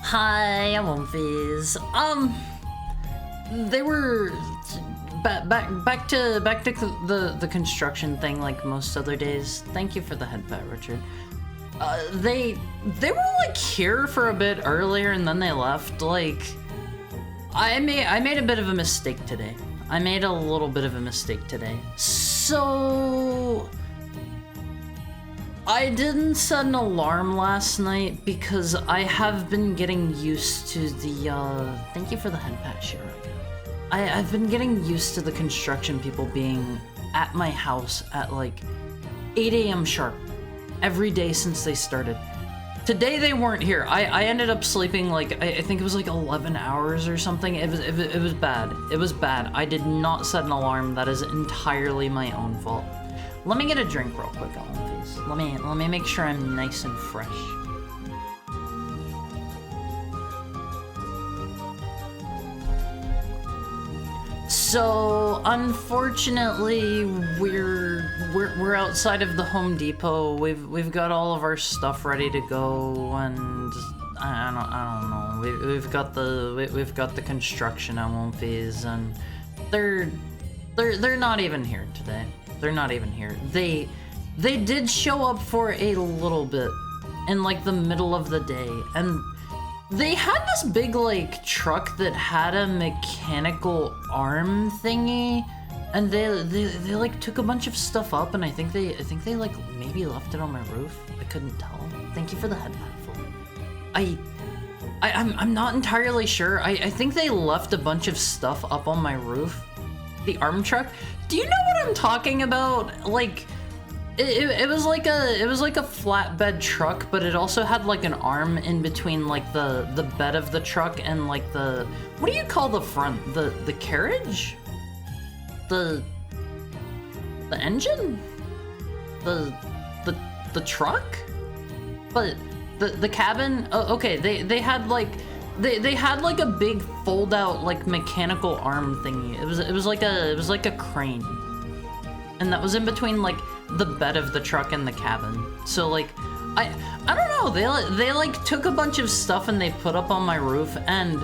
Hi, I'm Umfies. They were back to the construction thing like most other days. Thank you for the head pat, Richard. They were like here for a bit earlier and then they left. Like, I made a bit of a mistake today. I made a little bit of a mistake today. So I didn't set an alarm last night because I have been getting used to the, thank you for the head pat, Shira. I've been getting used to the construction people being at my house at like 8 a.m. sharp every day since they started. Today they weren't here. I ended up sleeping like, I think it was like 11 hours or something. It was bad. It was bad. I did not set an alarm. That is entirely my own fault. Let me get a drink real quick, please. Let me make sure I'm nice and fresh. So unfortunately, we're outside of the Home Depot. We've got all of our stuff ready to go, and I don't know. We've got the construction MLPs, and they're not even here today. They're not even here. They did show up for a little bit in like the middle of the day, and they had this big like truck that had a mechanical arm thingy, and they like took a bunch of stuff up, and I think they like maybe left it on my roof. I couldn't tell. Thank you for the head pat. I'm not entirely sure. I think they left a bunch of stuff up on my roof. The arm truck. Do you know what I'm talking about? Like, it was like a flatbed truck, but it also had like an arm in between like the bed of the truck and like the, what do you call the front? The carriage? The engine? The truck? But the cabin? Oh, okay, they had like they had like a big fold out like mechanical arm thingy. It was like a crane. And that was in between like the bed of the truck and the cabin. So like I don't know, they like took a bunch of stuff and they put up on my roof, and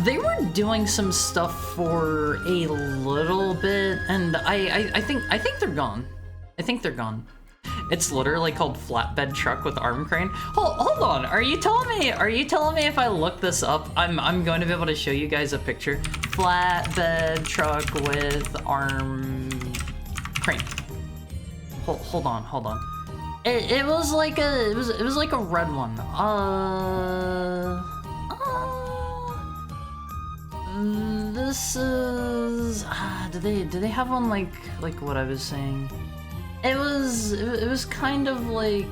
they were doing some stuff for a little bit, and I think they're gone. I think they're gone. It's literally called flatbed truck with arm crane. Hold on. Are you telling me if I look this up, I'm going to be able to show you guys a picture? Flatbed truck with arm crane. Hold on. It was like a red one. This is do they have one like what I was saying? It was kind of like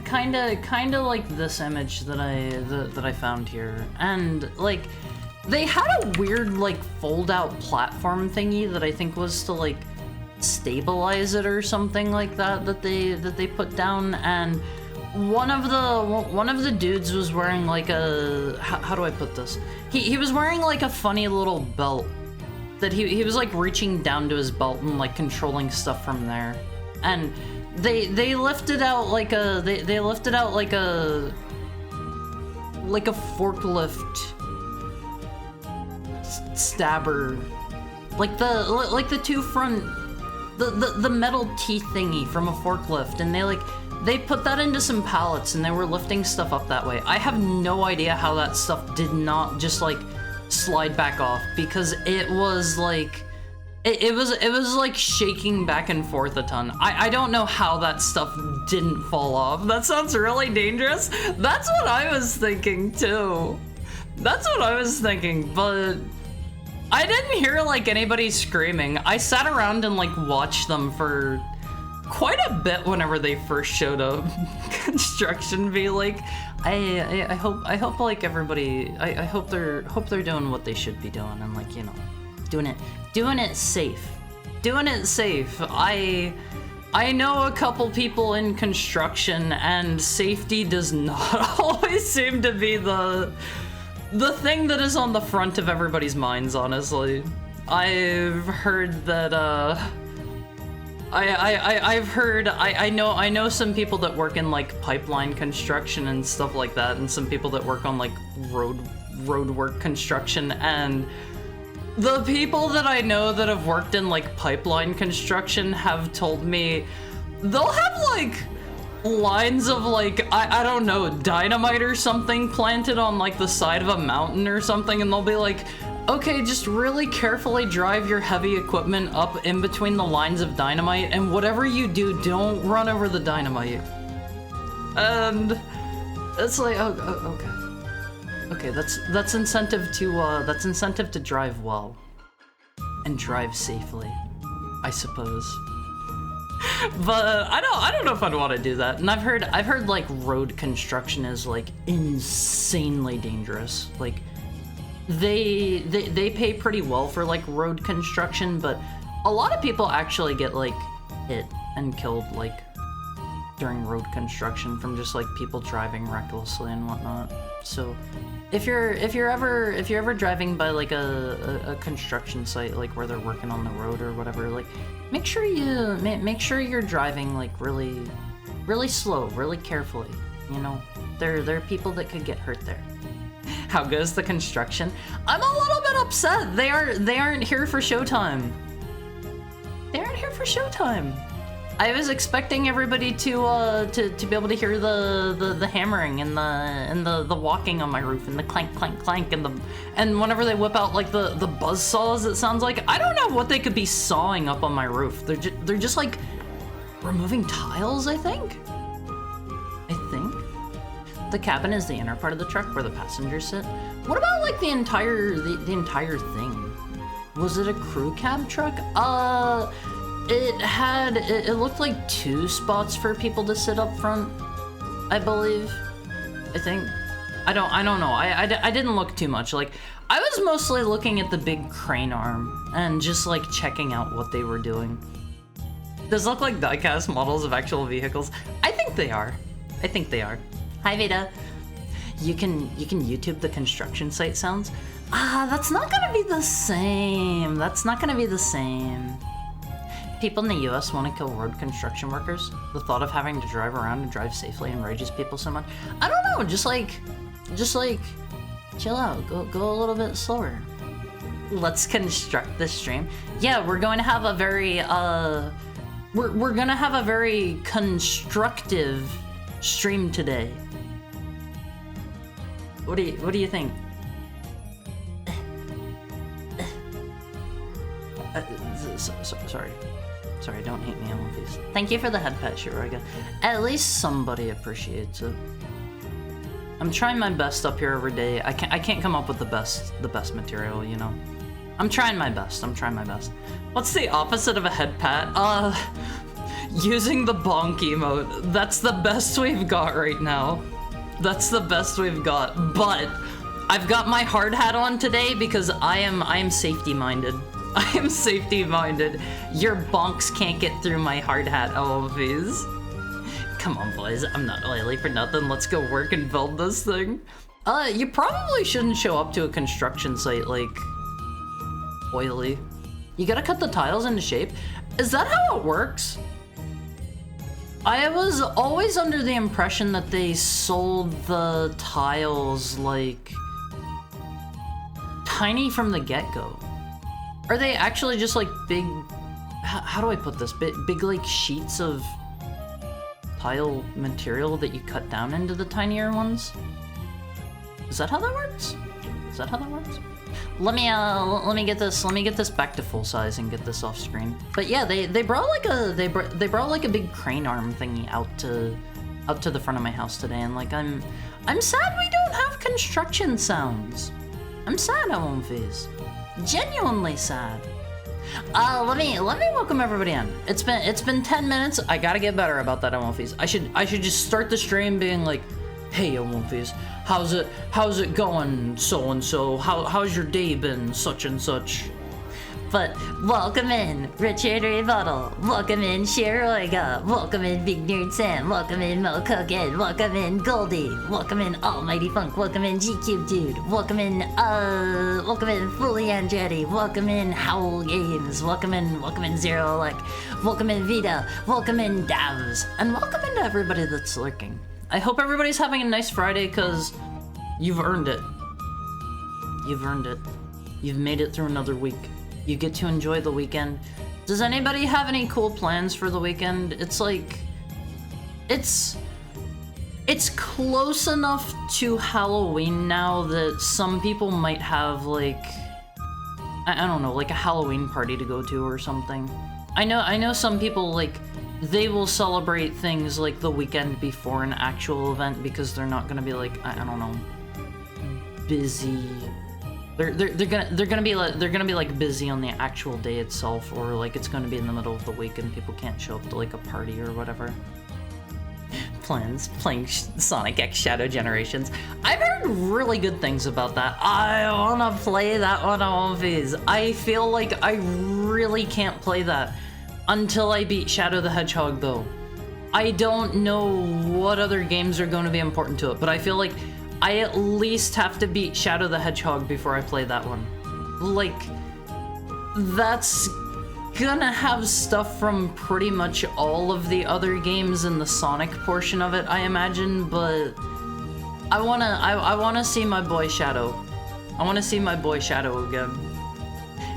kind of like this image that I found here, and like they had a weird like fold out platform thingy that I think was to like stabilize it or something like that they put down, and one of the dudes was wearing like a, how do I put this? He was wearing like a funny little belt that he was like reaching down to his belt and like controlling stuff from there, and they lifted out like a they lifted out like a forklift stabber, like the two front, the metal teeth thingy from a forklift, and they put that into some pallets and they were lifting stuff up that way. I have no idea how that stuff did not just like slide back off, because it was like it was like shaking back and forth a ton. I don't know how that stuff didn't fall off. That sounds really dangerous. That's what I was thinking too. That's what I was thinking, but I didn't hear like anybody screaming. I sat around and like watched them for quite a bit whenever they first showed up. Construction be like, I hope like everybody, I hope they're doing what they should be doing, and like, you know, doing it safe. I know a couple people in construction, and safety does not always seem to be the thing that is on the front of everybody's minds, honestly. I've heard that I've heard, I know some people that work in like pipeline construction and stuff like that, and some people that work on like road work construction, and the people that I know that have worked in like pipeline construction have told me they'll have like lines of like, I don't know, dynamite or something planted on like the side of a mountain or something, and they'll be like, okay, just really carefully drive your heavy equipment up in between the lines of dynamite, and whatever you do, don't run over the dynamite. And it's like, oh, okay. Okay, that's incentive to drive well. And drive safely, I suppose. But I don't know if I'd want to do that. And I've heard like road construction is like insanely dangerous. Like they pay pretty well for like road construction, but a lot of people actually get like hit and killed like during road construction from just like people driving recklessly and whatnot. So if you're ever driving by like a construction site, like where they're working on the road or whatever, like make sure you're driving like really slow, really carefully. You know, there are people that could get hurt there. How goes the construction? I'm a little bit upset. They aren't here for showtime. They aren't here for showtime. I was expecting everybody to be able to hear the hammering and the walking on my roof and the clank clank clank and whenever they whip out like the buzz saws, it sounds like. I don't know what they could be sawing up on my roof. They're just like removing tiles, I think. The cabin is the inner part of the truck where the passengers sit. What about like the entire thing? Was it a crew cab truck? It looked like 2 spots for people to sit up front, I believe. I think. I don't know. I didn't look too much. Like, I was mostly looking at the big crane arm and just like checking out what they were doing. Does look like diecast models of actual vehicles? I think they are. Hi Veda. You can YouTube the construction site sounds. That's not gonna be the same. People in the US want to kill road construction workers. The thought of having to drive around and drive safely enrages people so much. I don't know, just like chill out, go a little bit slower. Let's construct this stream. Yeah, we're going to have a very we're gonna have a very constructive stream today. What do you think? Sorry, don't hate me, Elmophis. Thank you for the head pat, Shiraiga. At least somebody appreciates it. I'm trying my best up here every day. I can't come up with the best material, you know. I'm trying my best. What's the opposite of a head pat? Using the bonk emote. That's the best we've got right now. But I've got my hard hat on today because I am safety minded. Your bonks can't get through my hard hat, Elmophis. Come on, boys. I'm not oily for nothing. Let's go work and build this thing. You probably shouldn't show up to a construction site like oily. You gotta cut the tiles into shape. Is that how it works? I was always under the impression that they sold the tiles like tiny from the get-go. Are they actually just like big, how do I put this? Big like sheets of tile material that you cut down into the tinier ones? Is that how that works? Let me get this back to full size and get this off screen. But yeah, they brought like a big crane arm thingy out to the front of my house today, and like I'm sad we don't have construction sounds. I'm sad, Elmophis. Genuinely sad. Let me welcome everybody in. It's been 10 minutes. I gotta get better about that, Elmophis. I should just start the stream being like, hey Elmophis, how's it going, so and so? How's your day been, such and such? But welcome in Richard Rebuttal, welcome in Sheroiga, welcome in Big Nerd Sam, welcome in Mo Cogan, welcome in Goldie, welcome in Almighty Funk, welcome in GCube Dude, welcome in Fully Andretti, welcome in Howl Games, welcome in Zero Elec, welcome in Vita, welcome in Davs, and welcome into everybody that's lurking. I hope everybody's having a nice Friday, cause you've earned it. You've earned it. You've made it through another week. You get to enjoy the weekend. Does anybody have any cool plans for the weekend? It's like... It's close enough to Halloween now that some people might have, like... I don't know, like a Halloween party to go to or something. I know some people, like, they will celebrate things like the weekend before an actual event because they're not gonna be, like, I don't know, busy... They're gonna be like busy on the actual day itself, or like it's gonna be in the middle of the week and people can't show up to like a party or whatever. Playing Sonic X Shadow Generations. I've heard really good things about that. I wanna play that one on Viz. I feel like I really can't play that until I beat Shadow the Hedgehog though. I don't know what other games are going to be important to it, but I feel like I at least have to beat Shadow the Hedgehog before I play that one. Like, that's gonna have stuff from pretty much all of the other games in the Sonic portion of it, I imagine, but I wanna see my boy Shadow. I wanna see my boy Shadow again.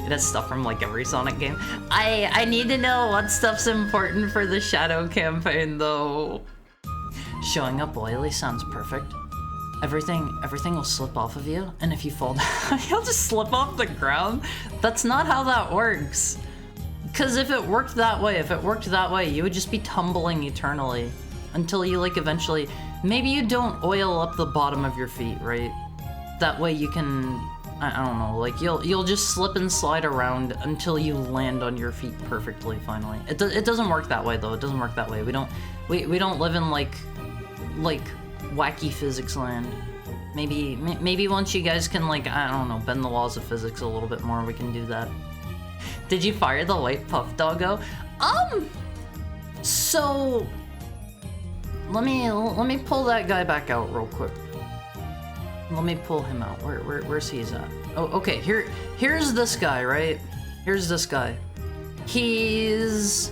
It has stuff from like every Sonic game. I need to know what stuff's important for the Shadow campaign though. Showing up oily sounds perfect. Everything will slip off of you, and if you fall down, you'll just slip off the ground. That's not how that works. Because if it worked that way, you would just be tumbling eternally until you like eventually, maybe you don't oil up the bottom of your feet, right? That way you can, I don't know, like you'll just slip and slide around until you land on your feet perfectly finally. It doesn't work that way though. It doesn't work that way. We don't live in like wacky physics land. Maybe once you guys can, like, I don't know, bend the laws of physics a little bit more, we can do that. Did you fire the white puff doggo? So let me pull that guy back out real quick. Let me pull him out. Where's he at? Oh, okay. Here's this guy, right? Here's this guy. He's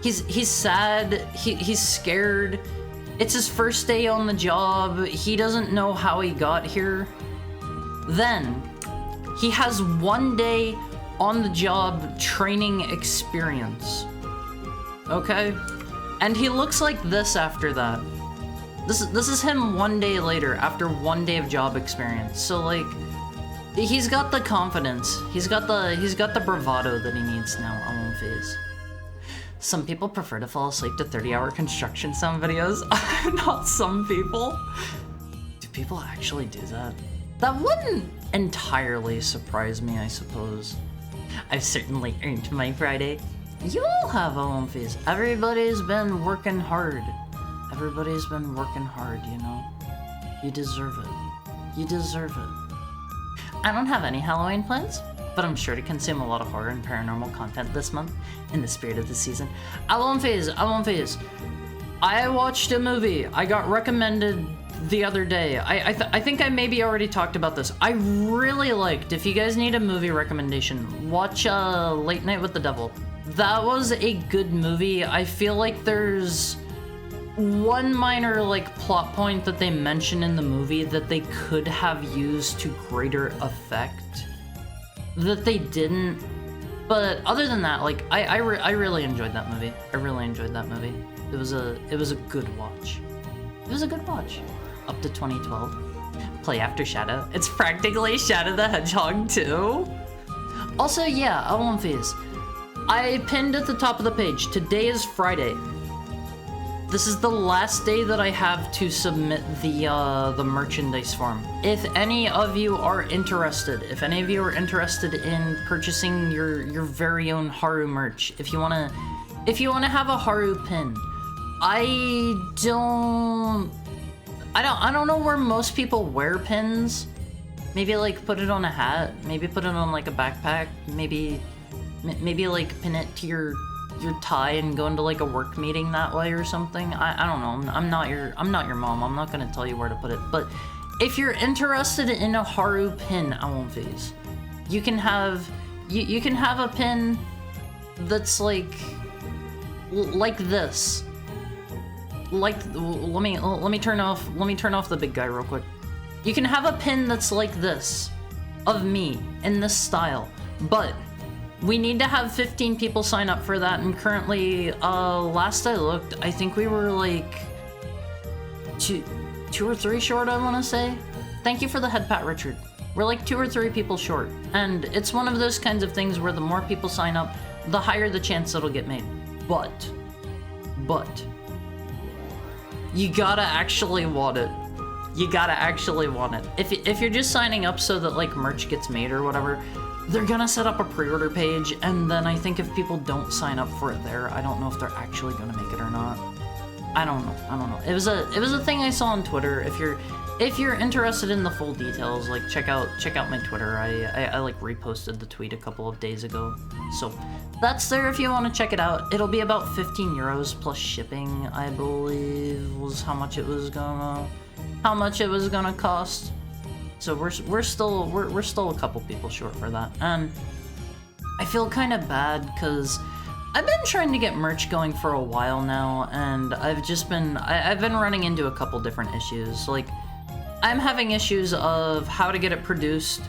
sad. He's scared. It's his first day on the job. He doesn't know how he got here. Then, he has 1 day on the job training experience. Okay? And he looks like this after that. This is him 1 day later, after 1 day of job experience. So like, he's got the confidence. He's got the bravado that he needs now on Phase. Some people prefer to fall asleep to 30-hour construction sound videos. Not some people. Do people actually do that? That wouldn't entirely surprise me, I suppose. I've certainly earned my Friday. You all have a phase. Everybody's been working hard. Everybody's been working hard, you know? You deserve it. You deserve it. I don't have any Halloween plans, but I'm sure to consume a lot of horror and paranormal content this month in the spirit of the season. I won't phase. I watched a movie I got recommended the other day. I think I maybe already talked about this. I really liked, if you guys need a movie recommendation, watch Late Night with the Devil. That was a good movie. I feel like there's one minor like plot point that they mention in the movie that they could have used to greater effect that they didn't. But other than that, like I really enjoyed that movie. I really enjoyed that movie. It was a good watch. It was a good watch. Up to 2012. Play after Shadow. It's practically Shadow the Hedgehog too. Also, yeah, I won't phase. I pinned at the top of the page. Today is Friday. This is the last day that I have to submit the merchandise form. If any of you are interested, in purchasing your very own Haru merch, if you wanna have a Haru pin, I don't know where most people wear pins. Maybe like put it on a hat, maybe put it on like a backpack, maybe maybe like pin it to your tie and go into like a work meeting that way or something. I don't know. I'm not your mom. I'm not gonna tell you where to put it. But if you're interested in a Haru pin, I won't phase. You can have a pin that's like this. Like, let me turn off the big guy real quick. You can have a pin that's like this, of me, in this style, but we need to have 15 people sign up for that, and currently, last I looked, I think we were like two or three short, I want to say. Thank you for the head pat, Richard. We're like 2 or 3 people short, and it's one of those kinds of things where the more people sign up, the higher the chance it'll get made. But you gotta actually want it. You gotta actually want it. If you're just signing up so that like merch gets made or whatever, they're gonna set up a pre-order page, and then I think if people don't sign up for it there, I don't know if they're actually gonna make it or not. I don't know. It was a thing I saw on Twitter. If you're interested in the full details, like check out my Twitter. I like reposted the tweet a couple of days ago. So that's there if you want to check it out. It'll be about 15 euros plus shipping, I believe, was how much it was gonna cost. So we're still a couple people short for that. And I feel kind of bad because I've been trying to get merch going for a while now, and I've been running into a couple different issues. Like, I'm having issues of how to get it produced.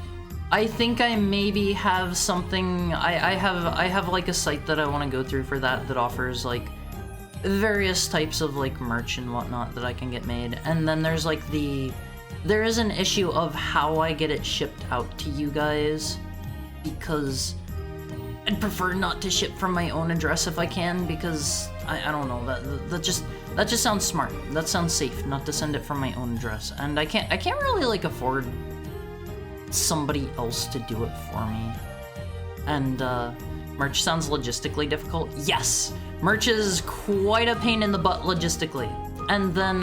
I think I maybe have something, I have like a site that I want to go through for that offers like various types of like merch and whatnot that I can get made. And then there's like there is an issue of how I get it shipped out to you guys, because I'd prefer not to ship from my own address if I can, because I don't know, that just sounds smart. That sounds safe, not to send it from my own address. And I can't really like afford somebody else to do it for me. And merch sounds logistically difficult. Yes, merch is quite a pain in the butt logistically. And then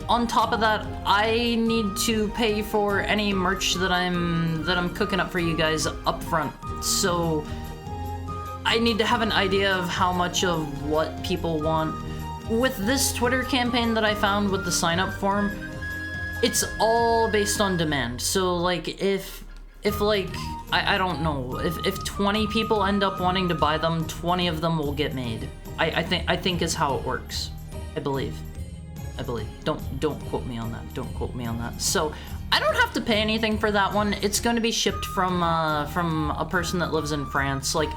on top of that, I need to pay for any merch that I'm cooking up for you guys up front. So I need to have an idea of how much of what people want. With this Twitter campaign that I found with the sign-up form, it's all based on demand. So like if like I don't know, if 20 people end up wanting to buy them, 20 of them will get made. I think is how it works. I believe. Don't quote me on that. Don't quote me on that. So I don't have to pay anything for that one. It's going to be shipped from a person that lives in France. Like,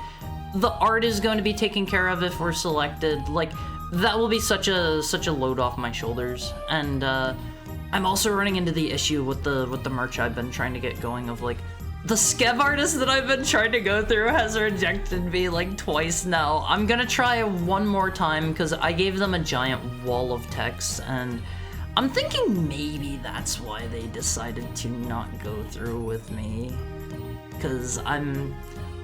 the art is going to be taken care of if we're selected. Like, that will be such a load off my shoulders. And I'm also running into the issue with the merch I've been trying to get going of like, the Skev artist that I've been trying to go through has rejected me like twice now. I'm gonna try one more time because I gave them a giant wall of text, and I'm thinking maybe that's why they decided to not go through with me. Because I don't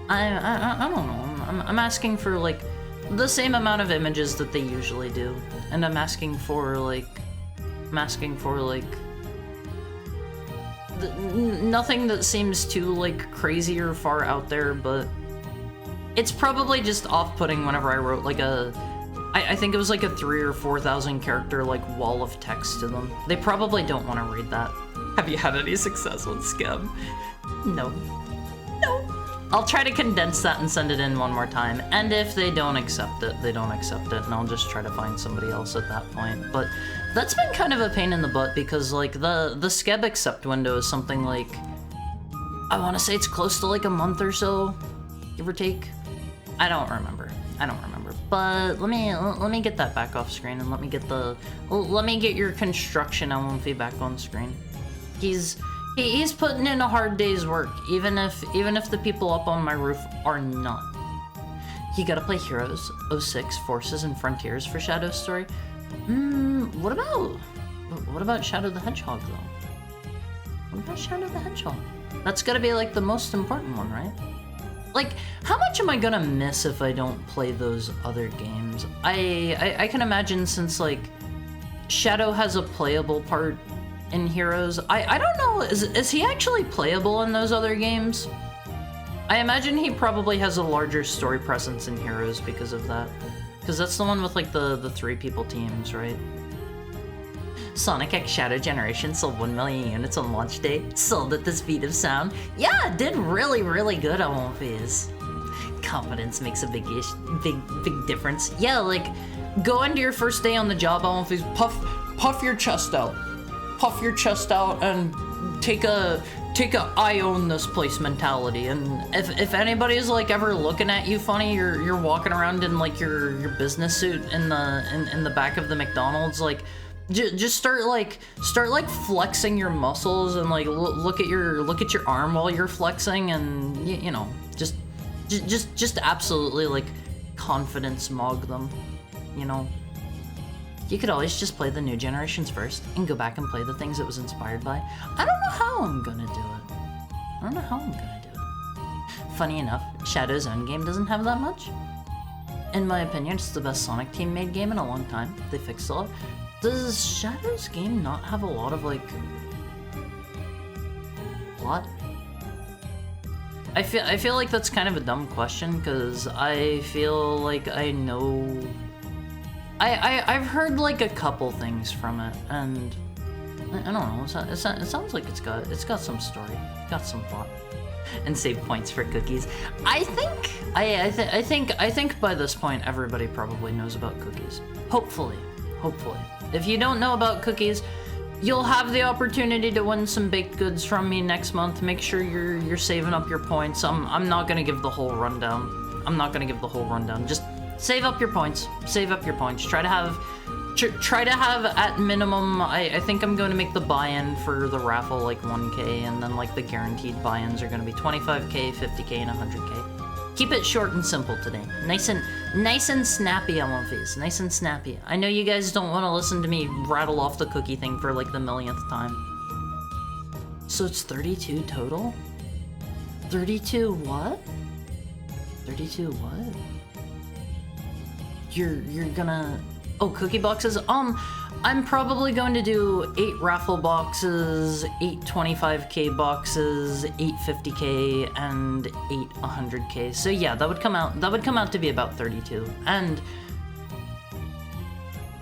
know. I'm asking for like the same amount of images that they usually do, and I'm asking for like nothing that seems too like crazy or far out there, but it's probably just off-putting whenever I wrote like I think it was like a 3,000 or 4,000 character like wall of text to them. They probably don't want to read that. Have you had any success with Skev? No. I'll try to condense that and send it in one more time, and if they don't accept it, they don't accept it, and I'll just try to find somebody else at that point. But that's been kind of a pain in the butt, because like the Skeb accept window is something like, I want to say it's close to like a month or so, give or take. I don't remember, but let me get that back off screen, and let me get your construction LMV back on screen. He's putting in a hard day's work, even if the people up on my roof are not. You gotta play Heroes, 06, Forces, and Frontiers for Shadow's story. What about Shadow the Hedgehog though? What about Shadow the Hedgehog? That's gotta be like the most important one, right? Like, how much am I gonna miss if I don't play those other games? I can imagine, since like Shadow has a playable part in Heroes. I don't know, is he actually playable in those other games? I imagine he probably has a larger story presence in Heroes because of that. Because that's the one with, like, the 3 people teams, right? Sonic X Shadow Generation sold 1 million units on launch day. Sold at the speed of sound. Yeah, it did really, really good on One Piece. Confidence makes a big difference. Yeah, like, go into your first day on the job on One Piece, puff your chest out. Puff your chest out and take a I own this place mentality. And if anybody's like ever looking at you funny, you're walking around in like your business suit in the back of the McDonald's, like just start flexing your muscles and like look at your arm while you're flexing, and you know, just absolutely like confidence mog them, you know. You could always just play the new generations first and go back and play the things it was inspired by. I don't know how I'm gonna do it. I don't know how I'm gonna do it. Funny enough, Shadow's own game doesn't have that much. In my opinion, it's the best Sonic team made game in a long time. They fixed a lot. Does Shadow's game not have a lot of like plot? I feel like that's kind of a dumb question, because I feel like I know. I've heard like a couple things from it, and I don't know. It sounds like it's got some story, got some plot, and save points for cookies. I think by this point everybody probably knows about cookies. Hopefully. If you don't know about cookies, you'll have the opportunity to win some baked goods from me next month. Make sure you're saving up your points. I'm not gonna give the whole rundown. Just save up your points. Try to have at minimum, I think I'm going to make the buy-in for the raffle like 1K, and then like the guaranteed buy-ins are going to be 25K, 50K, and 100K. Keep it short and simple today. Nice and snappy on one of these. Nice and snappy. I know you guys don't want to listen to me rattle off the cookie thing for like the millionth time. So it's 32 total? 32 what? 32 what? You're gonna... Oh, cookie boxes? I'm probably going to do 8 raffle boxes, 8 25K boxes, 8 50K, and 8 100K. So yeah, that would come out to be about 32. And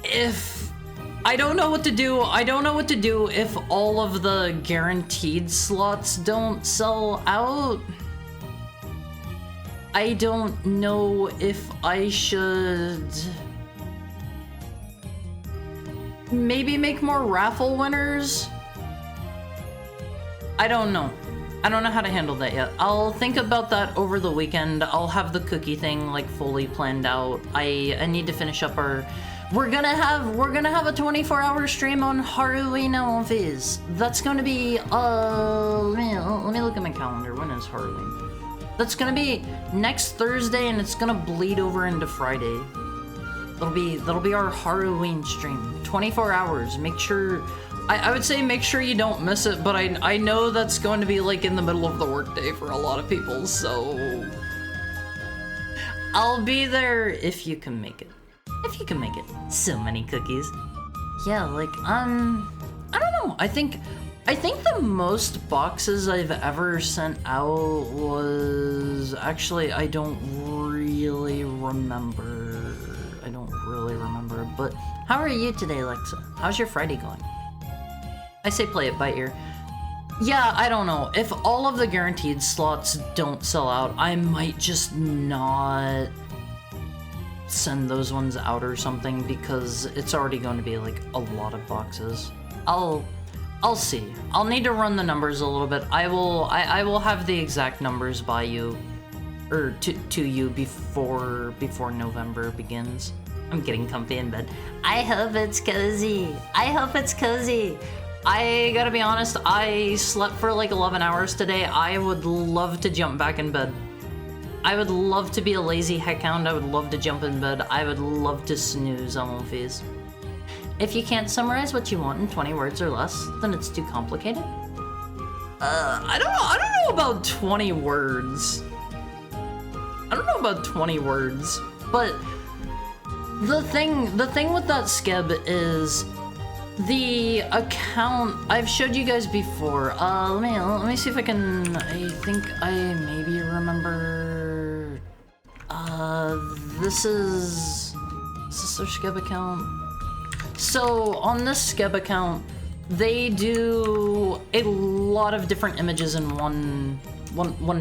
if... I don't know what to do if all of the guaranteed slots don't sell out. I don't know if I should maybe make more raffle winners. I don't know how to handle that yet. I'll think about that over the weekend. I'll have the cookie thing like fully planned out. I need to finish up our... We're gonna have a 24-hour stream on Halloween on Fizz. That's gonna be let me look at my calendar. When is Halloween? That's gonna be next Thursday, and it's gonna bleed over into Friday. That'll be our Halloween stream. 24 hours. Make sure... I would say make sure you don't miss it, but I know that's going to be like in the middle of the workday for a lot of people, so... I'll be there if you can make it. If you can make it. So many cookies. Yeah, like, I don't know. I think the most boxes I've ever sent out was... Actually, I don't really remember, but how are you today, Alexa? How's your Friday going? I say play it by ear. Yeah, I don't know. If all of the guaranteed slots don't sell out, I might just not send those ones out or something, because it's already going to be like a lot of boxes. I'll see. I'll need to run the numbers a little bit. I will have the exact numbers by you, or to you before November begins. I'm getting comfy in bed. I hope it's cozy. I gotta be honest, I slept for like 11 hours today. I would love to jump back in bed. I would love to be a lazy heckhound. I would love to jump in bed. I would love to snooze on one phase. If you can't summarize what you want in 20 words or less, then it's too complicated. I don't know about 20 words. But the thing with that skeb is The account I've showed you guys before. Let me see if I can. I think I maybe remember. This is their Skeb account? So on this Skeb account, they do a lot of different images in one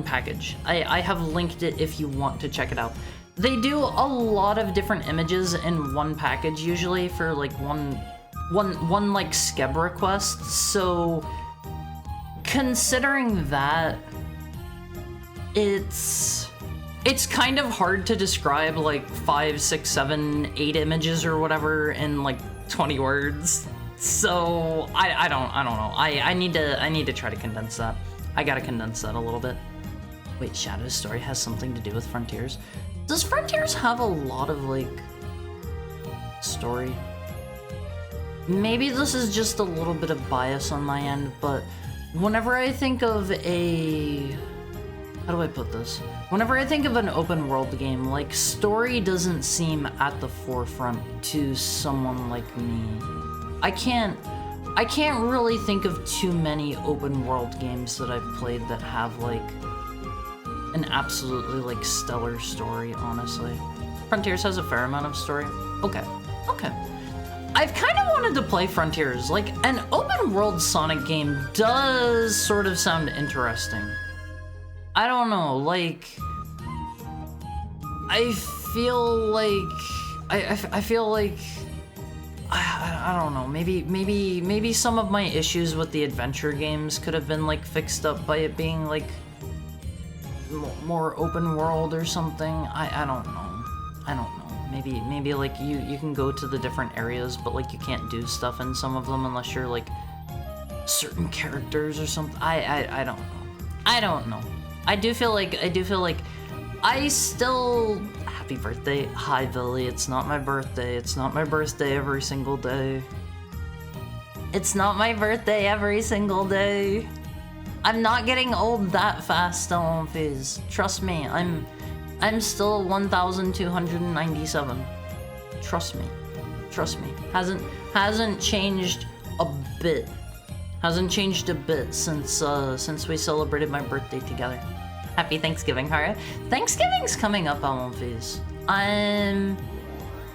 package. I have linked it if you want to check it out. They do a lot of different images in one package, usually for like one like Skeb request. So considering that, it's kind of hard to describe like 5, 6, 7, 8 images or whatever in like 20 words. So I don't know. I need to try to condense that. I gotta condense that a little bit. Wait, Shadow's story has something to do with Frontiers? Does Frontiers have a lot of like story? Maybe this is just a little bit of bias on my end, but whenever I think of a... How do I put this? Whenever I think of an open world game, like, story doesn't seem at the forefront to someone like me. I can't really think of too many open world games that I've played that have, like, an absolutely, like, stellar story, honestly. Frontiers has a fair amount of story. Okay. I've kind of wanted to play Frontiers. Like, an open world Sonic game does sort of sound interesting. I don't know, like, I feel like I don't know, maybe some of my issues with the adventure games could have been like fixed up by it being like more open world or something. I don't know. Maybe like you can go to the different areas, but like you can't do stuff in some of them unless you're like certain characters or something. I don't know. I do feel like I still... Happy birthday. Hi, Billy. It's not my birthday. It's not my birthday every single day. It's not my birthday every single day. I'm not getting old that fast, Olympies. Trust me, I'm still 1,297. Trust me. Hasn't changed a bit. Hasn't changed a bit since we celebrated my birthday together. Happy Thanksgiving, Hara. Thanksgiving's coming up, Almonfies. I'm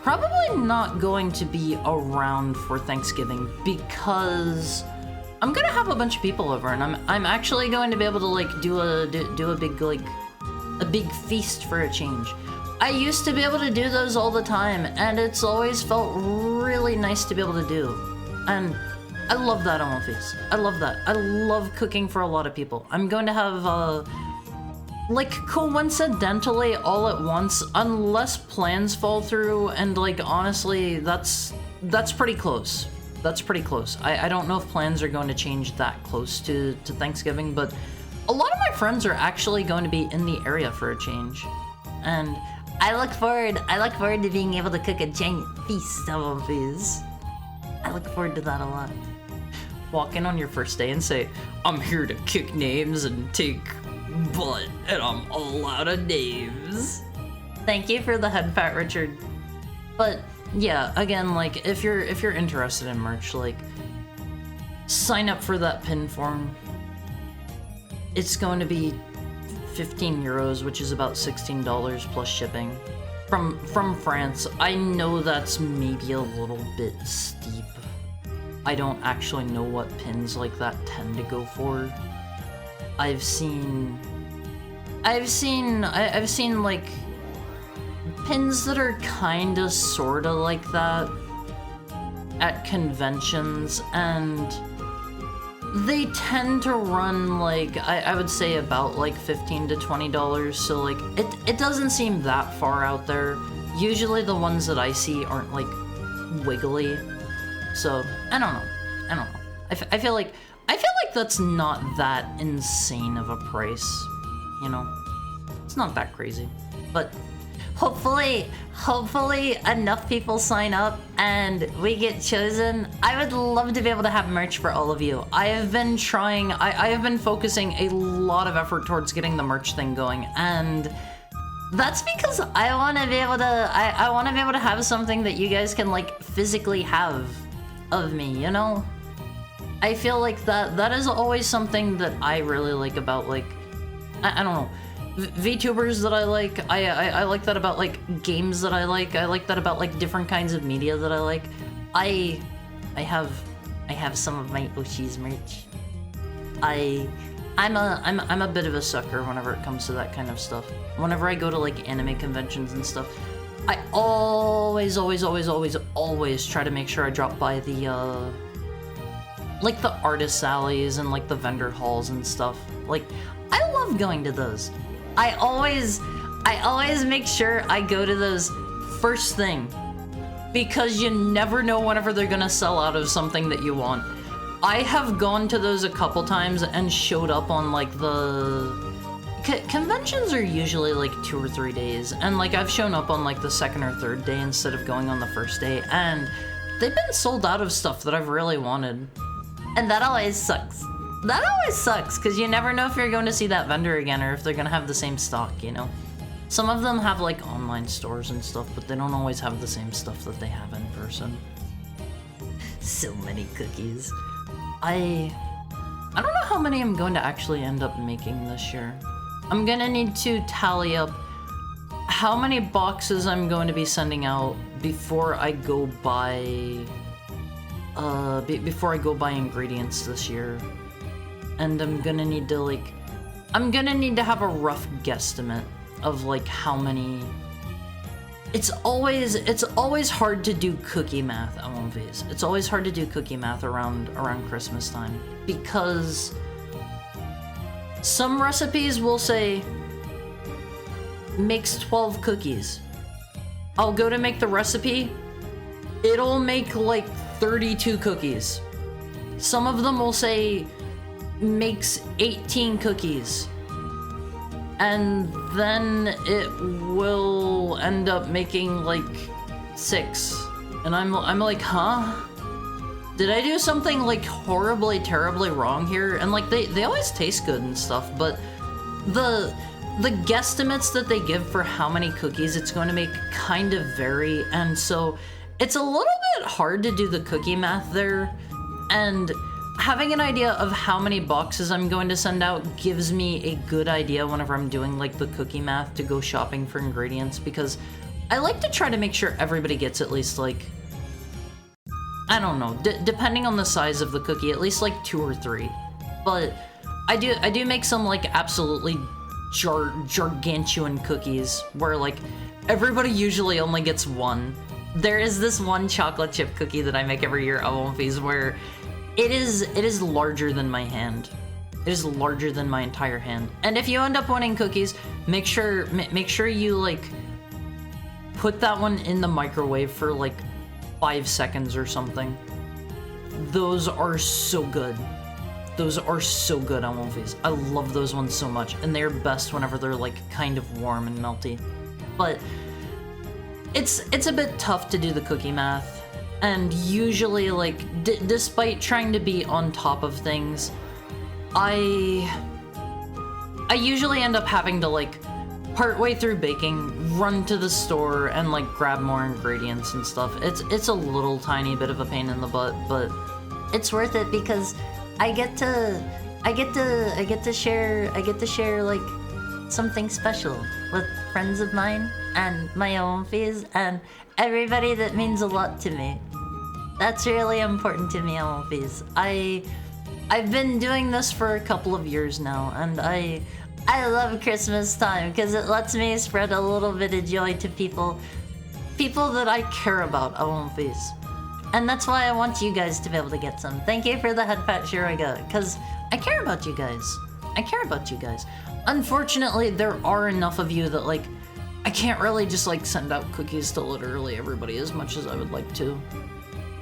probably not going to be around for Thanksgiving because I'm gonna have a bunch of people over, and I'm actually going to be able to like do a big feast for a change. I used to be able to do those all the time, and it's always felt really nice to be able to do. And I love that, Almonfies. I love that. I love cooking for a lot of people. I'm going to have like, coincidentally, all at once, unless plans fall through, and, like, honestly, that's pretty close. That's pretty close. I don't know if plans are going to change that close to Thanksgiving, but a lot of my friends are actually going to be in the area for a change. And I look forward to being able to cook a giant feast of these. I look forward to that a lot. Walk in on your first day and say, I'm here to kick names and take butt, and I'm all out of names. Thank you for the head pat, Richard. But yeah, again, like if you're interested in merch, like sign up for that pin form. It's going to be 15 euros, which is about $16 plus shipping. From France. I know that's maybe a little bit steep. I don't actually know what pins like that tend to go for. I've seen like pins that are kinda sorta like that at conventions, and they tend to run like I would say about like $15 to $20, so like it doesn't seem that far out there. Usually the ones that I see aren't like wiggly, so I don't know. I feel like that's not that insane of a price, you know? It's not that crazy, but hopefully enough people sign up and we get chosen. I would love to be able to have merch for all of you. I have been trying, I have been focusing a lot of effort towards getting the merch thing going, and that's because I want to be able to, I want to be able to have something that you guys can like physically have. of me, you know? I feel like that is always something that I really like about, like, I don't know, VTubers that I like. I like that about, like, games that I like that about, like, different kinds of media that I like. I have some of my Oshi's merch. I'm a bit of a sucker whenever it comes to that kind of stuff. Whenever I go to, like, anime conventions and stuff, I always try to make sure I drop by the like the artist alleys and like the vendor halls and stuff. Like, I love going to those. I always make sure I go to those first thing, because you never know whenever they're gonna sell out of something that you want. I have gone to those a couple times and showed up on, like, the... Conventions are usually, like, 2 or 3 days, and, like, I've shown up on, like, the second or third day instead of going on the first day, and they've been sold out of stuff that I've really wanted. And that always sucks. That always sucks, because you never know if you're going to see that vendor again or if they're going to have the same stock, you know? Some of them have, like, online stores and stuff, but they don't always have the same stuff that they have in person. So many cookies. I don't know how many I'm going to actually end up making this year. I'm gonna need to tally up how many boxes I'm going to be sending out before I go buy ingredients this year. And I'm gonna need to have a rough guesstimate of, like, how many. It's always hard to do cookie math on one of these. It's always hard to do cookie math around Christmas time, because some recipes will say makes 12 cookies. I'll go to make the recipe, it'll make like 32 cookies. Some of them will say makes 18 cookies. And then it will end up making like 6. And I'm like, huh? Did I do something like horribly, terribly wrong here? And like they always taste good and stuff, but the guesstimates that they give for how many cookies it's going to make kind of vary, and so it's a little bit hard to do the cookie math there. And having an idea of how many boxes I'm going to send out gives me a good idea whenever I'm doing like the cookie math to go shopping for ingredients, because I like to try to make sure everybody gets at least like, I don't know, depending on the size of the cookie, at least like 2 or 3. But I do make some like absolutely gargantuan cookies where like everybody usually only gets 1. There is this one chocolate chip cookie that I make every year at Wonfies where it is larger than my hand. It is larger than my entire hand. And if you end up wanting cookies, make sure you like put that one in the microwave for like 5 seconds or something. Those are so good. Those are so good on Wonfies. I love those ones so much, and they're best whenever they're like kind of warm and melty. But it's a bit tough to do the cookie math. And usually, like, despite trying to be on top of things, I usually end up having to, like, partway through baking, run to the store and, like, grab more ingredients and stuff. It's a little tiny bit of a pain in the butt, but it's worth it because I get to share, like, something special with friends of mine and my own fees and everybody that means a lot to me. That's really important to me, Wonfies. I've been doing this for a couple of years now, and I love Christmas time because it lets me spread a little bit of joy to people that I care about, Wonfies. And that's why I want you guys to be able to get some. Thank you for the head pat share I got, because I care about you guys. I care about you guys. Unfortunately, there are enough of you that, like, I can't really just, like, send out cookies to literally everybody as much as I would like to.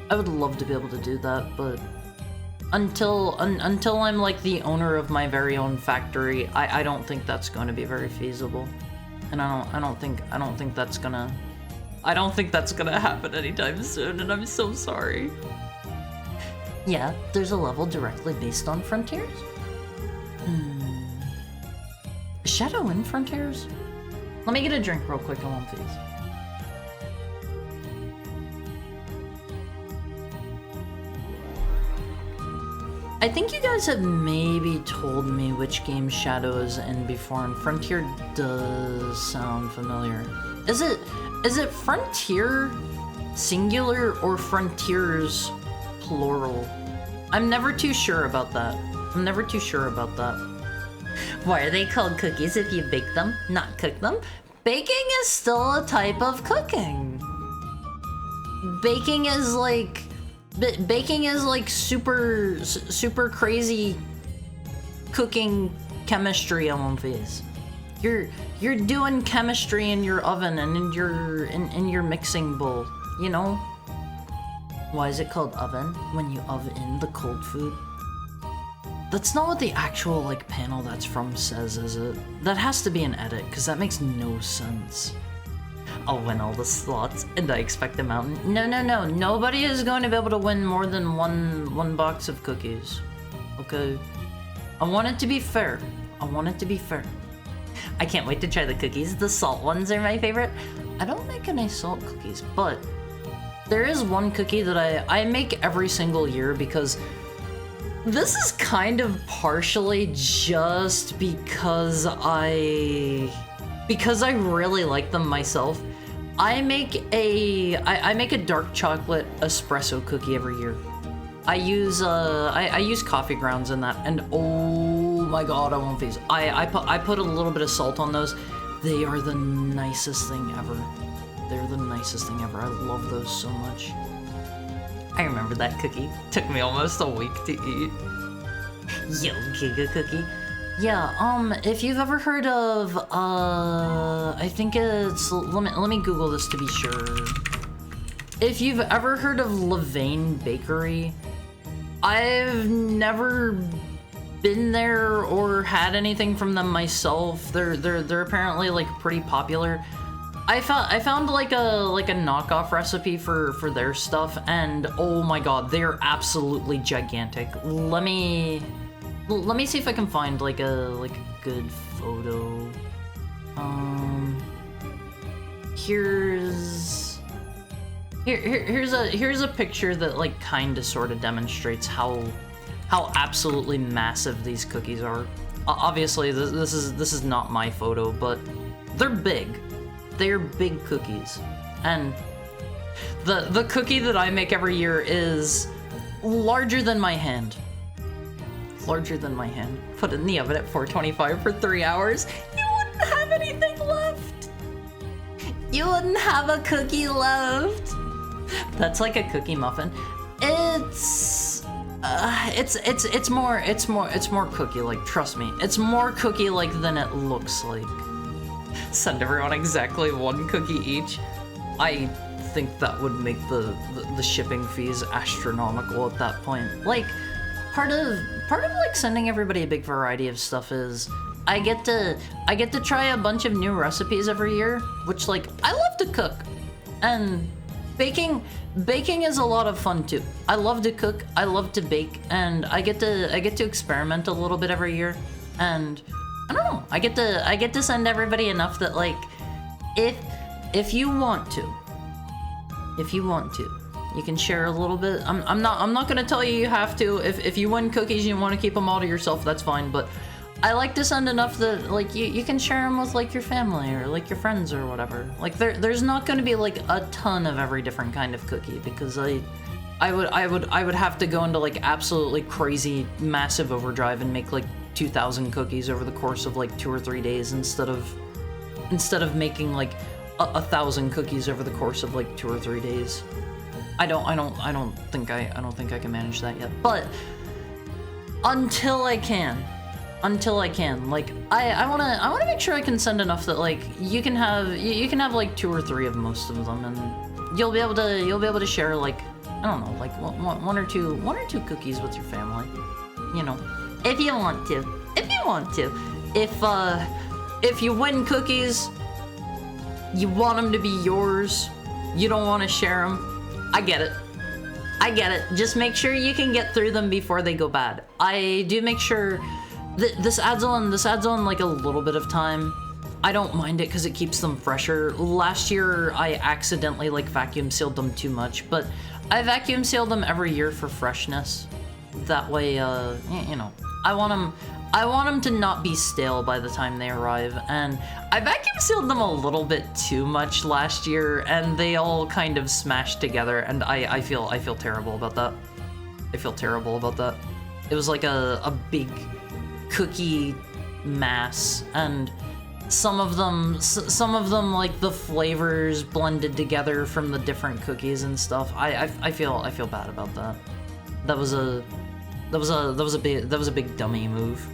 I would love to be able to do that, but until I'm, like, the owner of my very own factory, I don't think that's going to be very feasible. And I don't think that's gonna happen anytime soon, and I'm so sorry. Yeah, there's a level directly based on Frontiers? Shadow in Frontiers? Let me get a drink real quick, I won't please. think you guys have maybe told me which game Shadow is in before, and Frontier does sound familiar. Is it Frontier singular or Frontiers plural? I'm never too sure about that. Why are they called cookies if you bake them, not cook them? Baking is still a type of cooking. Baking is like super crazy cooking chemistry on these. You're doing chemistry in your oven and in your mixing bowl, you know? Why is it called oven when you oven the cold food? That's not what the actual like panel that's from says, is it? That has to be an edit, because that makes no sense. I'll win all the slots and I expect a mountain. No. Nobody is going to be able to win more than one box of cookies. Okay? I want it to be fair. I can't wait to try the cookies. The salt ones are my favorite. I don't make any salt cookies, but there is one cookie that I make every single year, because this is kind of partially just because I really like them myself. I make a dark chocolate espresso cookie every year. I use coffee grounds in that, and oh my god, I want these. I put a little bit of salt on those. They are the nicest thing ever. They're the nicest thing ever. I love those so much. I remember that cookie. Took me almost a week to eat. Yo, Giga Cookie. Yeah, if you've ever heard of, I think it's, let me Google this to be sure. If you've ever heard of Levain Bakery, I've never been there or had anything from them myself. They're apparently like pretty popular. I found like a knockoff recipe for their stuff, and oh my god, they're absolutely gigantic. Let me see if I can find like a good photo. Here's a picture that like kind of sort of demonstrates how absolutely massive these cookies are. Obviously, this is not my photo, but they're big. They're big cookies, and the cookie that I make every year is larger than my hand. Larger than my hand. Put it in the oven at 425 for 3 hours. You wouldn't have anything left. You wouldn't have a cookie left. That's like a cookie muffin. It's more cookie-like. Trust me, it's more cookie-like than it looks like. Send everyone exactly one cookie each. I think that would make the shipping fees astronomical at that point. Like, part of like sending everybody a big variety of stuff is I get to try a bunch of new recipes every year, which like I love to cook, and baking is a lot of fun too. I love to cook, I love to bake, and I get to experiment a little bit every year, and I don't know, I get to send everybody enough that like if you want to, you can share a little bit. I'm not gonna tell you have to. If you win cookies and you want to keep them all to yourself, that's fine. But I like to send enough that like you can share them with like your family or like your friends or whatever. Like there's not gonna be like a ton of every different kind of cookie, because I would have to go into like absolutely crazy massive overdrive and make like 2,000 cookies over the course of like 2 or 3 days instead of making like 1,000 cookies over the course of like 2 or 3 days. I don't think I can manage that yet. But until I can, like I wanna make sure I can send enough that like you can have like 2 or 3 of most of them, and you'll be able to share like, I don't know, like one or two cookies with your family, you know, if you want to. If you win cookies, you want them to be yours, you don't want to share them, I get it. Just make sure you can get through them before they go bad. I do make sure that this adds on like a little bit of time. I don't mind it because it keeps them fresher. Last year I accidentally like vacuum sealed them too much, but I vacuum sealed them every year for freshness. That way, you know, I want them to not be stale by the time they arrive, and I vacuum sealed them a little bit too much last year, and they all kind of smashed together, and I feel terrible about that. I feel terrible about that. It was like a big cookie mass, and some of them like the flavors blended together from the different cookies and stuff. I feel bad about that. That was a big dummy move.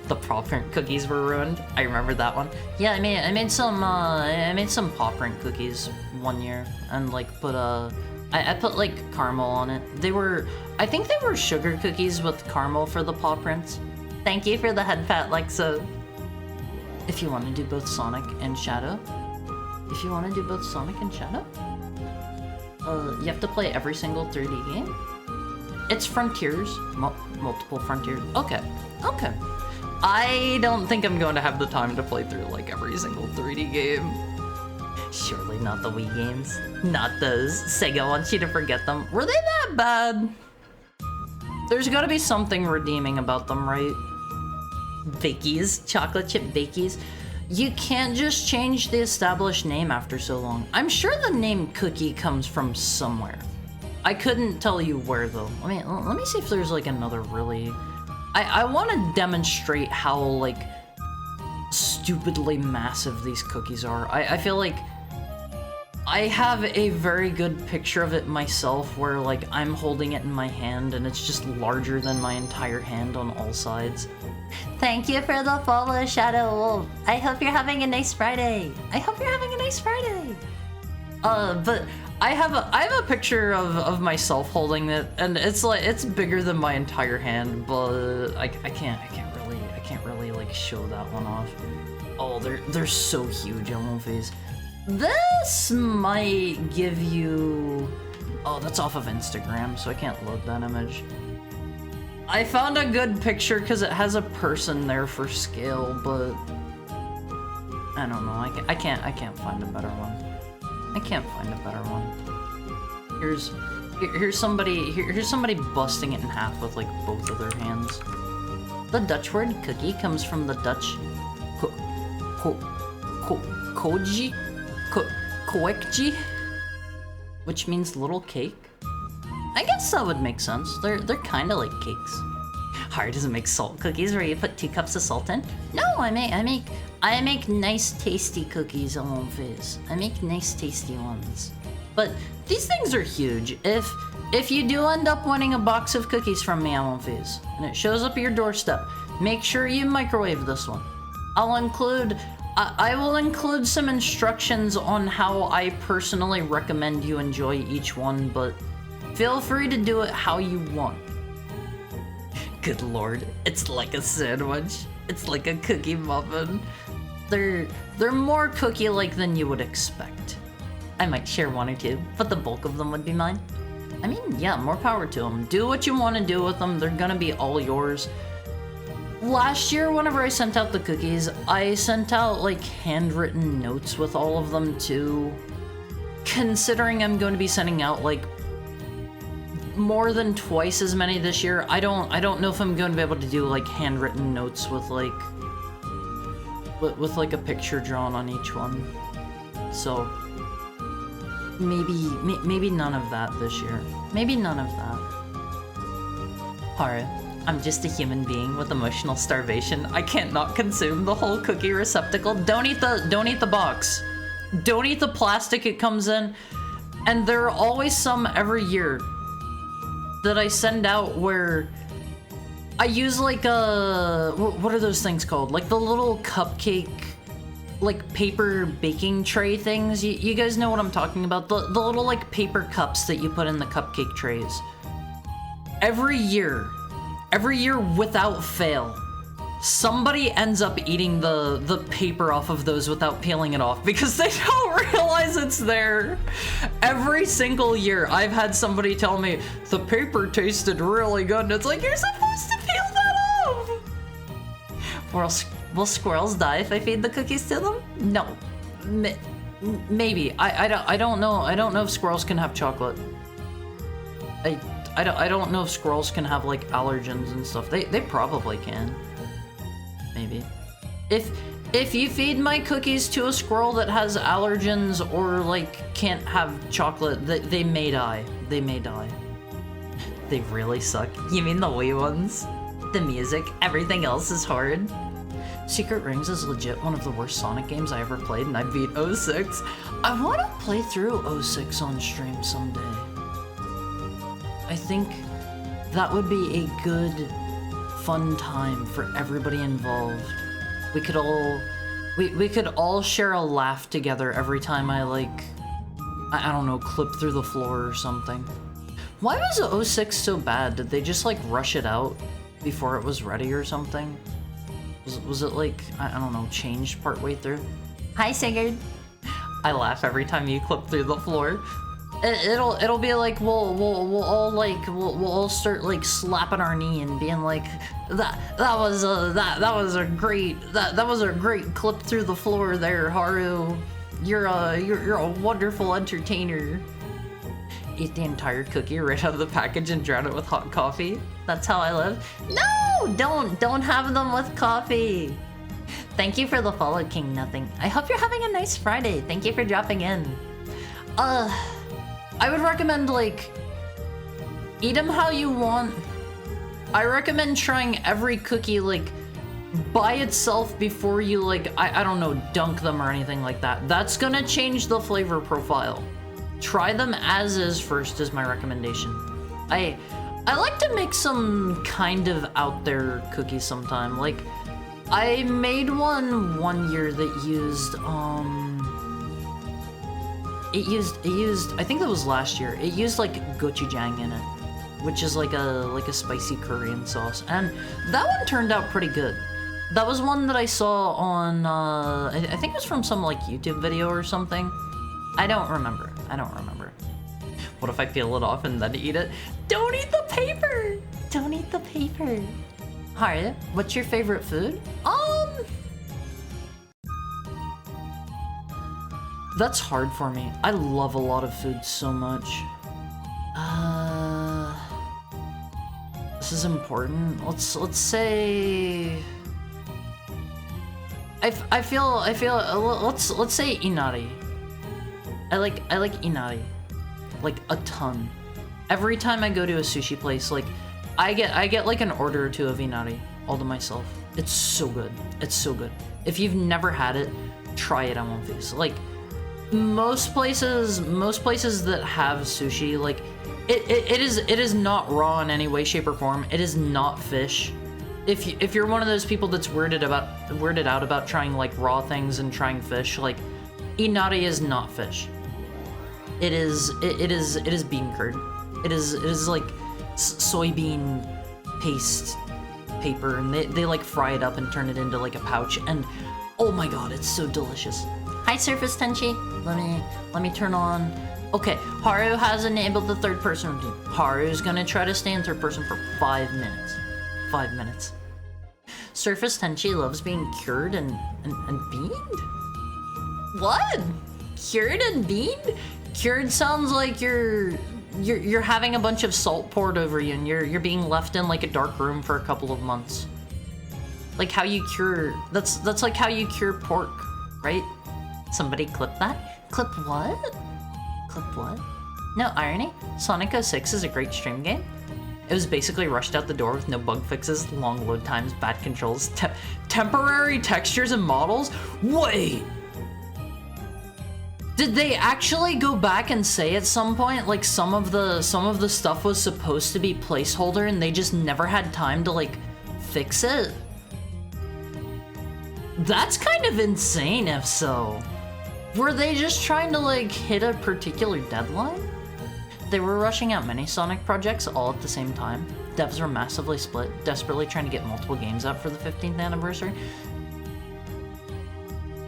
The paw print cookies were ruined. I remember that one. Yeah, I made some paw print cookies one year and like I put like caramel on it. I think they were sugar cookies with caramel for the paw prints. Thank you for the head pat, Lexo. If you want to do both Sonic and Shadow, you have to play every single 3D game. It's Frontiers, multiple Frontiers. Okay. I don't think I'm going to have the time to play through like every single 3D game. Surely not the Wii games. Not those. Sega wants you to forget them. Were they that bad? There's gotta be something redeeming about them, right? Bakies, chocolate chip bakies. You can't just change the established name after so long. I'm sure the name Cookie comes from somewhere. I couldn't tell you where though. I mean, let me see if there's like another really... I want to demonstrate how like stupidly massive these cookies are. I feel like I have a very good picture of it myself where like I'm holding it in my hand and it's just larger than my entire hand on all sides. Thank you for the follow, Shadow Wolf. I hope you're having a nice Friday. But I have a picture of myself holding it, and it's bigger than my entire hand, but I can't really like show that one off. Oh, they're so huge on movies. This might give you... Oh, that's off of Instagram, so I can't load that image. I found a good picture because it has a person there for scale, but I don't know. I can't find a better one. Here's somebody busting it in half with like both of their hands. The Dutch word cookie comes from the Dutch koekje, which means little cake. I guess that would make sense. They're kind of like cakes. Hard to make salt cookies where you put 2 cups of salt in. No, I make nice tasty cookies on Fizz. I make nice tasty ones. But these things are huge. If you do end up winning a box of cookies from me on Fizz and it shows up at your doorstep, make sure you microwave this one. I will include some instructions on how I personally recommend you enjoy each one, but feel free to do it how you want. Good lord, it's like a sandwich. It's like a cookie muffin. They're more cookie-like than you would expect. I might share 1 or 2, but the bulk of them would be mine. I mean, yeah, more power to them. Do what you want to do with them. They're gonna be all yours. Last year, whenever I sent out the cookies, I sent out like handwritten notes with all of them too. Considering I'm going to be sending out like more than twice as many this year, I don't know if I'm going to be able to do like handwritten notes with like a picture drawn on each one. So maybe none of that this year. Maybe none of that. Alright. I'm just a human being with emotional starvation. I can't not consume the whole cookie receptacle. Don't eat the box. Don't eat the plastic it comes in. And there are always some every year that I send out where I use like what are those things called? Like the little cupcake, like paper baking tray things. You guys know what I'm talking about? The little like paper cups that you put in the cupcake trays. Every year without fail, somebody ends up eating the paper off of those without peeling it off because they don't realize it's there. Every single year, I've had somebody tell me, the paper tasted really good, and it's like, you're supposed to peel that off! Will squirrels die if I feed the cookies to them? No. Maybe. I don't know. I don't know if squirrels can have chocolate. I don't know if squirrels can have like allergens and stuff. They probably can. Maybe. If you feed my cookies to a squirrel that has allergens or like can't have chocolate, they may die. They may die. They really suck. You mean the wee ones? The music, everything else is hard. Secret Rings is legit one of the worst Sonic games I ever played, and I beat 06. I want to play through 06 on stream someday. I think that would be a good, fun time for everybody involved. We could all share a laugh together every time I like, I don't know, clip through the floor or something. Why was 06 so bad? Did they just like rush it out before it was ready or something? Was it like, I don't know, changed partway through? Hi, Sigurd. I laugh every time you clip through the floor. It'll be like we'll all start like slapping our knee and being like that was a great clip through the floor there, Haru. You're a wonderful entertainer. Eat the entire cookie right out of the package and drown it with hot coffee. That's how I live. No, don't have them with coffee. Thank you for the follow, King Nothing. I hope you're having a nice Friday. Thank you for dropping in. I would recommend like eat them how you want. I recommend trying every cookie like by itself before you like I don't know, dunk them or anything like that. That's gonna change the flavor profile. Try them as is first is my recommendation. I like to make some kind of out there cookies sometime. Like I made one year that used it used I think that was last year. It used like gochujang in it, which is like a spicy Korean sauce, and that one turned out pretty good. That was one that I saw on I think it was from some like YouTube video or something. I don't remember. What if I peel it off and then eat it? Don't eat the paper! Don't eat the paper. Haru, what's your favorite food? That's hard for me. I love a lot of food so much. This is important. Let's say I feel let's say inari. I like inari, like a ton. Every time I go to a sushi place, like I get like an order or two of inari all to myself. It's so good. It's so good. If you've never had it, try it on One Piece. Like most places that have sushi, like it is not raw in any way, shape, or form. It is not fish. If you're one of those people that's weirded out about trying like raw things and trying fish, like inari is not fish. It is bean curd. It is like soybean paste paper, and they like fry it up and turn it into like a pouch, and oh my god, it's so delicious. Hi Surface Tenchi. Let me turn on. Okay, Haru has enabled the third person routine. Haru's gonna try to stay in third person for 5 minutes. 5 minutes. Surface Tenchi loves being cured and beaned? What? Cured and beaned? Cured sounds like you're having a bunch of salt poured over you and you're being left in like a dark room for a couple of months. Like how you cure, that's like how you cure pork, right? Somebody clip that? Clip what? Clip what? No irony. Sonic 06 is a great stream game. It was basically rushed out the door with no bug fixes, long load times, bad controls, temporary textures and models. Wait! Did they actually go back and say at some point, like some of the stuff was supposed to be placeholder and they just never had time to like fix it? That's kind of insane if so. Were they just trying to like hit a particular deadline? They were rushing out many Sonic projects all at the same time. Devs were massively split, desperately trying to get multiple games out for the 15th anniversary.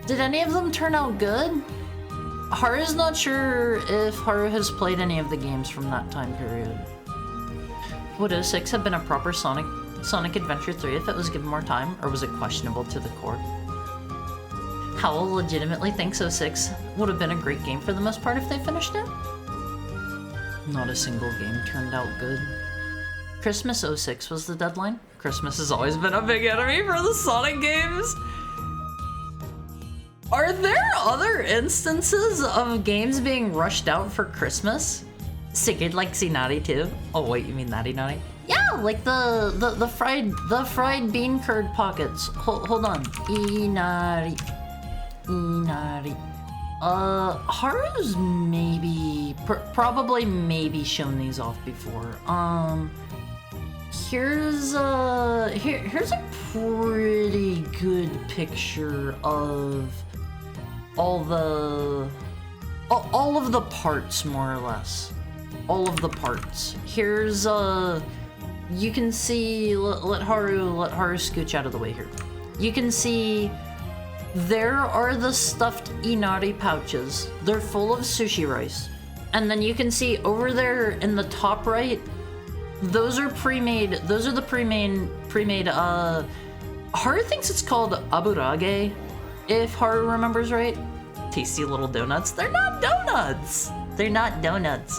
Did any of them turn out good? Haru's not sure if Haru has played any of the games from that time period. Would 06 have been a proper Sonic Adventure 3 if it was given more time, or was it questionable to the core? Howell legitimately thinks 06 would have been a great game for the most part if they finished it. Not a single game turned out good. Christmas '06 was the deadline. Christmas has always been a big enemy for the Sonic games. Are there other instances of games being rushed out for Christmas? Sigurd likes Inari too. Oh wait, you mean that Inari? Yeah, like the fried bean curd pockets. Hold on. Inari. Haru's probably maybe shown these off before. Here's a pretty good picture of all of the parts, more or less. All of the parts. Here's you can see, let Haru scooch out of the way here. You can see there are the stuffed Inari pouches. They're full of sushi rice. And then you can see over there in the top right, those are pre-made, those are the pre-made, Haru thinks it's called aburage, if Haru remembers right. Tasty little donuts. They're not donuts! They're not donuts.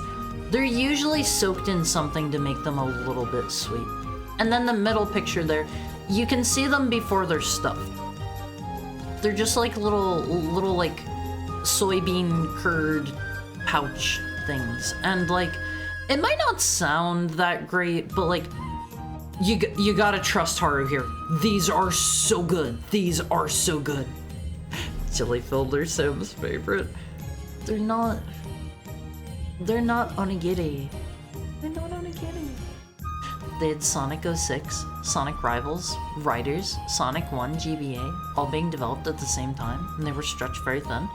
They're usually soaked in something to make them a little bit sweet. And then the middle picture there, you can see them before they're stuffed. They're just like little like soybean curd pouch things. And like, it might not sound that great, but like, you gotta trust Haru here. These are so good. These are so good. Chili Fielder, Sam's favorite. They're not onigiri. They're not onigiri. They had Sonic 06, Sonic Rivals, Riders, Sonic 1, GBA, all being developed at the same time, and they were stretched very thin.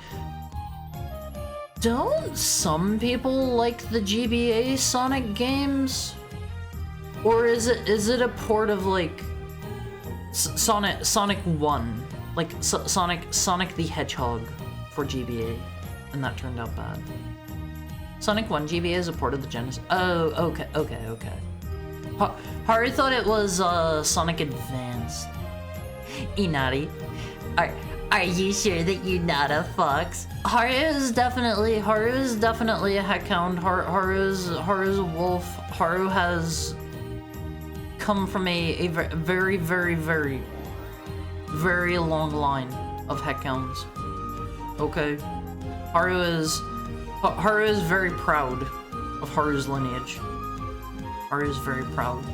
Don't some people like the GBA Sonic games? Or is it a port of like Sonic 1? Like Sonic the Hedgehog for GBA, and that turned out bad. Sonic 1 GBA is a port of the Genesis. Oh, okay. Haru thought it was Sonic Advance. Inari, are you sure that you're not a fox? Haru is definitely a heckhound. Haru's a wolf. Haru has come from a very, very, very, very long line of heckhounds. Okay, Haru is very proud of Haru's lineage. Haru is very proud.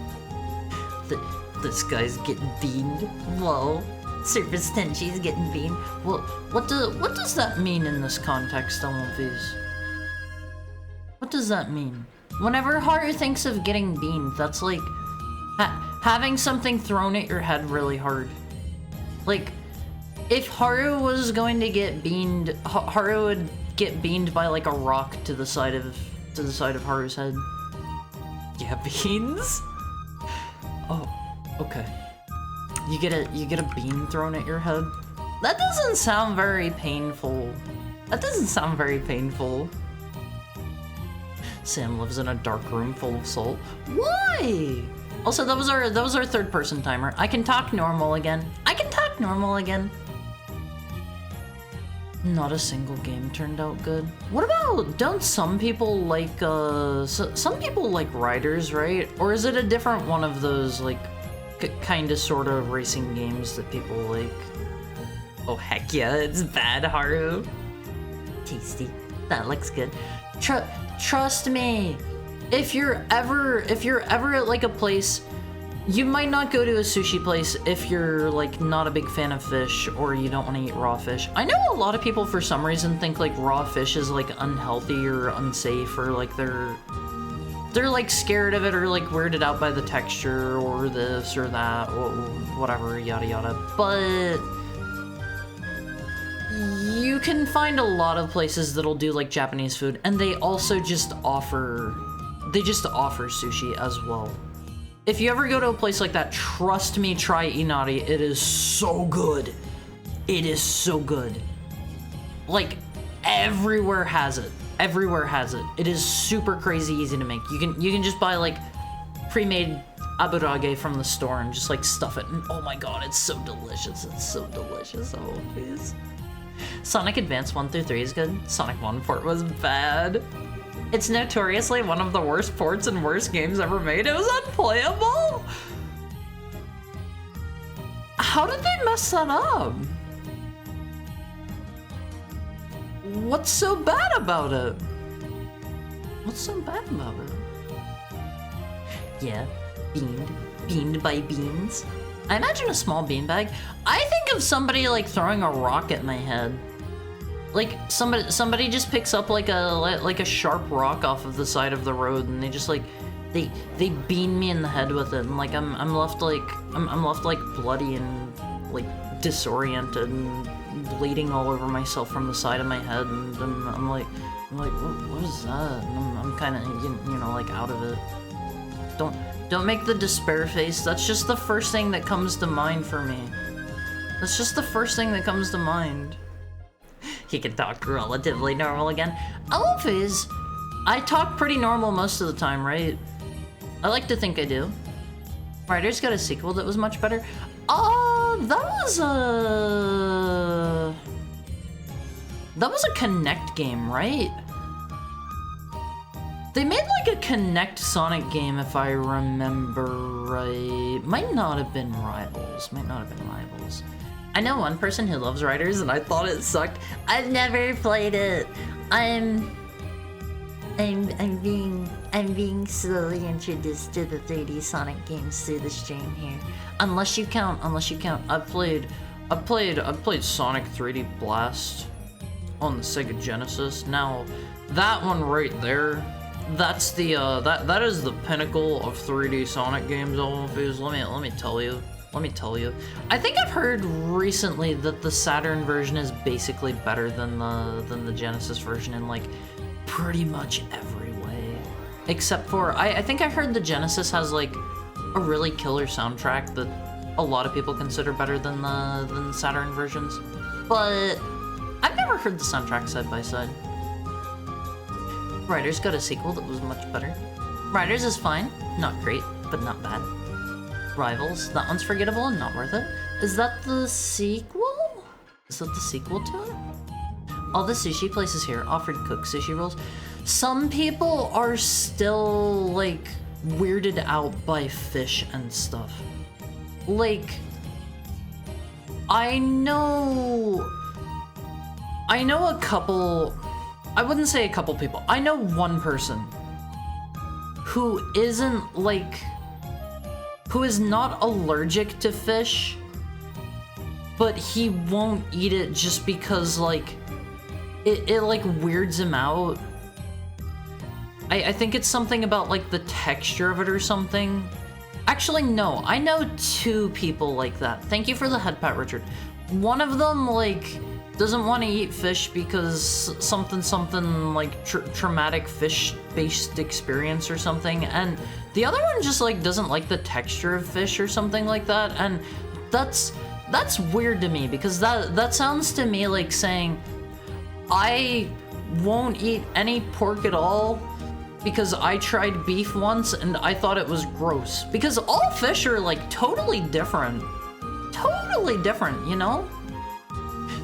This guy's getting beamed. Whoa. Surface Tenchi's getting beamed. Well, what does that mean in this context, LMVs? What does that mean? Whenever Haru thinks of getting beamed, that's like having something thrown at your head really hard. Like, if Haru was going to get beamed, Haru would get beamed by like a rock to the side of Haru's head. Yeah, beans? Oh, okay. You get a bean thrown at your head? That doesn't sound very painful. Sam lives in a dark room full of salt. Why? Also, that was our third person timer. I can talk normal again. Not a single game turned out good. What about, don't some people like, some people like Riders, right? Or is it a different one of those, like, kinda sorta racing games that people like? Oh heck yeah, it's bad, Haru. Tasty. That looks good. Trust me. If you're ever at like a place, you might not go to a sushi place if you're like not a big fan of fish or you don't want to eat raw fish. I know a lot of people for some reason think like raw fish is like unhealthy or unsafe, or like they're like scared of it or like weirded out by the texture or this or that or whatever, yada yada. But you can find a lot of places that'll do like Japanese food, and they also just offer sushi as well. If you ever go to a place like that, trust me, try Inari. It is so good. It is so good. Like, everywhere has it. It is super crazy easy to make. You can just buy like pre-made aburage from the store and just like stuff it. And oh my god, it's so delicious. Oh, please. Sonic Advance 1 through 3 is good. Sonic 1 port was bad. It's notoriously one of the worst ports and worst games ever made. It was unplayable? How did they mess that up? What's so bad about it? What's so bad about it? Yeah, beamed by beans. I imagine a small beanbag. I think of somebody like throwing a rock at my head. Like somebody just picks up like a sharp rock off of the side of the road, and they just like they bean me in the head with it, and like I'm left like bloody and like disoriented and bleeding all over myself from the side of my head, and I'm like what is that? And I'm kind of you know like out of it. Don't make the despair face. That's just the first thing that comes to mind for me. That's just the first thing that comes to mind. He can talk relatively normal again. Alphys, I talk pretty normal most of the time, right? I like to think I do. Riders got a sequel that was much better. That was a Connect game, right? They made like a Connect Sonic game, if I remember right. Might not have been Rivals. I know one person who loves Riders, and I thought it sucked. I've never played it. I'm being slowly introduced to the 3D Sonic games through the stream here. Unless you count. I've played Sonic 3D Blast on the Sega Genesis. Now, that one right there, that's the that is the pinnacle of 3D Sonic games. Let me tell you. I think I've heard recently that the Saturn version is basically better than the Genesis version in like pretty much every way, except for I think I heard the Genesis has like a really killer soundtrack that a lot of people consider better than the Saturn versions, but I've never heard the soundtrack side by side. Riders got a sequel that was much better. Riders is fine, not great, but not bad. Rivals, that one's forgettable and not worth it. Is that the sequel? Is that the sequel to it? All the sushi places here offered cooked sushi rolls. Some people are still like weirded out by fish and stuff. Like, I know a couple, I wouldn't say a couple people. I know one person who isn't like, who is not allergic to fish, but he won't eat it just because like, it like weirds him out. I think it's something about like the texture of it or something. Actually, no, I know two people like that. Thank you for the head pat, Richard. One of them like doesn't want to eat fish because something like traumatic fish-based experience or something, and the other one just like doesn't like the texture of fish or something like that, and that's weird to me because that sounds to me like saying I won't eat any pork at all because I tried beef once and I thought it was gross, because all fish are like totally different, you know?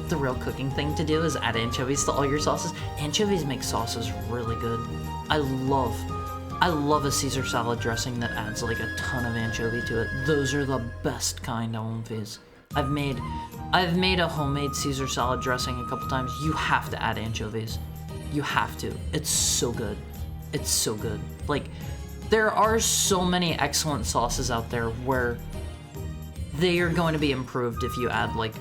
The real cooking thing to do is add anchovies to all your sauces. Anchovies make sauces really good. I love a Caesar salad dressing that adds like a ton of anchovy to it. Those are the best kind of anchovies. I've made a homemade Caesar salad dressing a couple times. You have to add anchovies. You have to. It's so good. It's so good. Like, there are so many excellent sauces out there where they are going to be improved if you add like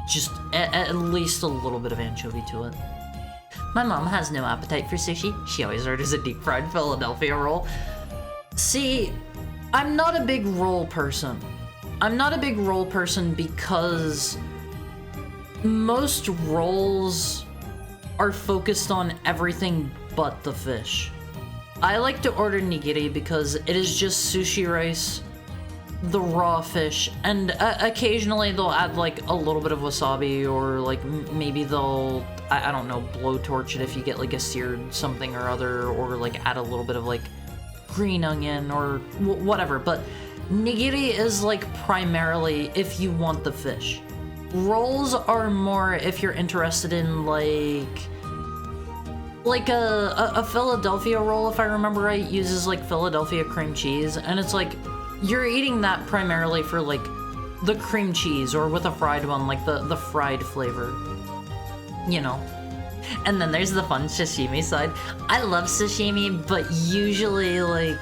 just at least a little bit of anchovy to it. My mom has no appetite for sushi. She always orders a deep fried Philadelphia roll. See, I'm not a big roll person. Because most rolls are focused on everything but the fish. I like to order nigiri because it is just sushi rice, the raw fish, and occasionally they'll add like a little bit of wasabi, or like maybe they'll, I don't know, blowtorch it if you get like a seared something or other, or like add a little bit of like green onion or whatever. But nigiri is like primarily if you want the fish. Rolls are more if you're interested in like Like a Philadelphia roll, if I remember right, uses like Philadelphia cream cheese, and it's like you're eating that primarily for like the cream cheese, or with a fried one, like the fried flavor, you know. And then there's the fun sashimi side. I love sashimi, but usually like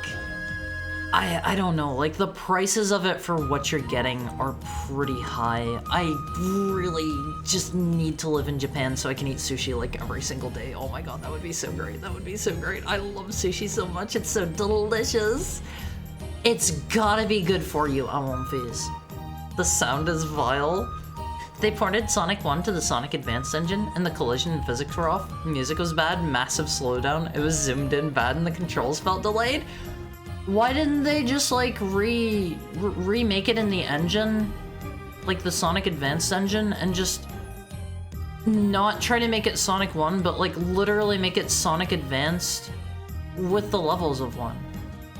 I don't know, like the prices of it for what you're getting are pretty high. I really just need to live in Japan so I can eat sushi like every single day. Oh my god, that would be so great. That would be so great. I love sushi so much. It's so delicious. It's gotta be good for you, Awonfis. The sound is vile. They ported Sonic 1 to the Sonic Advanced engine, and the collision and physics were off. Music was bad, massive slowdown, it was zoomed in bad, and the controls felt delayed. Why didn't they just like remake it in the engine, like the Sonic Advanced engine, and just not try to make it Sonic 1, but like literally make it Sonic Advanced with the levels of 1?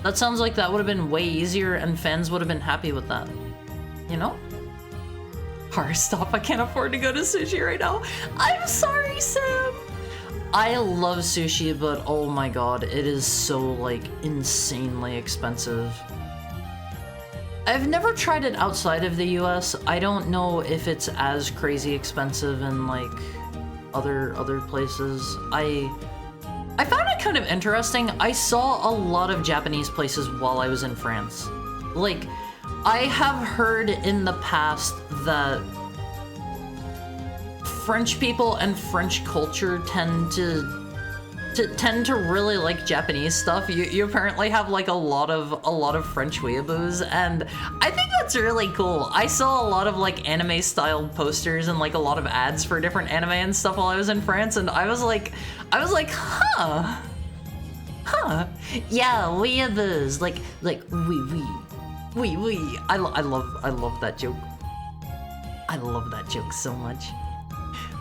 That sounds like that would have been way easier and fans would have been happy with that, you know? Stop, I can't afford to go to sushi right now. I'm sorry, Sam. I love sushi, but oh my god, it is so like insanely expensive. I've never tried it outside of the US. I don't know if it's as crazy expensive in like other places. I found it kind of interesting. I saw a lot of Japanese places while I was in France. Like, I have heard in the past that French people and French culture tend to really like Japanese stuff. You apparently have like a lot of French weeaboos, and I think that's really cool. I saw a lot of like anime styled posters and like a lot of ads for different anime and stuff while I was in France, and I was like, huh, yeah, weeaboos, like wee. I love that joke. I love that joke so much.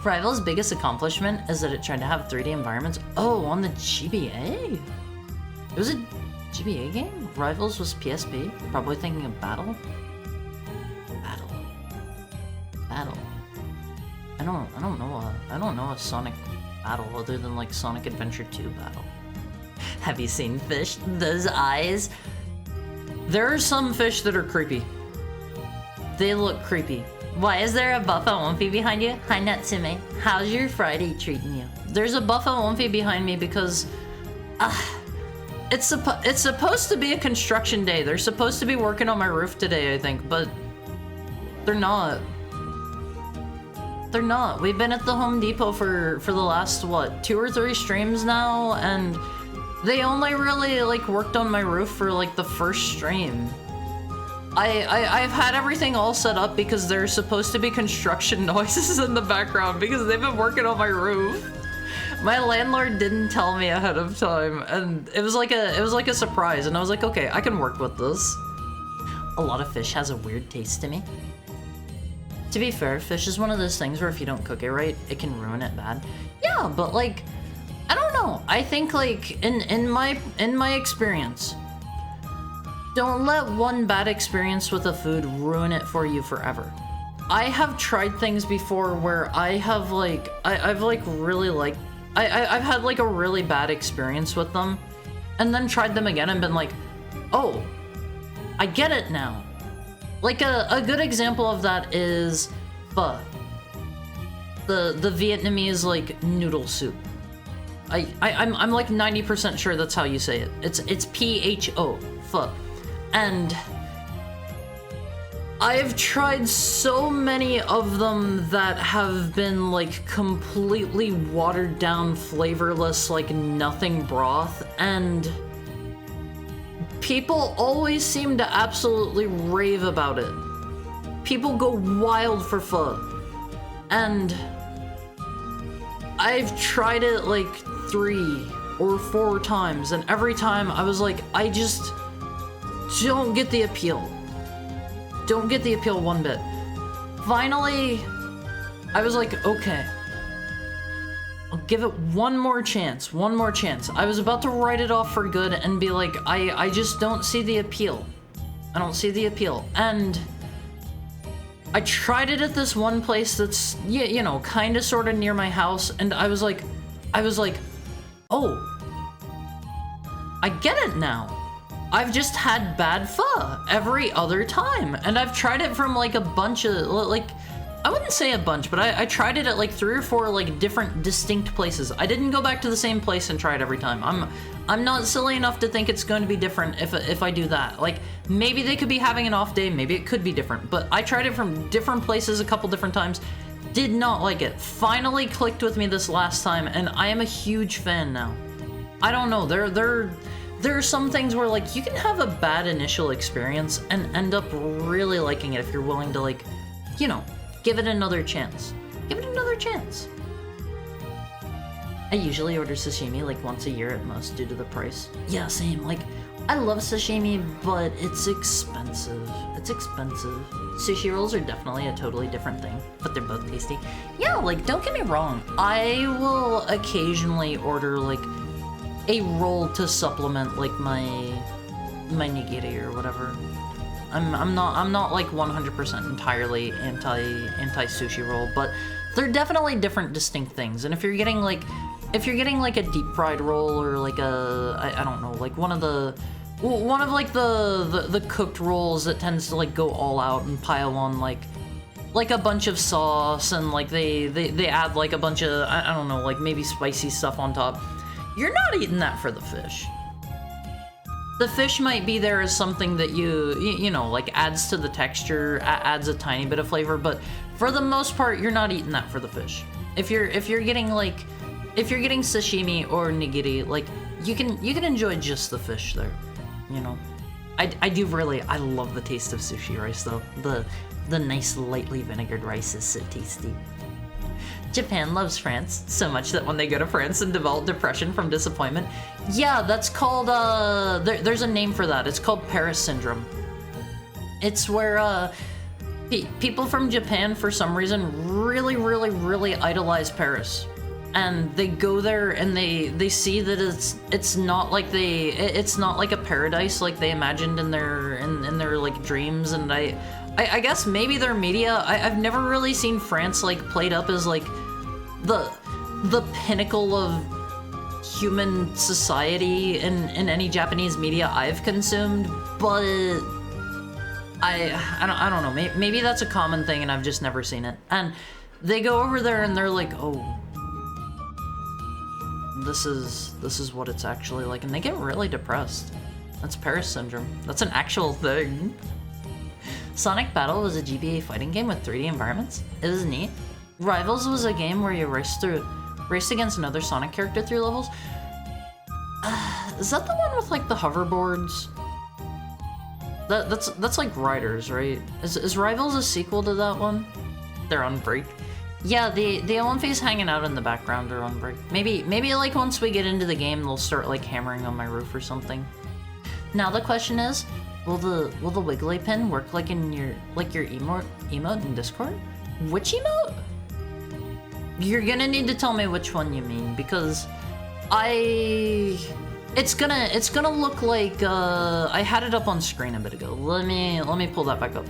Rival's biggest accomplishment is that it tried to have 3D environments. Oh, on the GBA? It was a GBA game? Rivals was PSP? Probably thinking of Battle? Battle. I don't know a Sonic Battle other than like Sonic Adventure 2 Battle. Have you seen fish? Those eyes? There are some fish that are creepy. They look creepy. Why is there a Buffa Wumpy behind you? Hi Natsume, how's your Friday treating you? There's a Buffa Wumpy behind me because it's supposed to be a construction day. They're supposed to be working on my roof today, I think, but they're not. They're not. We've been at the Home Depot for the last, what, 2 or 3 streams now, and they only really like worked on my roof for like the first stream. I've had everything all set up because there's supposed to be construction noises in the background because they've been working on my roof. My landlord didn't tell me ahead of time, and it was like a surprise, and I was like, okay, I can work with this. A lot of fish has a weird taste to me. To be fair, fish is one of those things where if you don't cook it right, it can ruin it bad. Yeah, but like, I don't know. I think like in my experience, don't let one bad experience with a food ruin it for you forever. I have tried things before where I have like, I've had like a really bad experience with them, and then tried them again and been like, oh, I get it now. Like a good example of that is pho. The Vietnamese like noodle soup. I'm like 90% sure that's how you say it. It's P-H-O, pho. And I've tried so many of them that have been like completely watered down, flavorless, like nothing broth, and people always seem to absolutely rave about it. People go wild for pho. And I've tried it like 3 or 4 times, and every time I was like, I just don't get the appeal. Don't get the appeal one bit. Finally, I was like, okay, I'll give it one more chance. I was about to write it off for good and be like, I just don't see the appeal. I don't see the appeal. And I tried it at this one place that's, you know, kind of sort of near my house, and I was like, Oh, I get it now. I've just had bad pho every other time, and I've tried it from like a bunch of, like, I wouldn't say a bunch, but I tried it at like 3 or 4 like different distinct places. I didn't go back to the same place and try it every time. I'm not silly enough to think it's going to be different if I do that. Like, maybe they could be having an off day, maybe it could be different, but I tried it from different places a couple different times, did not like it. Finally clicked with me this last time, and I am a huge fan now. I don't know, there are some things where like you can have a bad initial experience and end up really liking it if you're willing to, like, you know, give it another chance. Give it another chance. I usually order sashimi like once a year at most due to the price. Yeah, same. Like, I love sashimi, but it's expensive. It's expensive. Sushi rolls are definitely a totally different thing, but they're both tasty. Yeah, like, don't get me wrong. I will occasionally order like a roll to supplement like my nigiri or whatever. I'm not like 100% entirely anti sushi roll, but they're definitely different distinct things. And if you're getting like a deep fried roll or like I don't know, like one of like the cooked rolls that tends to like go all out and pile on like a bunch of sauce, and like they add like a bunch of, I don't know, like maybe spicy stuff on top. You're not eating that for the fish. The fish might be there as something that you know, like adds to the texture, adds a tiny bit of flavor, but for the most part, you're not eating that for the fish. If you're getting sashimi or nigiri, like you can enjoy just the fish there, you know. I love the taste of sushi rice though. The nice lightly vinegared rice is so tasty. Japan loves France so much that when they go to France and develop depression from disappointment, yeah, that's called, there's a name for that. It's called Paris syndrome. It's where, people from Japan, for some reason, really, really, really idolize Paris. And they go there and they see that it's not like a paradise like they imagined in their like dreams. And I guess maybe their media, I've never really seen France like played up as like the pinnacle of human society in any Japanese media I've consumed, but I don't know, maybe that's a common thing and I've just never seen it. And they go over there and they're like, oh, this is what it's actually like, and they get really depressed. That's Paris syndrome. That's an actual thing. Sonic Battle was a GBA fighting game with 3D environments. It was neat. Rivals was a game where you raced against another Sonic character through levels. Is that the one with like the hoverboards? That's like Riders, right? Is Rivals a sequel to that one? They're on break. Yeah, the Olympians hanging out in the background are on break. Maybe like once we get into the game, they'll start like hammering on my roof or something. Now the question is, will the Wiggly pin work like in your emote in Discord? Which emote? You're gonna need to tell me which one you mean, because it's gonna look like I had it up on screen a bit ago. Let me pull that back up.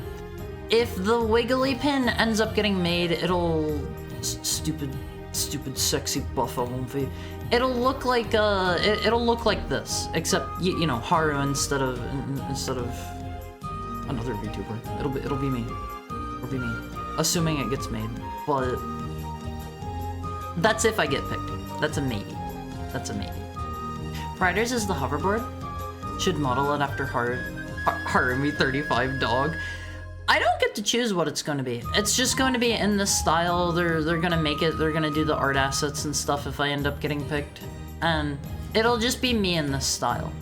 If the Wiggly pin ends up getting made, it'll stupid sexy buff Olympi. It'll look like this, except you know, Haru instead of another VTuber. It'll be me. It'll be me, assuming it gets made. But that's if I get picked. That's a maybe. That's a maybe. Riders is the hoverboard. Should model it after Harumi 35 dog. I don't get to choose what it's going to be. It's just going to be in this style. They're going to make it. They're going to do the art assets and stuff if I end up getting picked. And it'll just be me in this style.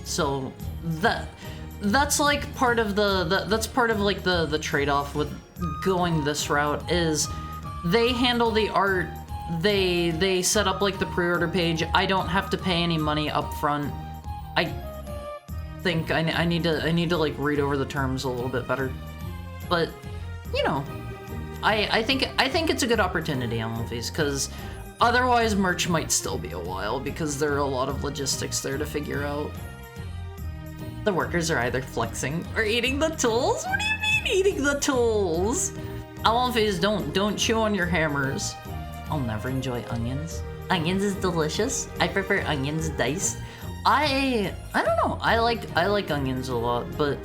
So that's like part of that's part of like the trade-off with going this route is they handle the art. They set up like the pre-order page. I don't have to pay any money up front. I think I need to like read over the terms a little bit better, but you know, I think it's a good opportunity on Wolfies, because otherwise merch might still be a while because there are a lot of logistics there to figure out. The workers are either flexing or eating the tools. What do you mean eating the tools? Wolfies, don't chew on your hammers. I'll never enjoy onions. Onions is delicious. I prefer onions diced. I don't know. I like onions a lot, but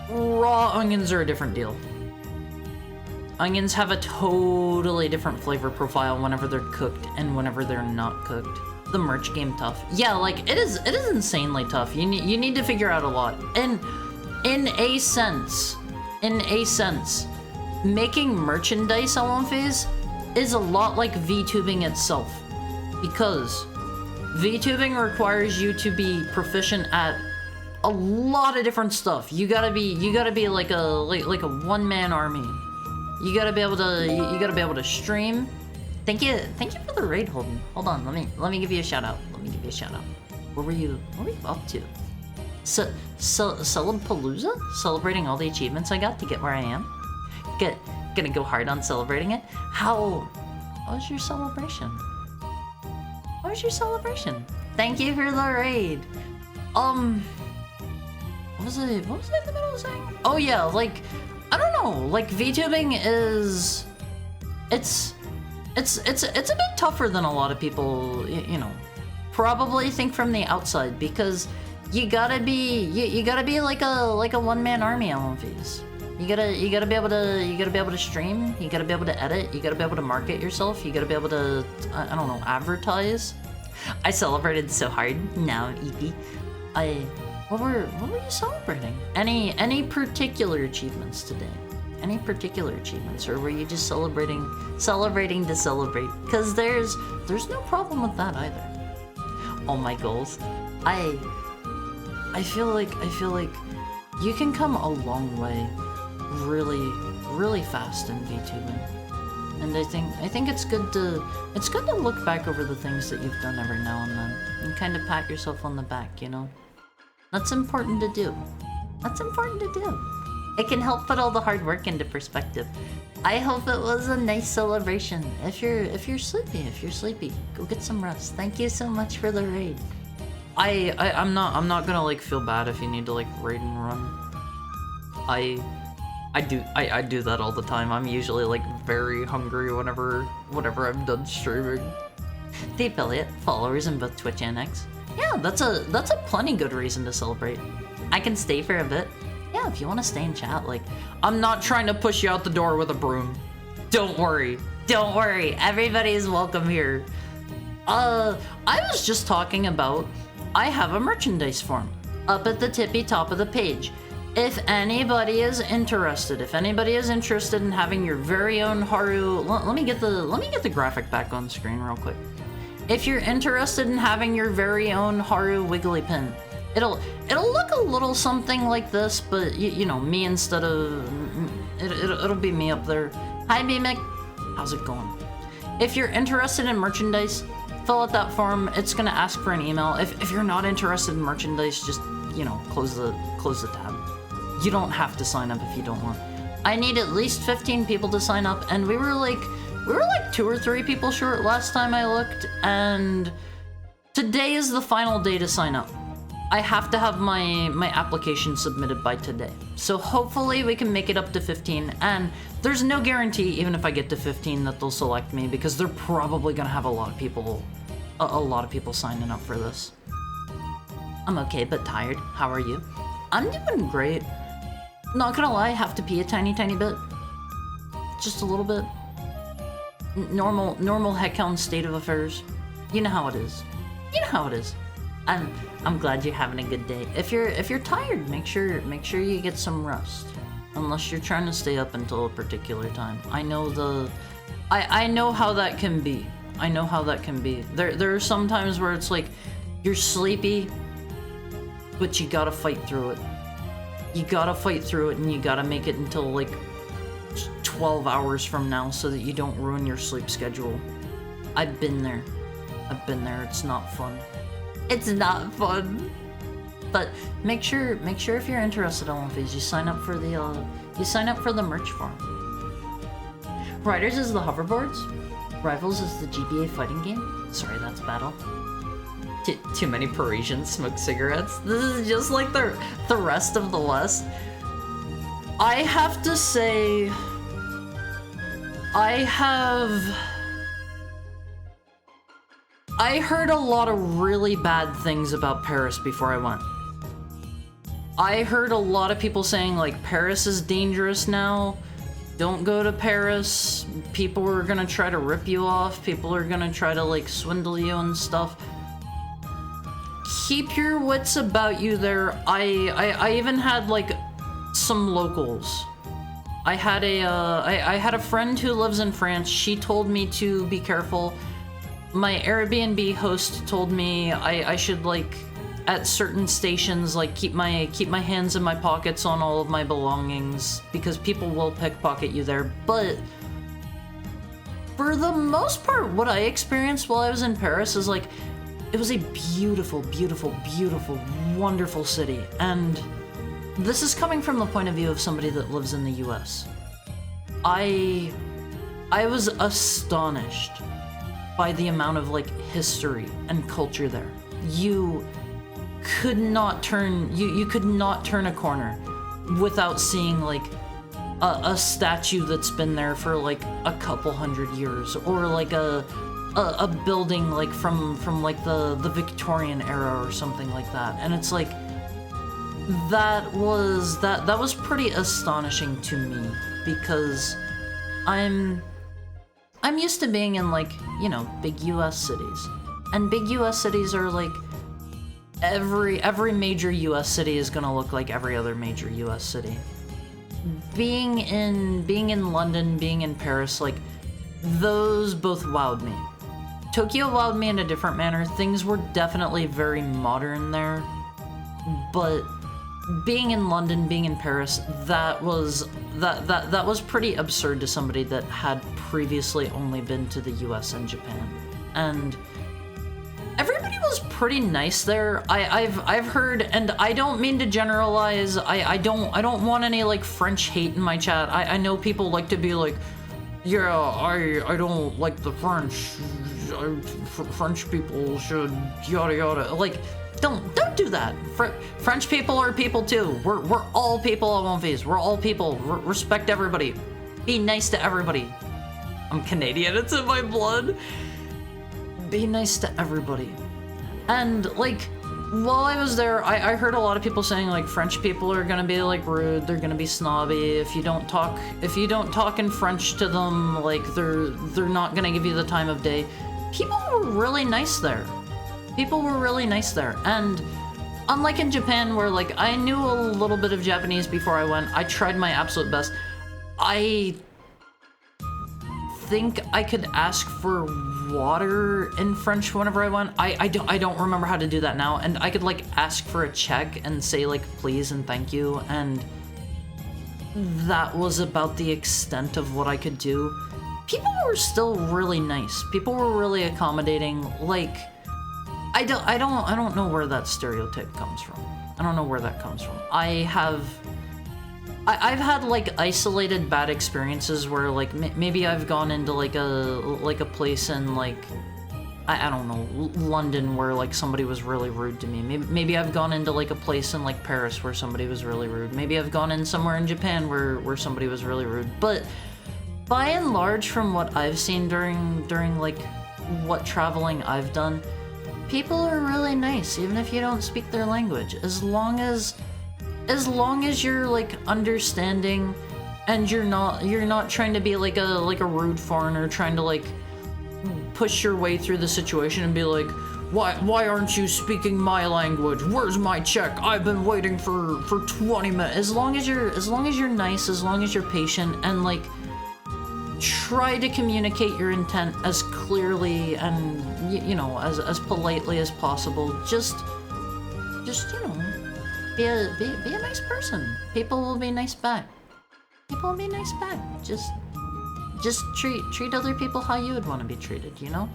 raw onions are a different deal. Onions have a totally different flavor profile whenever they're cooked and whenever they're not cooked. The merch game tough. Yeah, like it is insanely tough. You need to figure out a lot. And in a sense, making merchandise on Phase is a lot like VTubing itself, because VTubing requires you to be proficient at a lot of different stuff. You gotta be like a one-man army. You gotta be able to stream. Thank you for the raid, Holden. Hold on, let me give you a shout out. What were you up to? Celebpalooza? Celebrating all the achievements I got to get where I am? Gonna go hard on celebrating it? How was your celebration? What was your celebration? Thank you for the raid. What was I in the middle of saying? Oh yeah, like, I don't know, like VTubing is, it's a bit tougher than a lot of people, you know, probably think from the outside, because you gotta be like a one-man army on Phase. You gotta be able to stream, you gotta be able to edit, you gotta be able to market yourself, you gotta be able to, I don't know, advertise. I celebrated so hard. Now, EP. What were you celebrating? Any particular achievements today? Any particular achievements, or were you just celebrating to celebrate? Because there's no problem with that either. All my goals. I feel like you can come a long way really fast in VTubing. And I think it's good to look back over the things that you've done every now and then and kind of pat yourself on the back, you know? That's important to do. It can help put all the hard work into perspective. I hope it was a nice celebration. If you're sleepy, go get some rest. Thank you so much for the raid. I'm not gonna like feel bad if you need to like raid and run. I do that all the time. I'm usually like very hungry whenever I'm done streaming. The affiliate followers in both Twitch and X. Yeah, that's a plenty good reason to celebrate. I can stay for a bit. Yeah, if you want to stay and chat, like, I'm not trying to push you out the door with a broom. Don't worry, everybody is welcome here. I was just talking about, I have a merchandise form up at the tippy top of the page. If anybody is interested in having your very own Haru, let me get the graphic back on screen real quick. If you're interested in having your very own Haru Wiggly pin, it'll look a little something like this, but you know, me instead of it'll be me up there. Hi meek, how's it going? If you're interested in merchandise, fill out that form. It's gonna ask for an email. If you're not interested in merchandise, just, you know, close the tab. You don't have to sign up if you don't want. I need at least 15 people to sign up, and we were like 2 or 3 people short last time I looked, and today is the final day to sign up. I have to have my application submitted by today. So hopefully we can make it up to 15, and there's no guarantee, even if I get to 15, that they'll select me, because they're probably gonna have a lot of people signing up for this. I'm okay, but tired. How are you? I'm doing great. Not gonna lie, have to pee a tiny bit. Just a little bit. Normal heckhound state of affairs. You know how it is. I'm glad you're having a good day. If you're tired, make sure you get some rest. Unless you're trying to stay up until a particular time. I know how that can be. There are some times where it's like you're sleepy, but you gotta fight through it. And you gotta make it until like 12 hours from now so that you don't ruin your sleep schedule. I've been there. It's not fun. But make sure if you're interested in one of these, you sign up for the merch form. Riders is the hoverboards. Rivals is the GBA fighting game. Sorry, that's battle. Too many Parisians smoke cigarettes. This is just like the rest of the West. I have to say, I have I heard a lot of really bad things about Paris before I went. I heard a lot of people saying, like, Paris is dangerous now. Don't go to Paris. People are gonna try to rip you off. People are gonna try to, like, swindle you and stuff. Keep your wits about you there. I even had, like, some locals. I had a friend who lives in France. She told me to be careful. My Airbnb host told me I should, like, at certain stations, like, keep my hands in my pockets on all of my belongings, because people will pickpocket you there. But for the most part, what I experienced while I was in Paris is, like, it was a beautiful, beautiful, beautiful, wonderful city. And this is coming from the point of view of somebody that lives in the US. I was astonished by the amount of, like, history and culture there. You could not turn a corner without seeing, like, a statue that's been there for, like, a couple hundred years, or like a building, like, from like the Victorian era or something like that. And it's like, that was pretty astonishing to me, because I'm used to being in, like, you know, big US cities. And big US cities are, like, every major US city is gonna look like every other major US city. Being in London, being in Paris, like, those both wowed me. Tokyo wowed me in a different manner. Things were definitely very modern there. But being in London, being in Paris, that was pretty absurd to somebody that had previously only been to the US and Japan. And everybody was pretty nice there. I've heard, and I don't mean to generalize. I don't want any, like, French hate in my chat. I know people like to be like, yeah, I don't like the French. French people should yada yada. Like, don't do that. French people are people too. We're all people at One Piece. We're all people. Respect everybody. Be nice to everybody. I'm Canadian. It's in my blood. Be nice to everybody. And, like, while I was there, I heard a lot of people saying, like, French people are gonna be, like, rude, they're gonna be snobby. If you don't talk in French to them, like, they're not gonna give you the time of day. People were really nice there. People were really nice there. And unlike in Japan, where, like, I knew a little bit of Japanese before I went, I tried my absolute best. I think I could ask for water in French whenever I went. I don't remember how to do that now, and I could, like, ask for a check and say, like, please and thank you, and that was about the extent of what I could do. People were still really nice. People were really accommodating. Like, I don't know where that stereotype comes from. I don't know where that comes from. I've had, like, isolated bad experiences where, like, maybe I've gone into, like a place in, like, I don't know, London, where, like, somebody was really rude to me. Maybe I've gone into, like, a place in, like, Paris where somebody was really rude. Maybe I've gone in somewhere in Japan where somebody was really rude. But by and large, from what I've seen during like, what traveling I've done, people are really nice, even if you don't speak their language. As long as you're, like, understanding, and you're not trying to be like a rude foreigner trying to, like, push your way through the situation and be like, why aren't you speaking my language? Where's my check? I've been waiting for 20 minutes. As long as you're nice, as long as you're patient, and, like, try to communicate your intent as clearly and, you know, as politely as possible. Just you know, be a nice person. People will be nice back. People will be nice back. Just treat other people how you would want to be treated, you know?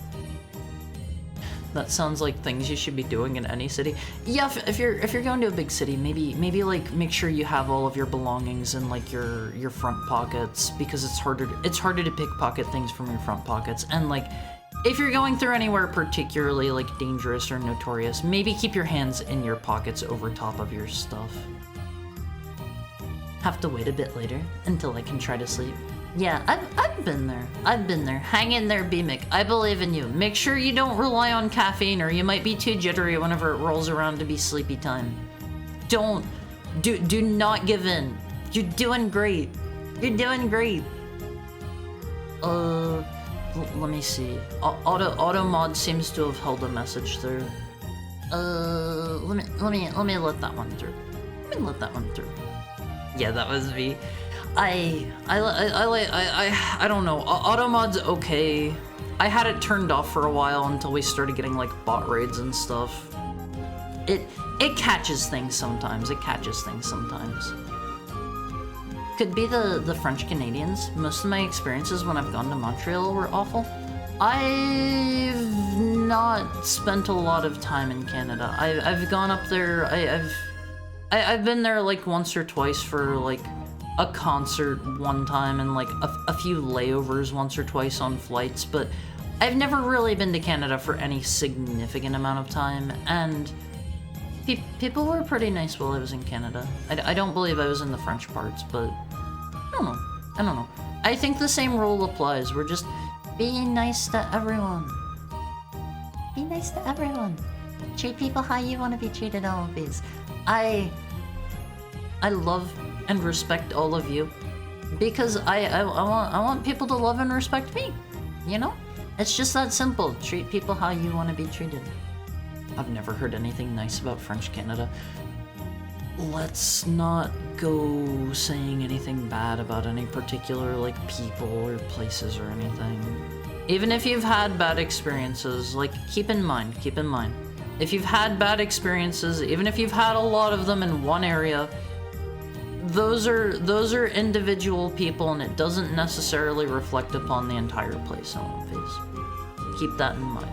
That sounds like things you should be doing in any city. Yeah, if you're going to a big city, maybe like, make sure you have all of your belongings in, like, your front pockets, because it's harder to pickpocket things from your front pockets. And, like, if you're going through anywhere particularly, like, dangerous or notorious, maybe keep your hands in your pockets over top of your stuff. Have to wait a bit later until I can try to sleep. Yeah, I've been there. I've been there. Hang in there, B-Mick. I believe in you. Make sure you don't rely on caffeine or you might be too jittery whenever it rolls around to be sleepy time. Do not give in. You're doing great. You're doing great. Let me see. Automod seems to have held a message through. Let me let that one through. Let me let that one through. Yeah, that was me. I don't know. Automod's okay. I had it turned off for a while until we started getting like bot raids and stuff. It catches things sometimes. It catches things sometimes. Could be the French Canadians. Most of my experiences when I've gone to Montreal were awful. I've not spent a lot of time in Canada. I've gone up there. I've been there like once or twice for like a concert one time and like a few layovers once or twice on flights, but I've never really been to Canada for any significant amount of time, and people were pretty nice while I was in Canada. I don't believe I was in the French parts, but I don't know. I think the same rule applies. We're just being nice to everyone. Be nice to everyone. Treat people how you want to be treated, always. I love and respect all of you because I want people to love and respect me. You know? It's just that simple. Treat people how you want to be treated. I've never heard anything nice about French Canada. Let's not go saying anything bad about any particular, like, people or places or anything. Even if you've had bad experiences, like, keep in mind, if you've had bad experiences, even if you've had a lot of them in one area, those are individual people and it doesn't necessarily reflect upon the entire place on one face. Keep that in mind.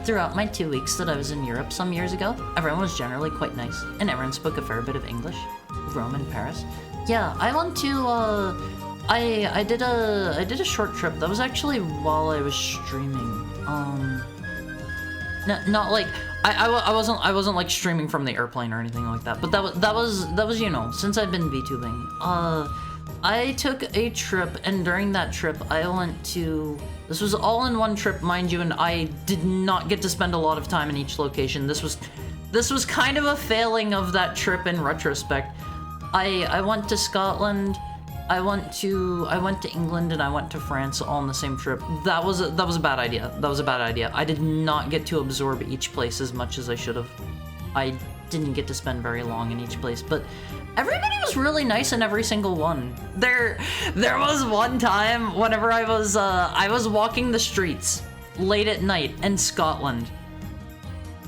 Throughout my 2 weeks that I was in Europe some years ago, everyone was generally quite nice, and everyone spoke a fair bit of English. Rome and Paris. Yeah, I went to, I did a short trip. That was actually while I was streaming. Not like, I wasn't like streaming from the airplane or anything like that, but that was, you know, since I've been VTubing. I took a trip, and during that trip, I went to... This was all in one trip, mind you, and I did not get to spend a lot of time in each location. This was kind of a failing of that trip in retrospect. I went to Scotland, I went to England, and I went to France all on the same trip. That was a bad idea. That was a bad idea. I did not get to absorb each place as much as I should have. I didn't get to spend very long in each place, but everybody was really nice in every single one. There was one time whenever I was walking the streets late at night in Scotland.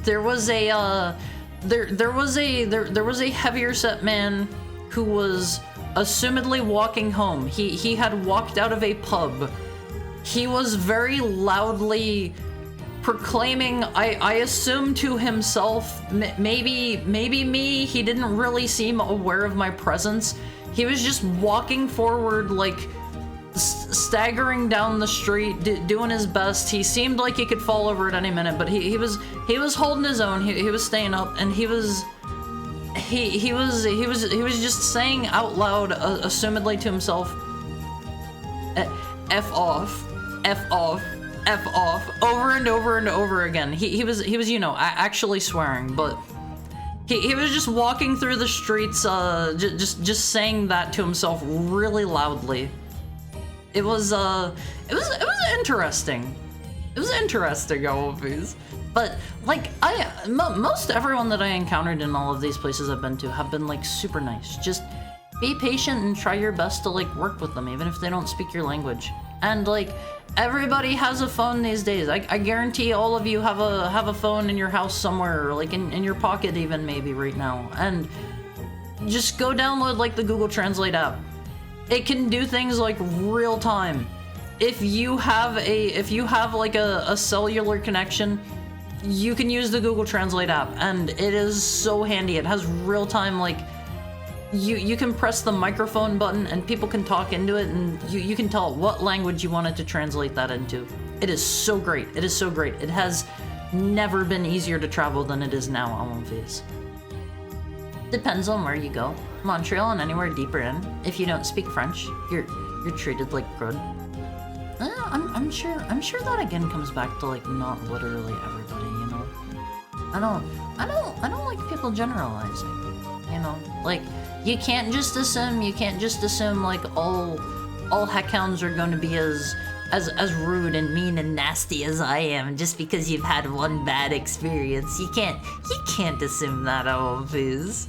There was a heavier set man who was assumedly walking home. He had walked out of a pub. He was very loudly proclaiming, I assume to himself, maybe me, he didn't really seem aware of my presence. He was just walking forward, like, staggering down the street, doing his best. He seemed like he could fall over at any minute, but he was holding his own. He was staying up, and he was just saying out loud, assumedly to himself, F off, F off, F off, over and over and over again. He was, you know, actually swearing, but he was just walking through the streets, just saying that to himself really loudly. It was interesting. It was interesting, always. But, like, most everyone that I encountered in all of these places I've been to have been, like, super nice. Just be patient and try your best to, like, work with them, even if they don't speak your language. And, like, everybody has a phone these days. I guarantee all of you have a phone in your house somewhere, or, like, in your pocket even, maybe, right now. And just go download, like, the Google Translate app. It can do things, like, real time. If you have like a cellular connection, you can use the Google Translate app, and it is so handy. It has real time, like, you can press the microphone button and people can talk into it, and you can tell what language you want it to translate that into. It is so great. It is so great. It has never been easier to travel than it is now on Movies. Depends on where you go. Montreal and anywhere deeper in. If you don't speak French, you're treated like crud. I'm sure that again comes back to like not literally everybody, you know. I don't like people generalizing, you know. Like you can't just assume like all heckhounds are going to be as rude and mean and nasty as I am just because you've had one bad experience. You can't assume that, please.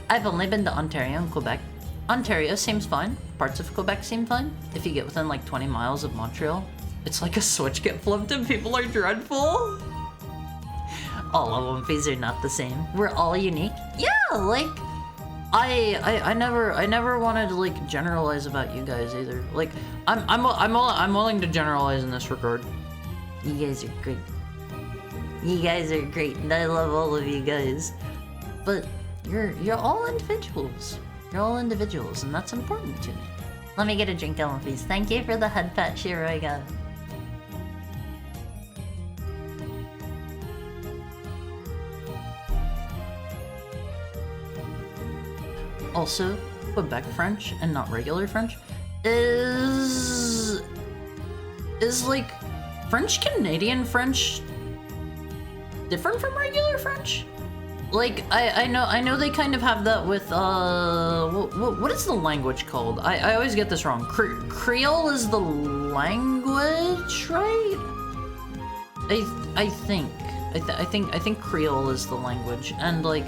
I've only been to Ontario and Quebec. Ontario seems fine. Parts of Quebec seem fine. If you get within like 20 miles of Montreal, it's like a switch get flipped and people are dreadful. All of them are not the same. We're all unique. Yeah, like I never wanted to like generalize about you guys either. Like I'm willing to generalize in this regard. You guys are great. You guys are great, and I love all of you guys. But you're all individuals. You're all individuals, and that's important to me. Let me get a drink, please. Thank you for the head pat, Shiro. I got. Also, Quebec French and not regular French is like French Canadian French different from regular French? Like I know they kind of have that with what is the language called? I always get this wrong. Creole is the language, right? I think Creole is the language, and like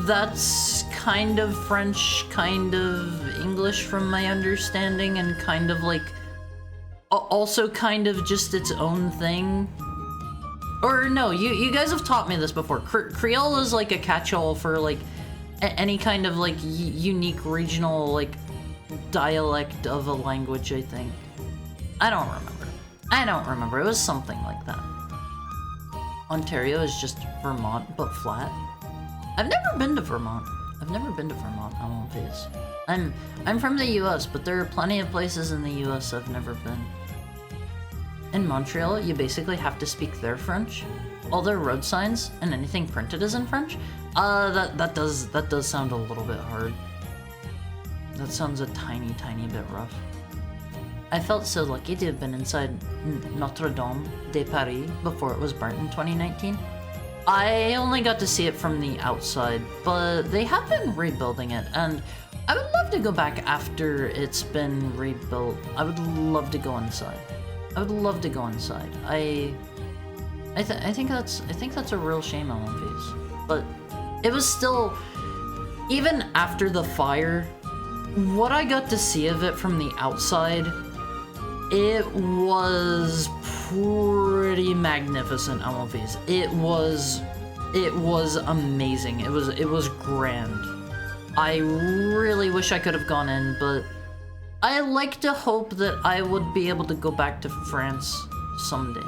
that's kind of French, kind of English from my understanding, and kind of like also kind of just its own thing. Or no, you guys have taught me this before. Creole is like a catch-all for like any kind of like unique regional like dialect of a language, I think. I don't remember. It was something like that. Ontario is just Vermont, but flat. I've never been to Vermont. I won't face. I'm from the US, but there are plenty of places in the US I've never been. In Montreal, you basically have to speak their French. All their road signs and anything printed is in French. That does sound a little bit hard. That sounds a tiny bit rough. I felt so lucky to have been inside Notre Dame de Paris before it was burnt in 2019. I only got to see it from the outside, but they have been rebuilding it, and I would love to go back after it's been rebuilt. I would love to go inside. I think that's a real shame on One Piece. But it was still, even after the fire, what I got to see of it from the outside, it was pretty magnificent on One Piece. It was amazing. It was grand. I really wish I could have gone in, but I like to hope that I would be able to go back to France someday.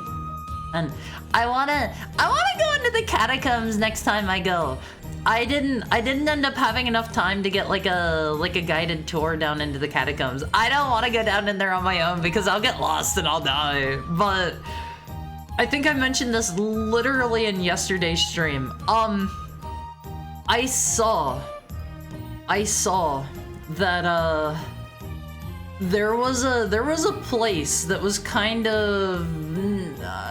And I wanna go into the catacombs next time I go. I didn't end up having enough time to get like a guided tour down into the catacombs. I don't want to go down in there on my own because I'll get lost and I'll die. But I think I mentioned this literally in yesterday's stream. I saw that there was a place that was kind of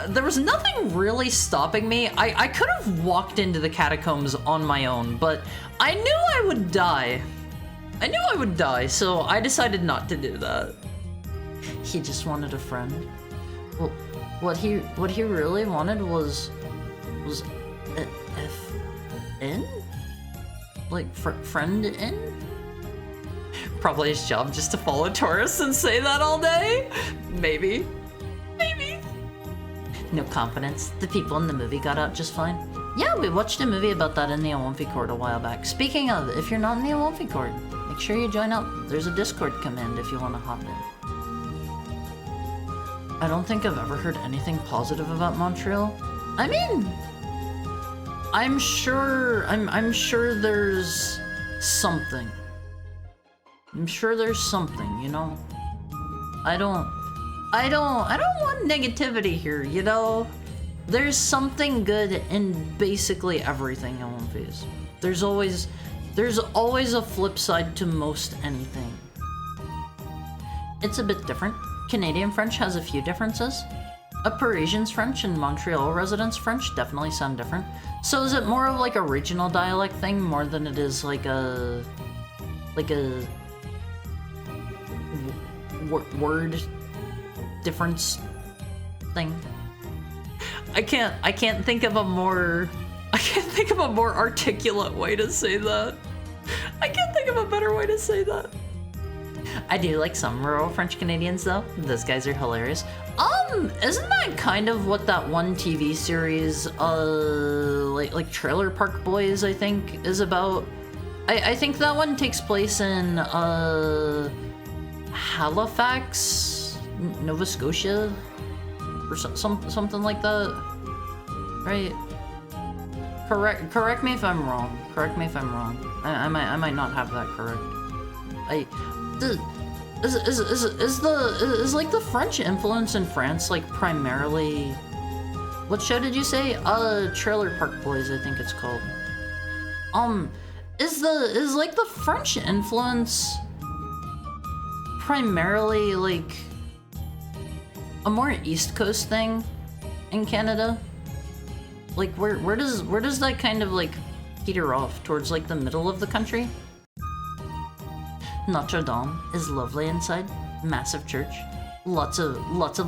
there was nothing really stopping me. I could have walked into the catacombs on my own, but I knew I would die. So I decided not to do that. He just wanted a friend. Well, what he really wanted was F-N? Like friend in? Probably his job just to follow tourists and say that all day? Maybe. No confidence. The people in the movie got out just fine. Yeah, we watched a movie about that in the Amalfi Court a while back. Speaking of, if you're not in the Amalfi Court, make sure you join up. There's a Discord command if you want to hop in. I don't think I've ever heard anything positive about Montreal. I mean, I'm sure there's something. You know? I don't want negativity here, you know? There's something good in basically everything in One Piece. There's always a flip side to most anything. It's a bit different. Canadian French has a few differences. A Parisian's French and Montreal residents' French definitely sound different. So is it more of like a regional dialect thing more than it is like a word difference thing? I can't think of a more articulate way to say that. I can't think of a better way to say that. I do like some rural French Canadians though. Those guys are hilarious. Isn't that kind of what that one TV series, like Trailer Park Boys, I think, is about? I think that one takes place in, Halifax, Nova Scotia, or something like that, right? Correct me if I'm wrong. Correct me if I'm wrong. I might not have that correct. Is like the French influence in France like primarily? What show did you say? Trailer Park Boys, I think it's called. Is like the French influence primarily like a more East Coast thing in Canada? Like where does that kind of like peter off towards like the middle of the country? Notre Dame is lovely inside, massive church, lots of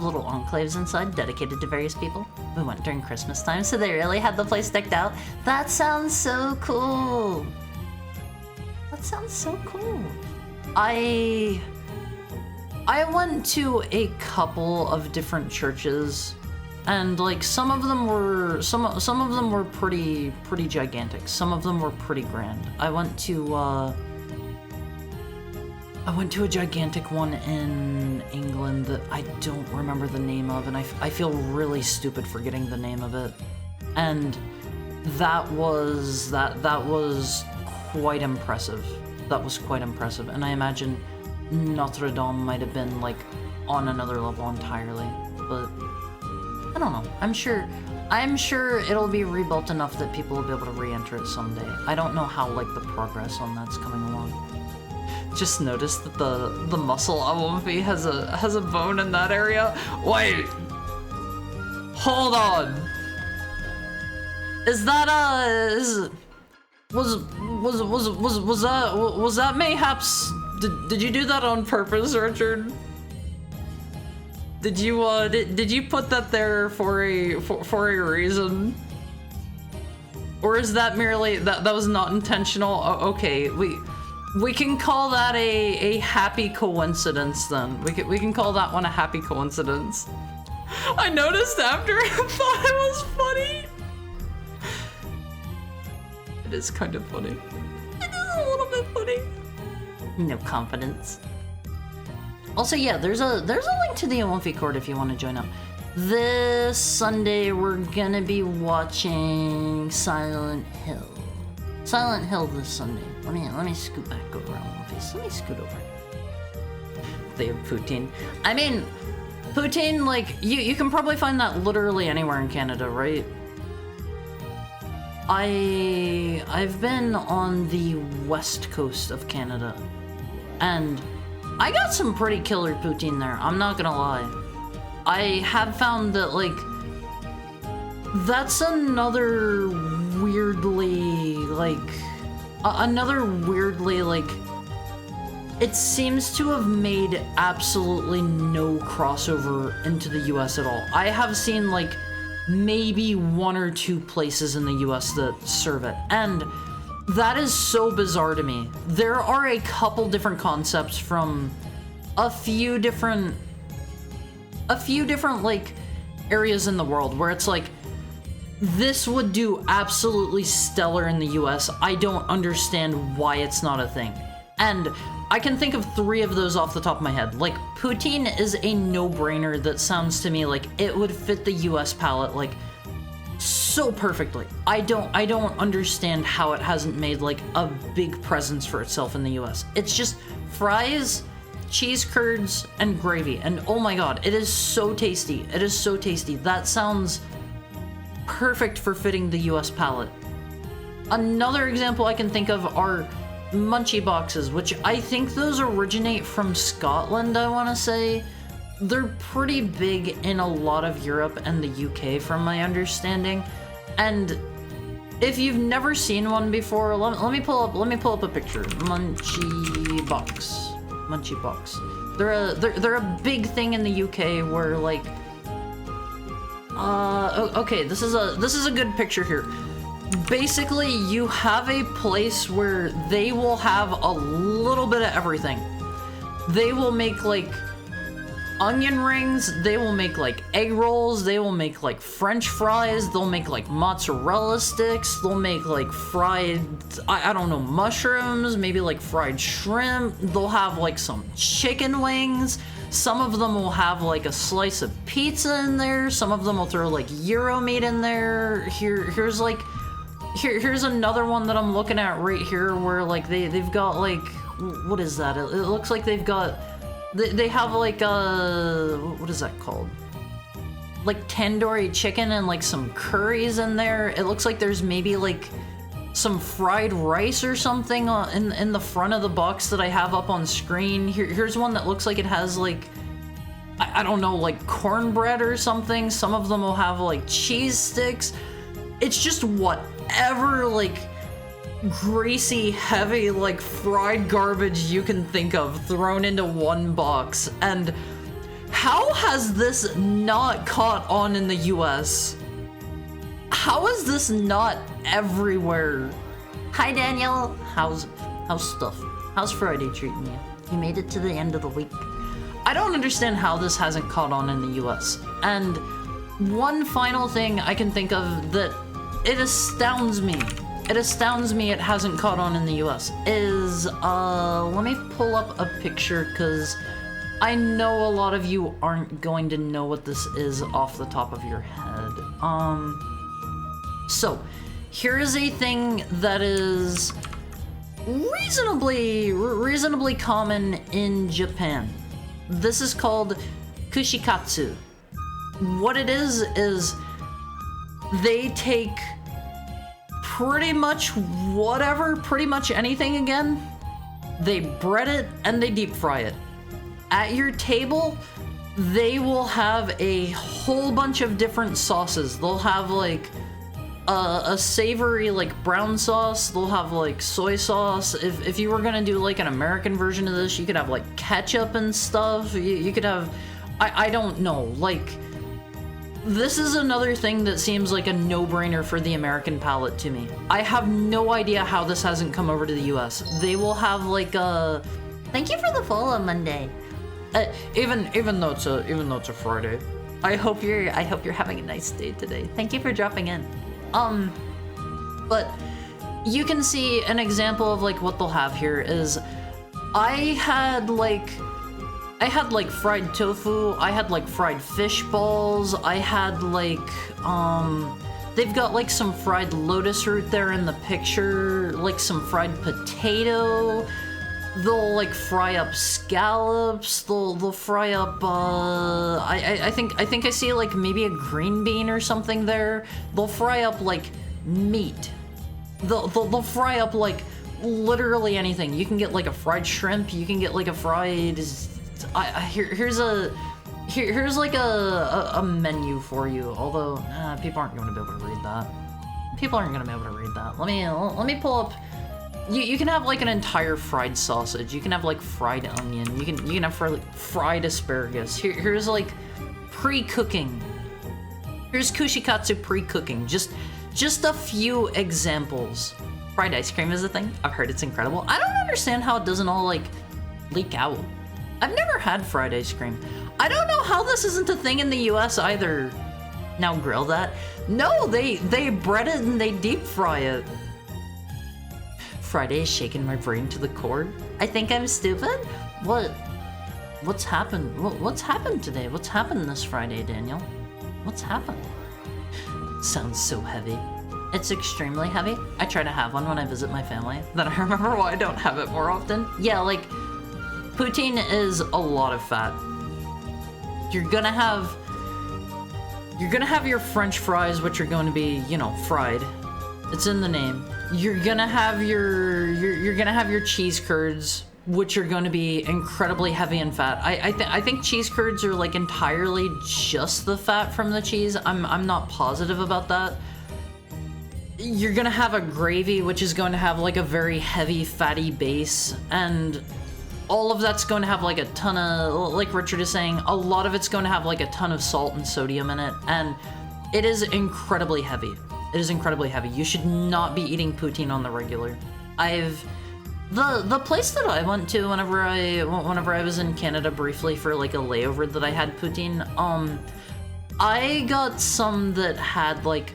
little enclaves inside dedicated to various people. We went during Christmas time, so they really had the place decked out. That sounds so cool. That sounds so cool. I went to a couple of different churches, and like some of them were pretty gigantic. Some of them were pretty grand. I went to a gigantic one in England that I don't remember the name of, and I feel really stupid forgetting the name of it. And that was quite impressive. That was quite impressive, and I imagine Notre Dame might have been like on another level entirely, but I don't know. I'm sure it'll be rebuilt enough that people will be able to re-enter it someday. I don't know how like the progress on that's coming along. Just noticed that the muscle Awomfi has a bone in that area. Wait, hold on. Is that was that mayhaps? Did you do that on purpose, Richard? Did you put that there for a reason? Or is that merely that was not intentional? Oh, okay, we can call that a happy coincidence then. We can call that one a happy coincidence. I noticed after and thought it was funny. It is kind of funny. It is a little bit funny. No confidence. Also, yeah, there's a link to the Awomfi Court if you want to join up. This Sunday we're gonna be watching Silent Hill. Silent Hill this Sunday. Let me scoot back over on One Piece. Let me scoot over. They have poutine. I mean, poutine, like, you can probably find that literally anywhere in Canada, right? I've been on the west coast of Canada, and I got some pretty killer poutine there, I'm not gonna lie. I have found that, like, that's another weirdly, it seems to have made absolutely no crossover into the US at all. I have seen, like, maybe 1 or 2 places in the US that serve it, and that is so bizarre to me. There are a couple different concepts from a few different, like, areas in the world where it's like, this would do absolutely stellar in the US. I don't understand why it's not a thing. And I can think of 3 of those off the top of my head. Like, poutine is a no-brainer that sounds to me like it would fit the US palate, like, so perfectly. I don't understand how it hasn't made, like, a big presence for itself in the US. It's just fries, cheese curds, and gravy. And oh my god, it is so tasty. It is so tasty. That sounds perfect for fitting the US palate. Another example I can think of are munchie boxes, which I think those originate from Scotland, I want to say. They're pretty big in a lot of Europe and the UK, from my understanding. And if you've never seen one before, let me pull up a picture. Munchie box. They're a big thing in the UK where, like, okay, this is a good picture here. Basically, you have a place where they will have a little bit of everything. They will make, like, onion rings, they will make, like, egg rolls, they will make, like, French fries, they'll make, like, mozzarella sticks, they'll make, like, fried, I don't know, mushrooms, maybe, like, fried shrimp, they'll have, like, some chicken wings, some of them will have, like, a slice of pizza in there, some of them will throw, like, Euro meat in there. Here's another one that I'm looking at right here where, like, they've got, like, what is that? It looks like they've got, they have, like, what is that called? Like, tandoori chicken and, like, some curries in there. It looks like there's maybe, like, some fried rice or something in the front of the box that I have up on screen. Here's one that looks like it has, like, I don't know, like, cornbread or something. Some of them will have, like, cheese sticks. It's just whatever, like, greasy, heavy, like, fried garbage you can think of thrown into one box. And how has this not caught on in the US? How is this not everywhere? Hi, Daniel. How's stuff? How's Friday treating you? You made it to the end of the week. I don't understand how this hasn't caught on in the US. And one final thing I can think of that it astounds me it hasn't caught on in the US is, let me pull up a picture, because I know a lot of you aren't going to know what this is off the top of your head. So, here is a thing that is reasonably common in Japan. This is called kushikatsu. What it is they take pretty much anything again, they bread it and they deep fry it. At your table, they will have a whole bunch of different sauces. They'll have, like, a savory, like, brown sauce. They'll have, like, soy sauce. If you were gonna do, like, an American version of this, you could have, like, ketchup and stuff. You could have, I don't know, like, this is another thing that seems like a no-brainer for the American palate to me. I have no idea how this hasn't come over to the US. They will have, like, a... Thank you for the follow, Monday. Even though it's a Friday. I hope you're having a nice day today. Thank you for dropping in. But you can see an example of, like, what they'll have here is I had fried tofu, I had, like, fried fish balls, I had, like, they've got, like, some fried lotus root there in the picture, like, some fried potato, they'll, like, fry up scallops, they'll fry up, I think I see, like, maybe a green bean or something there, they'll fry up, like, meat, they'll fry up, like, literally anything. You can get, like, a fried shrimp, you can get, like, a fried... here's like a menu for you, although people aren't going to be able to read that. Let me pull up. You can have, like, an entire fried sausage. You can have, like, fried onion. You can have fried asparagus. Here's, like, pre-cooking. Here's kushikatsu pre-cooking. Just a few examples. Fried ice cream is a thing. I've heard it's incredible. I don't understand how it doesn't all, like, leak out. I've never had fried ice cream. I don't know how this isn't a thing in the US either. Now grill that? No, they bread it and they deep fry it. Friday is shaking my brain to the core. I think I'm stupid? What's happened? What's happened today? What's happened this Friday, Daniel? What's happened? Sounds so heavy. It's extremely heavy. I try to have one when I visit my family. Then I remember why I don't have it more often. Yeah, like, poutine is a lot of fat. You're gonna have your French fries, which are going to be, you know, fried. It's in the name. You're gonna have your cheese curds, which are going to be incredibly heavy in fat. I think cheese curds are like entirely just the fat from the cheese. I'm not positive about that. You're gonna have a gravy, which is going to have like a very heavy fatty base, and all of that's going to have like a ton of, like Richard is saying, a lot of it's going to have like a ton of salt and sodium in it, and it is incredibly heavy. It is incredibly heavy. You should not be eating poutine on the regular. The place that I went to whenever I was in Canada briefly for like a layover that I had poutine, I got some that had like,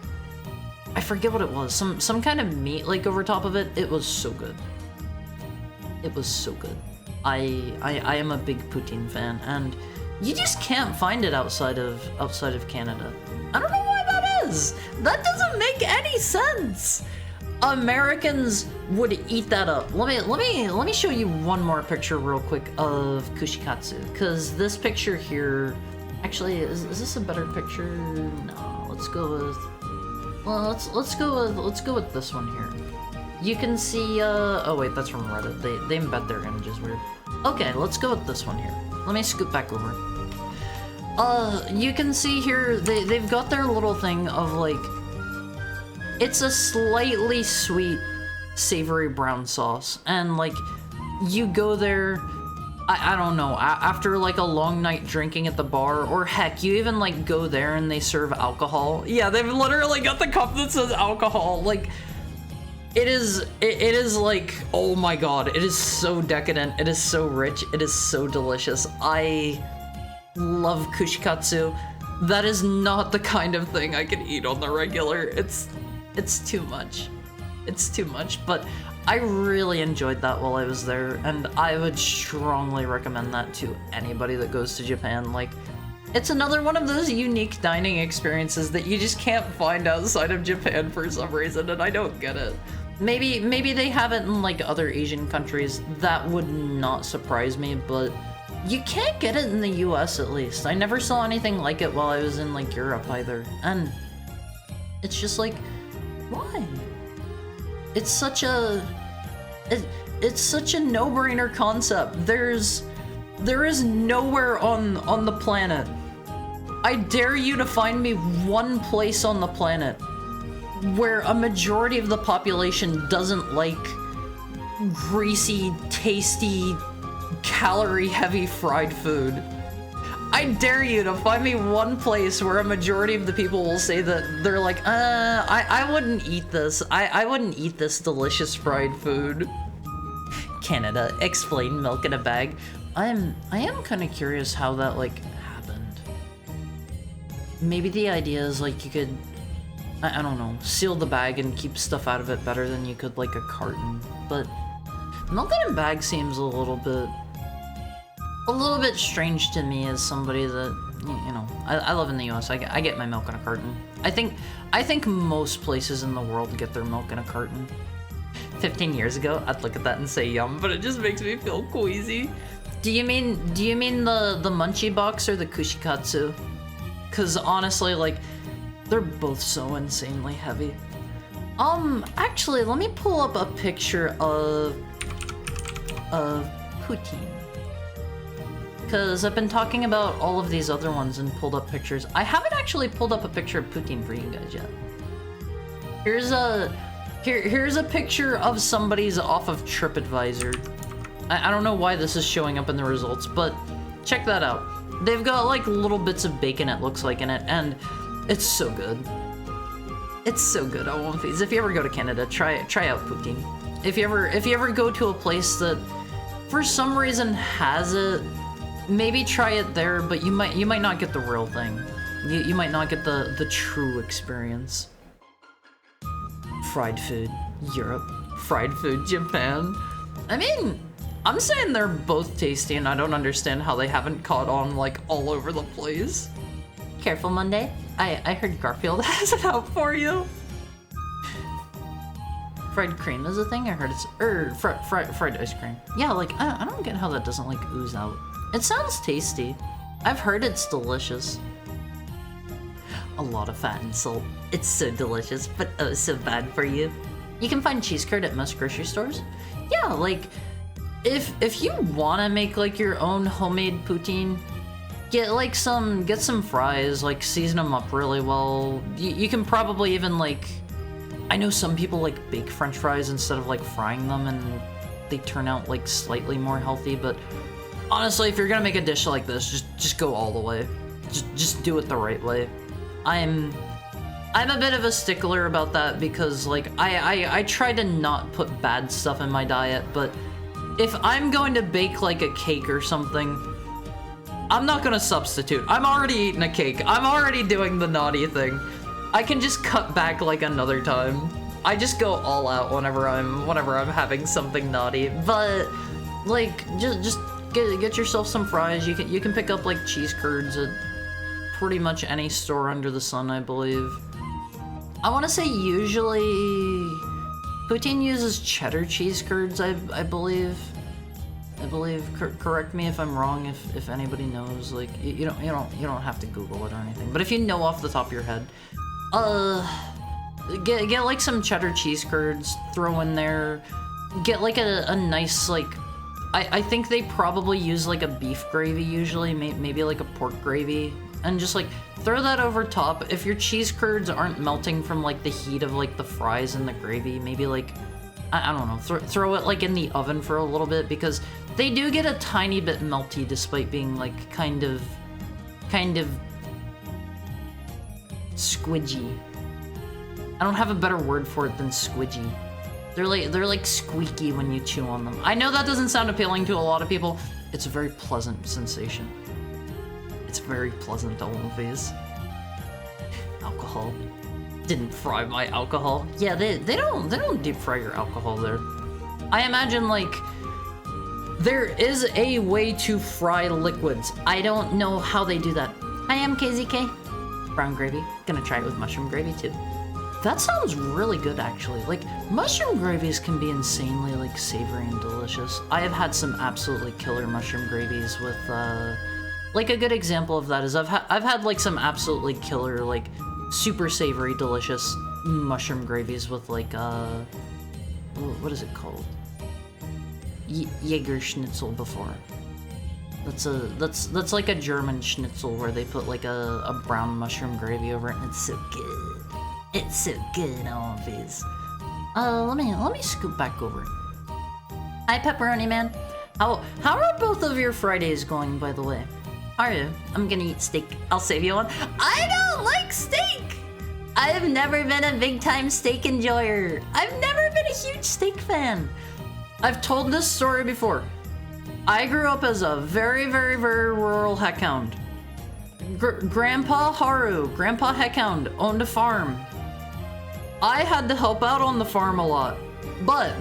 I forget what it was, some kind of meat like over top of it. It was so good. It was so good. I am a big poutine fan, and you just can't find it outside of Canada. I don't know why that is. That doesn't make any sense. Americans would eat that up. Let me show you one more picture real quick of kushikatsu, because this picture here, actually, is this a better picture? No, let's go with, well, let's go with this one here. You can see, oh wait, that's from Reddit. They embed their images weird. Okay, let's go with this one here. Let me scoot back over. You can see here, they've got their little thing of like, it's a slightly sweet, savory brown sauce, and like, you go there, I don't know, after like a long night drinking at the bar, or heck, you even like go there and they serve alcohol. Yeah, they've literally got the cup that says alcohol. Like, it is like, oh my god, it is so decadent, it is so rich, it is so delicious. I love kushikatsu. That is not the kind of thing I can eat on the regular. It's too much. It's too much, but I really enjoyed that while I was there, and I would strongly recommend that to anybody that goes to Japan. Like, it's another one of those unique dining experiences that you just can't find outside of Japan for some reason, and I don't get it. Maybe they have it in like other Asian countries. That would not surprise me, but you can't get it in the US at least. I never saw anything like it while I was in like Europe either, and it's just like, why? It's such a no-brainer concept. There is nowhere on the planet. I dare you to find me one place on the planet where a majority of the population doesn't like greasy, tasty, calorie-heavy fried food. I dare you to find me one place where a majority of the people will say that they're like, I wouldn't eat this. I wouldn't eat this delicious fried food. Canada, explain milk in a bag. I am kind of curious how that like happened. Maybe the idea is like you could, I don't know, seal the bag and keep stuff out of it better than you could like a carton. But milk in a bag seems a little bit strange to me as somebody that, you know, I live in the US. I get my milk in a carton. I think most places in the world get their milk in a carton. 15 years ago, I'd look at that and say yum, but it just makes me feel queasy. Do you mean the munchie box or the kushikatsu? Cause honestly, like, they're both so insanely heavy. Actually, let me pull up a picture of poutine. Because I've been talking about all of these other ones and pulled up pictures. I haven't actually pulled up a picture of poutine for you guys yet. Here's a picture of somebody's off of TripAdvisor. I don't know why this is showing up in the results, but check that out. They've got like little bits of bacon, it looks like, in it, and it's so good. It's so good. I want these. If you ever go to Canada, try out poutine. If you ever go to a place that for some reason has it, maybe try it there, but you might not get the real thing. You might not get the true experience. Fried food, Europe. Fried food, Japan. I mean, I'm saying they're both tasty, and I don't understand how they haven't caught on like all over the place. Careful, Monday. I heard Garfield has it out for you. Fried cream is a thing? I heard it's fried ice cream. Yeah, like I don't get how that doesn't like ooze out. It sounds tasty. I've heard it's delicious. A lot of fat and salt. It's so delicious, but oh so bad for you. You can find cheese curd at most grocery stores. Yeah, like, if you wanna make like your own homemade poutine, get some fries, like season them up really well. You can probably even like, I know some people like bake French fries instead of like frying them, and they turn out like slightly more healthy. But honestly, if you're gonna make a dish like this, just go all the way. Just do it the right way. I'm a bit of a stickler about that because like I try to not put bad stuff in my diet, but if I'm going to bake like a cake or something, I'm not gonna substitute. I'm already eating a cake. I'm already doing the naughty thing. I can just cut back like another time. I just go all out whenever I'm having something naughty. But like just get yourself some fries. You can pick up like cheese curds at pretty much any store under the sun, I believe. I want to say usually poutine uses cheddar cheese curds, I believe. Correct me if I'm wrong, if anybody knows. Like you don't have to Google it or anything. But if you know off the top of your head, get like some cheddar cheese curds, throw in there. Get like a nice like, I think they probably use like a beef gravy usually, maybe like a pork gravy. And just like throw that over top. If your cheese curds aren't melting from like the heat of like the fries and the gravy, maybe like, I don't know, throw it like in the oven for a little bit, because they do get a tiny bit melty despite being like kind of squidgy. I don't have a better word for it than squidgy. They're like squeaky when you chew on them. I know that doesn't sound appealing to a lot of people. It's a very pleasant sensation. It's very pleasant always. Alcohol. Didn't fry my alcohol. Yeah, they don't deep fry your alcohol there. I imagine like there is a way to fry liquids. I don't know how they do that. I am KZK. Brown gravy. Gonna try it with mushroom gravy too. That sounds really good actually. Like mushroom gravies can be insanely like savory and delicious. I have had some absolutely killer mushroom gravies with like a good example of that is I've had like some absolutely killer like super savory delicious mushroom gravies with like what is it called? Jaeger schnitzel before. That's like a German schnitzel where they put like a brown mushroom gravy over it, and it's so good. It's so good always. Let me scoot back over. Hi Pepperoni Man. How are both of your Fridays going, by the way? Are you? I'm gonna eat steak. I'll save you one. I don't like steak! I have never been a big time steak enjoyer. I've never been a huge steak fan. I've told this story before. I grew up as a very, very, very rural heckhound. Grandpa Heckhound, owned a farm. I had to help out on the farm a lot, but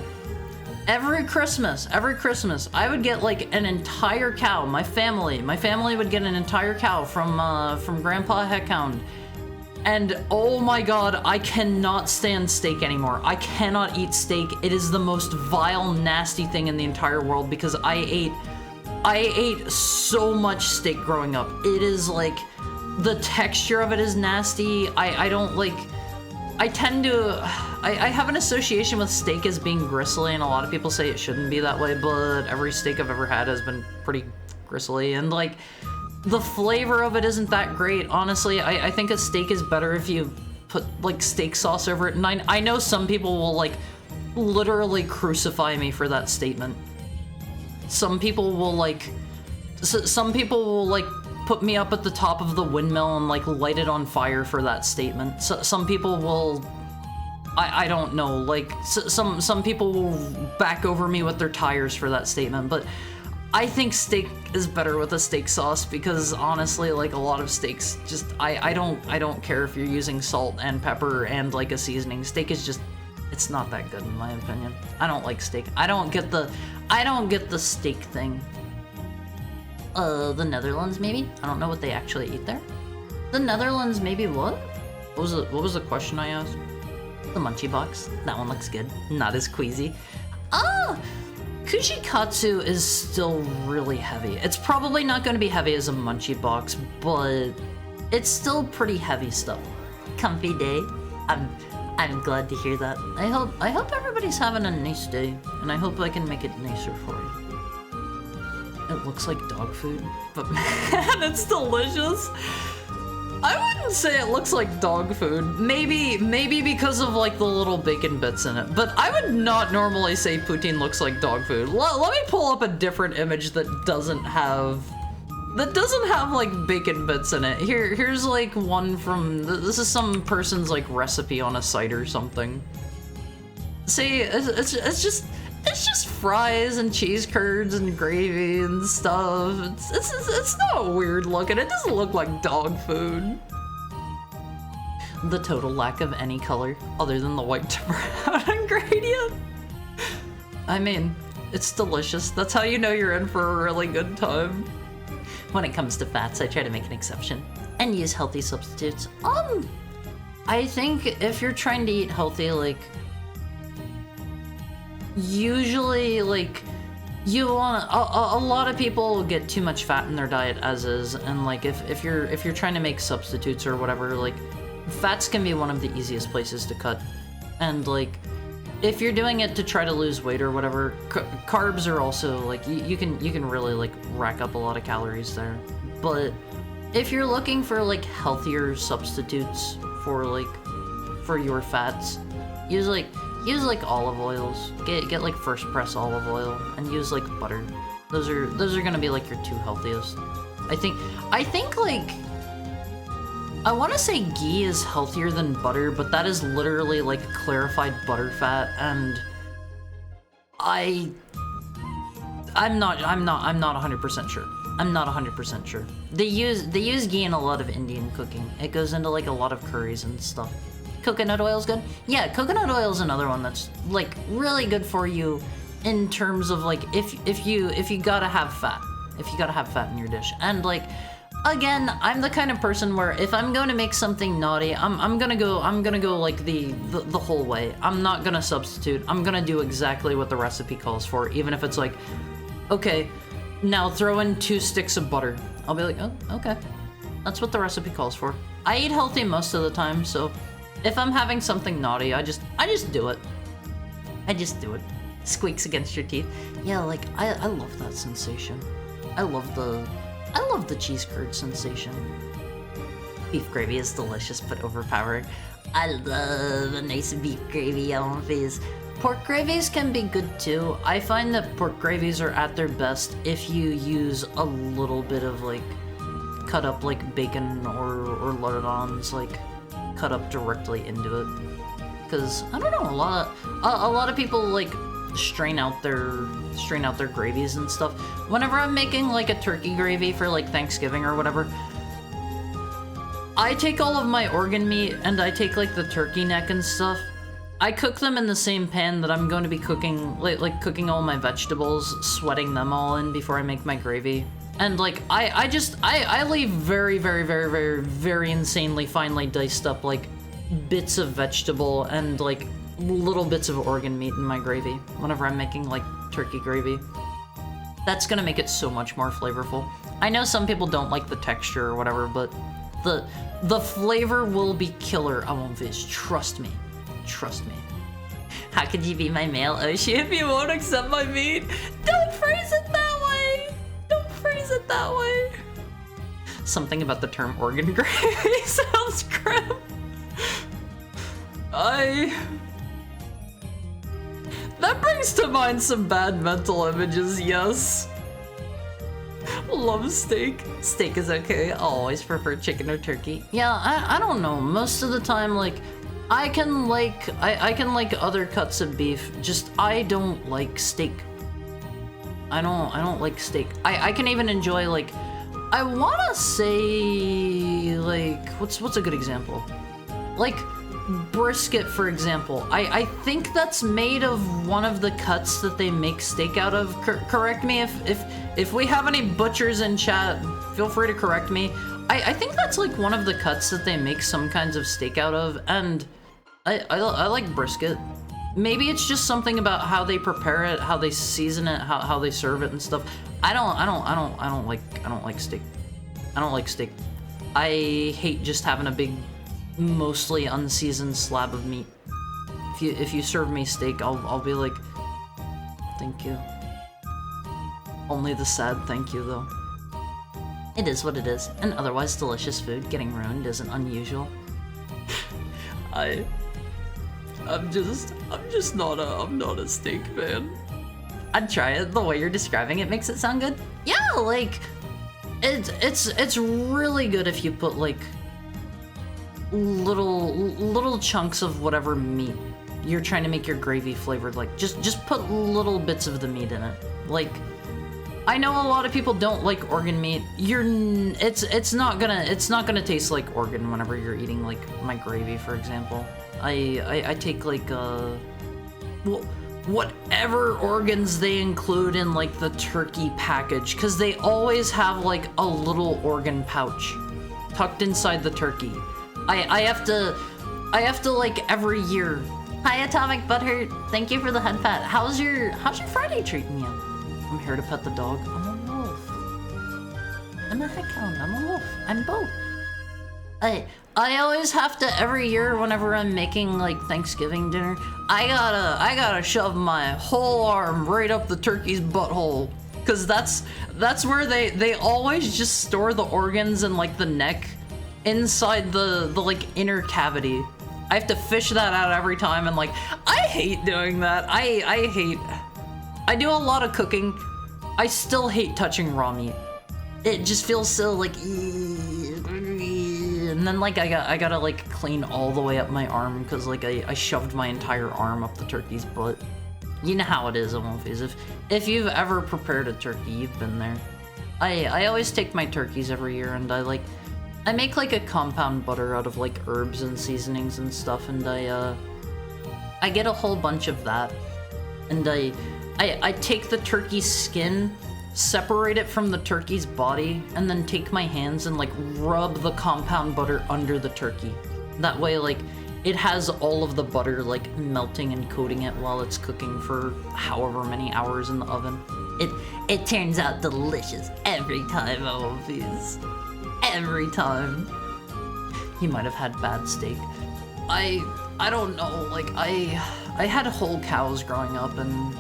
every Christmas, I would get like an entire cow. My family would get an entire cow from Grandpa Heckhound. And oh my god, I cannot stand steak anymore. I cannot eat steak. It is the most vile, nasty thing in the entire world because I ate so much steak growing up. It is like, the texture of it is nasty. I don't like, I have an association with steak as being gristly, and a lot of people say it shouldn't be that way, but every steak I've ever had has been pretty gristly, and like, the flavor of it isn't that great. Honestly, I think a steak is better if you put like steak sauce over it, and I know some people will like literally crucify me for that statement. Some people will like put me up at the top of the windmill and like light it on fire for that statement. So, some people will, I don't know, like some people will back over me with their tires for that statement, but I think steak is better with a steak sauce because honestly, like a lot of steaks, just I don't care if you're using salt and pepper and like a seasoning. Steak is just, it's not that good in my opinion. I don't like steak. I don't get the steak thing. The Netherlands maybe? I don't know what they actually eat there. The Netherlands maybe what? What was the question I asked? The munchie box. That one looks good. Not as queasy. Kushikatsu is still really heavy. It's probably not going to be heavy as a munchie box, but it's still pretty heavy stuff. Comfy day. I'm glad to hear that. I hope everybody's having a nice day, and I hope I can make it nicer for you. It looks like dog food, but man, it's delicious. I wouldn't say it looks like dog food. Maybe because of like the little bacon bits in it, but I would not normally say poutine looks like dog food. Let me pull up a different image that doesn't have like bacon bits in it. Here's like one from, this is some person's like recipe on a site or something. See, it's just fries and cheese curds and gravy and stuff. It's not weird looking. It doesn't look like dog food. The total lack of any color other than the white to brown ingredient. I mean, it's delicious. That's how you know you're in for a really good time. When it comes to fats, I try to make an exception and use healthy substitutes. I think if you're trying to eat healthy, like, usually, like, you want a lot of people get too much fat in their diet as is, and like if you're trying to make substitutes or whatever, like, fats can be one of the easiest places to cut. And like, if you're doing it to try to lose weight or whatever, carbs are also like, you can really like rack up a lot of calories there. But if you're looking for like healthier substitutes for your fats, use like olive oils. Get like first press olive oil and use like butter. Those are gonna be like your two healthiest. I think like, I want to say ghee is healthier than butter, but that is literally like clarified butter fat, and I'm not 100% sure. I'm not 100% sure. They use ghee in a lot of Indian cooking. It goes into like a lot of curries and stuff. Coconut oil's good? Yeah, coconut oil is another one that's like really good for you in terms of like if you gotta have fat. If you gotta have fat in your dish. And like, again, I'm the kind of person where if I'm going to make something naughty, I'm gonna go like the whole way. I'm not gonna substitute. I'm gonna do exactly what the recipe calls for, even if it's like, okay, now throw in 2 sticks of butter. I'll be like, oh, okay. That's what the recipe calls for. I eat healthy most of the time, so if I'm having something naughty, I just do it. I just do it. Squeaks against your teeth. Yeah, like, I love that sensation. I love the cheese curd sensation. Beef gravy is delicious but overpowering. I love a nice beef gravy on face. Pork gravies can be good too. I find that pork gravies are at their best if you use a little bit of like cut up like bacon or lardons, like cut up directly into it. Because I don't know, a lot of people like strain out their gravies and stuff. Whenever I'm making like a turkey gravy for like Thanksgiving or whatever, I take all of my organ meat and I take like the turkey neck and stuff. I cook them in the same pan that I'm going to be cooking, like cooking all my vegetables, sweating them all in before I make my gravy. And like, I leave very, very, very, very, very insanely finely diced up like bits of vegetable and like little bits of organ meat in my gravy whenever I'm making like turkey gravy. That's gonna make it so much more flavorful. I know some people don't like the texture or whatever, but the flavor will be killer on this. Trust me. Trust me. How could you be my male Oshi if you won't accept my meat? Don't phrase it that way! Don't phrase it that way! Something about the term organ gravy sounds grim. That brings to mind some bad mental images, yes. Love steak. Steak is okay. I always prefer chicken or turkey. Yeah, I don't know. Most of the time, like, I can like other cuts of beef, just I don't like steak. I don't like steak. I can even enjoy like, I wanna say like, what's a good example? Like brisket, for example. I think that's made of one of the cuts that they make steak out of. Correct me if we have any butchers in chat, feel free to correct me. I think that's like one of the cuts that they make some kinds of steak out of, and I like brisket. Maybe it's just something about how they prepare it, how they season it, how they serve it and stuff. I don't like steak. I don't like steak. I hate just having a big, mostly unseasoned slab of meat. If you serve me steak, I'll be like, thank you. Only the sad thank you, though. It is what it is. An otherwise delicious food getting ruined isn't unusual. I'm not a steak fan. I'd try it. The way you're describing it makes it sound good. Yeah, like, it's really good if you put like little chunks of whatever meat you're trying to make your gravy flavored. Like, just put little bits of the meat in it. Like, I know a lot of people don't like organ meat. It's not gonna taste like organ whenever you're eating like my gravy, for example. I take like whatever organs they include in like the turkey package, because they always have like a little organ pouch tucked inside the turkey. I have to like every year. Hi, Atomic Butthurt. Thank you for the head pat. How's your Friday treating you? I'm here to pet the dog. I'm a wolf. I'm a heckhound. I'm a wolf. I'm both. I always have to, every year whenever I'm making like Thanksgiving dinner, I gotta shove my whole arm right up the turkey's butthole, because that's where they always just store the organs and like the neck inside the like inner cavity. I have to fish that out every time, and like I hate doing that. I do a lot of cooking. I still hate touching raw meat. It just feels so like, and then like I gotta like clean all the way up my arm, because like I shoved my entire arm up the turkey's butt. You know how it is, Amalfies. If you've ever prepared a turkey, you've been there. I always take my turkeys every year, and I make like a compound butter out of like herbs and seasonings and stuff, and I get a whole bunch of that, and I take the turkey's skin, separate it from the turkey's body, and then take my hands and like rub the compound butter under the turkey. That way, like, it has all of the butter like melting and coating it while it's cooking for however many hours in the oven. It turns out delicious every time, Amalfies. Every time. He might have had bad steak. I don't know, like I had whole cows growing up, and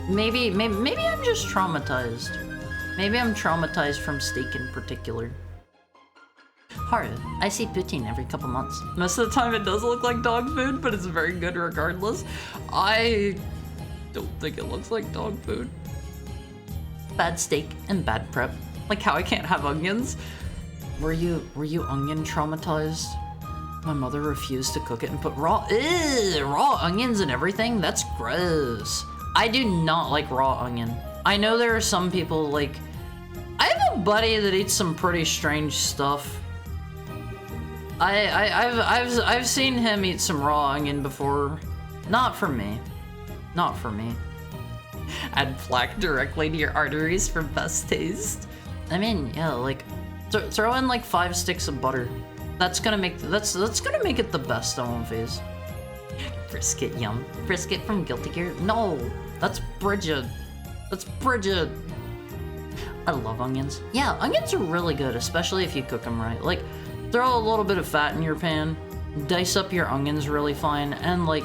maybe I'm just traumatized. Maybe I'm traumatized from steak in particular. Haru, I see poutine every couple months. Most of the time it does look like dog food, but it's very good regardless. I don't think it looks like dog food. Bad steak and bad prep. Like how I can't have onions. Were you onion traumatized? My mother refused to cook it and put raw onions and everything? That's gross. I do not like raw onion. I know there are some people like, I have a buddy that eats some pretty strange stuff. I've seen him eat some raw onion before. Not for me. Not for me. Add plaque directly to your arteries for best taste. I mean, yeah, like throw in like 5 sticks of butter. That's gonna make it the best Amalfies. Brisket, yum. Brisket from Guilty Gear? No, that's Bridget. That's Bridget. I love onions. Yeah, onions are really good, especially if you cook them right. Like, throw a little bit of fat in your pan, dice up your onions really fine, and like,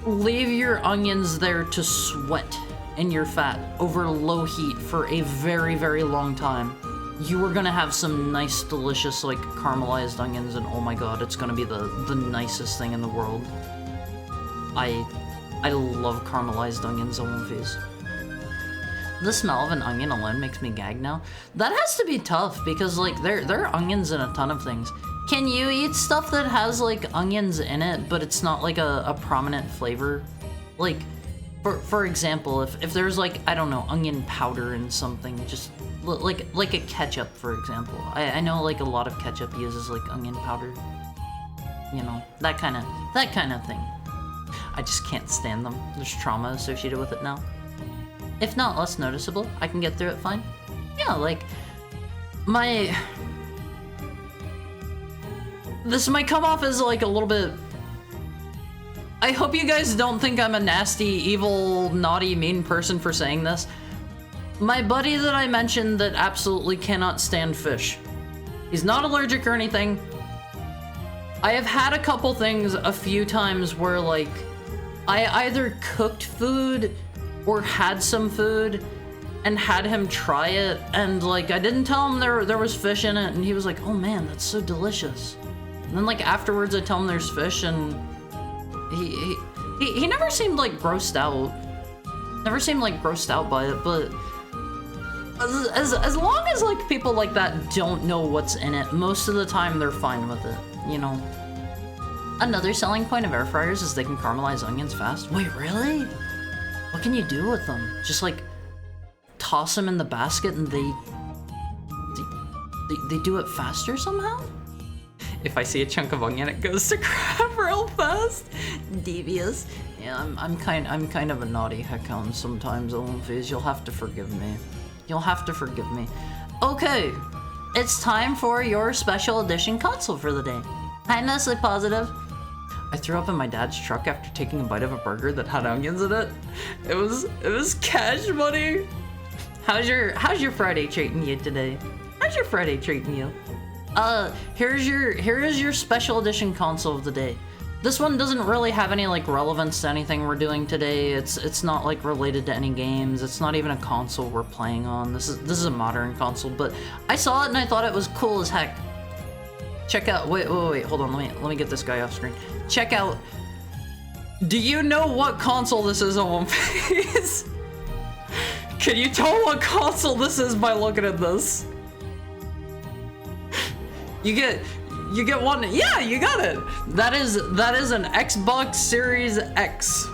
leave your onions there to sweat in your fat over low heat for a very, very long time. You are gonna have some nice, delicious, like, caramelized onions, and oh my god, it's gonna be the nicest thing in the world. I love caramelized onions, Amalfies. The smell of an onion alone makes me gag now. That has to be tough, because, like, there are onions in a ton of things. Can you eat stuff that has, like, onions in it, but it's not, like, a prominent flavor? Like, for example, if there's, like, I don't know, onion powder in something, just, like a ketchup, for example. I know, like, a lot of ketchup uses, like, onion powder. You know, that kind of thing. I just can't stand them. There's trauma associated with it now. If not less noticeable, I can get through it fine. Yeah, like, this might come off as, like, a little bit... I hope you guys don't think I'm a nasty, evil, naughty, mean person for saying this. My buddy that I mentioned that absolutely cannot stand fish. He's not allergic or anything. I have had a couple things a few times where, like, I either cooked food or had some food and had him try it, and, like, I didn't tell him there was fish in it, and he was like, oh man, that's so delicious. And then, like, afterwards I tell him there's fish, and he never seemed, like, grossed out. Never seemed, like, grossed out by it, but as long as, like, people like that don't know what's in it, most of the time they're fine with it, you know? Another selling point of air fryers is they can caramelize onions fast. Wait, really? What can you do with them? Just, like, toss them in the basket and they do it faster somehow? If I see a chunk of onion, it goes to crap real fast. Devious. Yeah, I'm kind of a naughty heckhound sometimes, Olympies. You'll have to forgive me. You'll have to forgive me. Okay, it's time for your special edition console for the day. I'm mostly positive. I threw up in my dad's truck after taking a bite of a burger that had onions in it. It was cash money. How's your Friday treating you today? How's your Friday treating you? Here is your special edition console of the day. This one doesn't really have any, like, relevance to anything we're doing today. It's not, like, related to any games. It's not even a console we're playing on. This is a modern console, but I saw it and I thought it was cool as heck. Check out, wait, hold on, let me get this guy off screen. Check out, do you know what console this is on One Piece? Can you tell what console this is by looking at this? You get one, yeah, you got it. That is an Xbox Series X.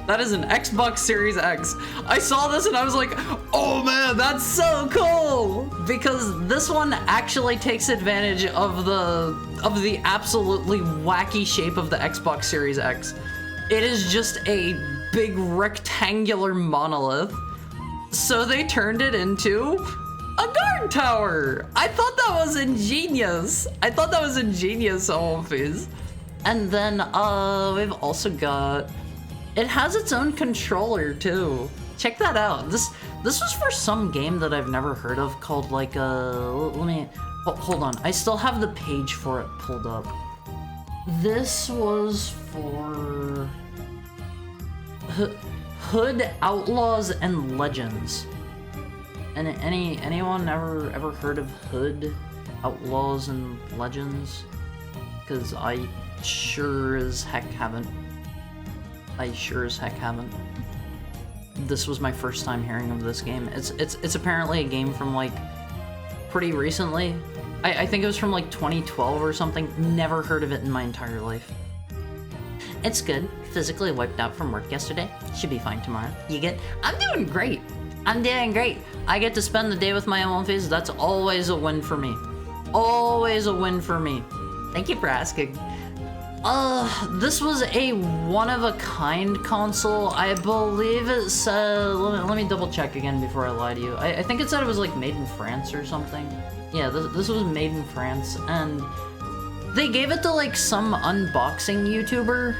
That is an Xbox Series X. I saw this and I was like, oh man, that's so cool! Because this one actually takes advantage of the absolutely wacky shape of the Xbox Series X. It is just a big rectangular monolith. So they turned it into a guard tower. I thought that was ingenious. Olympies. And then we've also got, it has its own controller too. Check that out. This was for some game that I've never heard of called, like, let me, hold on. I still have the page for it pulled up. This was for Hood Outlaws and Legends. And anyone ever heard of Hood Outlaws and Legends? Because I sure as heck haven't. This was my first time hearing of this game. It's apparently a game from, like, pretty recently. I think it was from, like, 2012 or something. Never heard of it in my entire life. It's good. Physically wiped out from work yesterday. Should be fine tomorrow. You get? I'm doing great. I get to spend the day with my own face. That's always a win for me. Always a win for me. Thank you for asking. This was a one-of-a-kind console. I believe it said, let me double check again before I lie to you. I think it said it was, like, made in France or something. Yeah, this was made in France, and they gave it to, like, some unboxing YouTuber,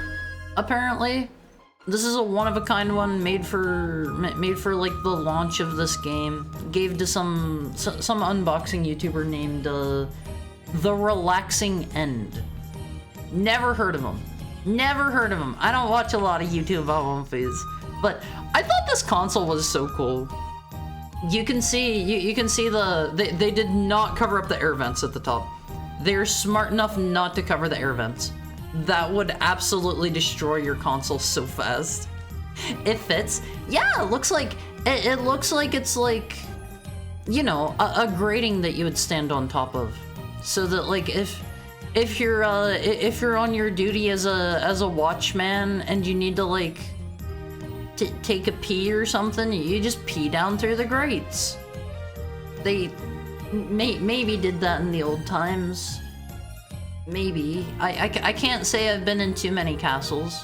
apparently. This is a one-of-a-kind one made for like the launch of this game. Gave to some unboxing YouTuber named The Relaxing End. Never heard of him. I don't watch a lot of YouTube Olympies, but I thought this console was so cool. You can see they did not cover up the air vents at the top. They're smart enough not to cover the air vents. That would absolutely destroy your console so fast. It fits. Yeah, it looks like it's like, you know, a grating that you would stand on top of, so that, like, if you're on your duty as a watchman and you need to, like, take a pee or something, you just pee down through the grates. They maybe did that in the old times. Maybe. I can't say I've been in too many castles.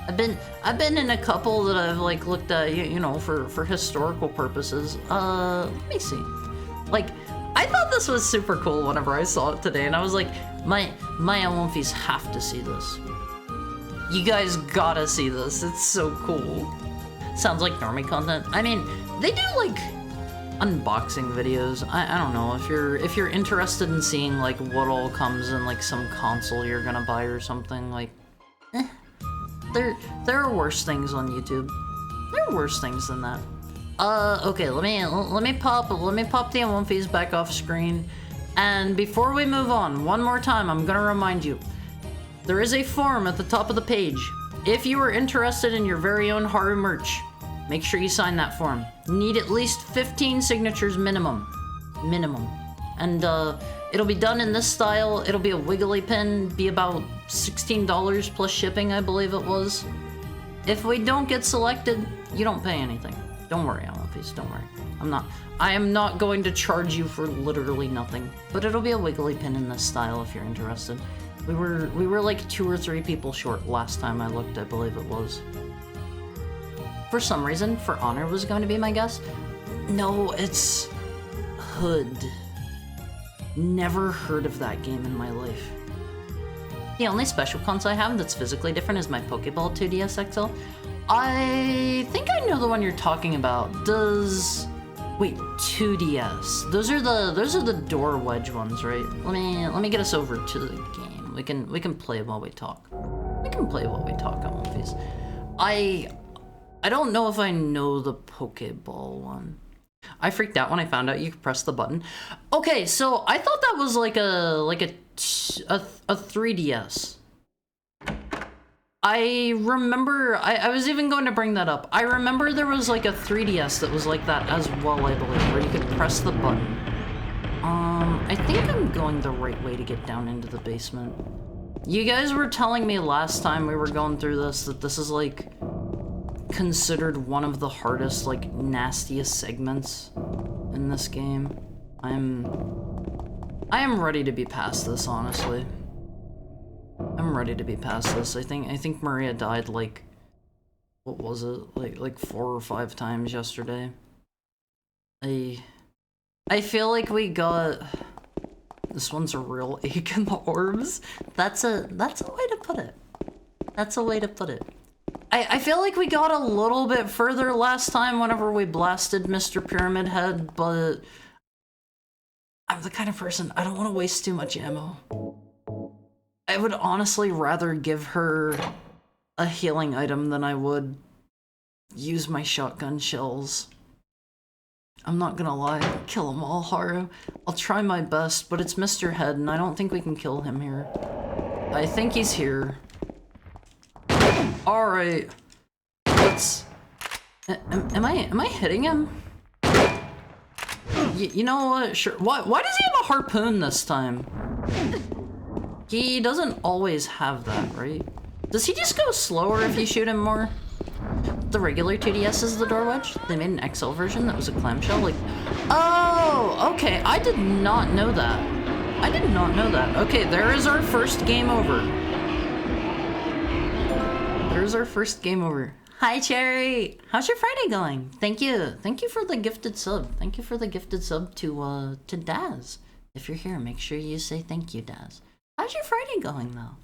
I've been in a couple that I've, like, looked at, you know, for historical purposes. Let me see. Like, I thought this was super cool whenever I saw it today, and I was like, my Olympies have to see this. You guys gotta see this. It's so cool. Sounds like normie content. I mean, they do, like, unboxing videos. I don't know, if you're interested in seeing like what all comes in like some console you're gonna buy or something, like there are worse things on YouTube. There are worse things than that. Okay, let me pop the M1 back off screen. And before we move on, one more time, I'm gonna remind you, there is a form at the top of the page. If you are interested in your very own Haru merch, make sure you sign that form. Need at least 15 signatures minimum. And it'll be done in this style. It'll be a wiggly pin, be about $16 plus shipping, I believe it was. If we don't get selected, you don't pay anything. Don't worry, Alphys, don't worry. I am not going to charge you for literally nothing, but it'll be a wiggly pin in this style if you're interested. We were like 2 or 3 people short last time I looked, I believe it was. For some reason, For Honor was going to be my guess. No, it's Hood. Never heard of that game in my life. The only special cons I have that's physically different is my Pokeball 2DS XL. I think I know the one you're talking about. Wait, 2DS. Those are the door wedge ones, right? Let me get us over to the game. We can play while we talk. We can play while we talk on one of these. I don't know if I know the Pokeball one. I freaked out when I found out you could press the button. Okay, so I thought that was like a 3DS. I remember, I was even going to bring that up. I remember there was like a 3DS that was like that as well, I believe, where you could press the button. I think I'm going the right way to get down into the basement. You guys were telling me last time we were going through this that this is like considered one of the hardest, like nastiest segments in this game. I am ready to be past this, honestly. I'm ready to be past this. I think Maria died like, what was it? Like 4 or 5 times yesterday. I feel like we got, this one's a real ache in the orbs. That's a way to put it. That's a way to put it. I feel like we got a little bit further last time whenever we blasted Mr. Pyramid Head, but I'm the kind of person, I don't want to waste too much ammo. I would honestly rather give her a healing item than I would use my shotgun shells. I'm not gonna lie, kill them all, Haru. I'll try my best, but it's Mr. Head, and I don't think we can kill him here. I think he's here. Alright. Let's... Am I hitting him? You know what? Sure. Why does he have a harpoon this time? He doesn't always have that, right? Does he just go slower if you shoot him more? The regular 2DS is the door wedge? They made an XL version that was a clamshell? Like, oh, okay. I did not know that. I did not know that. Okay, there is our first game over. There's our first game over. Hi, Cherry. How's your Friday going? Thank you. Thank you for the gifted sub. Thank you for the gifted sub to Daz. If you're here, make sure you say thank you, Daz. How's your Friday going, though?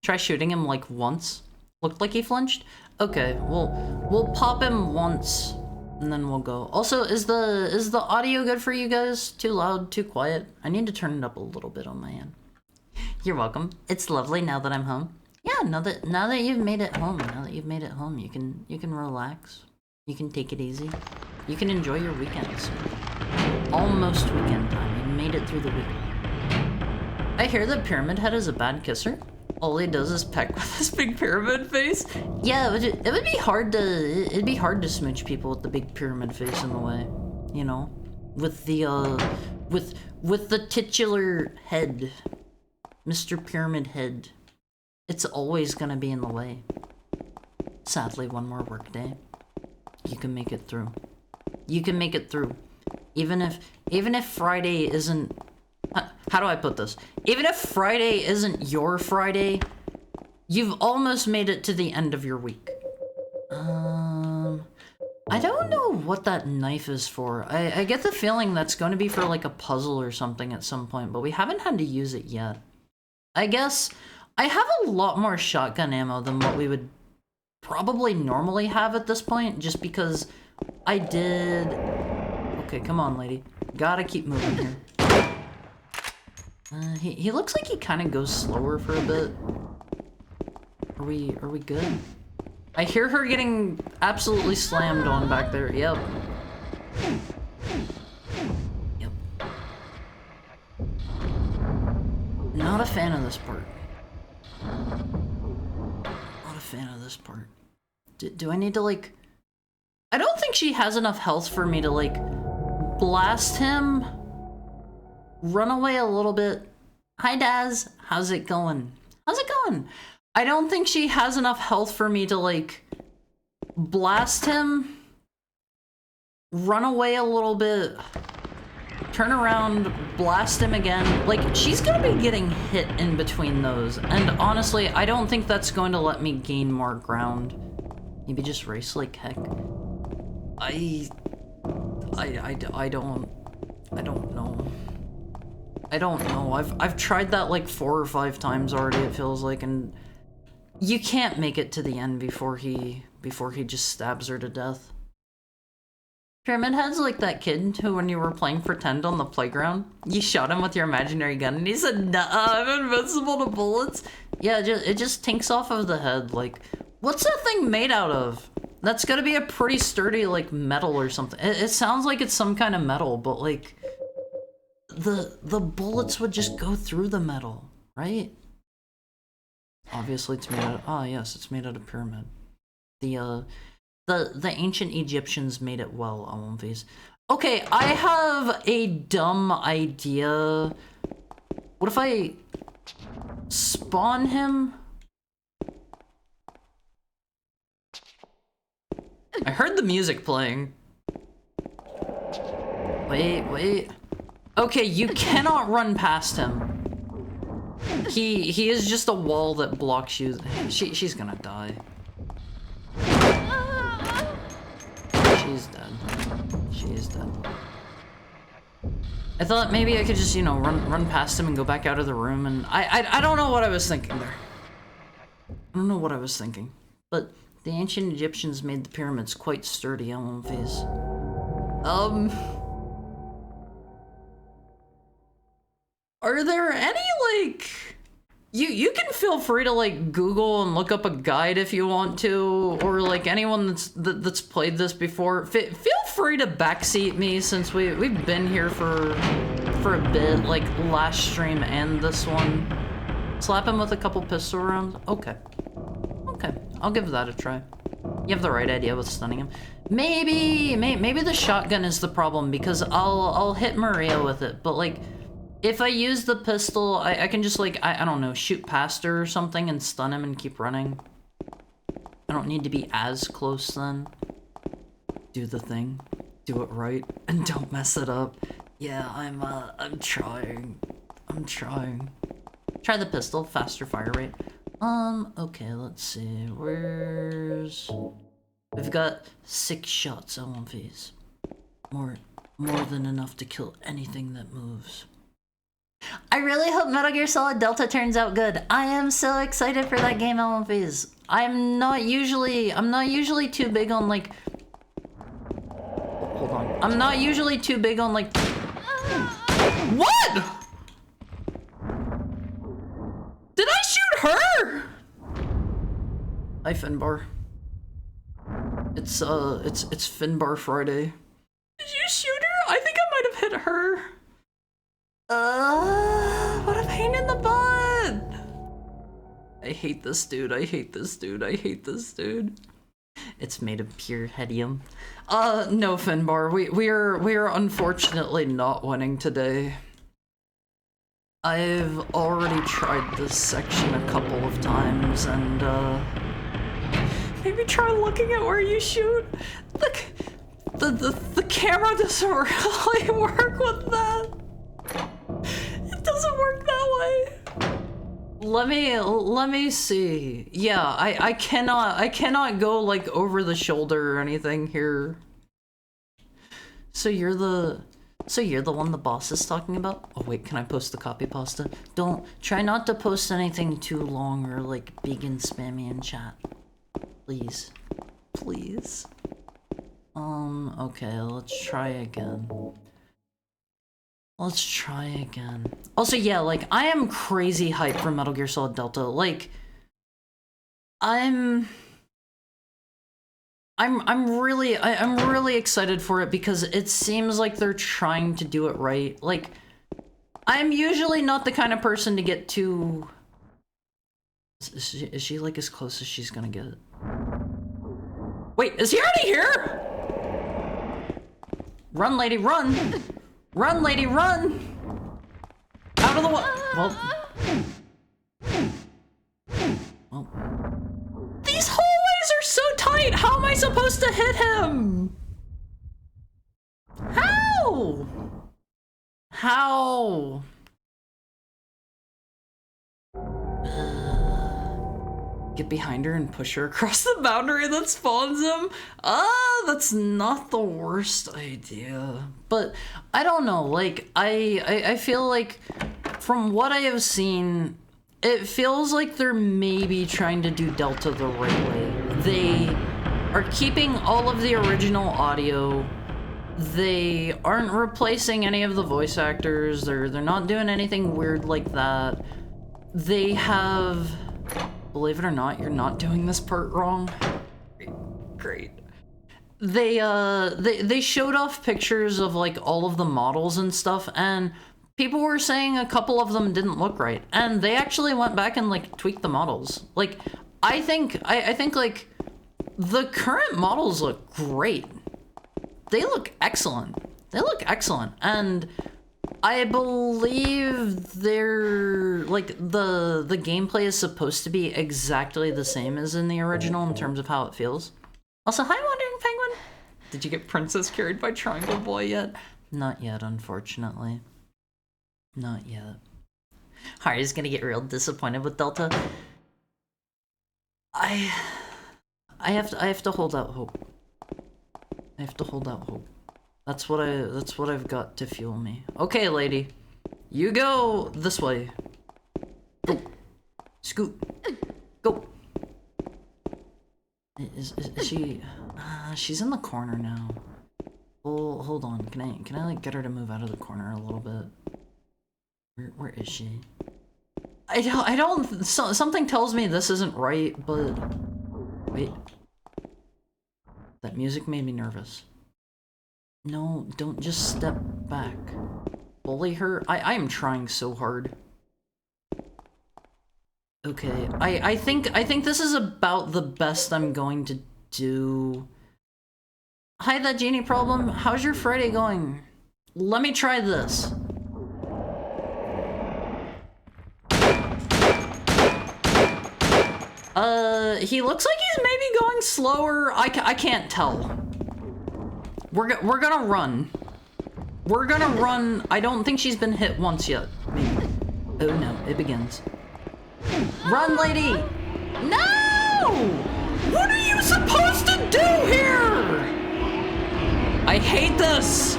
Try shooting him, like, once. Looked like he flinched? Okay, we'll pop him once, and then we'll go. Also, is the audio good for you guys? Too loud? Too quiet? I need to turn it up a little bit on my end. You're welcome. It's lovely now that I'm home. Yeah, now that you've made it home, you can relax. You can take it easy. You can enjoy your weekends. Almost weekend time. You made it through the week. I hear that Pyramid Head is a bad kisser. All he does is peck with his big pyramid face. Yeah, it would be hard to, it'd be hard to smooch people with the big pyramid face in the way, you know, with the with the titular head, Mr. Pyramid Head. It's always gonna be in the way. Sadly, one more work day. You can make it through. You can make it through, even if Friday isn't. How do I put this? Even if Friday isn't your Friday, you've almost made it to the end of your week. I don't know what that knife is for. I get the feeling that's going to be for like a puzzle or something at some point, but we haven't had to use it yet. I guess I have a lot more shotgun ammo than what we would probably normally have at this point, just because I did... Okay, come on, lady. Gotta keep moving here. He looks like he kind of goes slower for a bit. Are we good? I hear her getting absolutely slammed on back there. Yep. Yep. Not a fan of this part. Not a fan of this part. Do I need to, like... I don't think she has enough health for me to, like, blast him. Run away a little bit. Hi, Daz. How's it going? How's it going? I don't think she has enough health for me to, like, blast him. Run away a little bit. Turn around, blast him again. Like, she's gonna be getting hit in between those. And honestly, I don't think that's going to let me gain more ground. Maybe just race like heck. I don't know. I don't know. I've tried that like 4 or 5 times already, it feels like, and you can't make it to the end before he just stabs her to death. Pyramid Head's like that kid who, when you were playing pretend on the playground, you shot him with your imaginary gun and he said, "Nah, I'm invincible to bullets." Yeah, it just tinks off of the head. Like, what's that thing made out of? That's gotta be a pretty sturdy, like, metal or something. It sounds like it's some kind of metal, but, like, the bullets would just go through the metal, right? Obviously it's made out of... Ah, yes, it's made out of pyramid. The ancient Egyptians made it well, Olympies. Okay, I have a dumb idea. What if I spawn him? I heard the music playing. Wait. Okay, you cannot run past him. He is just a wall that blocks you. She's gonna die. She's dead. She is dead. I thought maybe I could just, you know, run past him and go back out of the room, and I don't know what I was thinking there. I don't know what I was thinking. But the ancient Egyptians made the pyramids quite sturdy, Face. Are there any, like... You can feel free to, like, Google and look up a guide if you want to, or, like, anyone that's played this before. Feel free to backseat me, since we've been here for a bit, like, last stream and this one. Slap him with a couple pistol rounds? Okay. Okay, I'll give that a try. You have the right idea with stunning him. Maybe the shotgun is the problem, because I'll hit Maria with it, but, like... If I use the pistol, I can just, like, I don't know, shoot past her or something and stun him and keep running. I don't need to be as close then. Do the thing. Do it right. And don't mess it up. Yeah, I'm trying. I'm trying. Try the pistol. Faster fire rate. Okay, let's see. Where's... We've got 6 shots on one phase. More than enough to kill anything that moves. I really hope Metal Gear Solid Delta turns out good. I am so excited for that game, Phase. I'm not usually too big on, like... Hold on. I'm not usually too big on, like... What?! Did I shoot her?! Hi, Finbar. It's Finbar Friday. Did you shoot her? I think I might have hit her. What a pain in the butt! I hate this dude, I hate this dude, I hate this dude. It's made of pure hedium. No, Finbar, we are unfortunately not winning today. I've already tried this section a couple of times, and, maybe try looking at where you shoot. The camera doesn't really work with that. It doesn't work that way. Let me see. Yeah, I cannot go like over the shoulder or anything here. So you're the one the boss is talking about? Oh wait, can I post the copy pasta? Try not to post anything too long or like big and spammy in chat. Please. Please. Okay, let's try again. Let's try again. Also, yeah, like, I am crazy hyped for Metal Gear Solid Delta. Like, I'm really excited for it because it seems like they're trying to do it right. Like, I'm usually not the kind of person to get too... Is she like as close as she's gonna get? Wait, is he already here? Run, lady, run! Run, lady, run! Out of the way! Well, these hallways are so tight! How am I supposed to hit him? How? How? Get behind her and push her across the boundary that spawns him? That's not the worst idea. But I don't know, like, I feel like from what I have seen, it feels like they're maybe trying to do Delta the right way. They are keeping all of the original audio. They aren't replacing any of the voice actors. They're not doing anything weird like that. They have... Believe it or not, you're not doing this part wrong. Great. They showed off pictures of like all of the models and stuff, and people were saying a couple of them didn't look right. And they actually went back and like tweaked the models. Like, I think like the current models look great. They look excellent. They look excellent. And I believe they're like the gameplay is supposed to be exactly the same as in the original in terms of how it feels. Also, hi, Wandering Penguin. Did you get Princess carried by Triangle Boy yet? Not yet, unfortunately. Not yet. Harry's gonna get real disappointed with Delta. I have to hold out hope. I have to hold out hope. That's what I've got to fuel me. Okay, lady. You go this way. Go. Scoot. Go. Is she... she's in the corner now. Oh, hold on. Can I like get her to move out of the corner a little bit? Where is she? I don't... something tells me this isn't right, but... Wait. That music made me nervous. No, don't just step back. Bully her? I am trying so hard. Okay, I think this is about the best I'm going to do. Hi, that genie problem. How's your Friday going? Let me try this. He looks like he's maybe going slower. I can't tell. We're gonna run. We're gonna run. I don't think she's been hit once yet. Maybe. Oh no, it begins. Run, lady! No! What are you supposed to do here? I hate this!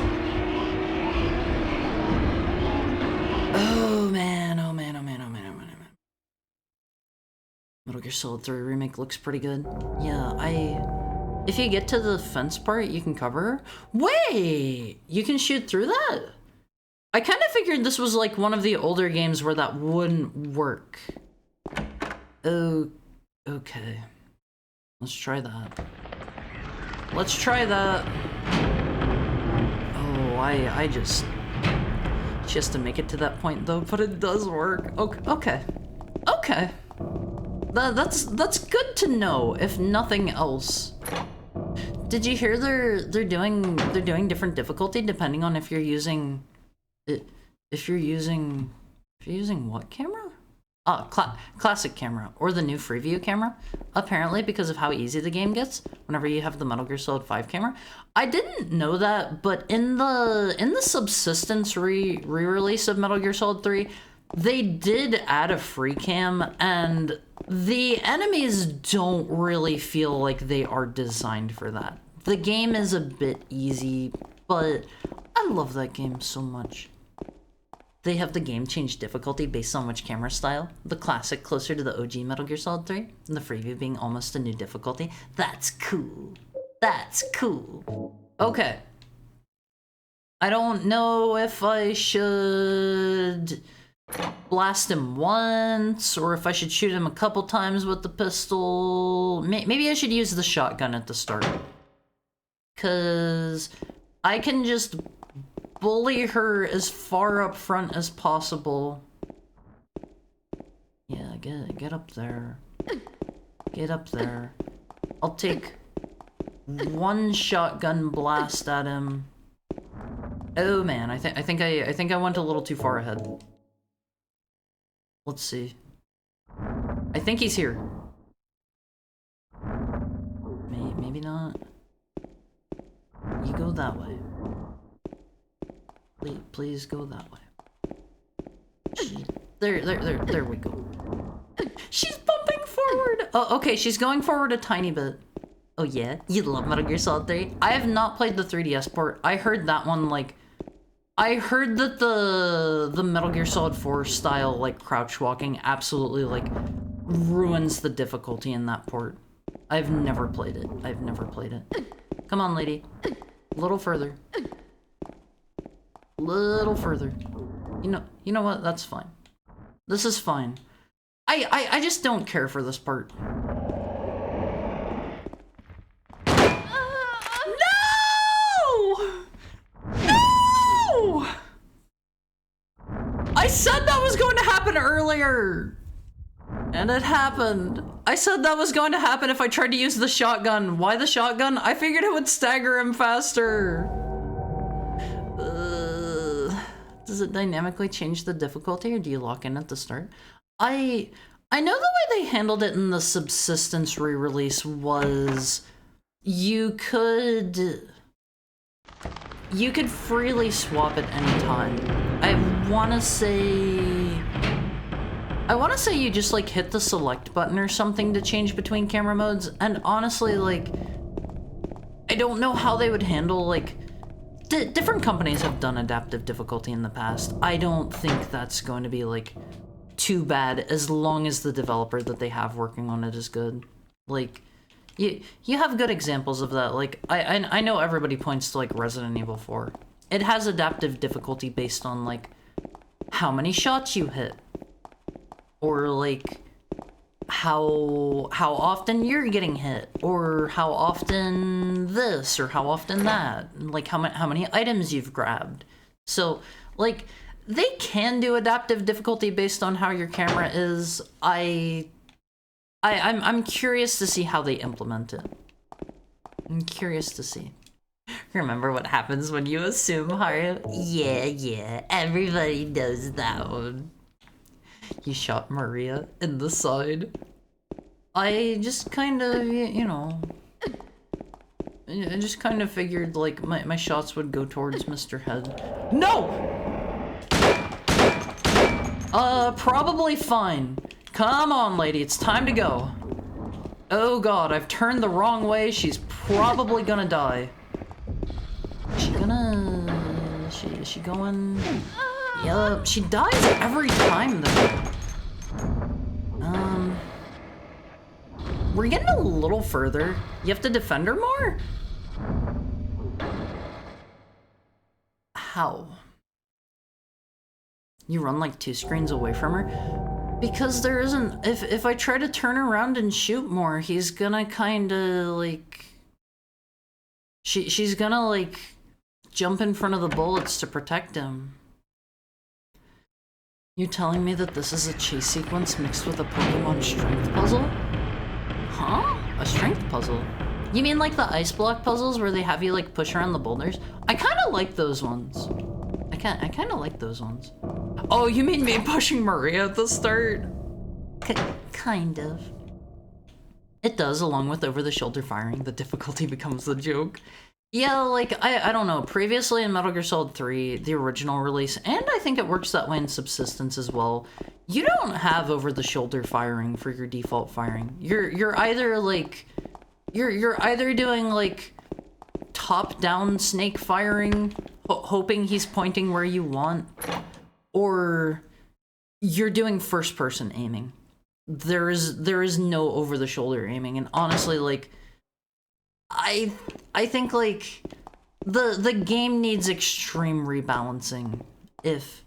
Oh man, oh man, oh man, oh man, oh man, oh man. Metal Gear Solid 3 Remake looks pretty good. Yeah, if you get to the fence part, you can cover her. Wait! You can shoot through that? I kind of figured this was like one of the older games where that wouldn't work. Oh, okay. Let's try that. Let's try that. Oh, I just... She has to make it to that point though, but it does work. Okay. Okay. That's good to know, if nothing else. Did you hear they're doing different difficulty depending on if you're using if you're using what camera? Classic camera or the new Freeview camera. Apparently, because of how easy the game gets whenever you have the Metal Gear Solid 5 camera. I didn't know that, but in the Subsistence re-release of Metal Gear Solid 3, they did add a free cam, and the enemies don't really feel like they are designed for that. The game is a bit easy, but I love that game so much. They have the game change difficulty based on which camera style. The classic closer to the OG Metal Gear Solid 3, and the Freeview being almost a new difficulty. That's cool. That's cool. Okay. I don't know if I should blast him once or if I should shoot him a couple times with the pistol. Maybe I should use the shotgun at the start. Because I can just bully her as far up front as possible. Yeah, get up there. Get up there. I'll take one shotgun blast at him. Oh man, I think I went a little too far ahead. Let's see. I think he's here. Maybe not. You go that way. Please go that way. There we go. She's bumping forward! Oh, okay, she's going forward a tiny bit. Oh yeah? You love Metal Gear Solid 3? I have not played the 3DS port. I heard that one, like... I heard that the Metal Gear Solid 4 style, like, crouch walking absolutely, like, ruins the difficulty in that port. I've never played it. I've never played it. Come on, lady. A little further. Little further. You know what? That's fine. This is fine. I just don't care for this part. No! I said that was going to happen earlier! And it happened. I said that was going to happen if I tried to use the shotgun. Why the shotgun? I figured it would stagger him faster. Does it dynamically change the difficulty, or do you lock in at the start? I know the way they handled it in the Subsistence re-release was you could freely swap at any time. I wanna say you just like hit the select button or something to change between camera modes, and honestly, like, I don't know how they would handle, like, different companies have done adaptive difficulty in the past. I don't think that's going to be, like, too bad as long as the developer that they have working on it is good. Like, you have good examples of that. Like, I know everybody points to, like, Resident Evil 4. It has adaptive difficulty based on, like, how many shots you hit. Or, like, how often you're getting hit, or how often this, or how often that, like how many items you've grabbed. So, like, they can do adaptive difficulty based on how your camera is. I'm curious to see how they implement it. I'm curious to see. Remember what happens when you assume, Haru? Yeah, everybody knows that one. You shot Maria in the side. I just kind of, you know... I just kind of figured, like, my shots would go towards Mr. Head. No! Probably fine. Come on, lady, it's time to go. Oh god, I've turned the wrong way. She's probably gonna die. Is she gonna... Is she going... Yeah, she dies every time, though. We're getting a little further. You have to defend her more? How? You run like 2 screens away from her? Because there isn't... If I try to turn around and shoot more, he's gonna kinda, like... She's gonna, like, jump in front of the bullets to protect him. You're telling me that this is a chase sequence mixed with a Pokemon strength puzzle? Huh? A strength puzzle? You mean like the ice block puzzles where they have you like push around the boulders? I kind of like those ones. I kind of like those ones. Oh, you mean me pushing Maria at the start? Kind of. It does, along with over-the-shoulder firing. The difficulty becomes the joke. Yeah, like, I don't know. Previously in Metal Gear Solid 3, the original release, and I think it works that way in Subsistence as well, you don't have over-the-shoulder firing for your default firing. You're either, like... You're either doing, like, top-down snake firing, hoping he's pointing where you want, or you're doing first-person aiming. There is no over-the-shoulder aiming, and honestly, like... I think like the game needs extreme rebalancing. If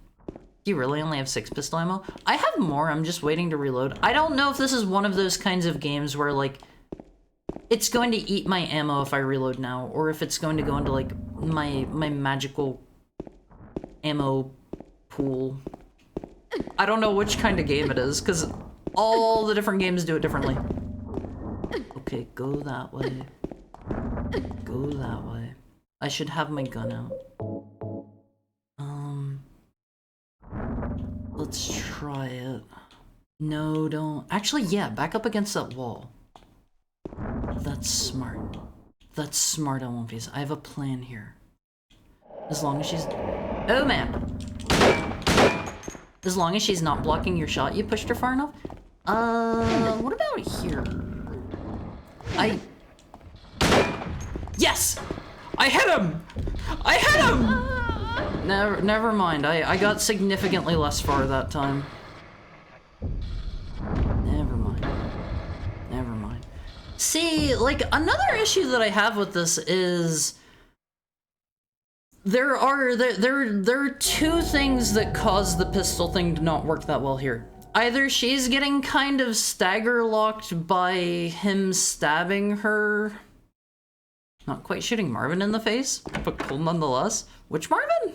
you really only have 6 pistol ammo, I have more. I'm just waiting to reload. I don't know if this is one of those kinds of games where like it's going to eat my ammo if I reload now, or if it's going to go into like my magical ammo pool. I don't know which kind of game it is, because all the different games do it differently. Okay, go that way. Go that way. I should have my gun out. Let's try it. No, don't. Actually, yeah, back up against that wall. That's smart. That's smart, L1Ps. I have a plan here. As long as she's... Oh, man! As long as she's not blocking your shot, you pushed her far enough? What about here? Yes! I hit him! I hit him! Never mind. I got significantly less far that time. Never mind. Never mind. See, like, another issue that I have with this is there are 2 things that cause the pistol thing to not work that well here. Either she's getting kind of stagger locked by him stabbing her. Not quite shooting Marvin in the face, but cool nonetheless. Which Marvin?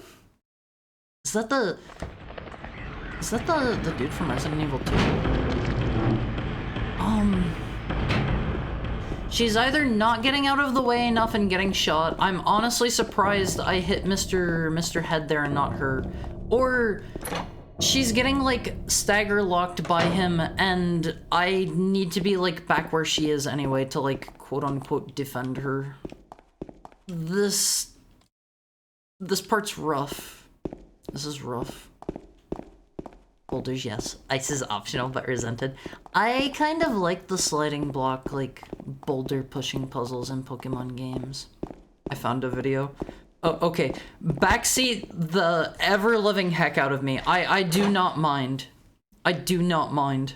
Is that the dude from Resident Evil 2? She's either not getting out of the way enough and getting shot. I'm honestly surprised I hit Mr. Head there and not her. Or she's getting like stagger locked by him and I need to be like back where she is anyway to like quote unquote defend her. This part's rough. This is rough. Boulders, yes. Ice is optional, but resented. I kind of like the sliding block, like, boulder pushing puzzles in Pokemon games. I found a video. Oh, okay. Backseat the ever-living heck out of me. I do not mind. I do not mind.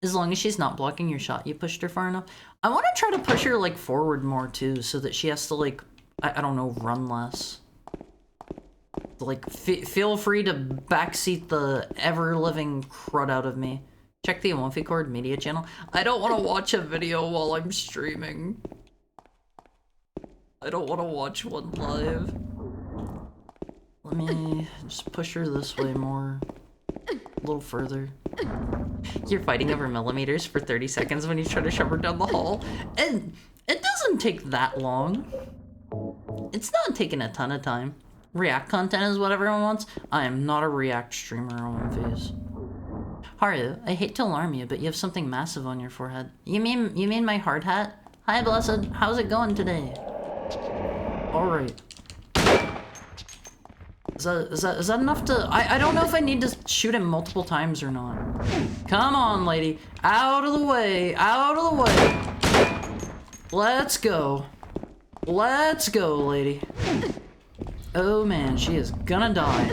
As long as she's not blocking your shot, you pushed her far enough. I want to try to push her, like, forward more, too, so that she has to, like, I don't know, run less. Like, feel free to backseat the ever-living crud out of me. Check the Amoficord media channel. I don't want to watch a video while I'm streaming. I don't want to watch one live. Let me just push her this way more. A little further. You're fighting over millimeters for 30 seconds when you try to shove her down the hall. And it doesn't take that long. It's not taking a ton of time. React content is what everyone wants. I am not a React streamer on one face. Haru, I hate to alarm you, but you have something massive on your forehead. You mean my hard hat? Hi, Blessed. How's it going today? Alright. Is that enough to... I don't know if I need to shoot him multiple times or not. Come on, lady. Out of the way. Out of the way. Let's go. Let's go, lady. Oh man, she is gonna die.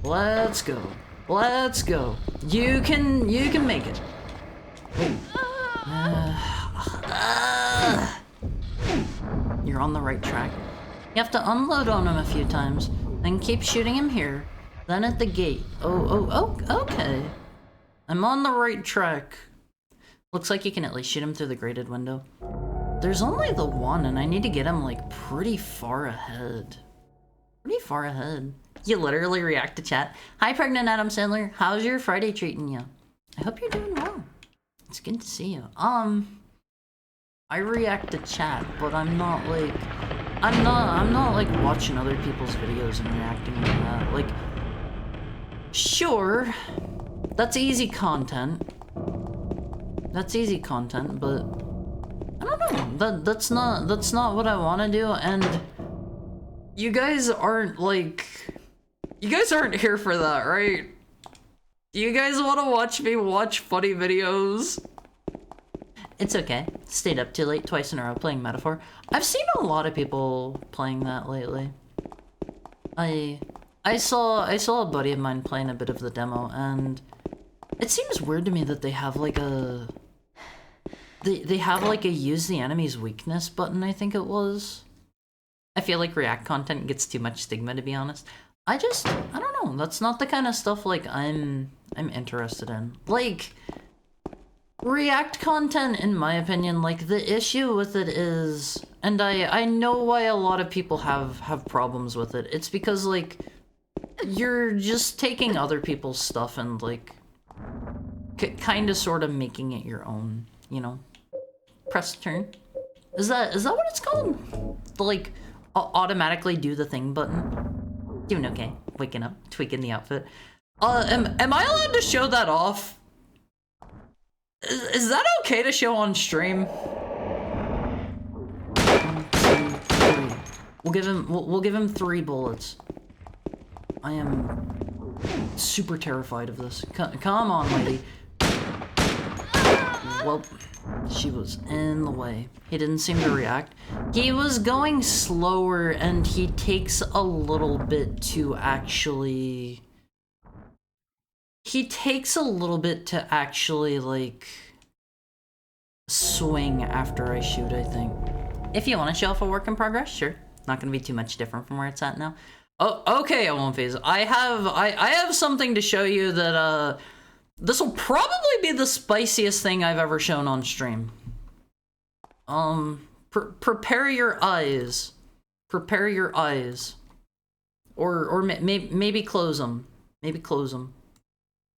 Let's go. Let's go. You can make it. You're on the right track. You have to unload on him a few times, then keep shooting him here, then at the gate. Oh, okay. I'm on the right track. Looks like you can at least shoot him through the grated window. There's only the one, and I need to get him, like, pretty far ahead. Pretty far ahead. You literally react to chat. Hi, Pregnant Adam Sandler. How's your Friday treating you? I hope you're doing well. It's good to see you. I react to chat, but I'm not, like... I'm not, like, watching other people's videos and reacting to that. Like, sure, that's easy content. That's easy content, but... I don't know, that's not what I want to do, and you guys aren't here for that, right? You guys want to watch me watch funny videos? It's okay. Stayed up too late twice in a row playing Metaphor. I've seen a lot of people playing that lately. I saw a buddy of mine playing a bit of the demo, and it seems weird to me that they have like a they have like a use the enemy's weakness button, I think it was. I feel like React content gets too much stigma, to be honest. I don't know, that's not the kind of stuff like I'm interested in. Like, React content, in my opinion, like the issue with it is, and I know why a lot of people have problems with it. It's because like you're just taking other people's stuff and like kind of sort of making it your own, you know? Press turn. Is that what it's called? The like automatically do the thing button. Doing okay. Waking up, tweaking the outfit. Am I allowed to show that off? Is that okay to show on stream? 1, 2, 3. We'll give him 3 bullets. I am super terrified of this. Come on, lady. Well, she was in the way. He didn't seem to react. He was going slower, and he takes a little bit to actually... He takes a little bit to actually, like, swing after I shoot, I think. If you want to show off a work in progress, sure. Not gonna be too much different from where it's at now. Oh, okay, I won't phase. I have something to show you that, this will probably be the spiciest thing I've ever shown on stream. Prepare your eyes. Prepare your eyes. Or maybe close them. Maybe close them.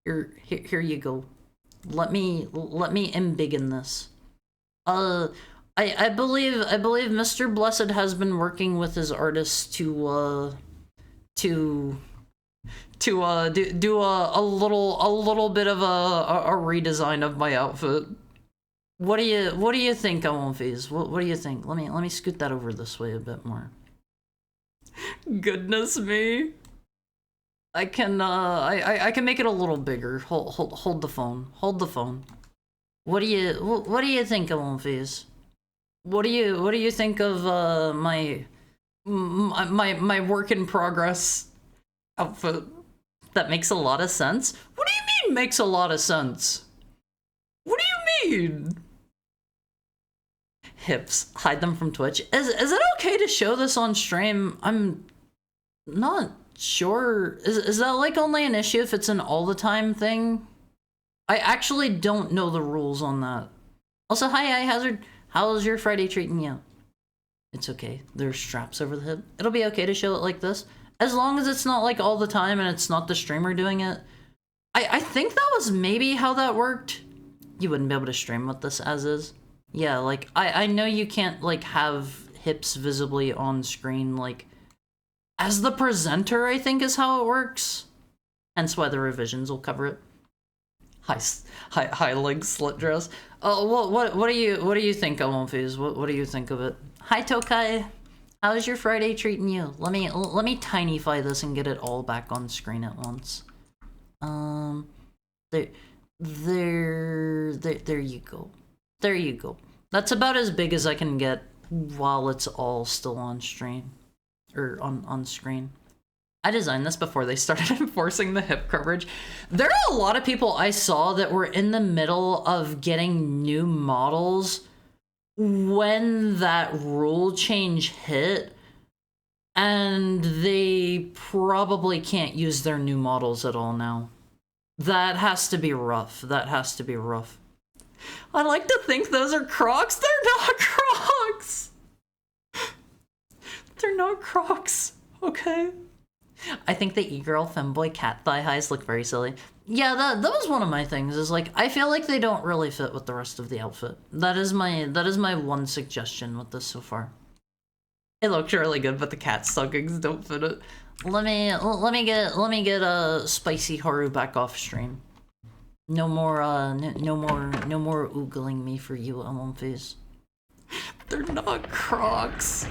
Here you go. Let me embiggen this. I believe Mr. Blessed has been working with his artists to do a little bit of a redesign of my outfit. What do you think, Amonfis? What do you think? Let me scoot that over this way a bit more. Goodness me. I can make it a little bigger. Hold the phone. Hold the phone. What do you think, Amonfis? What do you think of my work in progress outfit? That makes a lot of sense. What do you mean makes a lot of sense? What do you mean? Hips, hide them from Twitch. Is it okay to show this on stream? I'm not sure. Is that like only an issue if it's an all the time thing? I actually don't know the rules on that. Also, hi Hazard. How's your Friday treating you? It's okay. There's straps over the hip. It'll be okay to show it like this. As long as it's not like all the time and it's not the streamer doing it. I think that was maybe how that worked. You wouldn't be able to stream with this as is. Yeah, like, I know you can't, like, have hips visibly on screen, like, as the presenter, I think is how it works. Hence why the revisions will cover it. High leg slit dress. Oh, what do you think, Amonfis? What do you think of it? Hi, Tokai. How's your Friday treating you? Let me tinyfy this and get it all back on screen at once. There you go. There you go. That's about as big as I can get while it's all still on stream. Or on screen. I designed this before they started enforcing the hip coverage. There are a lot of people I saw that were in the middle of getting new models when that rule change hit, and they probably can't use their new models at all now. That has to be rough. That has to be rough. I like to think those are Crocs. They're not Crocs. They're not Crocs. Okay. I think the e-girl femboy cat thigh highs look very silly. Yeah, that was one of my things, is like, I feel like they don't really fit with the rest of the outfit. That is my one suggestion with this so far. It looked really good, but the cat stockings don't fit it. Let me get a spicy Haru back off stream. No more oogling me for you, Amonfis. They're not Crocs.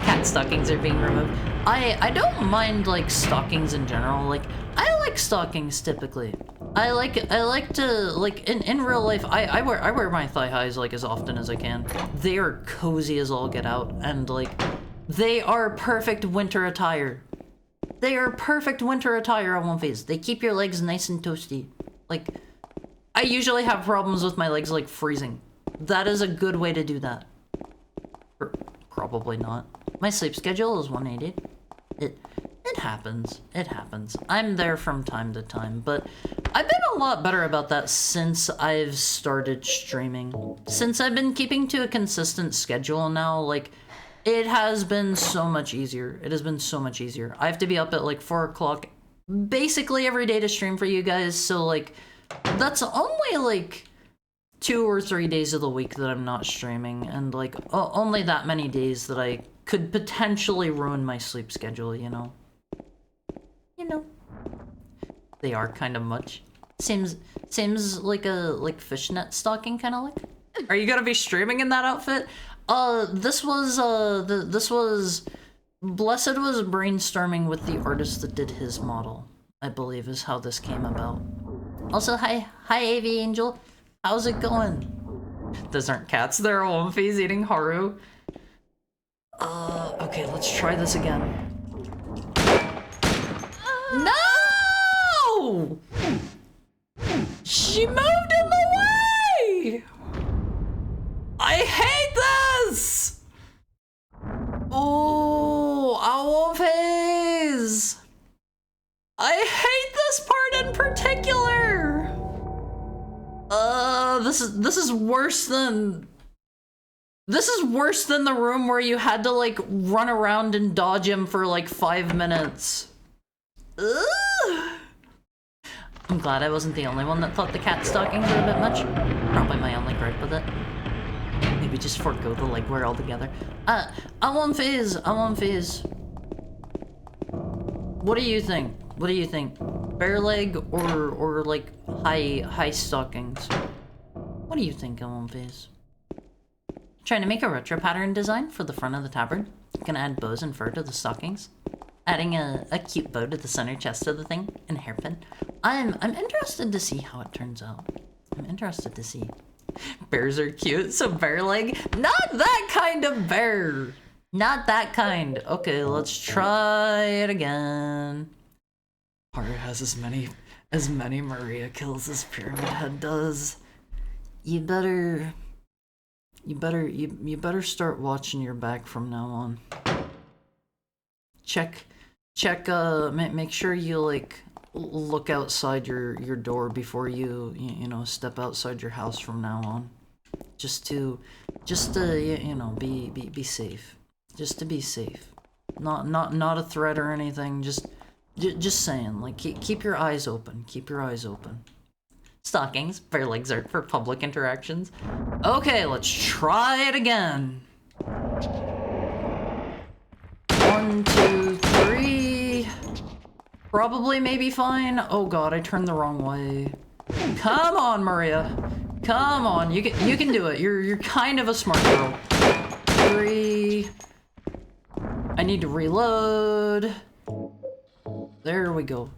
Cat stockings are being removed. I don't mind, like, stockings in general. Like, I like stockings typically. I like to, like, in real life, I wear my thigh highs, like, as often as I can. They are cozy as all get out, and, like, they are perfect winter attire. They are perfect winter attire on one face. They keep your legs nice and toasty. Like, I usually have problems with my legs, like, freezing. That is a good way to do that. Or probably not. My sleep schedule is 180. It happens. It happens. I'm there from time to time, but I've been a lot better about that since I've started streaming. Since I've been keeping to a consistent schedule now, like, it has been so much easier. It has been so much easier. I have to be up at like 4 o'clock basically every day to stream for you guys, so like, that's only like 2 or 3 days of the week that I'm not streaming, and like, only that many days that I could potentially ruin my sleep schedule, you know? You know. They are kind of much. Seems like a fishnet stocking kind of look. Are you gonna be streaming in that outfit? This was Blessed was brainstorming with the artist that did his model, I believe is how this came about. Also, hi AV Angel. How's it going? Those aren't cats, they're Womfies eating Haru. Okay, let's try this again. No! She moved in the way! I hate this! Oh, I won't phase! I hate this part in particular! This is worse than... This is worse than the room where you had to, like, run around and dodge him for, like, 5 minutes. Ugh. I'm glad I wasn't the only one that thought the cat stockings were a bit much. Probably my only gripe with it. Maybe just forego the leg wear altogether. I won't phase. What do you think? What do you think? Bare leg or like high stockings? What do you think, I won't phase? Trying to make a retro pattern design for the front of the tabard. Gonna add bows and fur to the stockings. Adding a cute bow to the center chest of the thing and hairpin. I'm interested to see how it turns out. I'm interested to see. Bears are cute, so bear leg. Not that kind of bear. Not that kind. Okay, let's try it again. Haru has as many Maria kills as Pyramid Head does. You better start watching your back from now on. Make sure you like look outside your door before you know step outside your house from now on. Just to you know be safe. Just to be safe. Not a threat or anything. Just saying, like keep your eyes open. Keep your eyes open. Stockings, bare legs art for public interactions. Okay, let's try it again. 1, 2, 3. Probably maybe fine. Oh god, I turned the wrong way. Come on, Maria. Come on, you can do it. You're kind of a smart girl. 3. I need to reload. There we go.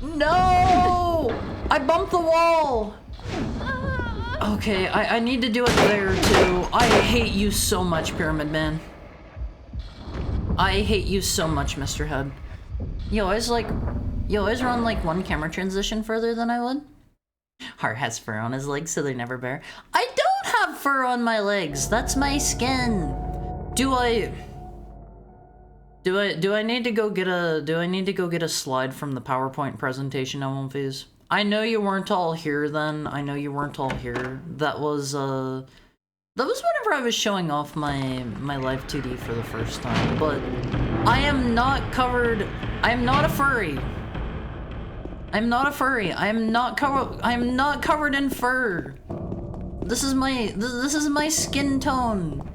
No! I bumped the wall! Okay, I need to do it there too. I hate you so much, Pyramid Man. I hate you so much, Mr. Head. You always run like one camera transition further than I would. Hart has fur on his legs, so they're never bare. I don't have fur on my legs. That's my skin. Do I need to go get a slide from the PowerPoint presentation I won't phase? I know you weren't all here then. I know you weren't all here. That was whenever I was showing off my live 2D for the first time, but I am not covered. I am not a furry. I'm not a furry. I am not covered in fur. This is my skin tone.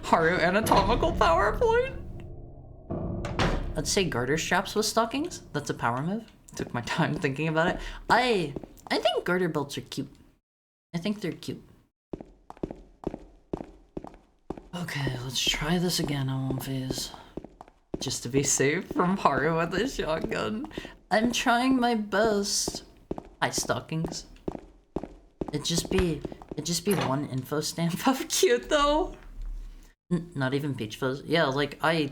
Haru anatomical PowerPoint. Let's say garter straps with stockings. That's a power move. Took my time thinking about it. I think garter belts are cute. I think they're cute. Okay, let's try this again, I won't phase. Just to be safe from Haru with a shotgun. I'm trying my best. Hi, stockings. It'd just be one info stamp of cute though. Not even peach fuzz. Yeah, like I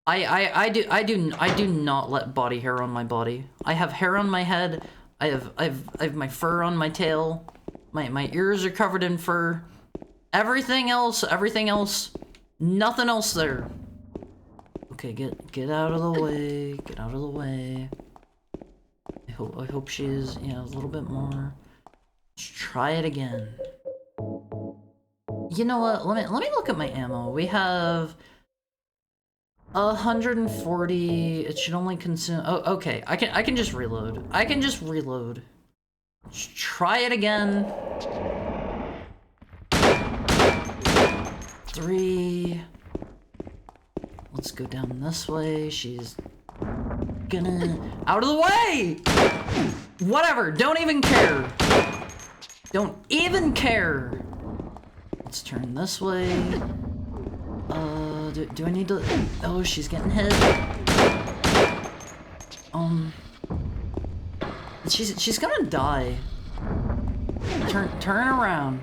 do not let body hair on my body. I have hair on my head. I have my fur on my tail. My ears are covered in fur. Everything else, nothing else there. Okay, get out of the way. Get out of the way. I hope she is, yeah, a little bit more. Let's try it again. You know what? Let me look at my ammo. We have 140. It should only consume. Oh, okay. I can just reload. I can just reload. Let's try it again. 3. Let's go down this way. She's gonna... Out of the way! Whatever, don't even care. Don't even care. Let's turn this way. Do I need to... Oh, she's getting hit. She's gonna die. Turn around.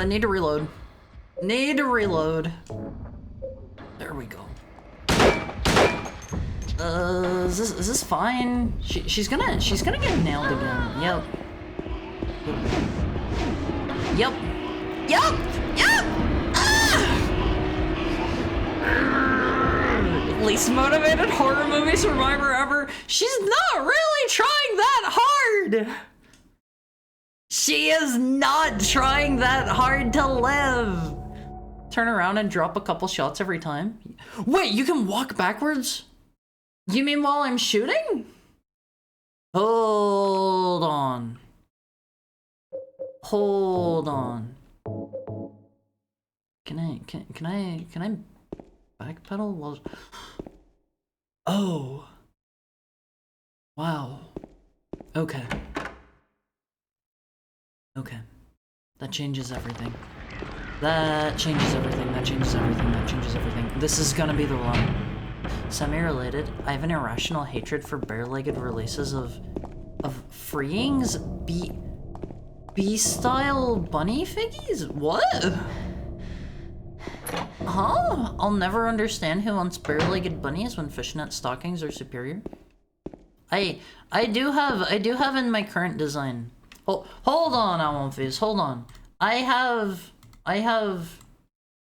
Need to reload. Need to reload. There we go. Is this fine? She's gonna get nailed again. Yep. Yep. Yep. Yep. Least motivated horror movie survivor ever. She's not really trying that hard. She is not trying that hard to live. Turn around and drop a couple shots every time. Wait, you can walk backwards? You mean while I'm shooting? Hold on. Hold on. Can I backpedal while... Oh. Wow. Okay. Okay. That changes everything. That changes everything. That changes everything. That changes everything. This is gonna be the one. Semi-related, I have an irrational hatred for bare-legged releases of freeings B-style bunny figgies? What? Huh? I'll never understand who wants bare-legged bunnies when fishnet stockings are superior. I do have in my current design. Oh, hold on, Almonface, hold on. I have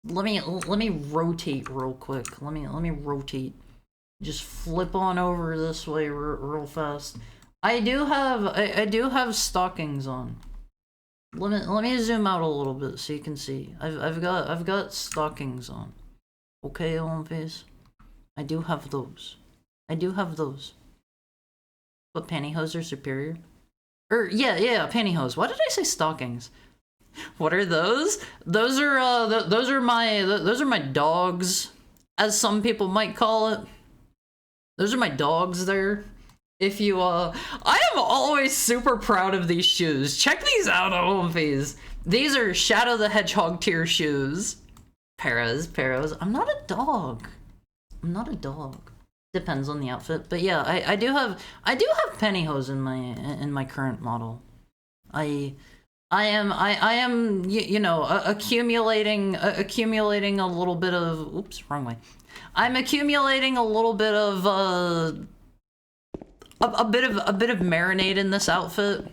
let me rotate real quick. Let me rotate. Just flip on over this way real fast. I do have stockings on. Let me zoom out a little bit so you can see. I've got stockings on. Okay, Almonface. I do have those. I do have those. But pantyhose are superior? Yeah, pantyhose. Why did I say stockings? What are those? Those are my dogs, as some people might call it. Those are my dogs there. If you I am always super proud of these shoes. Check these out, Almonface. These are Shadow the Hedgehog tier shoes. Paras. I'm not a dog. I'm not a dog. Depends on the outfit, but yeah, I do have pantyhose in my current model. I am you know, accumulating a little bit of, oops, wrong way. I'm accumulating a little bit of a bit of marinade in this outfit.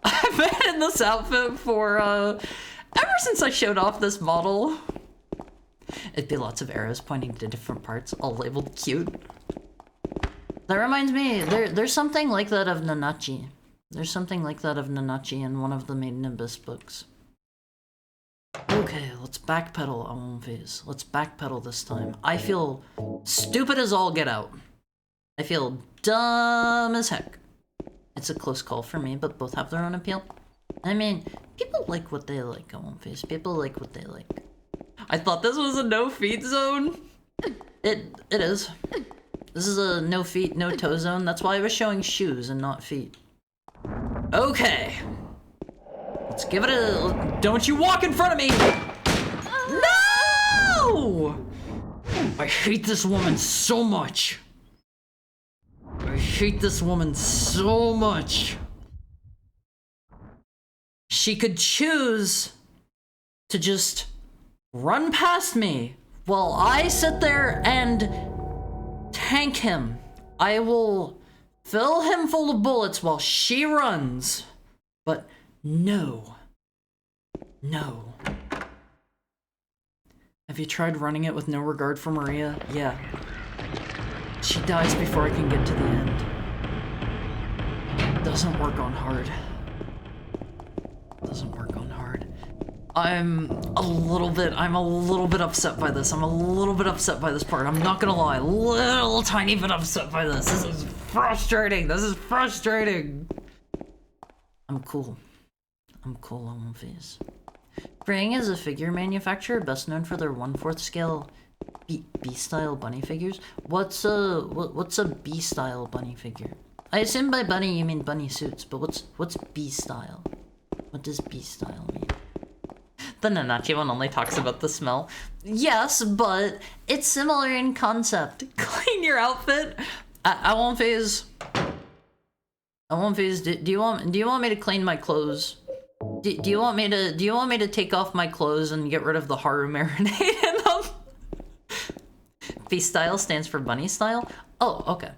I've been in this outfit for ever since I showed off this model. It'd be lots of arrows pointing to different parts, all labeled cute. That reminds me, there's something like that of Nanachi. There's something like that of Nanachi in one of the Maiden Abyss books. Okay, let's backpedal, Almonface. Let's backpedal this time. I feel stupid as all get out. I feel dumb as heck. It's a close call for me, but both have their own appeal. I mean, people like what they like, Almonface. People like what they like. I thought this was a no feet zone. It is. This is a no feet, no toe zone. That's why I was showing shoes and not feet. Okay. Let's give it a... Don't you walk in front of me! No! I hate this woman so much. I hate this woman so much. She could choose to just run past me while I sit there and tank him. I will fill him full of bullets while she runs. But No. No. Have you tried running it with no regard for Maria? Yeah. She dies before I can get to the end. Doesn't work on hard. Doesn't work on hard. I'm a little bit upset by this. I'm a little bit upset by this part. I'm not gonna lie. Little tiny bit upset by this. This is frustrating. This is frustrating. I'm cool. I'm cool on Phase. Bring is a figure manufacturer best known for their 1/4 scale B-style bunny figures. What's a B-style bunny figure? I assume by bunny you mean bunny suits, but what's B-style? What does B-style mean? The Nanachi one only talks about the smell. Yes, but it's similar in concept. Clean your outfit. I won't Phase. Do you want me to clean my clothes? Do you want me to take off my clothes and get rid of the haru marinade in them? B-style stands for bunny style? Oh, okay.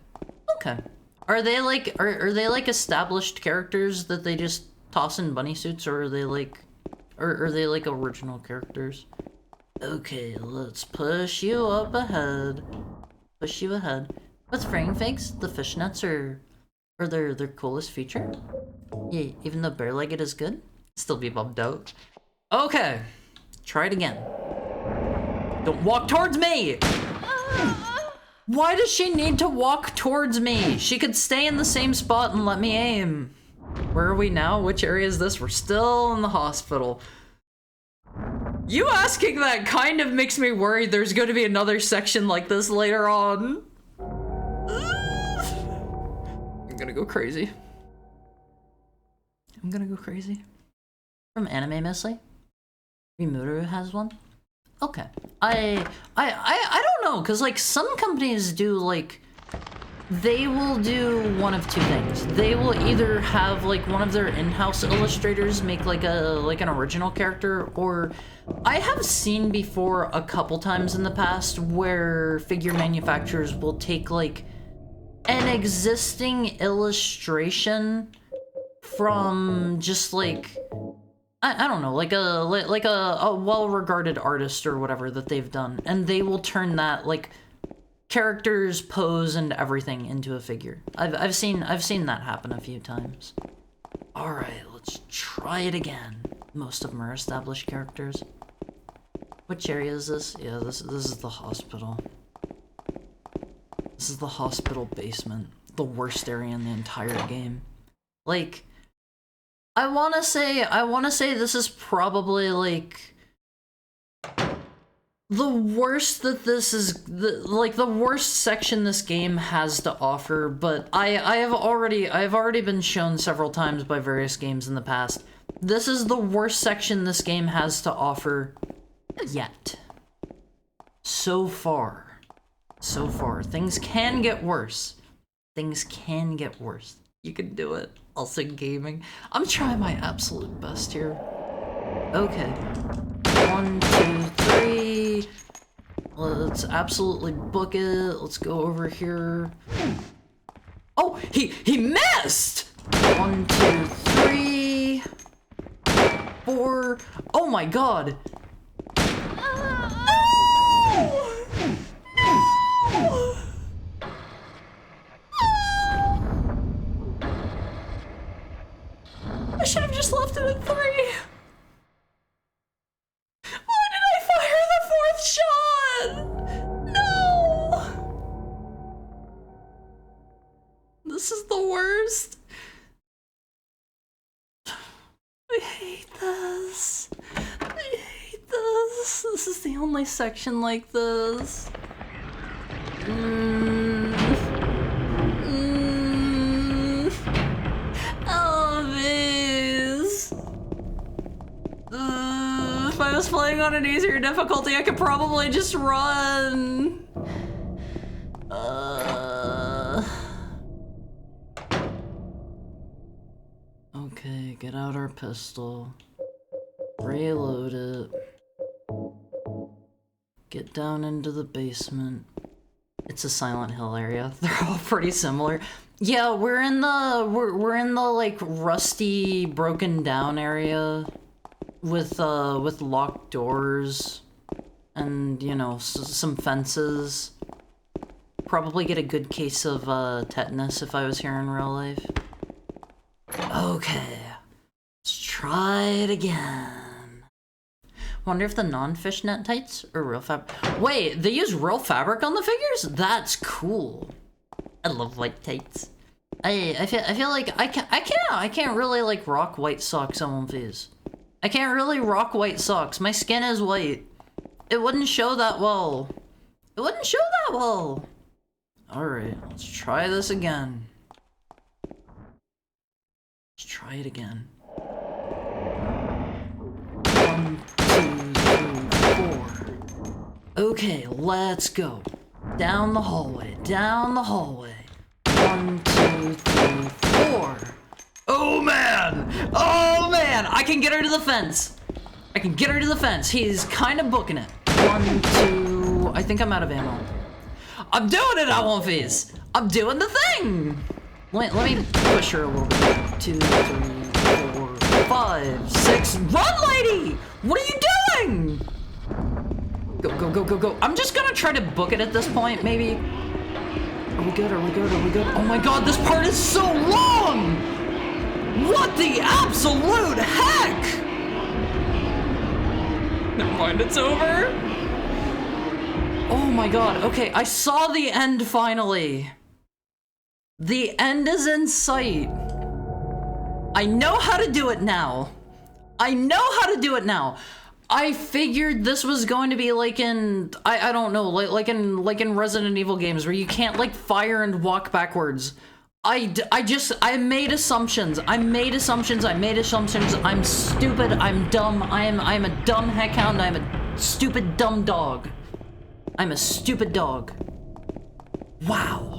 Okay. Are they like established characters that they just toss in bunny suits, or are they like original characters? Okay, let's push you up ahead. Push you ahead. What's fraying figs? The fishnets are their coolest feature? Yeah, even though bare-legged is good? Still be bummed out. Okay. Try it again. Don't walk towards me! Why does she need to walk towards me? She could stay in the same spot and let me aim. Where are we now? Which area is this? We're still in the hospital. You asking that kind of makes me worried there's going to be another section like this later on. I'm gonna go crazy. I'm gonna go crazy. From Anime Missly? Rimuru has one? Okay. I don't know, cause like some companies do like, they will do one of two things. They will either have like one of their in-house illustrators make like an original character, or I have seen before a couple times in the past where figure manufacturers will take like an existing illustration from just like, I don't know, like a well-regarded artist or whatever that they've done, and they will turn that like characters, pose, and everything into a figure. I've seen that happen a few times. All right, let's try it again. Most of them are established characters. Which area is this? Yeah, this is the hospital. This is the hospital basement. The worst area in the entire game. Like, I wanna say this is probably like the worst that this is, the worst section this game has to offer, but I've already been shown several times by various games in the past. This is the worst section this game has to offer yet. So far. Things can get worse. Things can get worse. You can do it. Also gaming. I'm trying my absolute best here. Okay. 1, 2, 3. Let's absolutely book it. Let's go over here. Oh, he missed! 1, 2, 3. 4. Oh my god. I should have just left it at 3. Why did I fire the 4th shot? No! This is the worst. I hate this. I hate this. This is the only section like this. If I was playing on an easier difficulty, I could probably just run. Okay, get out our pistol. Reload it. Get down into the basement. It's a Silent Hill area. They're all pretty similar. Yeah, we're in the like rusty, broken down area with locked doors and, you know, some fences. Probably get a good case of tetanus if I was here in real life. Okay, let's try it again. Wonder if the non-fishnet tights are real fabric. Wait, they use real fabric on the figures? That's cool. I love white tights. I feel like I can't really like rock white socks on one of these. I can't really rock white socks. My skin is white. It wouldn't show that well. It wouldn't show that well. Alright, let's try this again. Let's try it again. 1, 2, 3, 4. Okay, let's go. Down the hallway, down the hallway. 1, 2, 3, 4. Oh man! Oh man! I can get her to the fence. I can get her to the fence. He's kind of booking it. 1, 2. I think I'm out of ammo. I'm doing it, I won't phase. I'm doing the thing. Let me push her a little bit. 2, 3, 4, 5, 6. Run, lady! What are you doing? Go, go, go, go, go. I'm just gonna try to book it at this point, maybe. Are we good? Are we good? Are we good? Oh my god, this part is so long! What the absolute heck? Never mind, it's over. Oh my god, okay, I saw the end finally. The end is in sight. I know how to do it now. I know how to do it now. I figured this was going to be like in, I don't know, like in Resident Evil games where you can't like fire and walk backwards. I made assumptions. I'm stupid. I'm dumb. I'm a dumb heckhound. I'm a stupid dumb dog. I'm a stupid dog. Wow.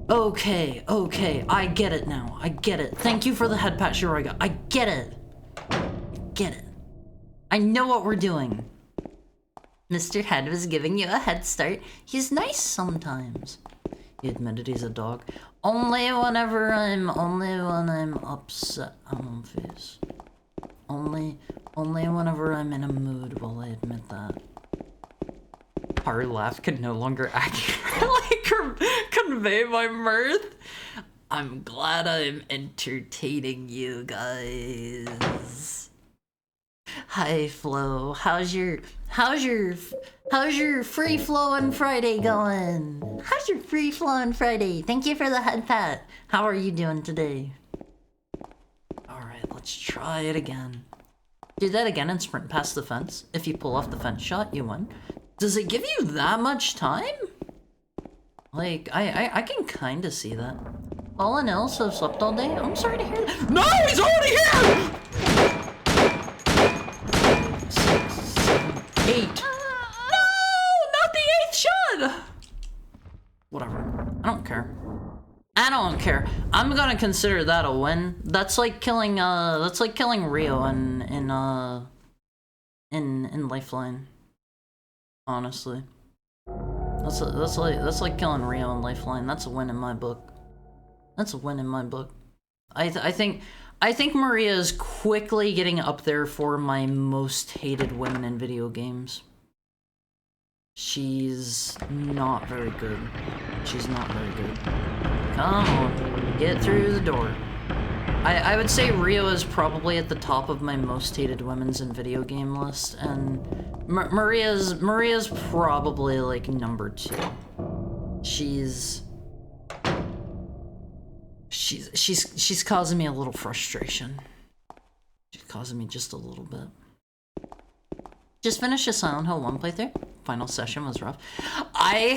Okay, I get it now. I get it. Thank you for the head pat, Shiraiga. I get it. I know what we're doing. Mr. Head was giving you a head start. He's nice sometimes. He admitted he's a dog. Only when I'm upset. I'm face. Only whenever I'm in a mood will I admit that. Our laugh can no longer accurately convey my mirth. I'm glad I'm entertaining you guys. Hi Flo, how's your free flowing Friday going? How's your free flowing Friday? Thank you for the head pat. How are you doing today? Alright, let's try it again. Do that again and sprint past the fence. If you pull off the fence shot, you win. Does it give you that much time? Like, I can kinda see that. Fallen ill, so slept all day? I'm sorry to hear that. No, he's already here! 6, 7, 8. No, not the 8th shot! Whatever, I don't care. I don't care. I'm gonna consider that a win. That's like killing Rio in Lifeline. Honestly. That's like killing Rio in Lifeline. That's a win in my book. That's a win in my book. I think Maria is quickly getting up there for my most hated women in video games. She's not very good. She's not very good. Come on, get through the door. I would say Rio is probably at the top of my most hated women's in video game list, and Maria's probably like number 2. She's causing me a little frustration. She's causing me just a little bit. Just finished a Silent Hill 1 playthrough. Final session was rough. I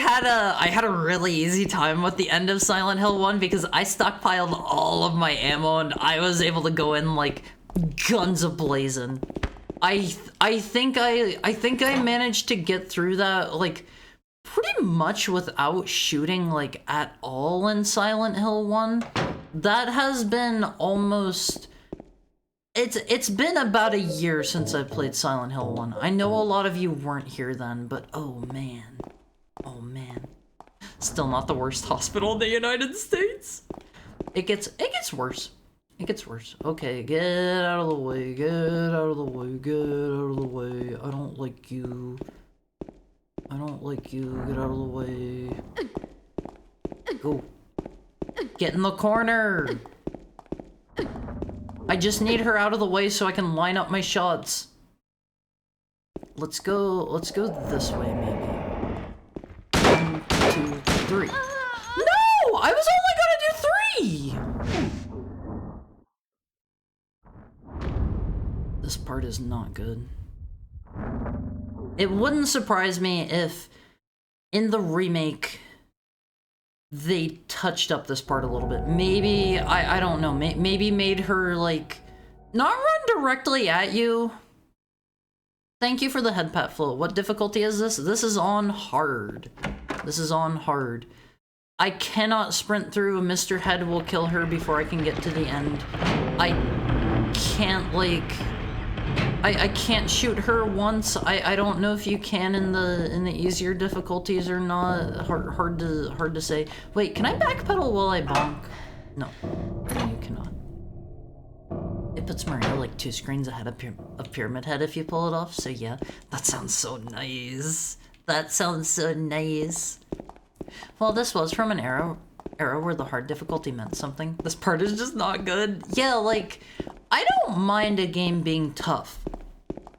had a really easy time with the end of Silent Hill 1 because I stockpiled all of my ammo and I was able to go in like guns a-blazing. I think I managed to get through that like pretty much without shooting like at all in Silent Hill 1. That has been almost... It's been about a year since I played Silent Hill 1. I know a lot of you weren't here then, but oh man. Oh man. Still not the worst hospital in the United States. It gets worse. It gets worse. Okay, get out of the way, get out of the way, get out of the way. I don't like you. I don't like you. Get out of the way. Go. Get in the corner. I just need her out of the way so I can line up my shots. Let's go this way, maybe. 1, 2, 3. No! I was only gonna do 3! This part is not good. It wouldn't surprise me if, in the remake, they touched up this part a little bit. Maybe, I don't know, maybe made her, like, not run directly at you. Thank you for the head pat flow. What difficulty is this? This is on hard. This is on hard. I cannot sprint through. Mr. Head will kill her before I can get to the end. I can't, like... I can't shoot her once. I don't know if you can in the easier difficulties or not. Hard to say. Wait, can I backpedal while I bonk? No, you cannot. It puts Mario like 2 screens ahead of Pyramid Head if you pull it off. So yeah, that sounds so nice. That sounds so nice. Well, this was from an era where the hard difficulty meant something. This part is just not good. Yeah, like, I don't mind a game being tough.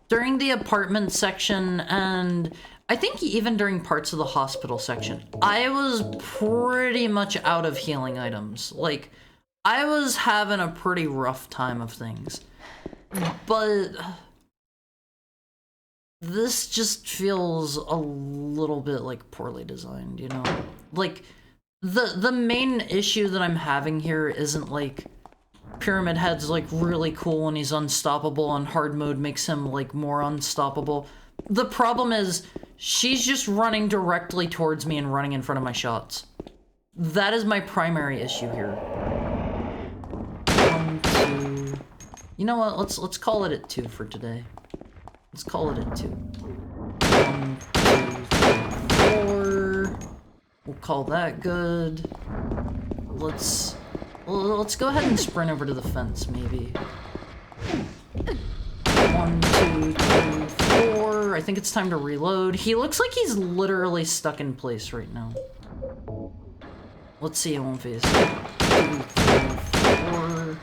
During the apartment section, and I think even during parts of the hospital section, I was pretty much out of healing items. Like, I was having a pretty rough time of things. But this just feels a little bit like poorly designed, you know? Like, the main issue that I'm having here isn't like Pyramid Head's like really cool and he's unstoppable and hard mode makes him like more unstoppable. The problem is she's just running directly towards me and running in front of my shots. That is my primary issue here. 1, 2. You know what? Let's call it at 2 for today. Let's call it at 2. 1, 2, 3, 4. We'll call that good. Let's go ahead and sprint over to the fence, maybe. 1, 2, 3, 4. I think it's time to reload. He looks like he's literally stuck in place right now. Let's see it won't face. 2, 3, 4.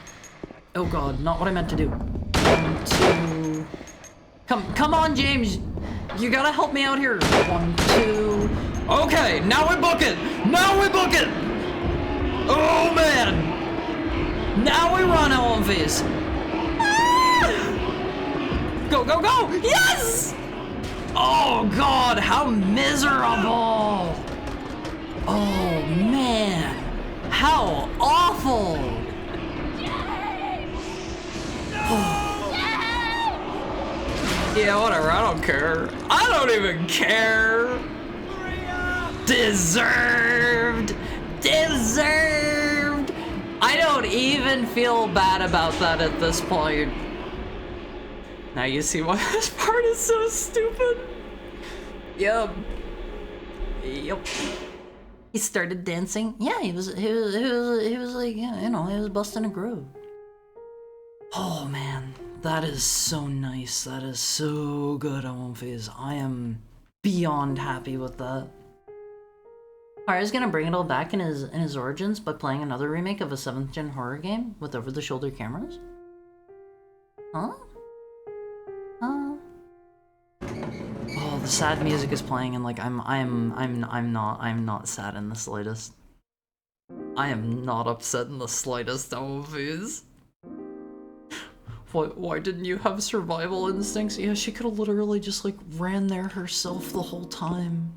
Oh god, not what I meant to do. 1, 2. Come on, James. You gotta help me out here. 1, 2. Okay, now we book it. Now we book it. Oh man. Now we run on face. Ah! Go, go, go! Yes! Oh god, how miserable! Oh man, how awful! Yeah, whatever, I don't care. I don't even care! Deserved! Deserved! I don't even feel bad about that at this point. Now you see why this part is so stupid. Yep. Yep. He started dancing. Yeah, he was like, yeah, you know, he was busting a groove. Oh man, that is so nice. That is so good, Phase. I am beyond happy with that. Harry's gonna bring it all back in his origins by playing another remake of a 7th gen horror game with over-the-shoulder cameras? Huh? Oh, the sad music is playing and like I'm not sad in the slightest. I am not upset in the slightest, Phase. Why didn't you have survival instincts? Yeah, she could have literally just like ran there herself the whole time.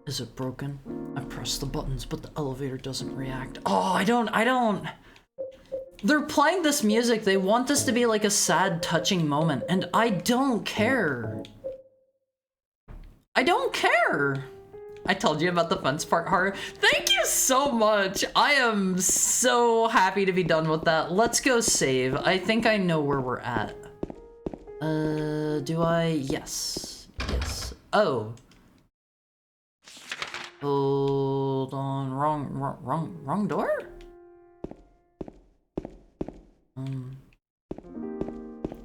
Is it broken? I pressed the buttons, but the elevator doesn't react. Oh, I don't. They're playing this music. They want this to be like a sad, touching moment, and I don't care. I don't care. I told you about the fence part, Haru. Thank you so much. I am so happy to be done with that. Let's go save. I think I know where we're at. Do I? Yes. Yes. Oh. Hold on, wrong door?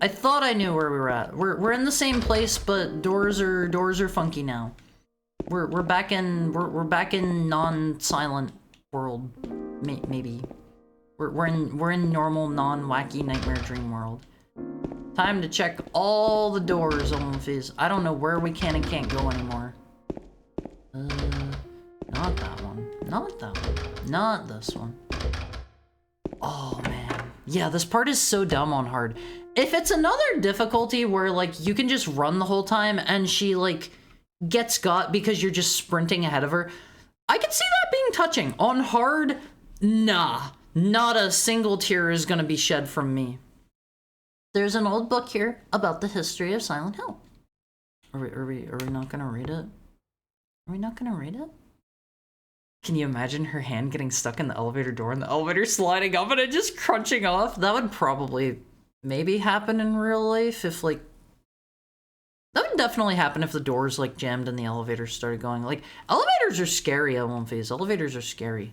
I thought I knew where we were at. We're in the same place, but doors are funky now. We're back in non-silent world, maybe. We're in normal non-wacky nightmare dream world. Time to check all the doors on the face. I don't know where we can and can't go anymore. Not that one. Not that one. Not this one. Oh man. Yeah, this part is so dumb on hard. If it's another difficulty where like you can just run the whole time and she like gets got because you're just sprinting ahead of her, I could see that being touching. On hard, nah. Not a single tear is gonna be shed from me. There's an old book here about the history of Silent Hill. Are we not gonna read it? Are we not gonna read it? Can you imagine her hand getting stuck in the elevator door and the elevator sliding up and it just crunching off? That would probably maybe happen in real life if like... That would definitely happen if the doors like jammed and the elevator started going. Like, elevators are scary, I won't face. Elevators are scary.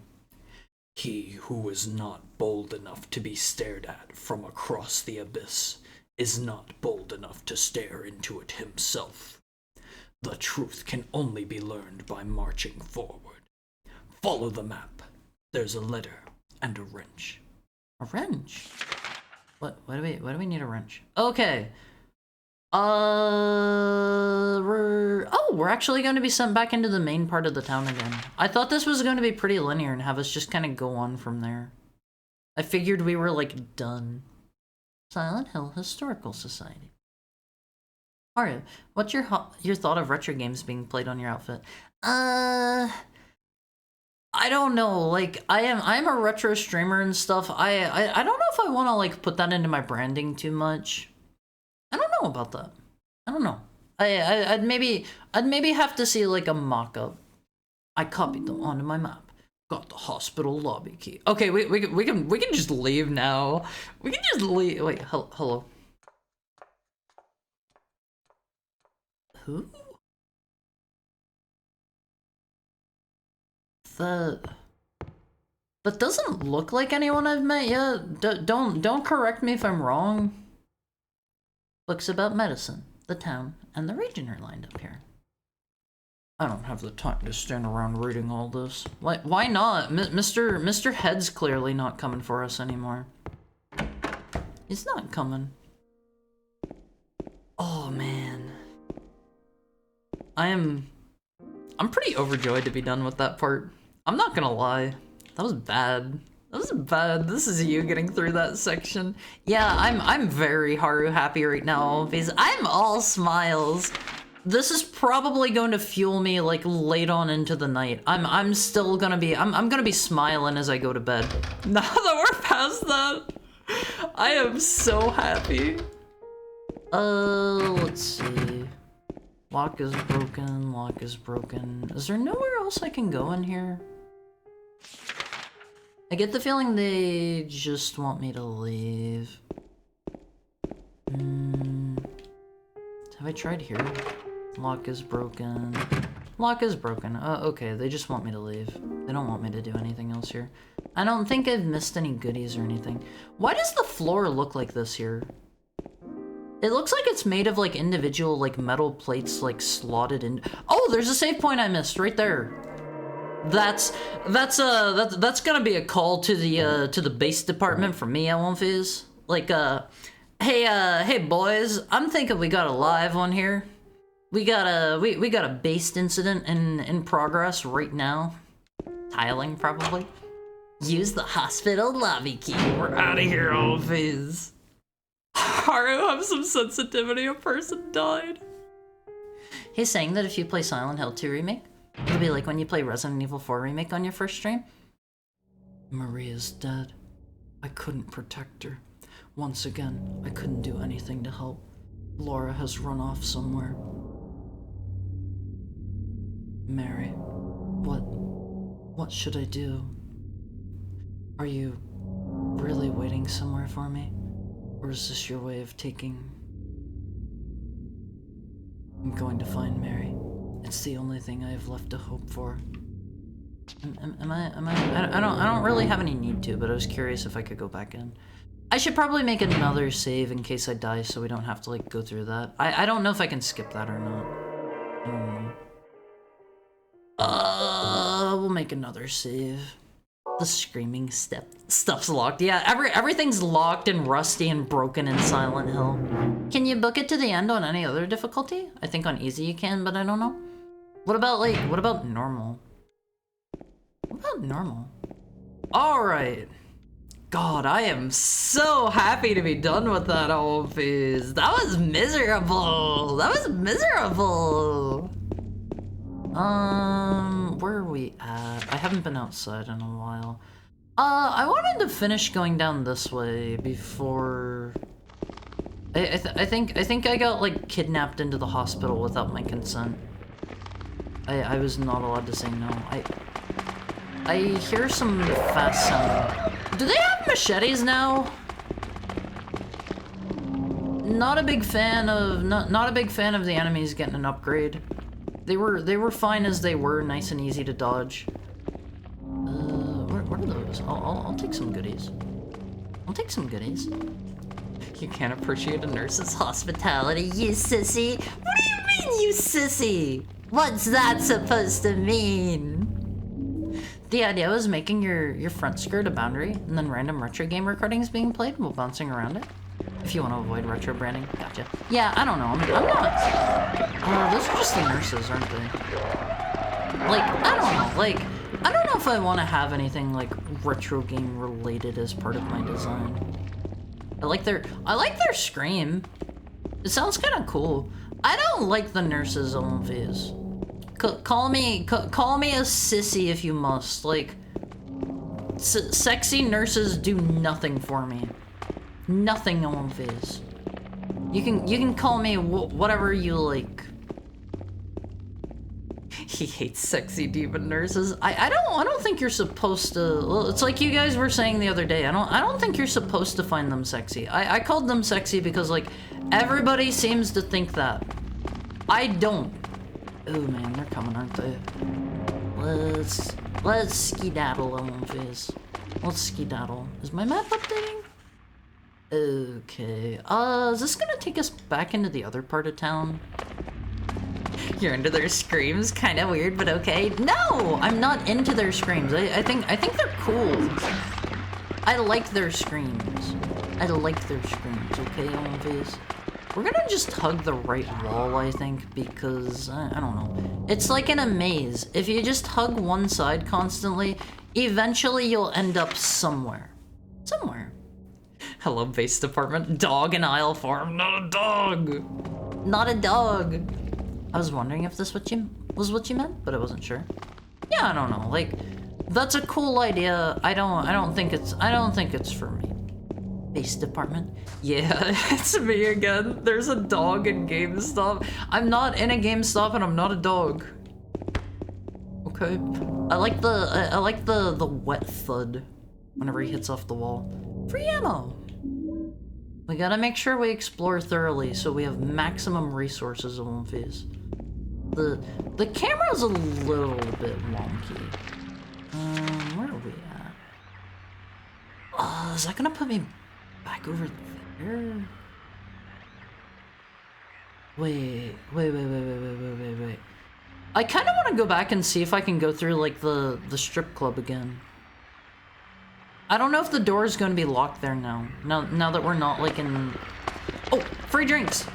He who is not bold enough to be stared at from across the abyss is not bold enough to stare into it himself. The truth can only be learned by marching forward. Follow the map. There's a letter and a wrench. A wrench? What do we need a wrench? Okay. We're actually going to be sent back into the main part of the town again. I thought this was going to be pretty linear and have us just kind of go on from there. I figured we were like done. Silent Hill Historical Society. Mario, what's your thought of retro games being played on your outfit? I don't know. Like I'm a retro streamer and stuff. I don't know if I want to like put that into my branding too much. I don't know about that. I don't know. I'd maybe have to see like a mock-up. I copied them onto my map. Got the hospital lobby key. Okay, we can just leave now. We can just leave. Wait, hello. Who? That doesn't look like anyone I've met yet. Don't correct me if I'm wrong. Books about medicine, the town, and the region are lined up here. I don't have the time to stand around reading all this. Why not? Mr. Head's clearly not coming for us anymore. He's not coming. Oh man. I'm pretty overjoyed to be done with that part. I'm not gonna lie. That was bad. That was bad. This is you getting through that section. Yeah, I'm very Haru happy right now because I'm all smiles. This is probably going to fuel me like late on into the night. I'm still gonna be I'm gonna be smiling as I go to bed. Now that we're past that, I am so happy. Let's see. Lock is broken, lock is broken. Is there nowhere else I can go in here? I get the feeling they just want me to leave. Have I tried here? Lock is broken. Lock is broken. Okay, they just want me to leave. They don't want me to do anything else here. I don't think I've missed any goodies or anything. Why does the floor look like this here? It looks like it's made of like individual like metal plates like slotted in. Oh, there's a save point I missed right there. That's gonna be a call to the base department from me, Ellenfizz. Like, hey boys, I'm thinking we got a live one here. We got a based incident in progress right now. Tiling probably. Use the hospital lobby key. We're out of here, Ellenfizz. Haru have some sensitivity. A person died. He's saying that if you play Silent Hill 2 Remake, it'll be like when you play Resident Evil 4 Remake on your first stream. Maria's dead. I couldn't protect her. Once again, I couldn't do anything to help. Laura has run off somewhere. Mary, what should I do? Are you really waiting somewhere for me? Or is this your way of taking... I'm going to find Mary. It's the only thing I have left to hope for. I don't really have any need to, but I was curious if I could go back in. I should probably make another save in case I die so we don't have to, like, go through that. I don't know if I can skip that or not. I don't know. We'll make another save. The screaming stuff's locked. Yeah, everything's locked and rusty and broken in Silent Hill. Can you book it to the end on any other difficulty? I think on easy you can, but I don't know. What about normal? What about normal? Alright. God, I am so happy to be done with that whole phase. That was miserable. That was miserable. Where are we at? I haven't been outside in a while. I wanted to finish going down this way before... I think I got, like, kidnapped into the hospital without my consent. I was not allowed to say no. I hear some fast sound. Do they have machetes now? Not a big fan of the enemies getting an upgrade. They were fine as they were, nice and easy to dodge. What are those? I'll take some goodies. I'll take some goodies. You can't appreciate a nurse's hospitality, you sissy. What do you mean, you sissy? What's that supposed to mean? The idea was making your front skirt a boundary, and then random retro game recordings being played while bouncing around it. If you want to avoid retro branding, gotcha. Yeah, I don't know. I'm not. Those are just the nurses, aren't they? Like, I don't know. Like, I don't know if I want to have anything like retro game related as part of my design. I like their scream. It sounds kind of cool. I don't like the nurses' own face. Call me a sissy if you must. Like, sexy nurses do nothing for me. Nothing on Viz. You can call me whatever you like. He hates sexy demon nurses. I don't think you're supposed to. Well, it's like you guys were saying the other day. I don't think you're supposed to find them sexy. I called them sexy because, like, everybody seems to think that. I don't. Oh man, they're coming, aren't they? Let's skedaddle on Viz. Let's skedaddle. Is my map updating? Okay. Is this gonna take us back into the other part of town? You're into their screams? Kinda weird, but okay. No! I'm not into their screams. I think they're cool. I like their screams. I like their screams, okay, Olympias? We're gonna just hug the right wall, I think, because, I don't know. It's like in a maze. If you just hug one side constantly, eventually you'll end up somewhere. Somewhere. Hello, base department. Dog in aisle form. Not a dog. Not a dog. I was wondering if this was what you meant, but I wasn't sure. Yeah, I don't know. Like, that's a cool idea. I don't think it's for me. Base department. Yeah, it's me again. There's a dog in GameStop. I'm not in a GameStop and I'm not a dog. Okay. I like the wet thud whenever he hits off the wall. Free ammo. We gotta make sure we explore thoroughly so we have maximum resources on phase. The camera's a little bit wonky. Where are we at? Is that gonna put me back over there? Wait. I kinda wanna go back and see if I can go through, like, the strip club again. I don't know if the door is going to be locked there now. Now that we're not, like, in... Oh, free drinks!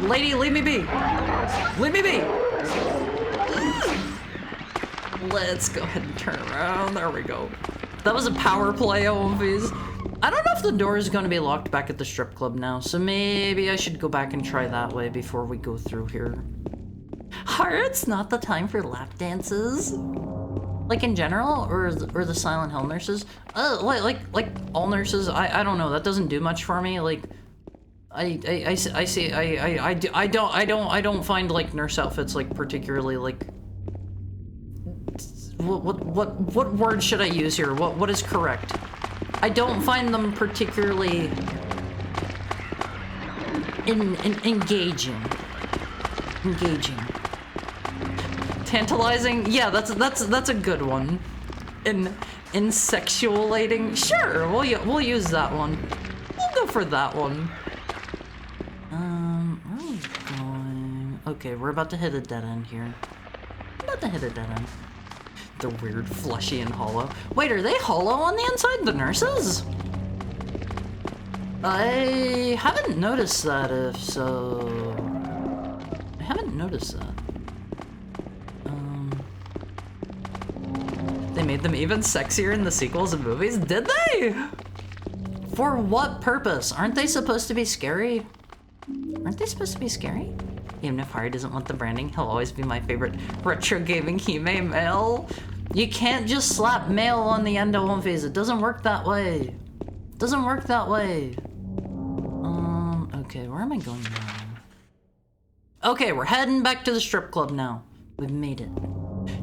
Lady, leave me be! Leave me be! Let's go ahead and turn around. There we go. That was a power play, OMVs. I don't know if the door is going to be locked back at the strip club now, so maybe I should go back and try that way before we go through here. It's not the time for lap dances. Like in general, or the Silent Hill nurses? Like all nurses. I don't know. That doesn't do much for me. Like, I don't find like nurse outfits like particularly like. What word should I use here? What is correct? I don't find them particularly engaging. Tantalizing? Yeah, that's a good one. Insexualating? Sure, we'll use that one. We'll go for that one. Where are we going? Okay, we're about to hit a dead end here. They're weird, fleshy, and hollow. Wait, are they hollow on the inside, the nurses? I haven't noticed that, if so... I haven't noticed that. They made them even sexier in the sequels and movies? Did they? For what purpose? Aren't they supposed to be scary? Even if Hari doesn't want the branding, he'll always be my favorite retro gaming Hime male. You can't just slap male on the end of One Piece. It doesn't work that way. Okay, where am I going now? Okay, we're heading back to the strip club now. We've made it.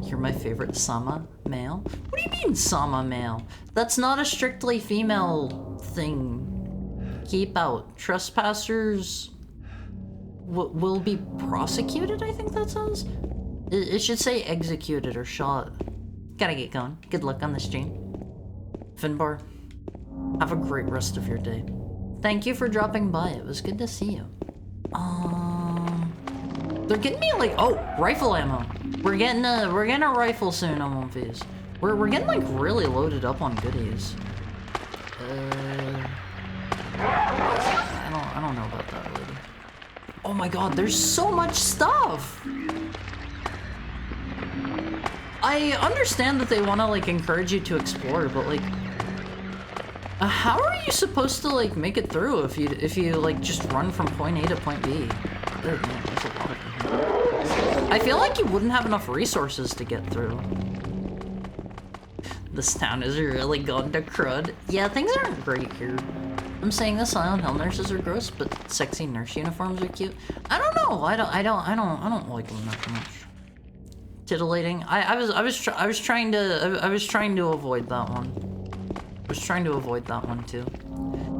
You're my favorite Sama male? What do you mean Sama male? That's not a strictly female thing. Keep out. Trespassers will be prosecuted, I think that says? It should say executed or shot. Gotta get going. Good luck on the stream. Finbar, have a great rest of your day. Thank you for dropping by. It was good to see you. They're getting me like, oh, rifle ammo. We're getting a rifle soon on One Piece. We're getting like really loaded up on goodies. I don't know about that, lady. Oh my god, there's so much stuff! I understand that they want to like encourage you to explore, but like, how are you supposed to like make it through if you like just run from point A to point B? Oh man, there's a lot of them. I feel like you wouldn't have enough resources to get through. This town is really gone to crud. Yeah, things aren't great here. I'm saying the Silent Hill nurses are gross, but sexy nurse uniforms are cute. I don't know. I don't like them that much. Titillating. I was trying to avoid that one. I was trying to avoid that one too.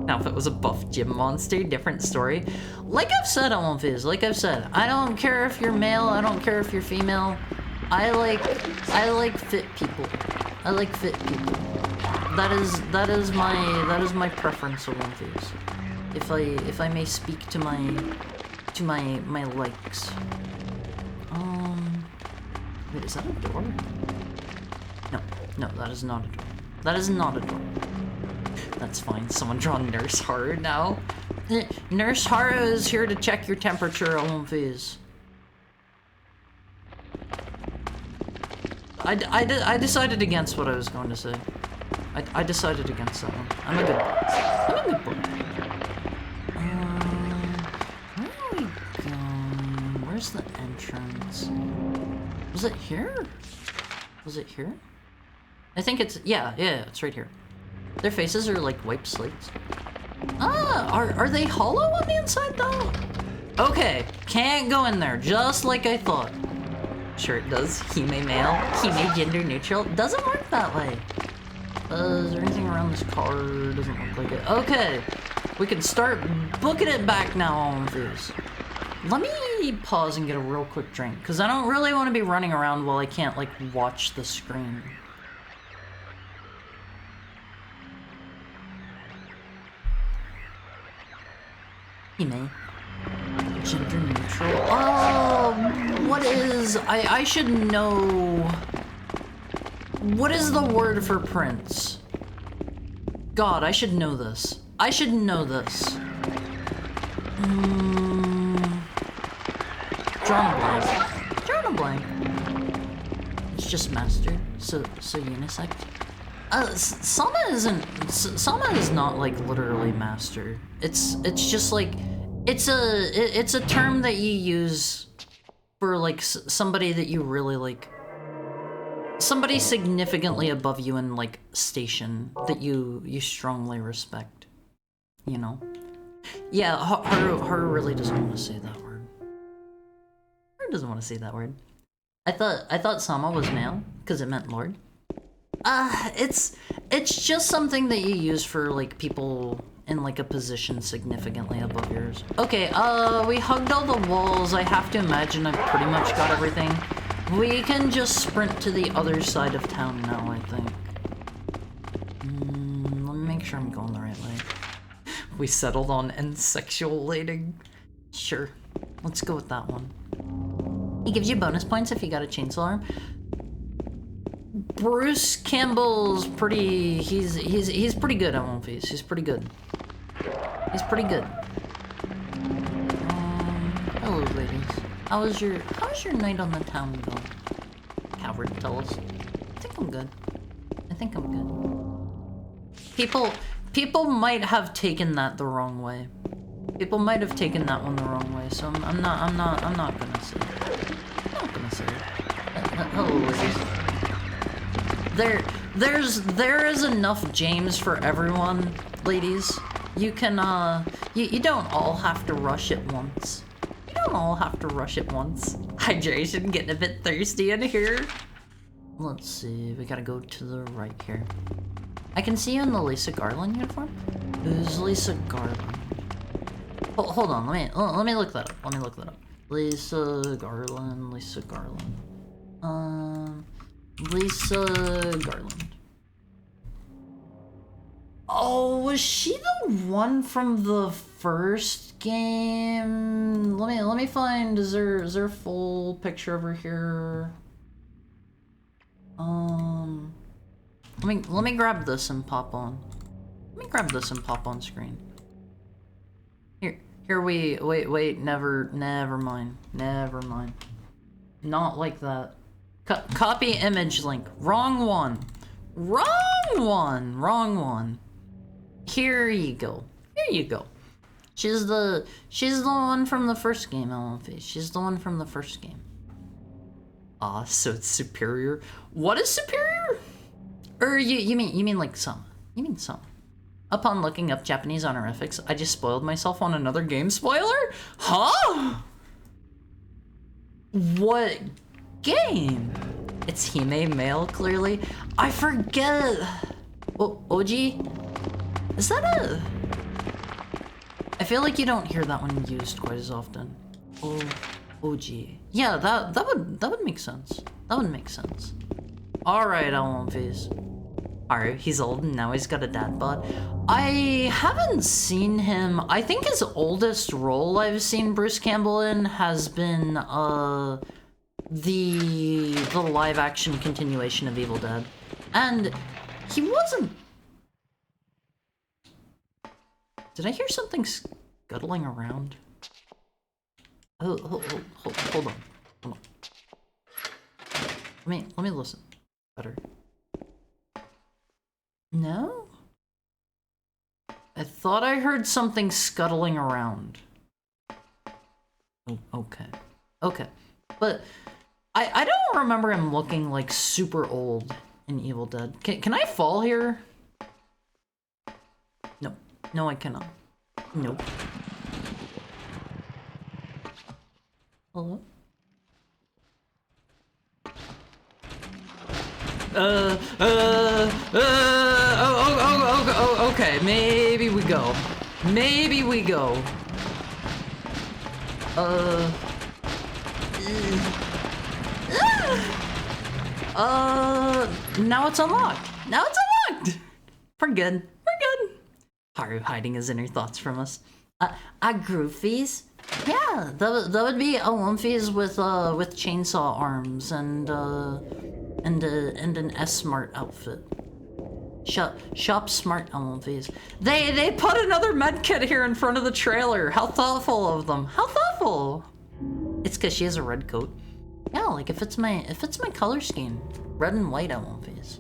Now, if it was a buff gym monster, different story. Like I've said on One Piece, like I've said, I don't care if you're male, I don't care if you're female. I like fit people. I like fit people. That is my preference on One Piece. If I may speak to my likes. Wait, is that a door? No, that is not a door. That is not a door. That's fine. Someone draw Nurse Haru now. Nurse Haru is here to check your temperature on One Piece. I decided against what I was going to say. I decided against that one. I'm a good boy. Where are we going? Where's the entrance? Was it here? Was it here? I think it's, yeah, it's right here. Their faces are like wiped slates. Are they hollow on the inside though? Okay, can't go in there, just like I thought. Sure it does. Hime male, Hime gender neutral. Doesn't work that way. Is there anything around this car? Doesn't look like it. Okay, we can start booking it back now on these. Let me pause and get a real quick drink, because I don't really want to be running around while I can't, like, watch the screen. Hime. Gender neutral. Oh, what is... I should know... What is the word for prince? God, I should know this. I should know this. Drawn a blank. Drawn a blank. It's just master. So unisex. Sama is not like literally master. It's just like it's a term that you use for like somebody that you really like. Somebody significantly above you in like station that you strongly respect. You know? Yeah, Haru really doesn't want to say that word. Haru doesn't want to say that word. I thought Sama was male because it meant lord. It's just something that you use for like people in like a position significantly above yours. Okay, we hugged all the walls. I have to imagine I've pretty much got everything. We can just sprint to the other side of town now, I think. Let me make sure I'm going the right way. We settled on ensexualating. Sure, let's go with that one. He gives you bonus points if you got a chainsaw arm. Bruce Campbell's pretty. He's pretty good at One Piece. He's pretty good. He's pretty good. Hello, ladies. How's your night on the town going? Coward, tell us. I think I'm good. I think I'm good. People might have taken that the wrong way. People might have taken that one the wrong way, so I'm not gonna say it. I'm not gonna say it. Hello, ladies. There is enough James for everyone, ladies. You can you don't all have to rush at once. You don't all have to rush at once. Hydration, getting a bit thirsty in here. Let's see, we gotta go to the right here. I can see you in the Lisa Garland uniform. Who's Lisa Garland? Hold on, let me look that up. Let me look that up. Lisa Garland. Lisa Garland. Oh, was she the one from the first game? Let me find. Is there a full picture over here? Let me grab this and pop on. Let me grab this and pop on screen. Here wait, never mind. Not like that. Copy image link. Wrong one. Here you go. She's the one from the first game, LMP. She's the one from the first game. Ah, so it's superior. What is superior? Or you mean like some? You mean some? Upon looking up Japanese honorifics, I just spoiled myself on another game spoiler? Huh? What game? It's Hime male, clearly. I forget. Oji? Is that a... I feel like you don't hear that one used quite as often. Oji. Yeah, that would make sense. That would make sense. Alright, LMVs. Alright, he's old and now he's got a dad bod. I haven't seen him. I think his oldest role I've seen Bruce Campbell in has been the live action continuation of Evil Dead. And he wasn't... Did I hear something scuttling around? Oh, hold on. Let me listen better. No? I thought I heard something scuttling around. Oh, okay. But I don't remember him looking like super old in Evil Dead. Can I fall here? No, I cannot. Nope. Hello? Okay, maybe we go. Now it's unlocked. We're good. Haru hiding his inner thoughts from us. Groofies? Yeah, that would be a Lumphies with chainsaw arms and an S-Smart outfit. Shop smart Lumphies. They put another medkit here in front of the trailer. How thoughtful of them. How thoughtful. It's cause she has a red coat. Yeah, like if it's my color scheme. Red and white Lumphies.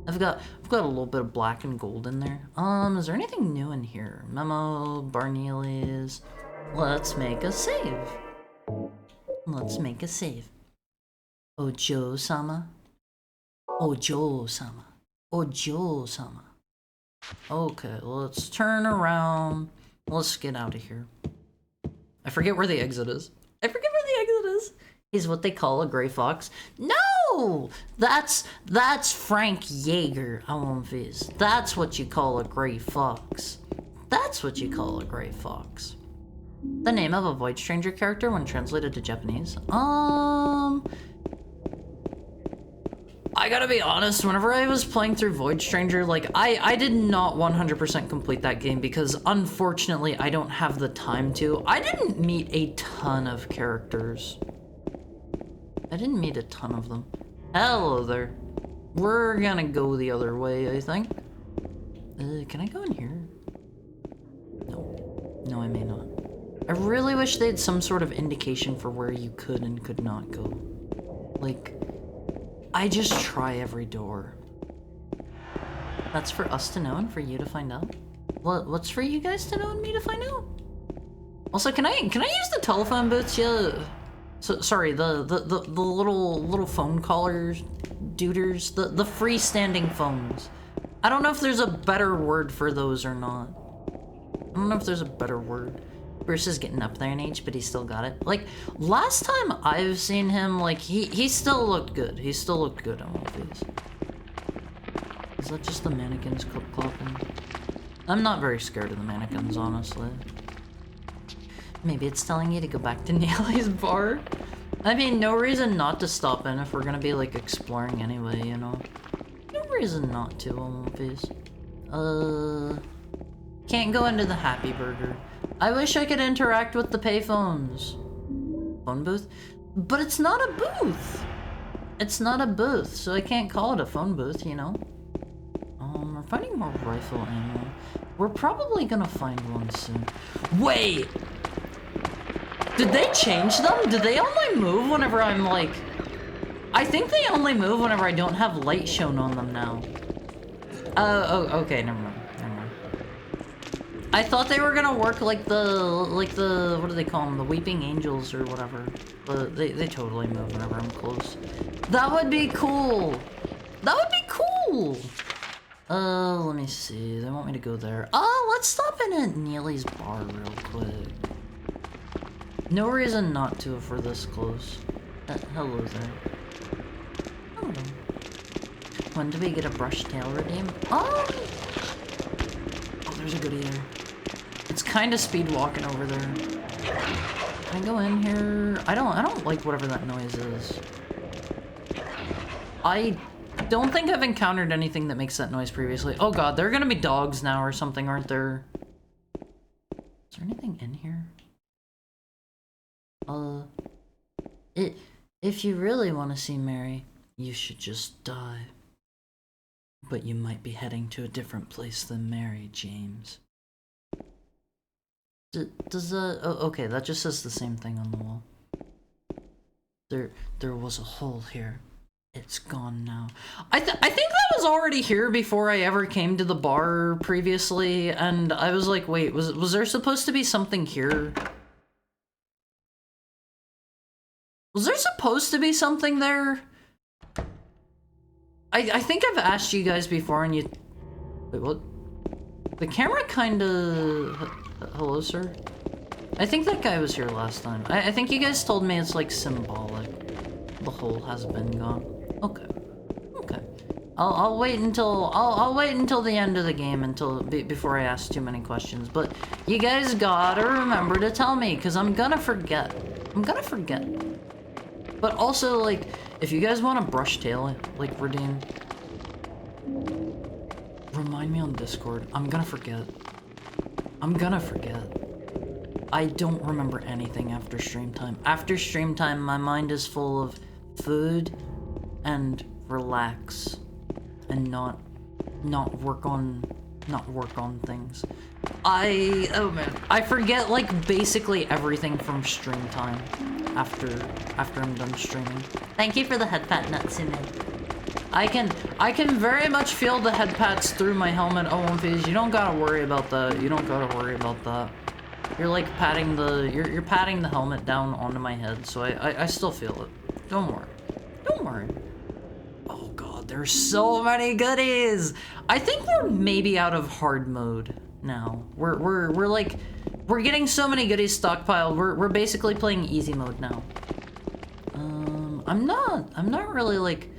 I've got a little bit of black and gold in there. Is there anything new in here? Memo, Barnelius. Let's make a save. Ojo-sama. Okay, let's turn around. Let's get out of here. I forget where the exit is. He's what they call a gray fox. No! That's Frank Yeager, Alonviz. That's what you call a gray fox. The name of a Void Stranger character when translated to Japanese. gotta be honest, whenever I was playing through Void Stranger, like, I did not 100% complete that game because, unfortunately, I don't have the time to. I didn't meet a ton of characters. I didn't meet a ton of them. Hello there. We're gonna go the other way, I think. Can I go in here? No. No, I may not. I really wish they had some sort of indication for where you could and could not go. Like, I just try every door. That's for us to know and for you to find out? What's for you guys to know and me to find out? Also, can I use the telephone booths? Yeah. So, sorry, the little phone callers, duders, the freestanding phones. I don't know if there's a better word for those or not. I don't know if there's a better word. Bruce is getting up there in age, but he still got it. Like, last time I've seen him, like, he still looked good. He still looked good on all these. Is that just the mannequins clip-clopping? I'm not very scared of the mannequins, honestly. Maybe it's telling you to go back to Neely's bar? I mean, no reason not to stop in if we're gonna be, like, exploring anyway, you know? No reason not to on One Piece. Can't go into the Happy Burger. I wish I could interact with the payphones. Phone booth? But it's not a booth! It's not a booth, so I can't call it a phone booth, you know? We're finding more rifle ammo. We're probably gonna find one soon. Wait! Did they change them? Do they only move whenever I'm like... I think they only move whenever I don't have light shown on them now. Oh, okay, never mind. I thought they were gonna work like the, what do they call them? The Weeping Angels or whatever. But they totally move whenever I'm close. That would be cool! That would be cool! Let me see. They want me to go there. Oh, let's stop in at Neely's bar real quick. No reason not to if we're this close. Hello there. Hello. When do we get a brush tail redeem? Oh, there's a goodie there. It's kind of speed walking over there. Can I go in here? I don't like whatever that noise is. I don't think I've encountered anything that makes that noise previously. Oh god, there are gonna be dogs now or something, aren't there? Is there anything in here? If you really want to see Mary, you should just die. But you might be heading to a different place than Mary, James. Does that... Oh, okay, that just says the same thing on the wall. There was a hole here. It's gone now. I think that was already here before I ever came to the bar previously, and I was like, wait, was there supposed to be something here? Was there supposed to be something there? I think I've asked you guys before and you... Wait, what? The camera kinda... Hello, sir? I think that guy was here last time. I think you guys told me it's like symbolic. The hole has been gone. Okay. Okay. I'll wait until... I'll wait until the end of the game before I ask too many questions. But you guys gotta remember to tell me, because I'm gonna forget. I'm gonna forget. But also, like, if you guys want a brush tail, like, redeem, remind me on Discord. I'm gonna forget. I'm gonna forget. I don't remember anything after stream time. After stream time, my mind is full of food and relax and not work on things. Oh man, I forget, like, basically everything from stream time after I'm done streaming. Thank you for the head pat, Natsume. I can very much feel the head pats through my helmet. Oh, One Piece, you don't gotta worry about that. You don't gotta worry about that. You're like patting you're patting the helmet down onto my head, so I still feel it. Don't worry. Don't worry. Oh god, there's so many goodies! I think we're maybe out of hard mode now. We're getting so many goodies stockpiled. We're basically playing easy mode now. I'm not really like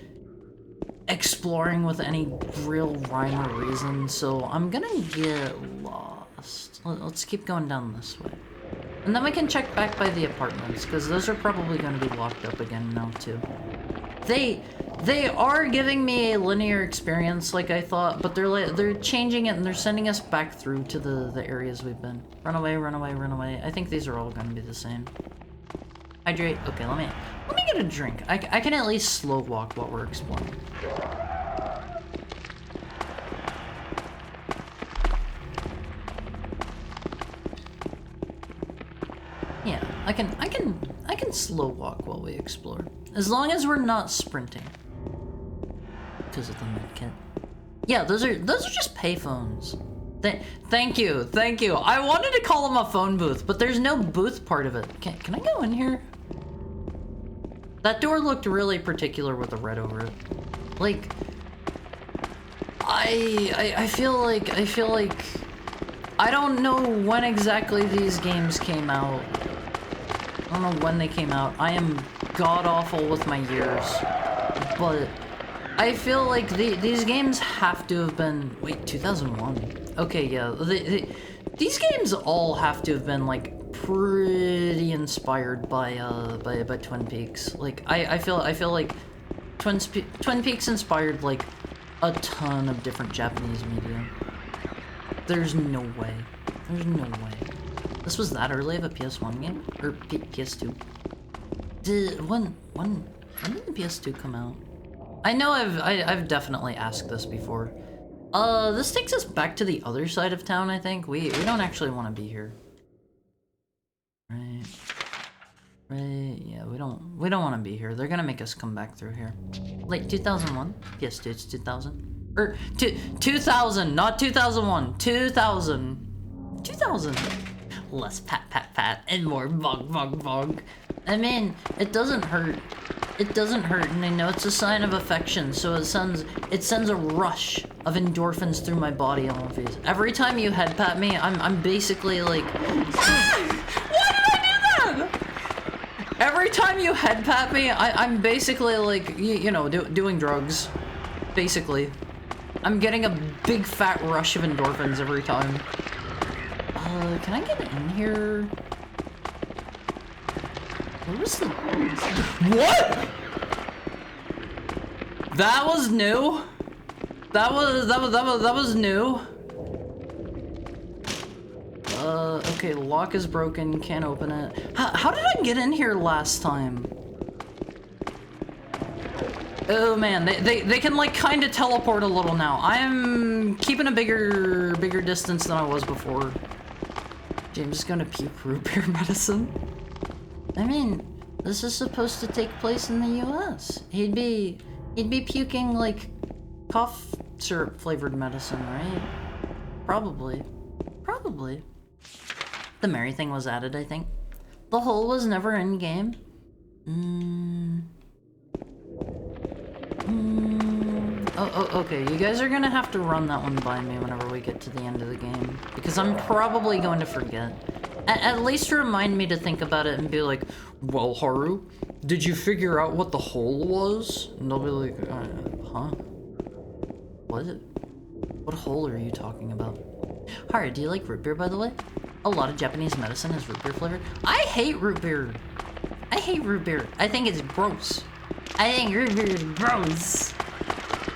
exploring with any real rhyme or reason, so I'm gonna get lost. Let's keep going down this way. And then we can check back by the apartments, because those are probably gonna be locked up again now too. They They are giving me a linear experience like I thought, but they're changing it and they're sending us back through to the areas we've been. Run away, run away, run away. I think these are all gonna be the same. Hydrate. Okay, let me get a drink. I can at least slow walk while we're exploring. Yeah, I can slow walk while we explore. As long as we're not sprinting. Because of the medkit. Yeah, those are just payphones. Thank you. I wanted to call them a phone booth, but there's no booth part of it. Can I go in here? That door looked really particular with the red over it. Like, I feel like I don't know when exactly these games came out. I don't know when they came out. I am god awful with my years, but I feel like these games have to have been, wait, 2001. Okay, yeah, these games all have to have been like pretty inspired by Twin Peaks. Like I feel like Twin Peaks inspired like a ton of different Japanese media. There's no way. There's no way. This was that early of a PS1 game? Or PS2? When did the PS2 come out? I know I've definitely asked this before. This takes us back to the other side of town, I think. We don't actually want to be here. Right. Yeah, we don't want to be here. They're gonna make us come back through here. Late 2001? PS2, it's 2000. Or 2000, not 2001. 2000. 2000. Less pat and more bog. I mean, it doesn't hurt. It doesn't hurt, and I know it's a sign of affection, so it sends a rush of endorphins through my body almost. Every time you head pat me, I'm basically like, ah! Why did I do that? Every time you head pat me, I'm basically like, you know, doing drugs. Basically. I'm getting a big fat rush of endorphins every time. Can I get in here? What was the... What?! That was new? That was new? Okay, lock is broken, can't open it. How did I get in here last time? Oh man, they can like kinda teleport a little now. I'm keeping a bigger distance than I was before. James is gonna puke root beer medicine. I mean, this is supposed to take place in the US. He'd be puking like cough syrup flavored medicine, right? Probably. The Mary thing was added, I think. The hole was never in game. Oh, okay. You guys are gonna have to run that one by me whenever we get to the end of the game, because I'm probably going to forget. At least remind me to think about it and be like, well, Haru, did you figure out what the hole was? And they'll be like, huh? What hole are you talking about? Haru, do you like root beer, by the way? A lot of Japanese medicine is root beer flavored. I hate root beer. I think it's gross. I think root beer is gross.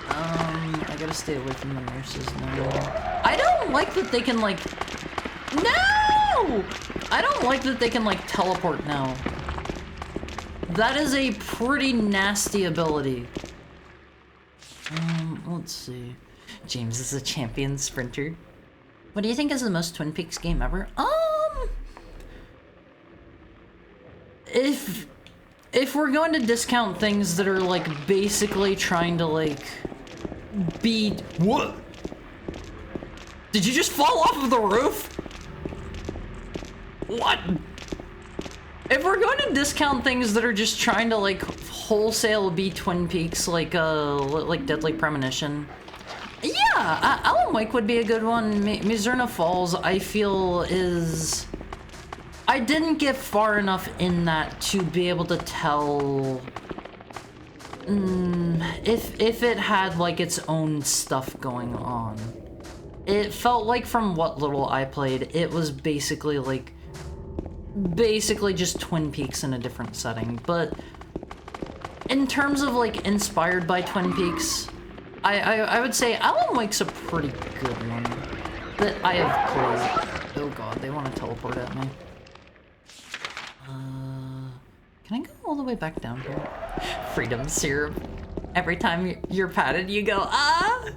I gotta stay away from the nurses now. I don't like that they can, like... No! I don't like that they can, like, teleport now. That is a pretty nasty ability. Let's see. James is a champion sprinter. What do you think is the most Twin Peaks game ever? If we're going to discount things that are, like, basically trying to, like... beat... What? Did you just fall off of the roof? What? If we're going to discount things that are just trying to, like, wholesale be Twin Peaks, like Deadly Premonition. Yeah, Alan Wake would be a good one. Mizurna Falls, I feel, is... I didn't get far enough in that to be able to tell... if it had, like, its own stuff going on. It felt like, from what little I played, it was basically, like... basically just Twin Peaks in a different setting, but... in terms of like inspired by Twin Peaks, I would say Alan Wake's a pretty good one that I have played. Oh god, they want to teleport at me. Can I go all the way back down here? Freedom syrup. Every time you're patted, you go, ah!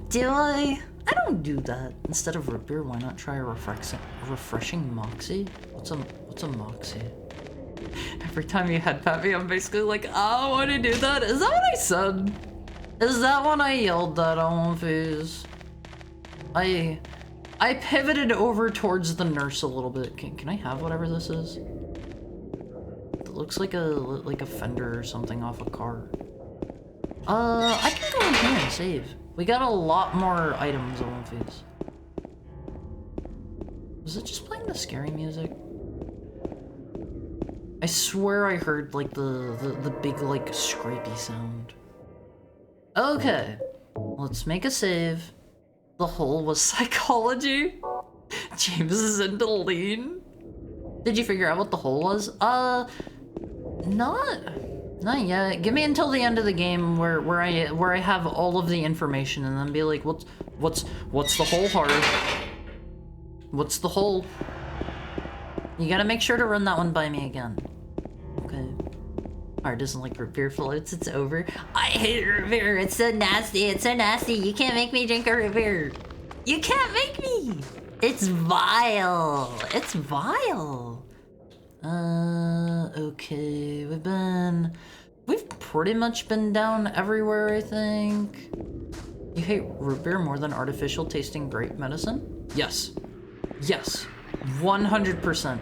Do I? I don't do that. Instead of root beer, why not try a refreshing Moxie? What's a Moxie? Every time you head pat me, I'm basically like, oh, I want to do that. Is that what I said? Is that when I yelled that on face? I pivoted over towards the nurse a little bit. Can I have whatever this is? It looks like a fender or something off a car. I can go in here and save. We got a lot more items on one face. Was it just playing the scary music? I swear I heard like the big like scrapey sound. Okay, let's make a save. The hole was psychology. James is into lean. Did you figure out what the hole was? Not yet. Give me until the end of the game where I have all of the information and then be like, what's the hole, hard? What's the hole? You gotta make sure to run that one by me again. Okay. Hard doesn't like root beer floats. It's over. I hate root beer. It's so nasty. It's so nasty. You can't make me drink a root beer. You can't make me. It's vile. It's vile. Okay. We've pretty much been down everywhere, I think. You hate root beer more than artificial tasting grape medicine? Yes. Yes. 100%.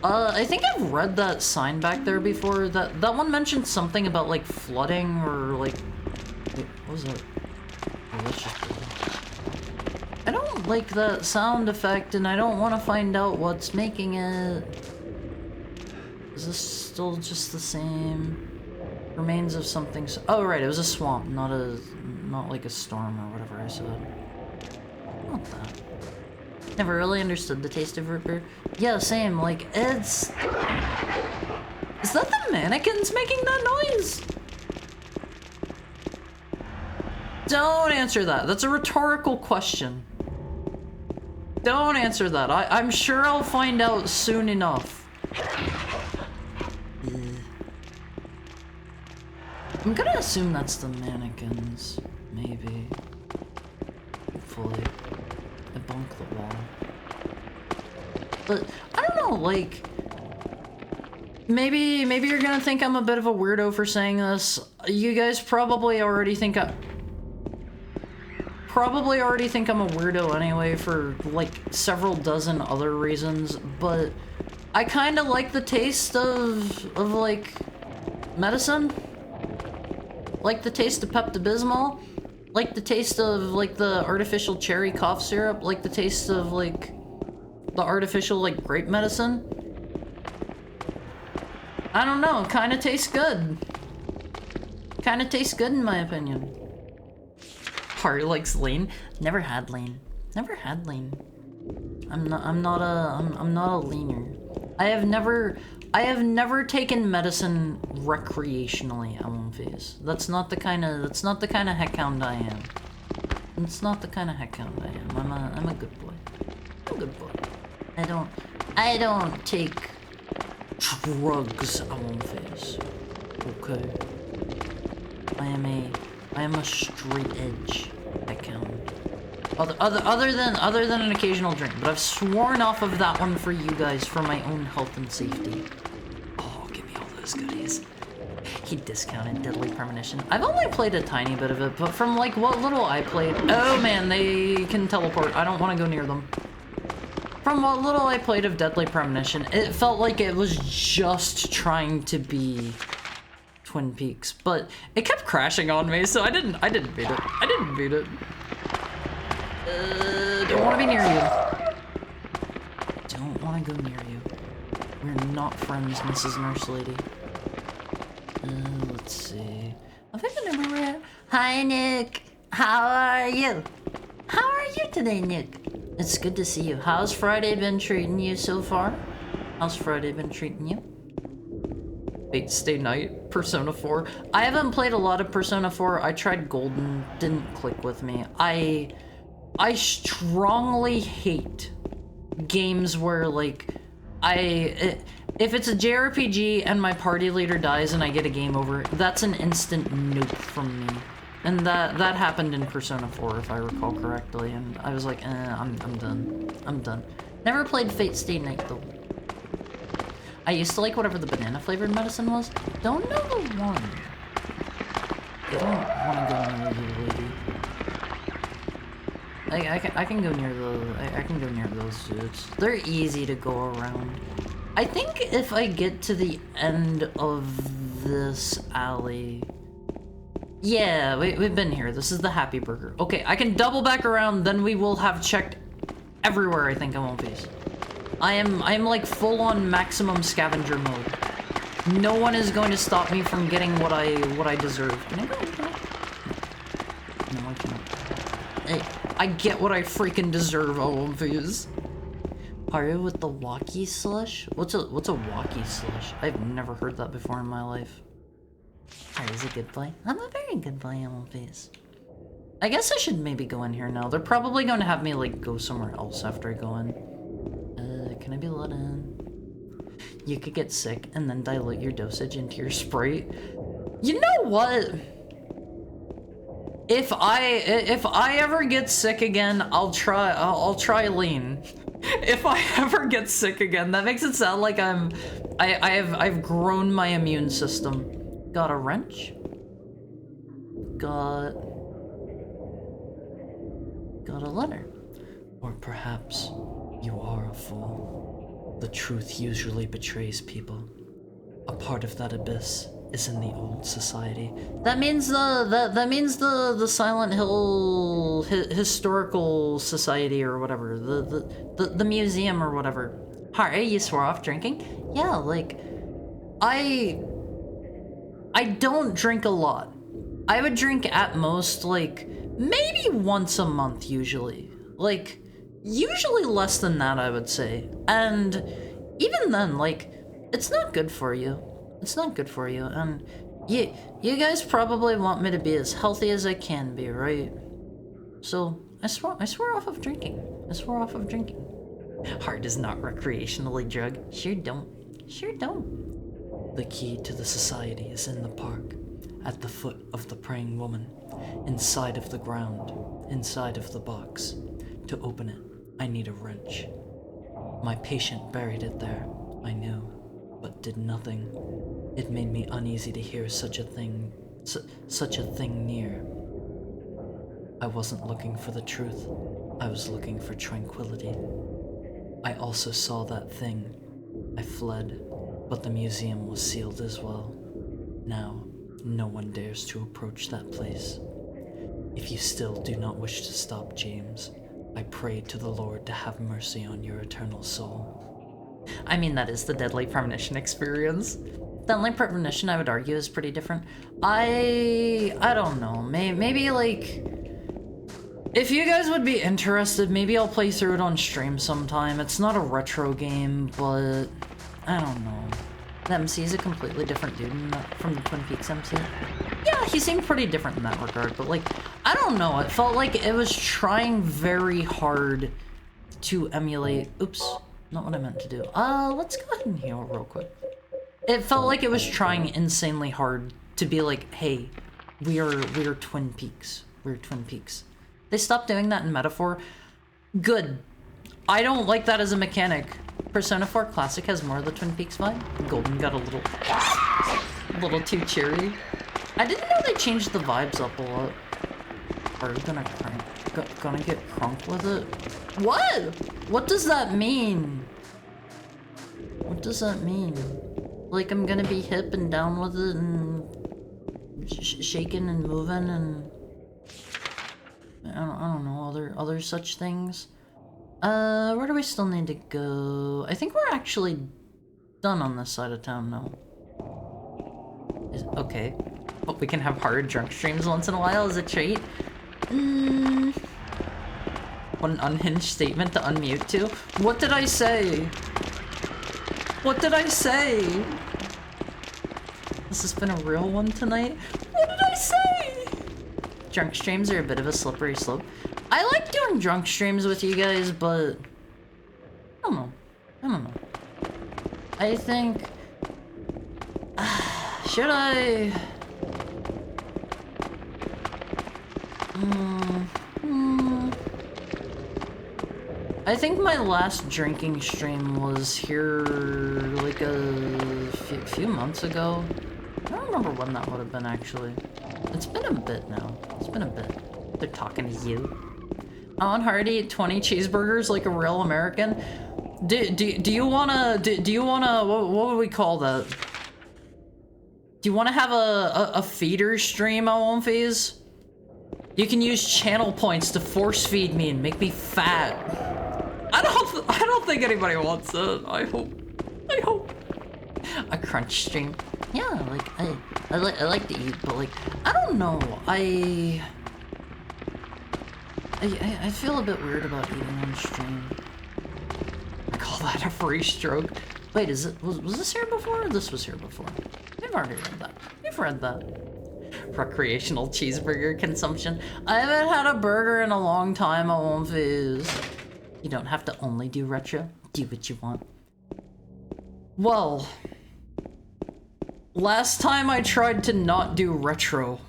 I think I've read that sign back there before. That one mentioned something about like flooding or like... Wait, what was that? Oh, that's just... I don't like that sound effect and I don't want to find out what's making it. Is this still just the same? Remains of something... Oh, right, it was a swamp, not like a storm or whatever I said. Not that. Never really understood the taste of root beer. Yeah, same, like, it's... Is that the mannequins making that noise? Don't answer that. That's a rhetorical question. Don't answer that. I'm sure I'll find out soon enough. I'm gonna assume that's the mannequins. Maybe. Hopefully. I bunk the wall. But, I don't know, like... Maybe you're gonna think I'm a bit of a weirdo for saying this. You guys probably already think I'm a weirdo anyway for, like, several dozen other reasons, but I kinda like the taste of like, medicine. Like the taste of Pepto-Bismol. Like the taste of, like, the artificial cherry cough syrup. Like the taste of, like, the artificial, like, grape medicine. I don't know, kinda tastes good. Kinda tastes good in my opinion. Party likes lean. Never had lean. Never had lean. I'm not a leaner. I have never taken medicine recreationally, I won't face. That's not the kind of heckhound I am. It's not the kind of heckhound I am. I'm a good boy. I'm a good boy. I don't take drugs, I won't face. Okay. I am a straight edge heckhound. Other than an occasional drink, but I've sworn off of that one for you guys for my own health and safety. Oh, give me all those goodies. He discounted Deadly Premonition. I've only played a tiny bit of it, but from like what little I played, oh man, they can teleport. I don't want to go near them. From what little I played of Deadly Premonition, it felt like it was just trying to be Twin Peaks, but it kept crashing on me, so I didn't beat it. I didn't beat it. Don't want to be near you. Don't want to go near you. We're not friends, Mrs. Nurse Lady. Let's see. Have I been everywhere yet? Hi, Nick. How are you? How are you today, Nick? It's good to see you. How's Friday been treating you so far? How's Friday been treating you? Fate Stay Night, Persona 4. I haven't played a lot of Persona 4. I tried Golden, didn't click with me. I strongly hate games where, like, if it's a JRPG and my party leader dies and I get a game over, that's an instant nope from me. And that happened in Persona 4, if I recall correctly, and I was like, I'm done. I'm done. Never played Fate Stay Night, though. I used to like whatever the banana-flavored medicine was. Don't know the one. I don't want to go near you, lady. I can go near I can go near those dudes. They're easy to go around. I think if I get to the end of this alley... Yeah, we've been here. This is the Happy Burger. Okay, I can double back around, then we will have checked everywhere, I think, in One Piece. I am like full-on maximum scavenger mode. No one is going to stop me from getting what I deserve. Can I go? No, I can't. Hey, I get what I freaking deserve, One Piece. Haru with the walkie slush? What's a walkie slush? I've never heard that before in my life. Haru's a good boy. I'm a very good boy, One Piece. I guess I should maybe go in here now. They're probably going to have me like go somewhere else after I go in. Can I be let in? You could get sick and then dilute your dosage into your Sprite. You know what? If I ever get sick again, I'll try lean. If I ever get sick again, that makes it sound like I've grown my immune system. Got a wrench? Got a letter. Or perhaps you are a fool. The truth usually betrays people. A part of that abyss is in the old society. That means the Silent Hill historical society or whatever. The museum or whatever. Hi, you swore off drinking? Yeah, like I don't drink a lot. I would drink at most like maybe once a month usually. Like usually less than that, I would say. And even then, like, it's not good for you. It's not good for you. And you guys probably want me to be as healthy as I can be, right? So I swear off of drinking. I swear off of drinking. Hard is not recreationally drugged. Sure don't. Sure don't. The key to the society is in the park, at the foot of the praying woman, inside of the ground, inside of the box. To open it, I need a wrench. My patient buried it there, I knew, but did nothing. It made me uneasy to hear such a thing near. I wasn't looking for the truth, I was looking for tranquility. I also saw that thing. I fled, but the museum was sealed as well. Now, no one dares to approach that place. If you still do not wish to stop, James, I pray to the Lord to have mercy on your eternal soul. I mean, that is the Deadly Premonition experience. Deadly Premonition, I would argue, is pretty different. I don't know. Maybe like, if you guys would be interested, maybe I'll play through it on stream sometime. It's not a retro game, but I don't know. The MC is a completely different dude from the Twin Peaks MC. Yeah, he seemed pretty different in that regard, but like, I don't know, it felt like it was trying very hard to emulate, oops, not what I meant to do. Let's go ahead and heal real quick. It felt like it was trying insanely hard to be like, hey, we are Twin Peaks. We're Twin Peaks. They stopped doing that in Metaphor. Good. I don't like that as a mechanic. Persona 4 Classic has more of the Twin Peaks vibe. Golden got a little too cheery. I didn't know they changed the vibes up a lot. Are you gonna get crunk with it? What? What does that mean? What does that mean? Like I'm gonna be hip and down with it and shaking and moving and I don't know other such things. Where do we still need to go? I think we're actually done on this side of town now. Okay. But we can have hard drunk streams once in a while as a treat. What an unhinged statement to unmute to. What did I say? What did I say? This has been a real one tonight. What did I say? Drunk streams are a bit of a slippery slope. I like doing drunk streams with you guys, but I don't know. I think should I? I think my last drinking stream was here like a few months ago. I don't remember when that would have been actually. It's been a bit now. It's been a bit. They're talking to you. On Hardy, eat 20 cheeseburgers like a real American. Do you wanna what would we call that? Do you wanna have a feeder stream, Owenfies? You can use channel points to force feed me and make me fat. I don't think anybody wants it. I hope. A crunch stream. Yeah, like I like to eat, but like I don't know. I feel a bit weird about eating on stream. I call that a free stroke. Wait, was this here before or this was here before? We've already read that. We've read that. Recreational cheeseburger consumption. I haven't had a burger in a long time, I won't fizz. You don't have to only do retro. Do what you want. Well, last time I tried to not do retro.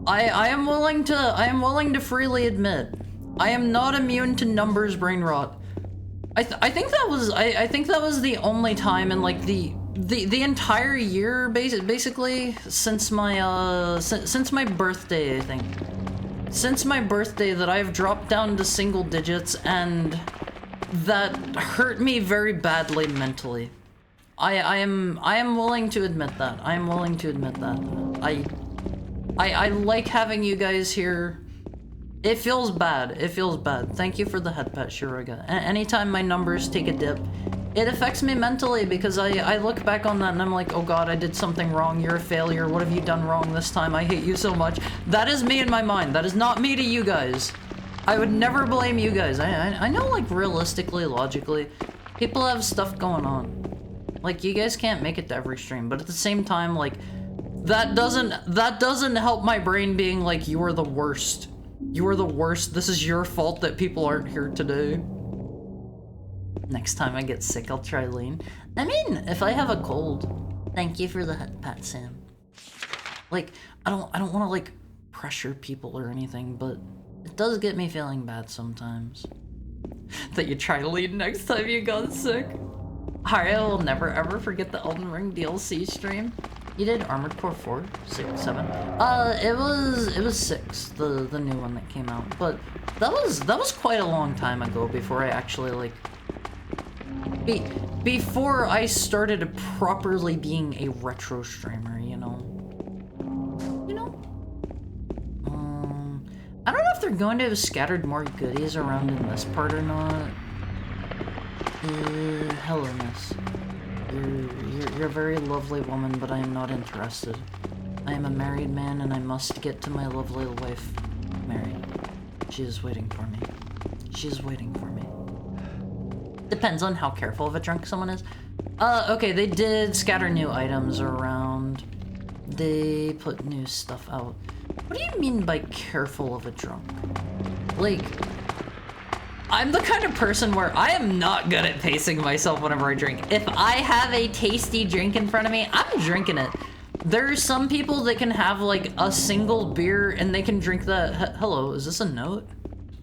I am willing to freely admit I am not immune to numbers brain rot. I think that was the only time in like the entire year basically since my since my birthday, I think. Since my birthday that I've dropped down to single digits, and that hurt me very badly mentally. I am willing to admit that. I am willing to admit that. I like having you guys here. It feels bad. It feels bad. Thank you for the head pat, Shiroga. Anytime my numbers take a dip, it affects me mentally because I look back on that and I'm like, oh god, I did something wrong. You're a failure. What have you done wrong this time? I hate you so much. That is me in my mind. That is not me to you guys. I would never blame you guys. I know, like, realistically, logically, people have stuff going on. Like, you guys can't make it to every stream, but at the same time, like, that doesn't help my brain being like, you are the worst. You are the worst. This is your fault that people aren't here today. Next time I get sick, I'll try lean. I mean, if I have a cold. Thank you for the head pat, Sam. Like, I don't want to, like, pressure people or anything, but it does get me feeling bad sometimes. That you try lean next time you got sick. I will never ever forget the Elden Ring DLC stream. You did Armored Core 4, 6, 7. It was 6, the new one that came out. But that was quite a long time ago before I actually like before I started properly being a retro streamer, you know. I don't know if they're going to have scattered more goodies around in this part or not. Hello, miss. You're a very lovely woman, but I am not interested. I am a married man, and I must get to my lovely wife, Mary. She is waiting for me. She is waiting for me. Depends on how careful of a drunk someone is. Okay, they did scatter new items around. They put new stuff out. What do you mean by careful of a drunk? Like, I'm the kind of person where I am not good at pacing myself whenever I drink. If I have a tasty drink in front of me, I'm drinking it. There's some people that can have like a single beer and they can drink that. Hello, is this a note?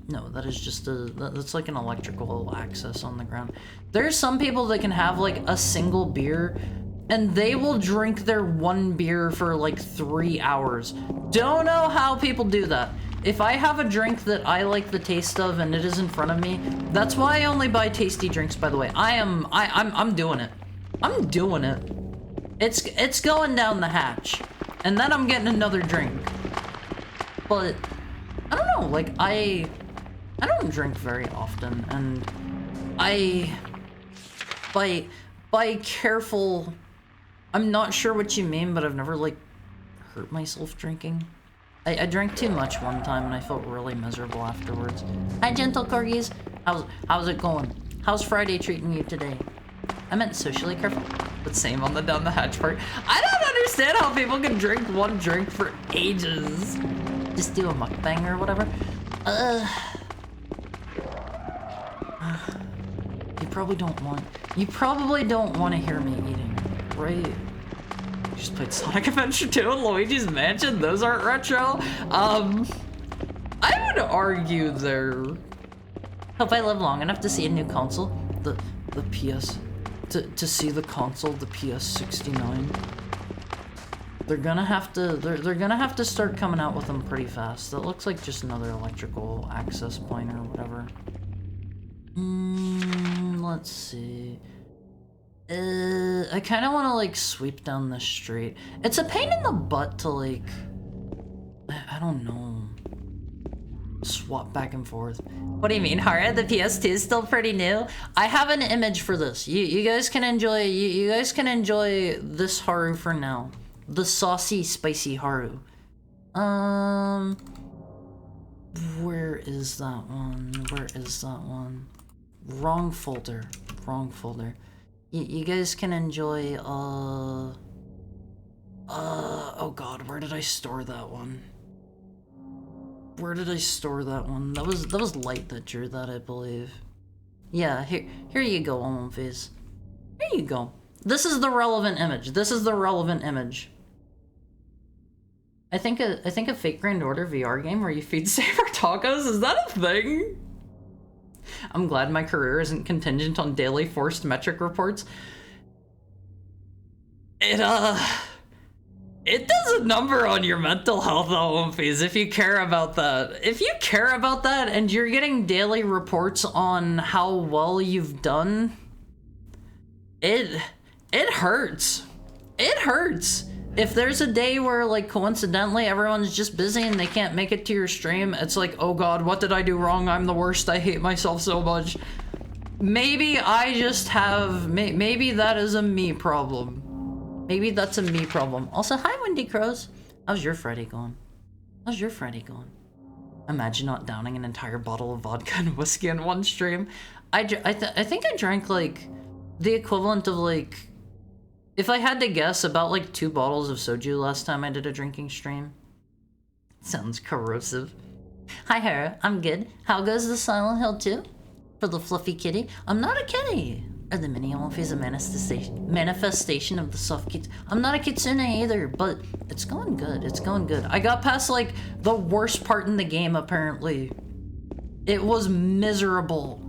No, that is just that's like an electrical access on the ground. There's some people that can have like a single beer and they will drink their one beer for like 3 hours. Don't know how people do that. If I have a drink that I like the taste of and it is in front of me, that's why I only buy tasty drinks, by the way. I'm doing it. I'm doing it. It's going down the hatch. And then I'm getting another drink. But I don't know, like I don't drink very often, and by careful, I'm not sure what you mean, but I've never like hurt myself drinking. I drank too much one time and I felt really miserable afterwards. Hi, gentle corgis. How's it going? How's Friday treating you today? I meant socially careful. But same on the down the hatch part. I don't understand how people can drink one drink for ages. Just do a mukbang or whatever. You probably don't want to hear me eating, right? You just played Sonic Adventure 2 and Luigi's Mansion. Those aren't retro. I would argue they're... Hope I live long enough to see a new console. The PS... To see the console, the PS69. They're gonna have to start coming out with them pretty fast. That looks like just another electrical access point or whatever. Let's see. I kind of want to like sweep down the street. It's a pain in the butt to like, I don't know, swap back and forth. What do you mean, Hara? The PS2 is still pretty new. I have an image for this. You guys can enjoy. You guys can enjoy this Haru for now. The saucy, spicy Haru. Where is that one? Where is that one? Wrong folder. Wrong folder. You guys can enjoy. Oh God, where did I store that one? Where did I store that one? That was Light that drew that, I believe. Yeah, here you go, Almond Face. Here you go. This is the relevant image. This is the relevant image. I think a Fake Grand Order VR game where you feed Saber tacos, is that a thing? I'm glad my career isn't contingent on daily forced metric reports. It does a number on your mental health, Olympies, if you care about that. If you care about that and you're getting daily reports on how well you've done, it hurts. It hurts. If there's a day where, like, coincidentally everyone's just busy and they can't make it to your stream, it's like, oh God, what did I do wrong? I'm the worst. I hate myself so much. Maybe I just have, maybe that is a me problem. Maybe that's a me problem. Also, hi, Windy Crows. How's your Friday going? How's your Friday going? Imagine not downing an entire bottle of vodka and whiskey in one stream. I think I drank, like, the equivalent of, like, if I had to guess, about, like, 2 bottles of soju last time I did a drinking stream. Sounds corrosive. Hi, Hera. I'm good. How goes the Silent Hill 2? For the fluffy kitty? I'm not a kitty. Are the mini Olympies a manifestation of the soft kids? I'm not a kitsune either, but it's going good. It's going good. I got past, like, the worst part in the game, apparently. It was miserable.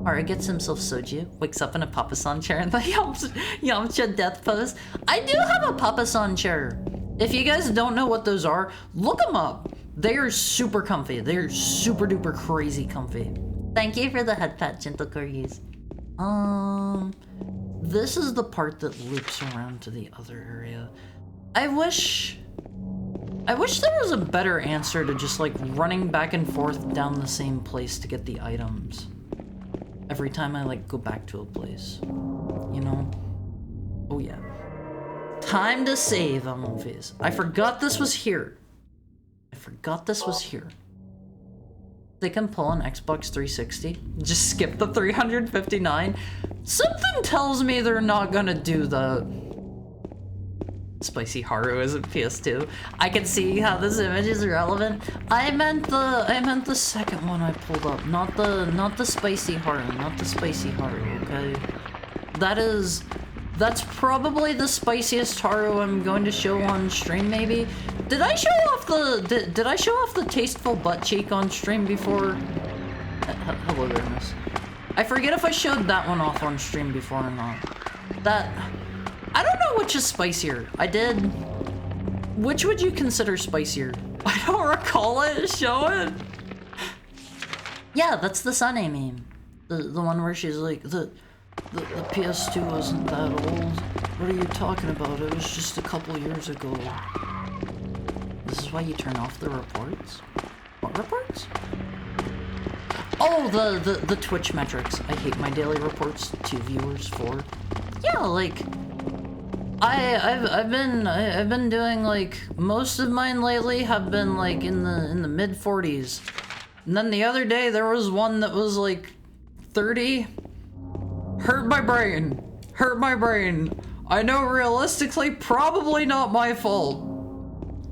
Hara gets himself soju, wakes up in a Papasan chair in the Yamcha death pose. I do have a Papasan chair. If you guys don't know what those are, look them up. They are super comfy. They're super duper crazy comfy. Thank you for the head pat, gentle corgis. This is the part that loops around to the other area. I wish there was a better answer to just like running back and forth down the same place to get the items. Every time I like go back to a place, you know? Oh yeah. Time to save, Amonface. I forgot this was here. They can pull an Xbox 360. Just skip the 359. Something tells me they're not gonna do that. Spicy Haru isn't PS2. I can see how this image is relevant. I meant the second one I pulled up, not the spicy Haru, not the spicy Haru, okay? That's probably the spiciest Haru I'm going to show on stream, maybe. Did I show off the tasteful butt cheek on stream before? Hello there, miss. I forget if I showed that one off on stream before or not. I don't know which is spicier. Which would you consider spicier? I don't recall it. Show it. Yeah, that's the Sunny meme. The one where she's like, the PS2 wasn't that old. What are you talking about? It was just a couple years ago. This is why you turn off the reports? What reports? Oh, the Twitch metrics. I hate my daily reports. 2 viewers, 4. Yeah, like I've been doing like most of mine lately have been like in the mid 40s. And then the other day there was one that was like 30. Hurt my brain. I know realistically, probably not my fault.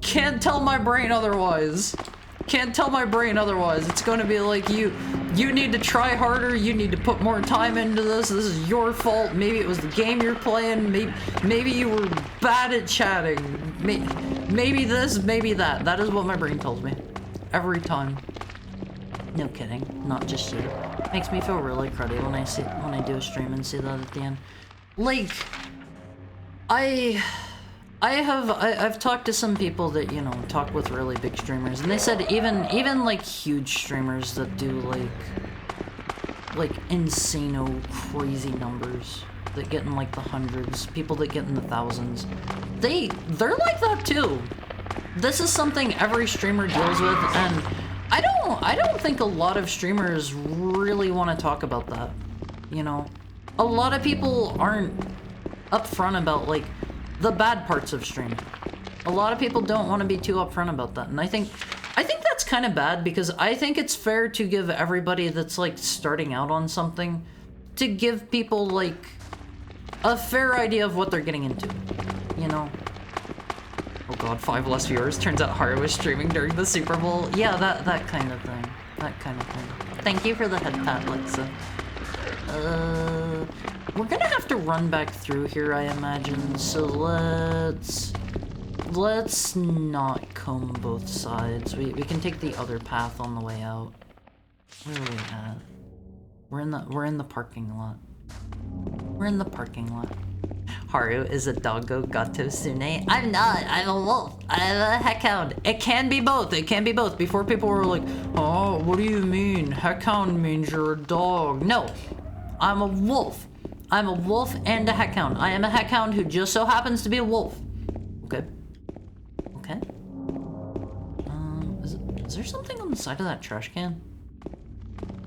Can't tell my brain otherwise. Can't tell my brain otherwise. It's gonna be like, you need to try harder, you need to put more time into this is your fault, maybe it was the game you're playing, maybe you were bad at chatting, maybe this, maybe that. That is what my brain tells me. Every time. No kidding, not just you. Makes me feel really cruddy when I do a stream and see that at the end. Like, I've talked to some people that, you know, talk with really big streamers, and they said even like huge streamers that do like insane crazy numbers that get in like the hundreds, people that get in the thousands, they're like that too. This is something every streamer deals with, and I don't think a lot of streamers really want to talk about that. You know, a lot of people aren't upfront about like the bad parts of streaming. A lot of people don't want to be too upfront about that, and I think that's kind of bad, because I think it's fair to give everybody that's like starting out on something, to give people like a fair idea of what they're getting into, you know? Oh god, 5 less viewers. Turns out Haru was streaming during the Super Bowl. Yeah, that kind of thing. That kind of thing. Thank you for the head pat, Lexa. We're gonna have to run back through here, I imagine, so let's not comb both sides. We can take the other path on the way out. Where are we at? We're in the parking lot. We're in the parking lot. Haru is a doggo gato sune. I'm not. I'm a wolf. I'm a heckhound. It can be both. It can be both. Before people were like, oh, what do you mean? Heckhound means you're a dog. No, I'm a wolf. I'm a wolf and a heckhound. I am a heckhound who just so happens to be a wolf. Okay. Okay. Is there something on the side of that trash can?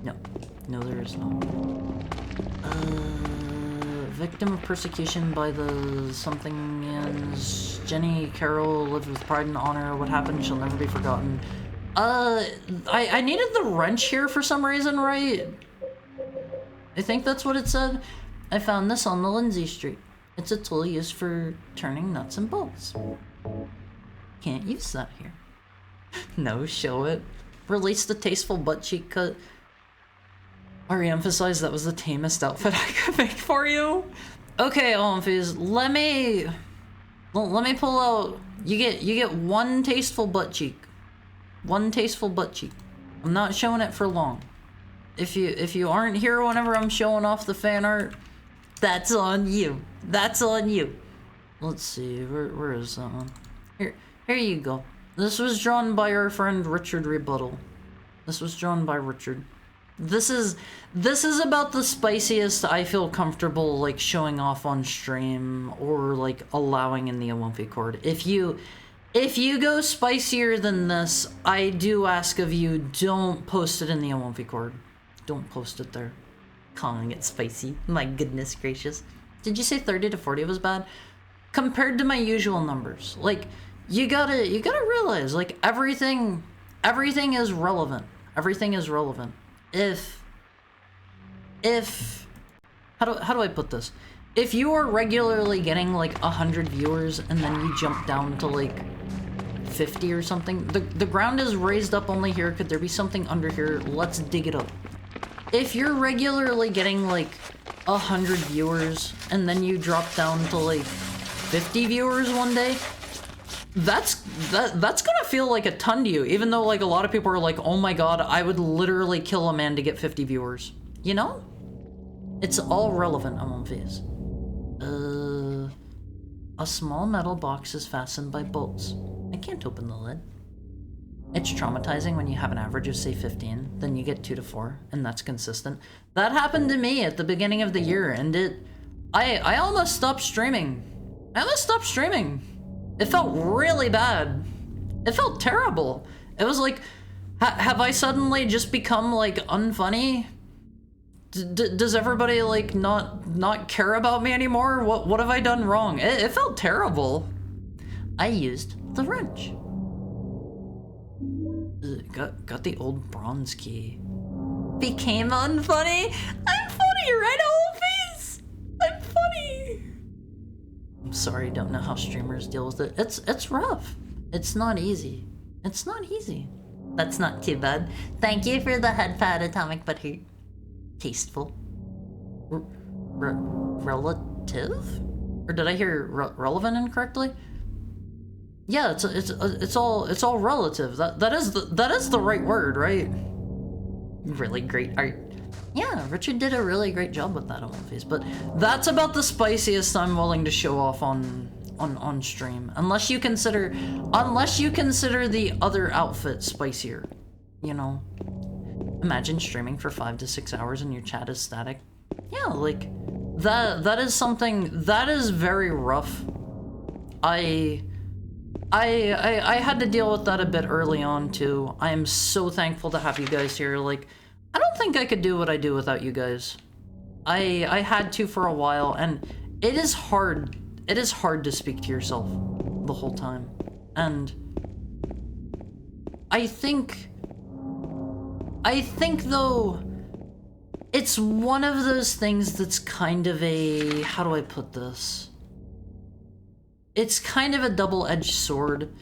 No. No, there is not. Victim of persecution by the something-ins. Jenny Carroll lived with pride and honor. What happened shall never be forgotten. I needed the wrench here for some reason, right? I think that's what it said. I found this on the Lindsay Street. It's a tool used for turning nuts and bolts. Can't use that here. No, show it. Release the tasteful butt cheek cut. Ari emphasized that was the tamest outfit I could make for you. Okay, Omphys, let me pull out. You get one tasteful butt cheek. One tasteful butt cheek. I'm not showing it for long. If you aren't here whenever I'm showing off the fan art, that's on you. That's on you. Let's see, where is that one? Here you go. This was drawn by our friend Richard Rebuttal. This was drawn by Richard. This is about the spiciest I feel comfortable like showing off on stream or like allowing in the Awomphi Chord. If you go spicier than this, I do ask of you, don't post it in the Awomphi Chord. Don't post it there. Calling it spicy. My goodness gracious. Did you say 30 to 40 was bad? Compared to my usual numbers. Like, you gotta realize, like, everything is relevant. Everything is relevant. If how do I put this? If you are regularly getting like 100 viewers and then you jump down to like 50 or something, the ground is raised up only here. Could there be something under here? Let's dig it up. If you're regularly getting like 100 viewers and then you drop down to like 50 viewers one day, that's gonna feel like a ton to you, even though like a lot of people are like, oh my god, I would literally kill a man to get 50 viewers. You know? It's all relevant among these. A small metal box is fastened by bolts. I can't open the lid. It's traumatizing when you have an average of say 15, then you get 2 to 4, and that's consistent. That happened to me at the beginning of the year, and I almost stopped streaming. It felt really bad. It felt terrible. It was like, have I suddenly just become like unfunny? Does everybody like not care about me anymore? What have I done wrong? It felt terrible. I used the wrench. Got the old bronze key. Became unfunny? I'm funny, right, Alphys? I'm funny. Sorry, don't know how streamers deal with it. It's rough. It's not easy. It's not easy. That's not too bad. Thank you for the head pat, Atomic Butter. Tasteful. Relative? Or did I hear relevant incorrectly? Yeah, it's all relative. That is the right word, right? Really great art. Yeah, Richard did a really great job with that on One Piece, but that's about the spiciest I'm willing to show off on stream. Unless you consider the other outfit spicier, you know. Imagine streaming for 5 to 6 hours and your chat is static. Yeah, like that is something that is very rough. I had to deal with that a bit early on too. I am so thankful to have you guys here. Like, I don't think I could do what I do without you guys. I had to for a while, and it is hard. It is hard to speak to yourself the whole time. And I think though, it's one of those things that's kind of a, how do I put this? It's kind of a double-edged sword.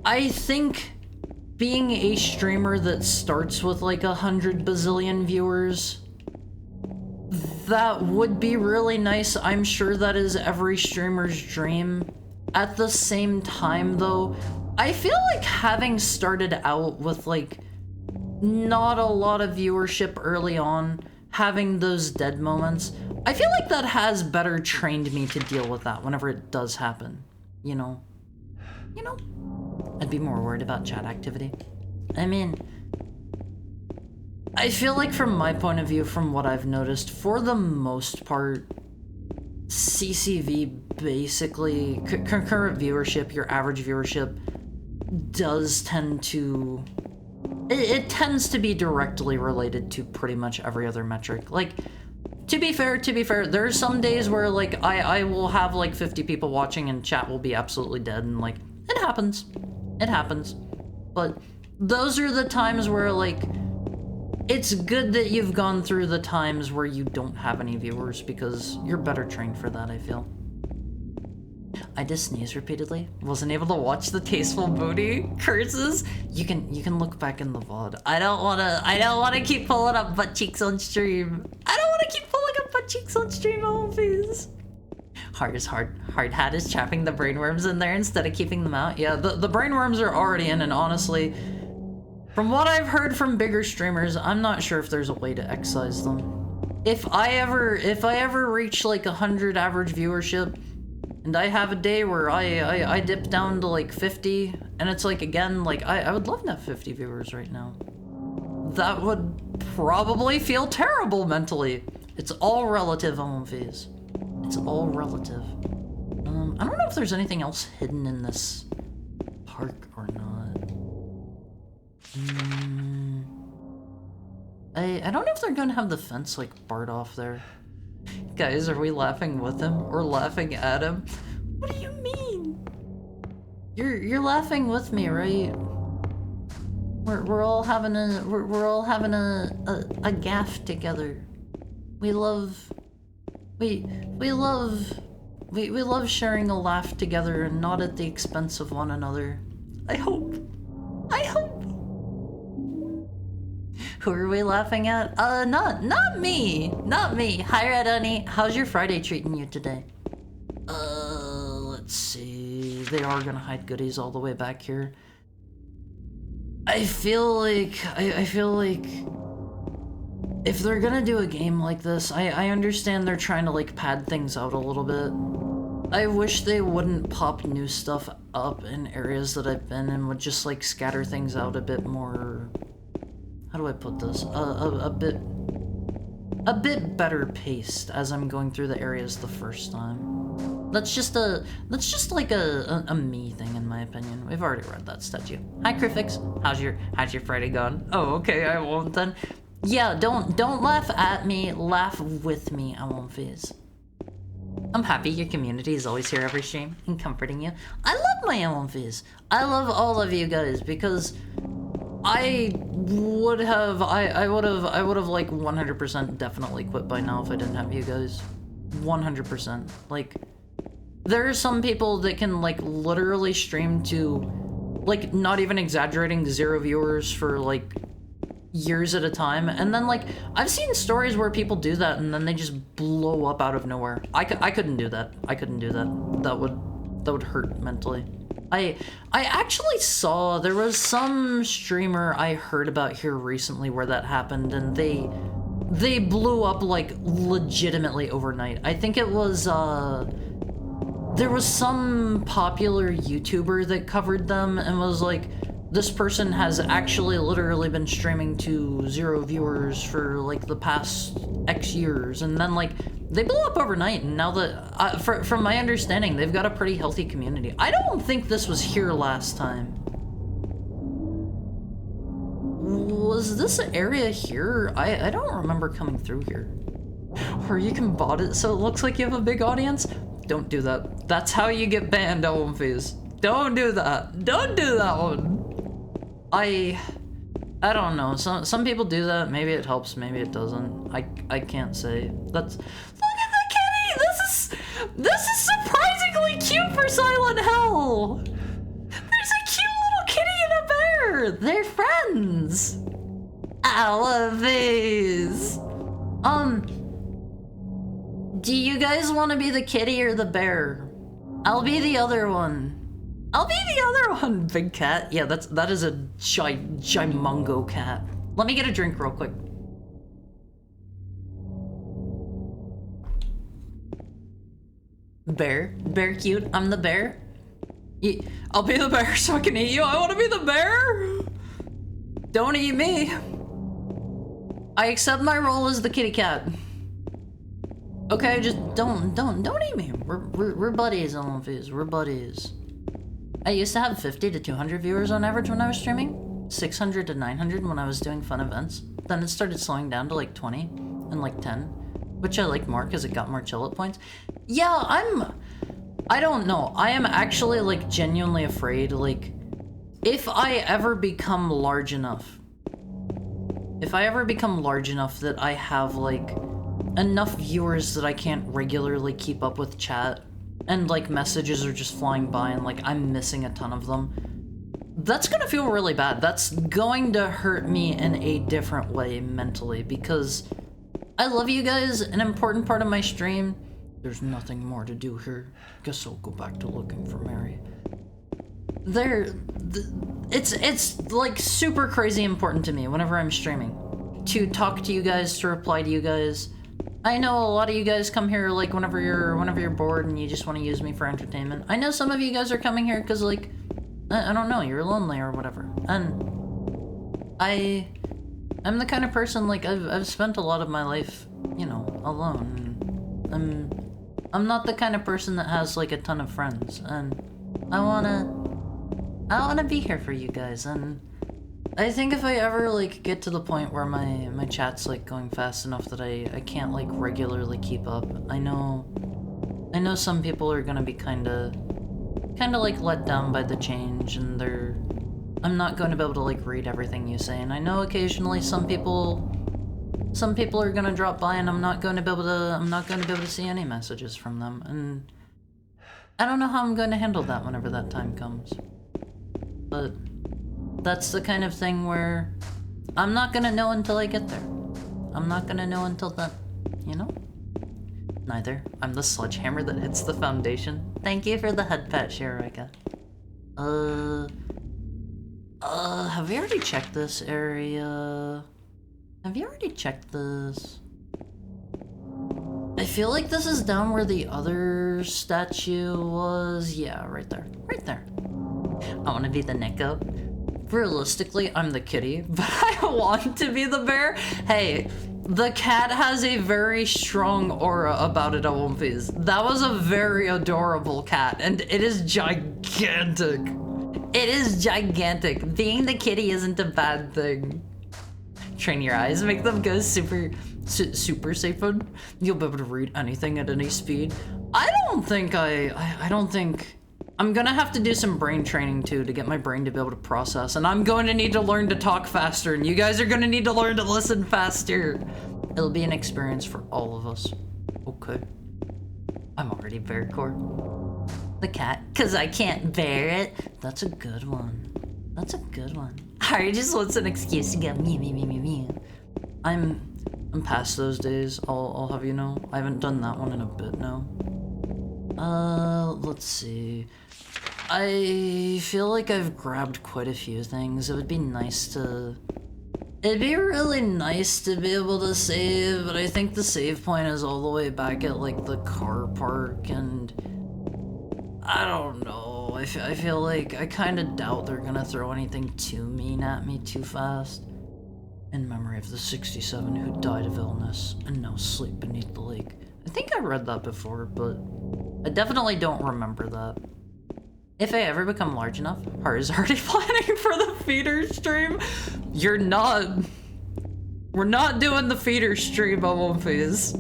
I think being a streamer that starts with like 100 bazillion viewers, that would be really nice. I'm sure that is every streamer's dream. At the same time though, I feel like having started out with like not a lot of viewership early on, having those dead moments, I feel like that has better trained me to deal with that whenever it does happen, you know? You know? I'd be more worried about chat activity. I mean, I feel like from my point of view, from what I've noticed, for the most part, CCV basically, concurrent viewership, your average viewership, does tend to... It tends to be directly related to pretty much every other metric. Like, to be fair, there are some days where, like, I will have, like, 50 people watching and chat will be absolutely dead, and, like, it happens. It happens. But those are the times where, like, it's good that you've gone through the times where you don't have any viewers, because you're better trained for that, I feel. I just sneezed repeatedly. Wasn't able to watch the tasteful booty curses. You can look back in the VOD. I don't wanna keep pulling up butt cheeks on stream. I don't wanna keep pulling up butt cheeks on stream, oh please. Hard hat is trapping the brainworms in there instead of keeping them out. Yeah, the brainworms are already in, and honestly, from what I've heard from bigger streamers, I'm not sure if there's a way to excise them. If I ever reach like 100 average viewership, and I have a day where I dip down to like 50, and it's like, again, like, I would love to have 50 viewers right now. That would probably feel terrible mentally. It's all relative, OMVs. It's all relative. I don't know if there's anything else hidden in this park or not. I don't know if they're gonna have the fence like barred off there. Guys, are we laughing with him or laughing at him? What do you mean? You're laughing with me, right? We're all having a gaff together. We love sharing a laugh together and not at the expense of one another. I hope. Who are we laughing at? Not me. Hi, Redoni. How's your Friday treating you today? Let's see. They are gonna hide goodies all the way back here. I feel like if they're gonna do a game like this, I understand they're trying to like pad things out a little bit. I wish they wouldn't pop new stuff up in areas that I've been and would just like scatter things out a bit more. How do I put this? A bit better paced as I'm going through the areas the first time. That's just like a me thing in my opinion. We've already read that statue. Hi Crifix, how's your Friday gone? Oh, okay, I won't then. Yeah, don't laugh at me, laugh with me, I won't fizz. I'm happy your community is always here every stream and comforting you. I love my own fizz. I love all of you guys because I would have like 100% definitely quit by now if I didn't have you guys. 100%. Like, there are some people that can, like, literally stream to, like, not even exaggerating, 0 viewers for, like, years at a time. And then, like, I've seen stories where people do that and then they just blow up out of nowhere. I couldn't do that. I couldn't do that. That would hurt mentally. I actually saw, there was some streamer I heard about here recently where that happened, and they blew up, like, legitimately overnight. I think it was, there was some popular YouTuber that covered them and was like, this person has actually literally been streaming to 0 viewers for, like, the past X years, and then, like, they blew up overnight, and now that, from my understanding, they've got a pretty healthy community. I don't think this was here last time. Was this area here? I don't remember coming through here. Or you can bot it so it looks like you have a big audience? Don't do that. That's how you get banned, Owenface. Don't do that. Don't do that one. I don't know. Some people do that. Maybe it helps. Maybe it doesn't. I can't say. That's. Look at the kitty. This is surprisingly cute for Silent Hill. There's a cute little kitty and a bear. They're friends. I love these. Do you guys want to be the kitty or the bear? I'll be the other one. I'll be the other one, big cat. Yeah, that is a gimungo cat. Let me get a drink real quick. Bear cute. I'm the bear. I'll be the bear so I can eat you. I want to be the bear. Don't eat me. I accept my role as the kitty cat. Okay, just don't eat me. We're buddies, Olympus. We're buddies. I used to have 50 to 200 viewers on average when I was streaming, 600 to 900 when I was doing fun events. Then it started slowing down to like 20 and like 10, which I liked more because it got more chill at points. Yeah, I don't know. I am actually like genuinely afraid, like, if I ever become large enough that I have like enough viewers that I can't regularly keep up with chat, and like messages are just flying by and like I'm missing a ton of them, that's gonna feel really bad. That's going to hurt me in a different way mentally, because I love you guys, an important part of my stream. There's nothing more to do here. Guess I'll go back to looking for Mary. It's like super crazy important to me whenever I'm streaming to talk to you guys, to reply to you guys. I know a lot of you guys come here like whenever you're bored and you just want to use me for entertainment. I know some of you guys are coming here because like, I don't know, you're lonely or whatever. And I'm the kind of person, like, I've spent a lot of my life, you know, alone. I'm not the kind of person that has like a ton of friends, and I wanna be here for you guys. And I think if I ever like get to the point where my chat's like going fast enough that I can't like regularly keep up, I know some people are gonna be kinda like let down by the change, and I'm not going to be able to like read everything you say. And I know occasionally some people are gonna drop by and I'm not going to be able to see any messages from them, and I don't know how I'm going to handle that whenever that time comes. But that's the kind of thing where I'm not gonna know until I get there. I'm not gonna know until then, you know? Neither. I'm the sledgehammer that hits the foundation. Thank you for the head pat, Shirika. Have we already checked this area? Have you already checked this? I feel like this is down where the other statue was. Yeah, right there. Right there. I want to be the Neko. Realistically, I'm the kitty, but I want to be the bear. Hey, the cat has a very strong aura about it, Olympus. That was a very adorable cat, and it is gigantic. It is gigantic. Being the kitty isn't a bad thing. Train your eyes, make them go super safe. You'll be able to read anything at any speed. I don't think I'm gonna have to do some brain training too to get my brain to be able to process, and I'm going to need to learn to talk faster, and you guys are gonna need to learn to listen faster. It'll be an experience for all of us. Okay. I'm already bearcore. The cat, cause I can't bear it. That's a good one. That's a good one. Harry just wants an excuse to go meow meow meow meow meow. I'm past those days. I'll have you know. I haven't done that one in a bit now. Let's see. I feel like I've grabbed quite a few things. It would be nice to... It'd be really nice to be able to save, but I think the save point is all the way back at, like, the car park, and... I don't know. I feel like I kind of doubt they're gonna throw anything too mean at me too fast. In memory of the 67 who died of illness and now sleep beneath the lake. I think I read that before, but I definitely don't remember that. If I ever become large enough, Haru's already planning for the feeder stream. You're not. We're not doing the feeder stream on One Piece.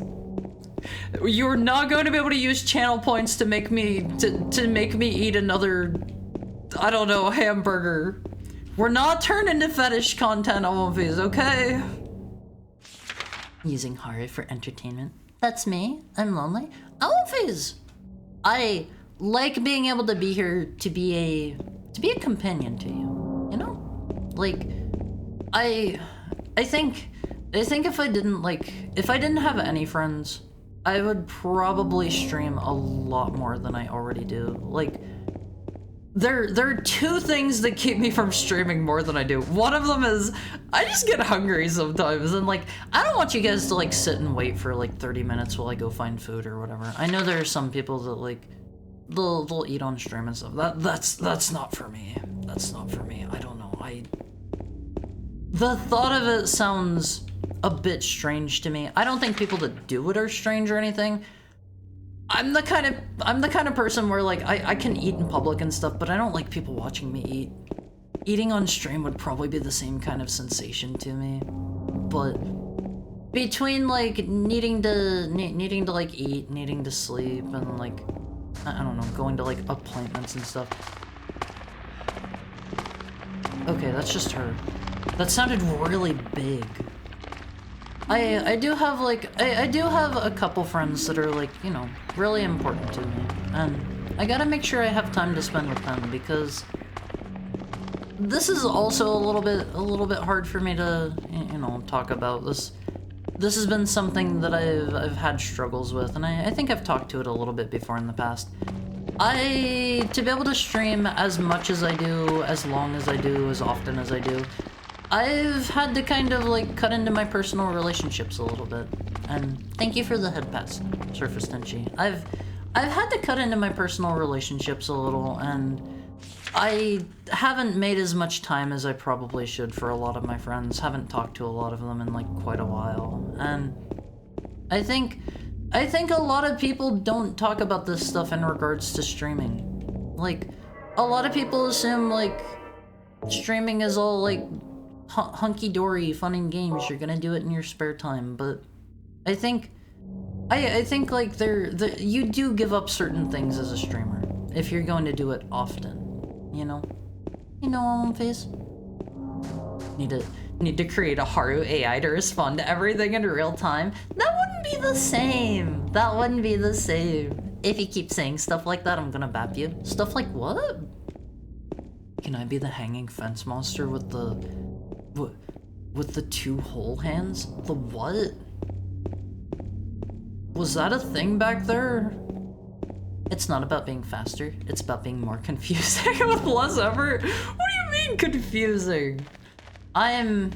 You're not going to be able to use channel points to make me eat another, I don't know, hamburger. We're not turning to fetish content on One Piece, okay? Using Haru for entertainment. That's me. I'm lonely. On One Piece. I like being able to be here to be a companion to you. You know? Like, I think if I didn't have any friends, I would probably stream a lot more than I already do. Like, there are two things that keep me from streaming more than I do. One of them is I just get hungry sometimes, and like I don't want you guys to like sit and wait for like 30 minutes while I go find food or whatever. I know there are some people that like they'll eat on stream and stuff. That's not for me. That's not for me. I don't know. The thought of it sounds a bit strange to me. I don't think people that do it are strange or anything. I'm the kind of person where like I can eat in public and stuff, but I don't like people watching me eat. Eating on stream would probably be the same kind of sensation to me. But between like needing to like eat, needing to sleep, and like I don't know, going to like appointments and stuff. Okay, that's just her. That sounded really big. I do have like I do have a couple friends that are like, you know, really important to me, and I gotta make sure I have time to spend with them, because this is also a little bit hard for me to, you know, talk about. This has been something that I've had struggles with, and I think I've talked to it a little bit before in the past. To be able to stream as much as I do, as long as I do, as often as I do, I've had to kind of like cut into my personal relationships a little bit. And thank you for the head pass, Surface Tenchi. I've had to cut into my personal relationships a little, and I haven't made as much time as I probably should for a lot of my friends. Haven't talked to a lot of them in like quite a while. And I think a lot of people don't talk about this stuff in regards to streaming. Like, a lot of people assume like streaming is all like hunky-dory, fun and games. You're gonna do it in your spare time, but I think like you do give up certain things as a streamer if you're going to do it often, you know? You know, on face. Need to create a Haru AI to respond to everything in real time. That wouldn't be the same. That wouldn't be the same. If you keep saying stuff like that, I'm gonna bap you. Stuff like what? Can I be the hanging fence monster with the two whole hands? The what? Was that a thing back there? It's not about being faster. It's about being more confusing with less effort. What do you mean confusing? I'm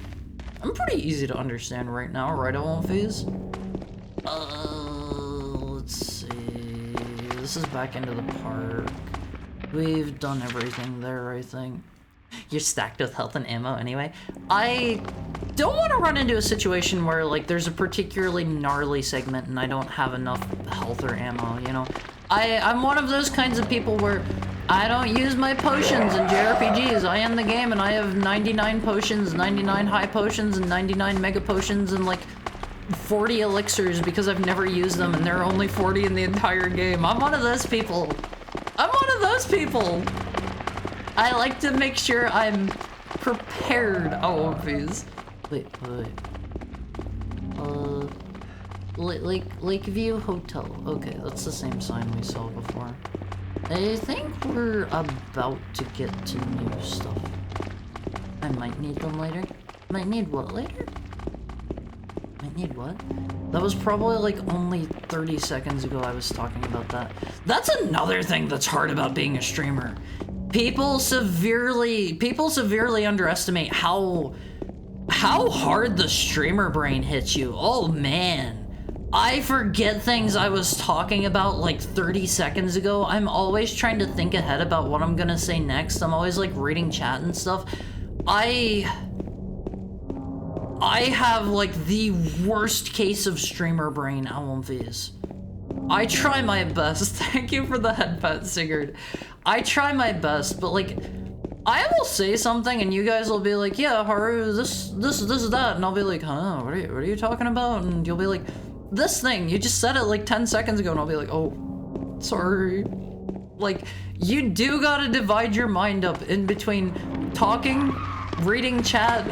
pretty easy to understand right now, right, on Phase? Let's see. This is back into the park. We've done everything there, I think. You're stacked with health and ammo anyway. I don't want to run into a situation where like there's a particularly gnarly segment and I don't have enough health or ammo, you know? I'm one of those kinds of people where I don't use my potions in JRPGs. I end the game and I have 99 potions, 99 high potions, and 99 mega potions, and like 40 elixirs because I've never used them, and there are only 40 in the entire game. I'm one of those people. I'm one of those people. I like to make sure I'm prepared. Oh, please. Wait. Lakeview Hotel. Okay, that's the same sign we saw before. I think we're about to get to new stuff. I might need them later. Might need what later? Might need what? That was probably like only 30 seconds ago I was talking about that. That's another thing that's hard about being a streamer. People severely underestimate how hard the streamer brain hits you. Oh man. I forget things I was talking about like 30 seconds ago. I'm always trying to think ahead about what I'm gonna say next. I'm always like reading chat and stuff. I have like the worst case of streamer brain, LMVs. I try my best. Thank you for the headpet, Sigurd. I try my best, but like, I will say something and you guys will be like, yeah, Haru, this, that. And I'll be like, huh, what are you talking about? And you'll be like, this thing, you just said it like 10 seconds ago. And I'll be like, oh, sorry. Like, you do gotta divide your mind up in between talking, reading chat,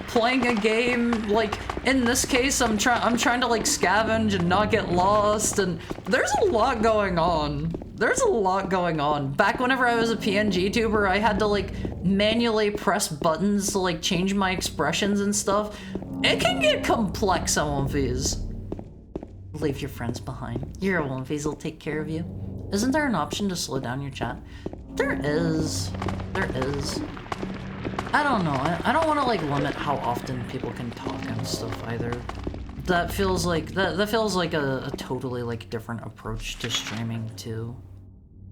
playing a game. Like, in this case, I'm trying to like scavenge and not get lost, and there's a lot going on. There's a lot going on. Back whenever I was a PNG tuber, I had to like manually press buttons to like change my expressions and stuff. It can get complex on LMVs. Leave your friends behind. Your LMVs will take care of you. Isn't there an option to slow down your chat? There is. There is. I don't know. I don't want to like limit how often people can talk and stuff either. That feels like that feels like a totally like different approach to streaming too.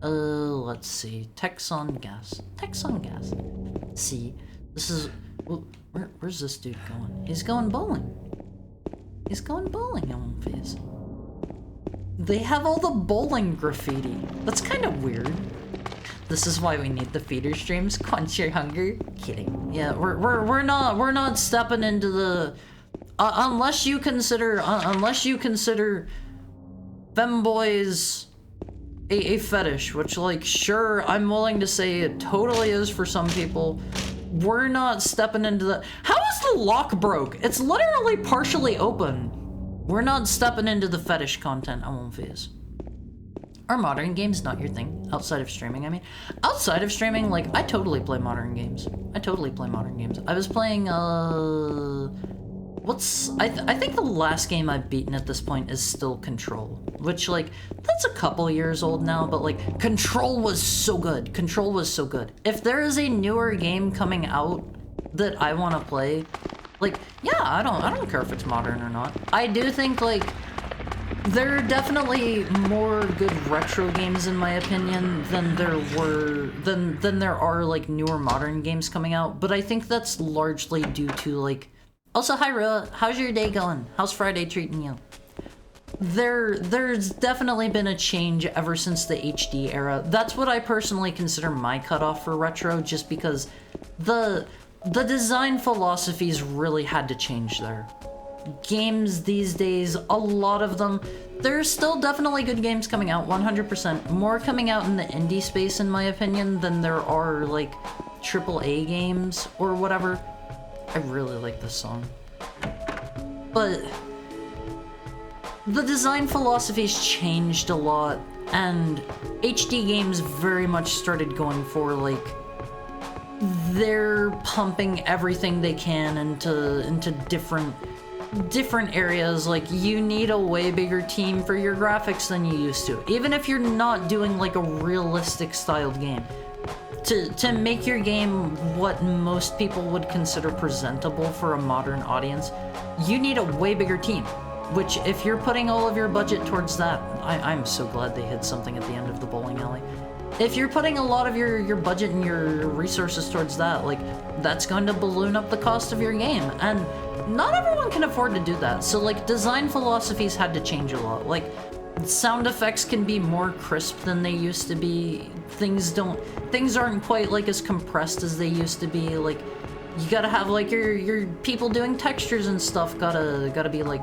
Let's see. Text on gas. Text on gas. See, this is where's this dude going? He's going bowling. He's going bowling on face. They have all the bowling graffiti. That's kind of weird. This is why we need the feeder streams. Quench your hunger. Kidding. Yeah, we're not stepping into the unless you consider femboys a fetish, which like sure I'm willing to say it totally is for some people. We're not stepping into the. How is the lock broke? It's literally partially open. We're not stepping into the fetish content, I won't face. Are modern games not your thing? Outside of streaming, I mean. Outside of streaming, like, I totally play modern games. I totally play modern games. I was playing, I think the last game I've beaten at this point is still Control. Which, like, that's a couple years old now, but, like, Control was so good. Control was so good. If there is a newer game coming out that I want to play, like, yeah, I don't care if it's modern or not. I do think, like, there are definitely more good retro games in my opinion than there are like newer modern games coming out, but I think that's largely due to like. Also, hi Rilla, how's your day going? How's Friday treating you? There's definitely been a change ever since the HD era. That's what I personally consider my cutoff for retro, just because the design philosophies really had to change there. Games these days, a lot of them, there's still definitely good games coming out, 100%. More coming out in the indie space, in my opinion, than there are, like, AAA games or whatever. I really like this song. But the design philosophies changed a lot, and HD games very much started going for, like, they're pumping everything they can into different areas. Like, you need a way bigger team for your graphics than you used to, even if you're not doing like a realistic styled game. To make your game what most people would consider presentable for a modern audience, you need a way bigger team, which if you're putting all of your budget towards that, I'm so glad they hid something at the end of the bowling alley. If you're putting a lot of your budget and your resources towards that, like, that's going to balloon up the cost of your game, and not everyone can afford to do that. So, like, design philosophies had to change a lot. Like, sound effects can be more crisp than they used to be. Things aren't quite, like, as compressed as they used to be. Like, you gotta have, like, your people doing textures and stuff gotta be, like,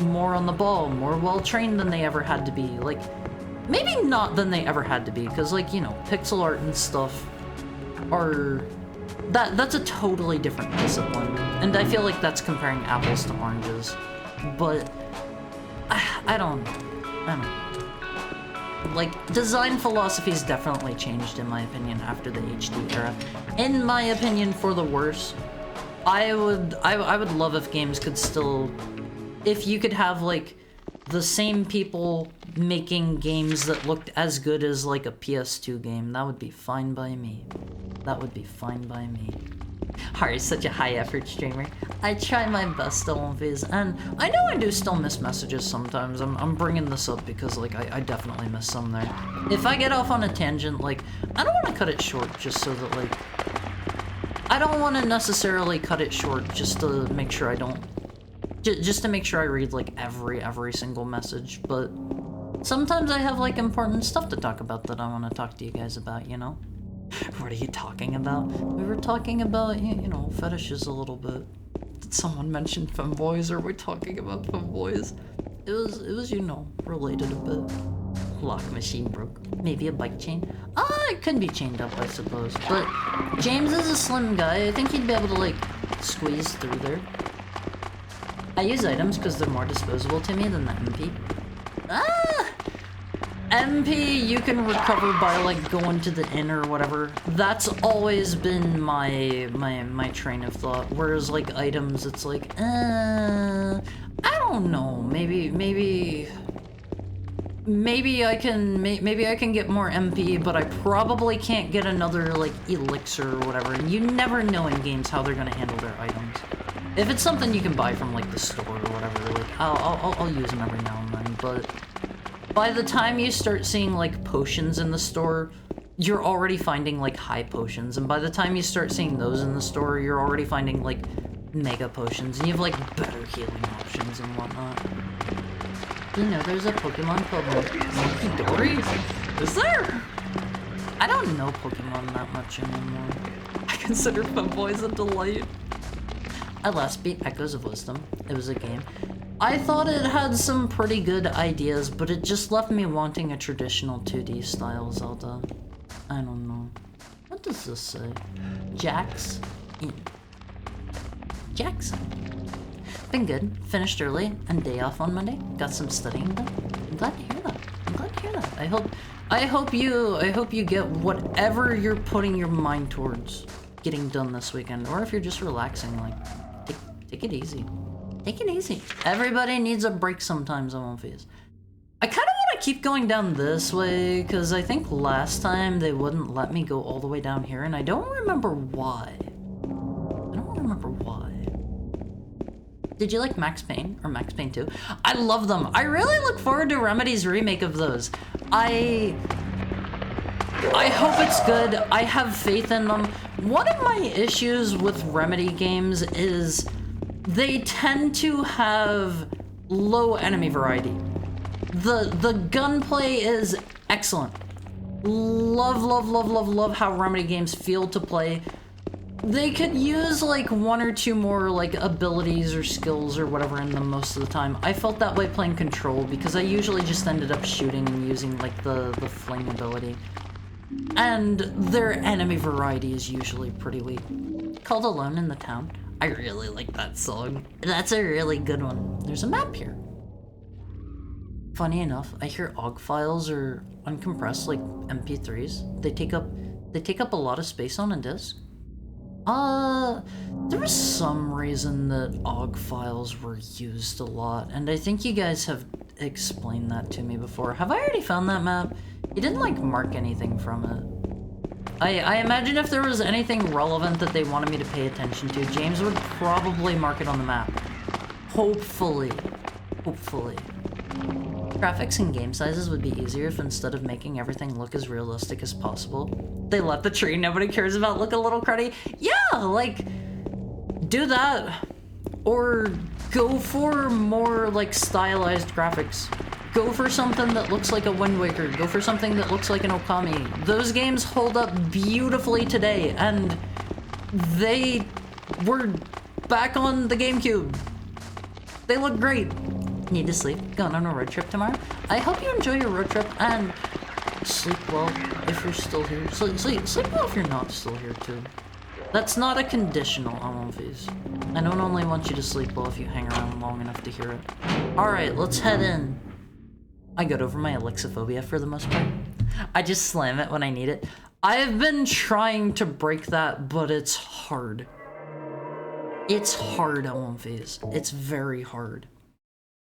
more on the ball, more well-trained than they ever had to be. Like, maybe not than they ever had to be, because, like, you know, pixel art and stuff are... That's a totally different discipline, and I feel like that's comparing apples to oranges. But I don't know. like, design philosophy's definitely changed, in my opinion, after the HD era. In my opinion, for the worse. I would love if games could still... If you could have, like, the same people making games that looked as good as, like, a PS2 game. That would be fine by me. That would be fine by me. Hari's such a high-effort streamer. I try my best on Viz, and I know I do still miss messages sometimes. I'm bringing this up because, like, I definitely miss some there. If I get off on a tangent, like, I don't want to cut it short just so that, like... I don't want to necessarily cut it short just to make sure I don't... Just to make sure I read, like, every single message, but... Sometimes I have, like, important stuff to talk about that I want to talk to you guys about, you know? What are you talking about? We were talking about, you know, fetishes a little bit. Did someone mention femboys, or were we talking about femboys? It was, you know, related a bit. Lock machine broke. Maybe a bike chain? It could be chained up, I suppose. But James is a slim guy. I think he'd be able to, like, squeeze through there. I use items because they're more disposable to me than the MP. MP you can recover by, like, going to the inn or whatever. That's always been my train of thought. Whereas, like, items, it's like, I don't know. Maybe I can get more MP, but I probably can't get another, like, elixir or whatever. And you never know in games how they're gonna handle their items. If it's something you can buy from, like, the store or whatever, like, I'll use them every now and then, but by the time you start seeing, like, potions in the store, you're already finding, like, high potions, and by the time you start seeing those in the store, you're already finding, like, mega potions, and you have, like, better healing options and whatnot. You know, there's a Pokemon called Dory? Is there? I don't know Pokemon that much anymore. I consider Femboys a delight. I last beat Echoes of Wisdom. It was a game. I thought it had some pretty good ideas, but it just left me wanting a traditional 2D style Zelda. I don't know. What does this say? Jax in. Jackson. Been good. Finished early and day off on Monday. Got some studying done. I'm glad to hear that. I'm glad to hear that. I hope you get whatever you're putting your mind towards getting done this weekend, or if you're just relaxing, like, take it easy. Take it easy. Everybody needs a break sometimes on One. I kind of want to keep going down this way, because I think last time they wouldn't let me go all the way down here, and I don't remember why. Did you like Max Payne or Max Payne 2? I love them. I really look forward to Remedy's remake of those. I hope it's good. I have faith in them. One of my issues with Remedy games is they tend to have low enemy variety. The gunplay is excellent. Love how Remedy games feel to play. They could use, like, one or two more, like, abilities or skills or whatever in them most of the time. I felt that way playing Control, because I usually just ended up shooting and using, like, the fling ability. And their enemy variety is usually pretty weak. Called Alone in the Town. I really like that song. That's a really good one. There's a map here. Funny enough, I hear OGG files are uncompressed, like MP3s. They take up a lot of space on a disk. There was some reason that OGG files were used a lot, and I think you guys have explained that to me before. Have I already found that map? You didn't, like, mark anything from it. I imagine if there was anything relevant that they wanted me to pay attention to, James would probably mark it on the map. Hopefully. Graphics and game sizes would be easier if instead of making everything look as realistic as possible, they let the tree nobody cares about look a little cruddy. Yeah, like, do that. Or go for more, like, stylized graphics. Go for something that looks like a Wind Waker. Go for something that looks like an Okami. Those games hold up beautifully today, and they were back on the GameCube. They look great. Need to sleep. Going on a road trip tomorrow. I hope you enjoy your road trip and sleep well if you're still here. Sleep well if you're not still here too. That's not a conditional on these. I don't only want you to sleep well if you hang around long enough to hear it. Alright, let's head in. I got over my alexophobia for the most part. I just slam it when I need it. I've been trying to break that, but it's hard. It's hard, Phase. It's very hard.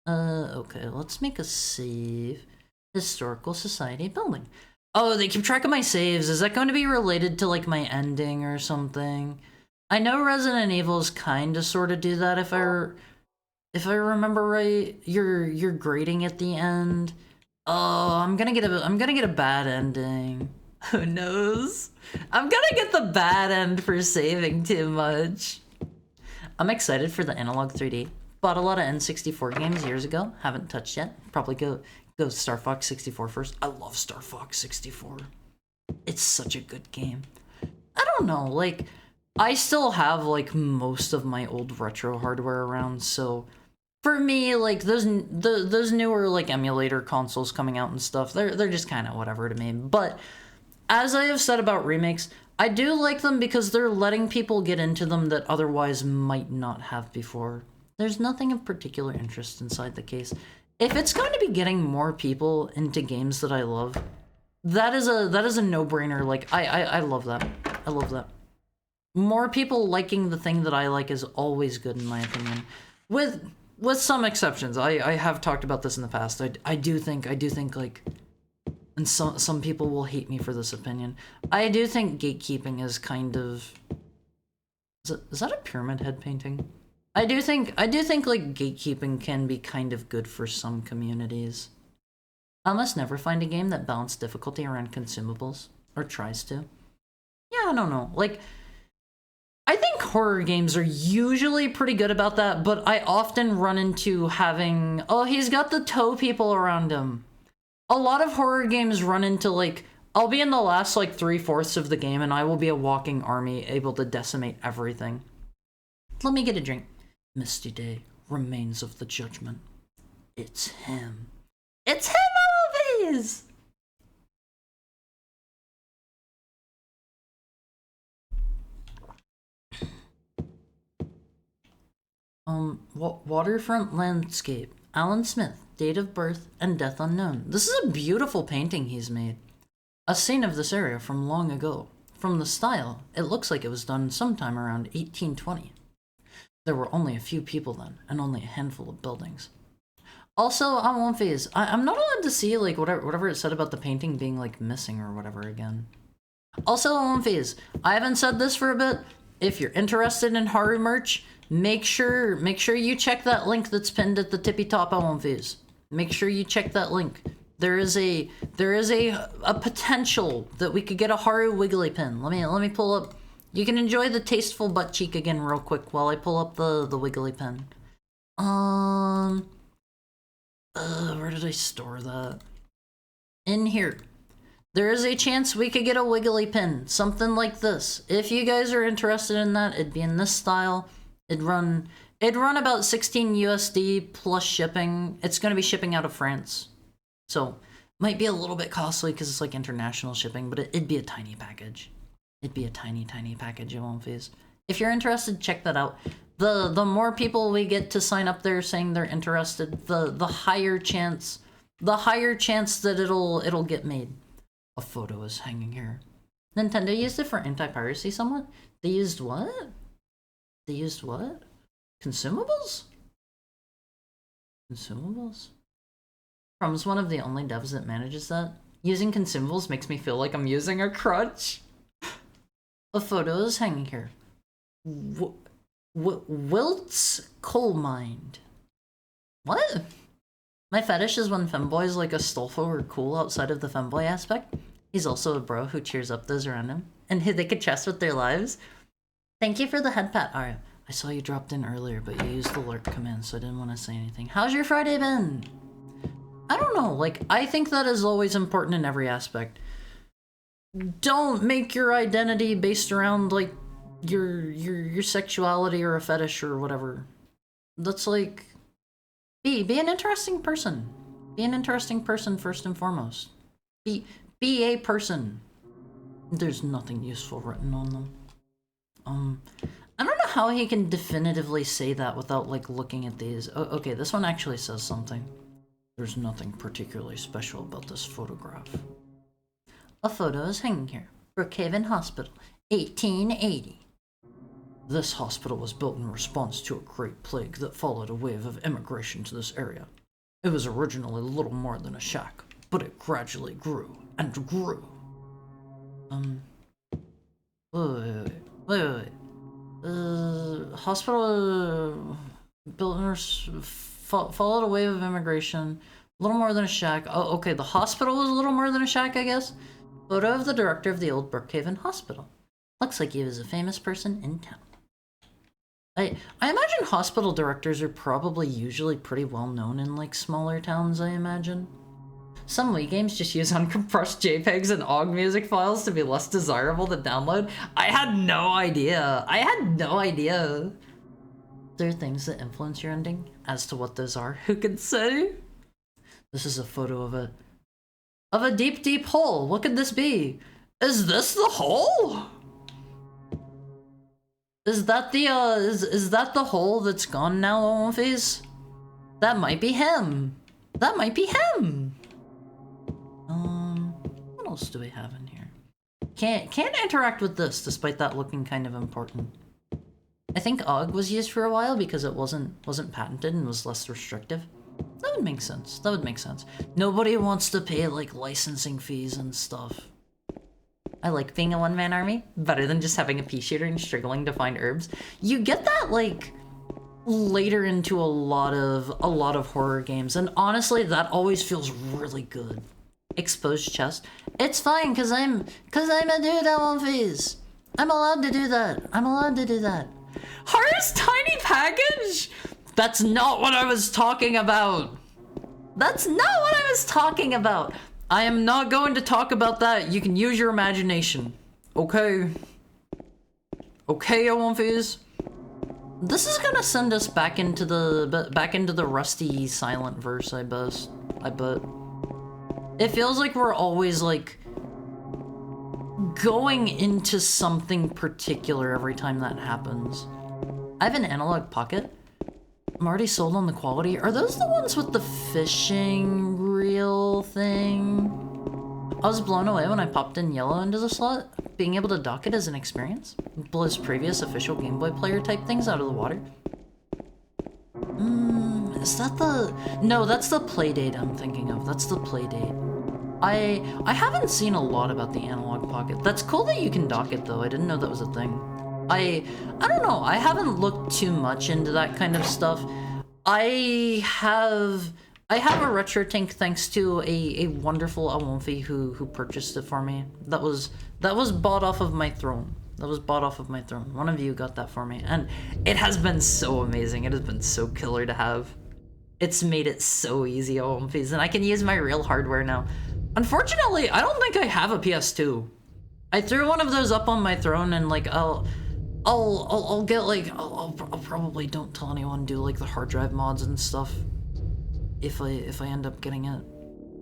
Okay, let's make a save. Historical Society building. Oh, they keep track of my saves. Is that going to be related to, like, my ending or something? I know Resident Evil's kinda sorta do that if I remember right. You're grading at the end. Oh, I'm gonna get a bad ending. Who knows? I'm gonna get the bad end for saving too much. I'm excited for the Analog 3D. Bought a lot of N64 games years ago. Haven't touched yet. Probably go Star Fox 64 first. I love Star Fox 64. It's such a good game. I don't know, like, I still have, like, most of my old retro hardware around, so for me, like, those newer, like, emulator consoles coming out and stuff, they're just kind of whatever to me. But as I have said about remakes, I do like them because they're letting people get into them that otherwise might not have before. There's nothing of particular interest inside the case. If it's going to be getting more people into games that I love, that is a no-brainer. Like, I love that. I love that. More people liking the thing that I like is always good in my opinion. With some exceptions. I have talked about this in the past. I do think like, and some people will hate me for this opinion. I do think gatekeeping is kind of, is that a pyramid head painting? I do think like gatekeeping can be kind of good for some communities. I almost never find a game that balances difficulty around consumables, or tries to. Yeah, I don't know. Like, I think horror games are usually pretty good about that, but I often run into having, oh, he's got the toe people around him. A lot of horror games run into, like, I'll be in the last, like, 3/4 of the game and I will be a walking army able to decimate everything. Let me get a drink. Misty day, remains of the judgment. It's him. It's him, always! Waterfront landscape. Alan Smith, date of birth and death unknown. This is a beautiful painting he's made. A scene of this area from long ago. From the style, it looks like it was done sometime around 1820. There were only a few people then, and only a handful of buildings. Also, on one phase, I'm not allowed to see, like, whatever it said about the painting being, like, missing or whatever again. Also, on one phase, I haven't said this for a bit. If you're interested in Haru merch, make sure you check that link that's pinned at the tippy top on one phase. Make sure you check that link. There is a potential that we could get a Haru Wiggly pin. Let me pull up. You can enjoy the tasteful butt cheek again real quick while I pull up the Wiggly pin. Where did I store that? In here. There is a chance we could get a Wiggly pin. Something like this. If you guys are interested in that, it'd be in this style. It'd run about 16 USD plus shipping. It's going to be shipping out of France. So, might be a little bit costly because it's like international shipping, but it'd be a tiny package. It'd be a tiny package of one phase. If you're interested, check that out. The more people we get to sign up there saying they're interested, the higher chance that it'll get made. A photo is hanging here. Nintendo used it for anti-piracy somewhat? They used what? They used what? Consumables? Consumables? Crum's one of the only devs that manages that. Using consumables makes me feel like I'm using a crutch. A photo is hanging here. Wilt's coal mined. What? My fetish is when femboys like Astolfo are cool outside of the femboy aspect. He's also a bro who cheers up those around him, and who they could trust with their lives. Thank you for the head pat, Aria. I saw you dropped in earlier, but you used the lurk command, so I didn't want to say anything. How's your Friday been? I don't know, like, I think that is always important in every aspect. Don't make your identity based around, like, your sexuality or a fetish or whatever. That's like, be an interesting person. Be an interesting person first and foremost. Be a person. There's nothing useful written on them. I don't know how he can definitively say that without, like, looking at these. Okay, this one actually says something. There's nothing particularly special about this photograph. A photo is hanging here. Brookhaven Hospital, 1880. This hospital was built in response to a great plague that followed a wave of immigration to this area. It was originally little more than a shack, but it gradually grew and grew. Wait. Hospital built in followed a wave of immigration. A little more than a shack. Oh, okay, the hospital was a little more than a shack, I guess. Photo of the director of the old Brookhaven Hospital. Looks like he was a famous person in town. I imagine hospital directors are probably usually pretty well known in like smaller towns, I imagine. Some Wii games just use uncompressed JPEGs and OGG music files to be less desirable to download. I had no idea. There are things that influence your ending. As to what those are, who can say? This is a photo of a deep, deep hole. What could this be? Is this the hole? Is that the is that the hole that's gone now, Olympies? That might be him. That might be him. What else do we have in here? Can't interact with this despite that looking kind of important. I think OGG was used for a while because it wasn't patented and was less restrictive. That would make sense. That would make sense. Nobody wants to pay like licensing fees and stuff. I like being a one-man army better than just having a pea shooter and struggling to find herbs. You get that like later into a lot of horror games, and honestly, that always feels really good. Exposed chest. It's fine, cause I'm a dude that won't phase. I'm allowed to do that. I'm allowed to do that. Hardest tiny package? That's not what I was talking about. That's not what I was talking about. I am not going to talk about that. You can use your imagination. Okay. Okay, Omphys. This is gonna send us back into the rusty silent verse, I bet. It feels like we're always like going into something particular every time that happens. I have an analog pocket. I'm already sold on the quality. Are those the ones with the fishing reel thing? I was blown away when I popped in yellow into the slot. Being able to dock it as an experience. Blow his previous official Game Boy player type things out of the water. Is that the... No, that's the Playdate I'm thinking of. That's the Playdate. I haven't seen a lot about the analog pocket. That's cool that you can dock it though. I didn't know that was a thing. I don't know. I haven't looked too much into that kind of stuff. I have a retro tank thanks to a wonderful Awomfi who purchased it for me. That was bought off of my throne. That was bought off of my throne. One of you got that for me, and it has been so amazing. It has been so killer to have. It's made it so easy, Awomfis, and I can use my real hardware now. Unfortunately, I don't think I have a PS2. I threw one of those up on my throne, and like I'll get like I'll probably don't tell anyone do like the hard drive mods and stuff if I end up getting it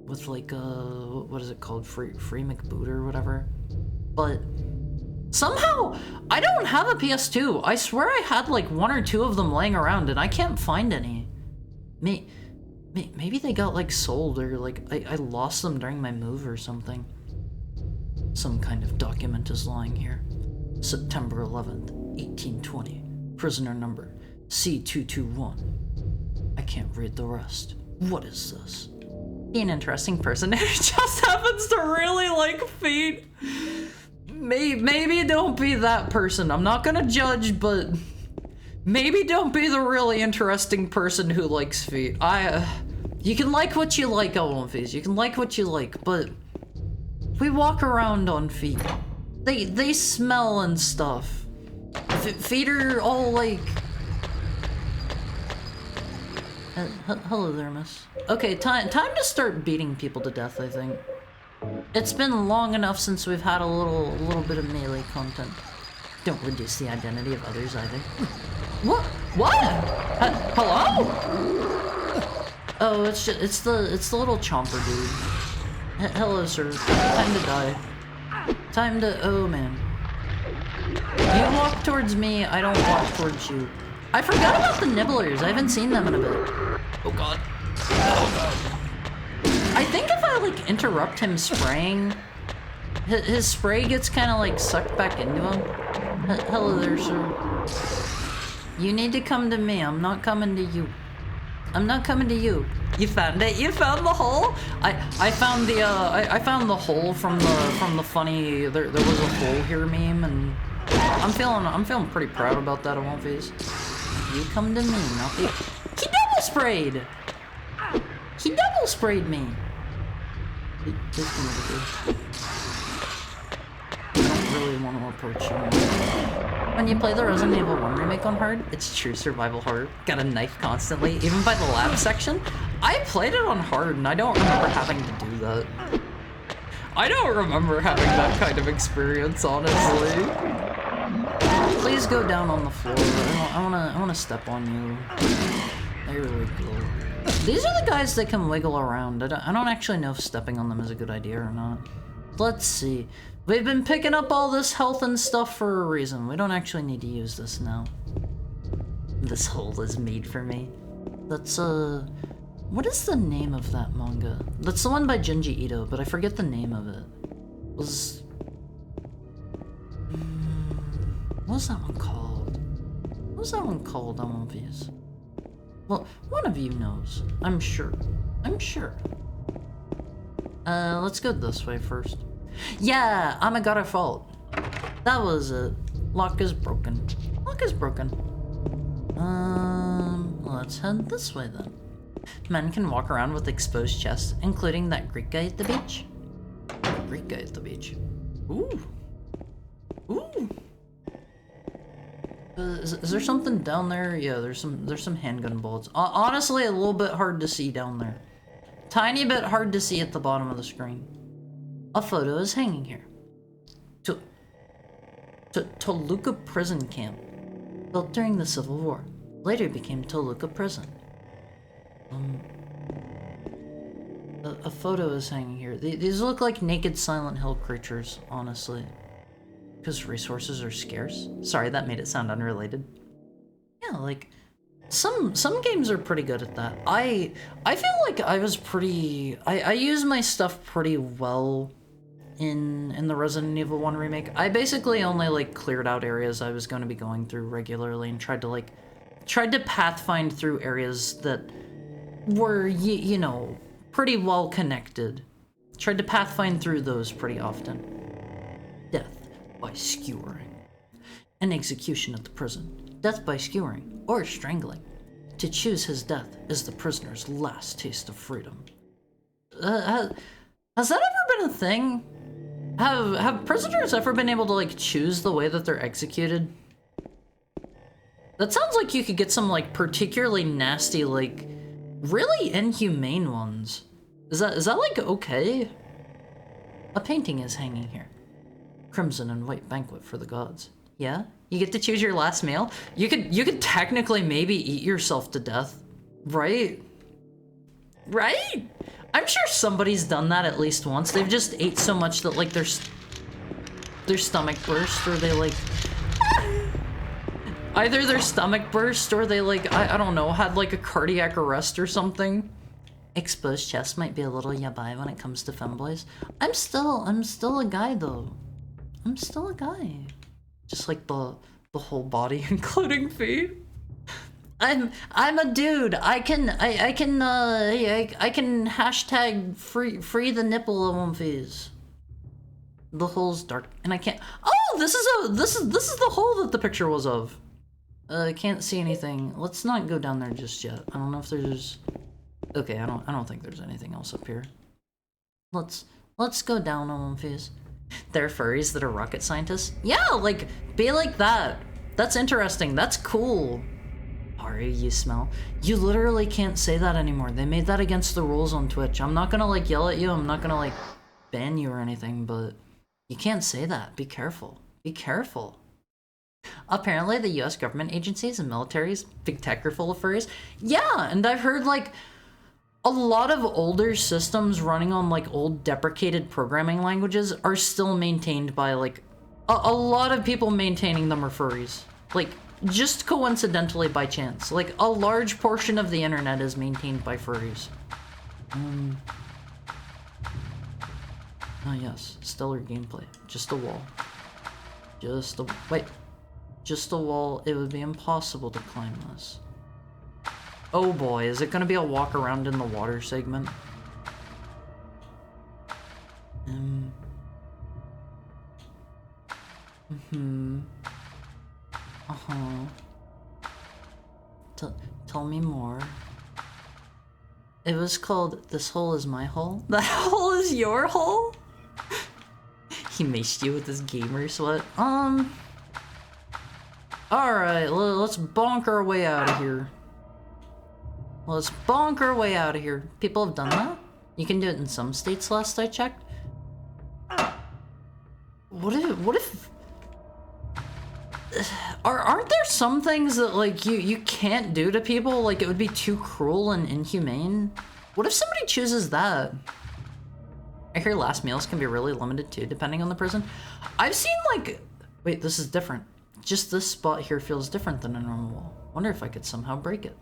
with like what is it called, free McBoot or whatever. But somehow I don't have a PS2. I swear I had like one or two of them laying around and I can't find any. Maybe they got like sold or like I lost them during my move or something. Some kind of document is lying here. September 11th, 1820. Prisoner number C221. I can't read the rest. What is this? Be an interesting person who just happens to really like feet. Maybe don't be that person. I'm not gonna judge, but maybe don't be the really interesting person who likes feet. You can like what you like, Olymphys. You can like what you like, but we walk around on feet. They smell and stuff. Feet are all like... hello there, miss. Okay, time to start beating people to death, I think. It's been long enough since we've had a little bit of melee content. Don't reduce the identity of others either. What? Hello? Oh, it's the little chomper dude. Hello, sir. Time to die. Time to... Oh, man. You walk towards me, I don't walk towards you. I forgot about the nibblers. I haven't seen them in a bit. Oh, God. Oh, God. think if I like interrupt him spraying, his spray gets kind of like sucked back into him. Hello there, sir. You need to come to me. I'm not coming to you. I'm not coming to you. You found it. You found the hole. I found the I found the hole from the funny there was a hole here meme, and I'm feeling pretty proud about that one face. You come to me, not the. He double sprayed. He double sprayed me. I don't really want to approach you. When you play the Resident Evil 1 remake on hard, it's true survival horror. Got a knife constantly, even by the lab section. I played it on hard, and I don't remember having to do that. I don't remember having that kind of experience, honestly. Please go down on the floor. I wanna step on you. There we go. These are the guys that can wiggle around. I don't actually know if stepping on them is a good idea or not. Let's see. We've been picking up all this health and stuff for a reason. We don't actually need to use this now. This hole is made for me. That's, what is the name of that manga? That's the one by Junji Ito, but I forget the name of it. What was that one called? What was that one called on One of these? Well, one of you knows. I'm sure. I'm sure. Let's go this way first. Yeah, I'm a god of fault. That was it. Lock is broken. Lock is broken. Let's head this way then. Men can walk around with exposed chests, including that Greek guy at the beach. Greek guy at the beach. Ooh. Ooh. Is there something down there? Yeah, there's some handgun bullets. Honestly, a little bit hard to see down there. Tiny bit hard to see at the bottom of the screen. A photo is hanging here. Toluca prison camp, built during the Civil War, later became Toluca prison. A photo is hanging here. These look like naked Silent Hill creatures, honestly. Because resources are scarce. Sorry, that made it sound unrelated. Yeah, like some games are pretty good at that. I feel like I was pretty. I used my stuff pretty well in the Resident Evil 1 remake. I basically only like cleared out areas I was going to be going through regularly and tried to pathfind through areas that were you know pretty well connected. Tried to pathfind through those pretty often. Death by skewering. An execution at the prison. Death by skewering or strangling. To choose his death is the prisoner's last taste of freedom. Has that ever been a thing? Have prisoners ever been able to like choose the way that they're executed? That sounds like you could get some like particularly nasty, like really inhumane ones. Is that like okay? A painting is hanging here. Crimson and white banquet for the gods. Yeah? You get to choose your last meal? You could technically maybe eat yourself to death. Right? Right? I'm sure somebody's done that at least once. They've just ate so much that like their stomach burst, or they like either their stomach burst or they like I don't know, had like a cardiac arrest or something. Exposed chest might be a little yabai when it comes to femboys. I'm still a guy though. I'm still a guy. Just like the whole body, including feet. I'm a dude. I can hashtag free the nipple of one phase. The hole's dark and I can't. Oh, this is the hole that the picture was of. I can't see anything. Let's not go down there just yet. I don't know if there's. Okay, I don't think there's anything else up here. Let's go down on one phase. There are furries that are rocket scientists. Yeah, like be like that. That's interesting. That's cool. Ari, you smell. You literally can't say that anymore. They made that against the rules on Twitch. I'm not gonna like yell at you. I'm not gonna like ban you or anything, but you can't say that. Be careful. Be careful. Apparently the US government agencies and militaries, big tech are full of furries. Yeah, and I've heard like a lot of older systems running on like old deprecated programming languages are still maintained by like a lot of people maintaining them are furries. Like just coincidentally by chance. Like a large portion of the internet is maintained by furries. Ah, yes. Stellar gameplay. Just a wall. Wait. Just a wall. It would be impossible to climb this. Oh boy, is it gonna be a walk around in the water segment? Tell me more. It was called This Hole Is My Hole? That hole is your hole? He maced you with his gamer sweat. Alright, let's bonk our way out of here. Let's bonk our way out of here. People have done that? You can do it in some states last I checked. What if aren't there some things that like you can't do to people? Like it would be too cruel and inhumane? What if somebody chooses that? I hear last meals can be really limited too, depending on the prison. I've seen like, wait, this is different. Just this spot here feels different than a normal wall. Wonder if I could somehow break it.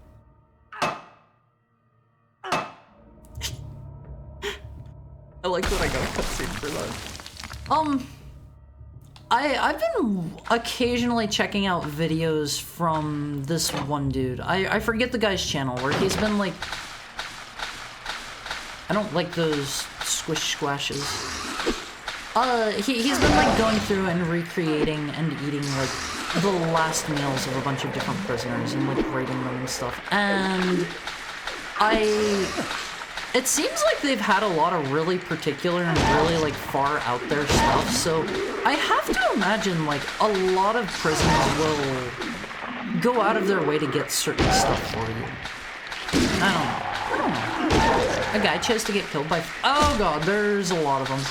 I like that I got a cutscene for that. I've been occasionally checking out videos from this one dude. I forget the guy's channel where he's been like, I don't like those squish squashes. He's been like going through and recreating and eating like the last meals of a bunch of different prisoners and like rating them and stuff. And it seems like they've had a lot of really particular and really like far out there stuff, so I have to imagine like a lot of prisons will go out of their way to get certain stuff for you. I don't know. A guy chose to get killed by... Oh god, there's a lot of them.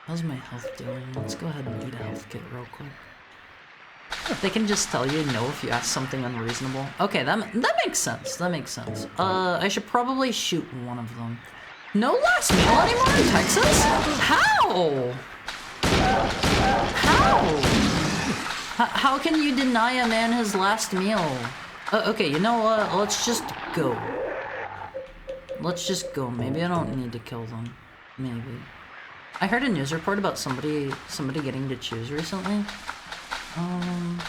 How's my health doing? Let's go ahead and eat a health kit real quick. They can just tell you no if you ask something unreasonable. Okay, that makes sense. That makes sense. I should probably shoot one of them. No last meal anymore in Texas? How? How can you deny a man his last meal? Okay, you know what? Let's just go. Let's just go. Maybe I don't need to kill them. Maybe. I heard a news report about somebody getting to choose recently. Can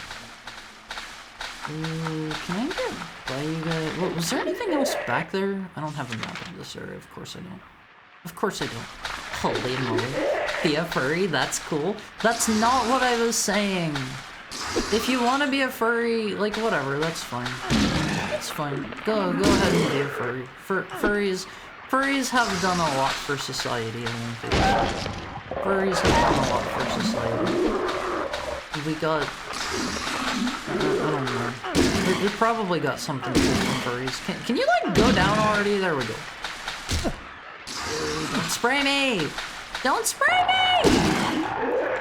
I get by you guys? Well, was there anything else back there? I don't have a map of this area. Of course I don't. Of course I don't. Holy moly. Be a furry? That's cool. That's not what I was saying. If you want to be a furry, like, whatever, that's fine. That's fine. Go ahead and be a furry. Furries have done a lot for society, I think. Furries have done a lot for society. We got... I don't know. We probably got something cool from furries. Can you, like, go down already? There we go. Don't spray me! Don't spray me!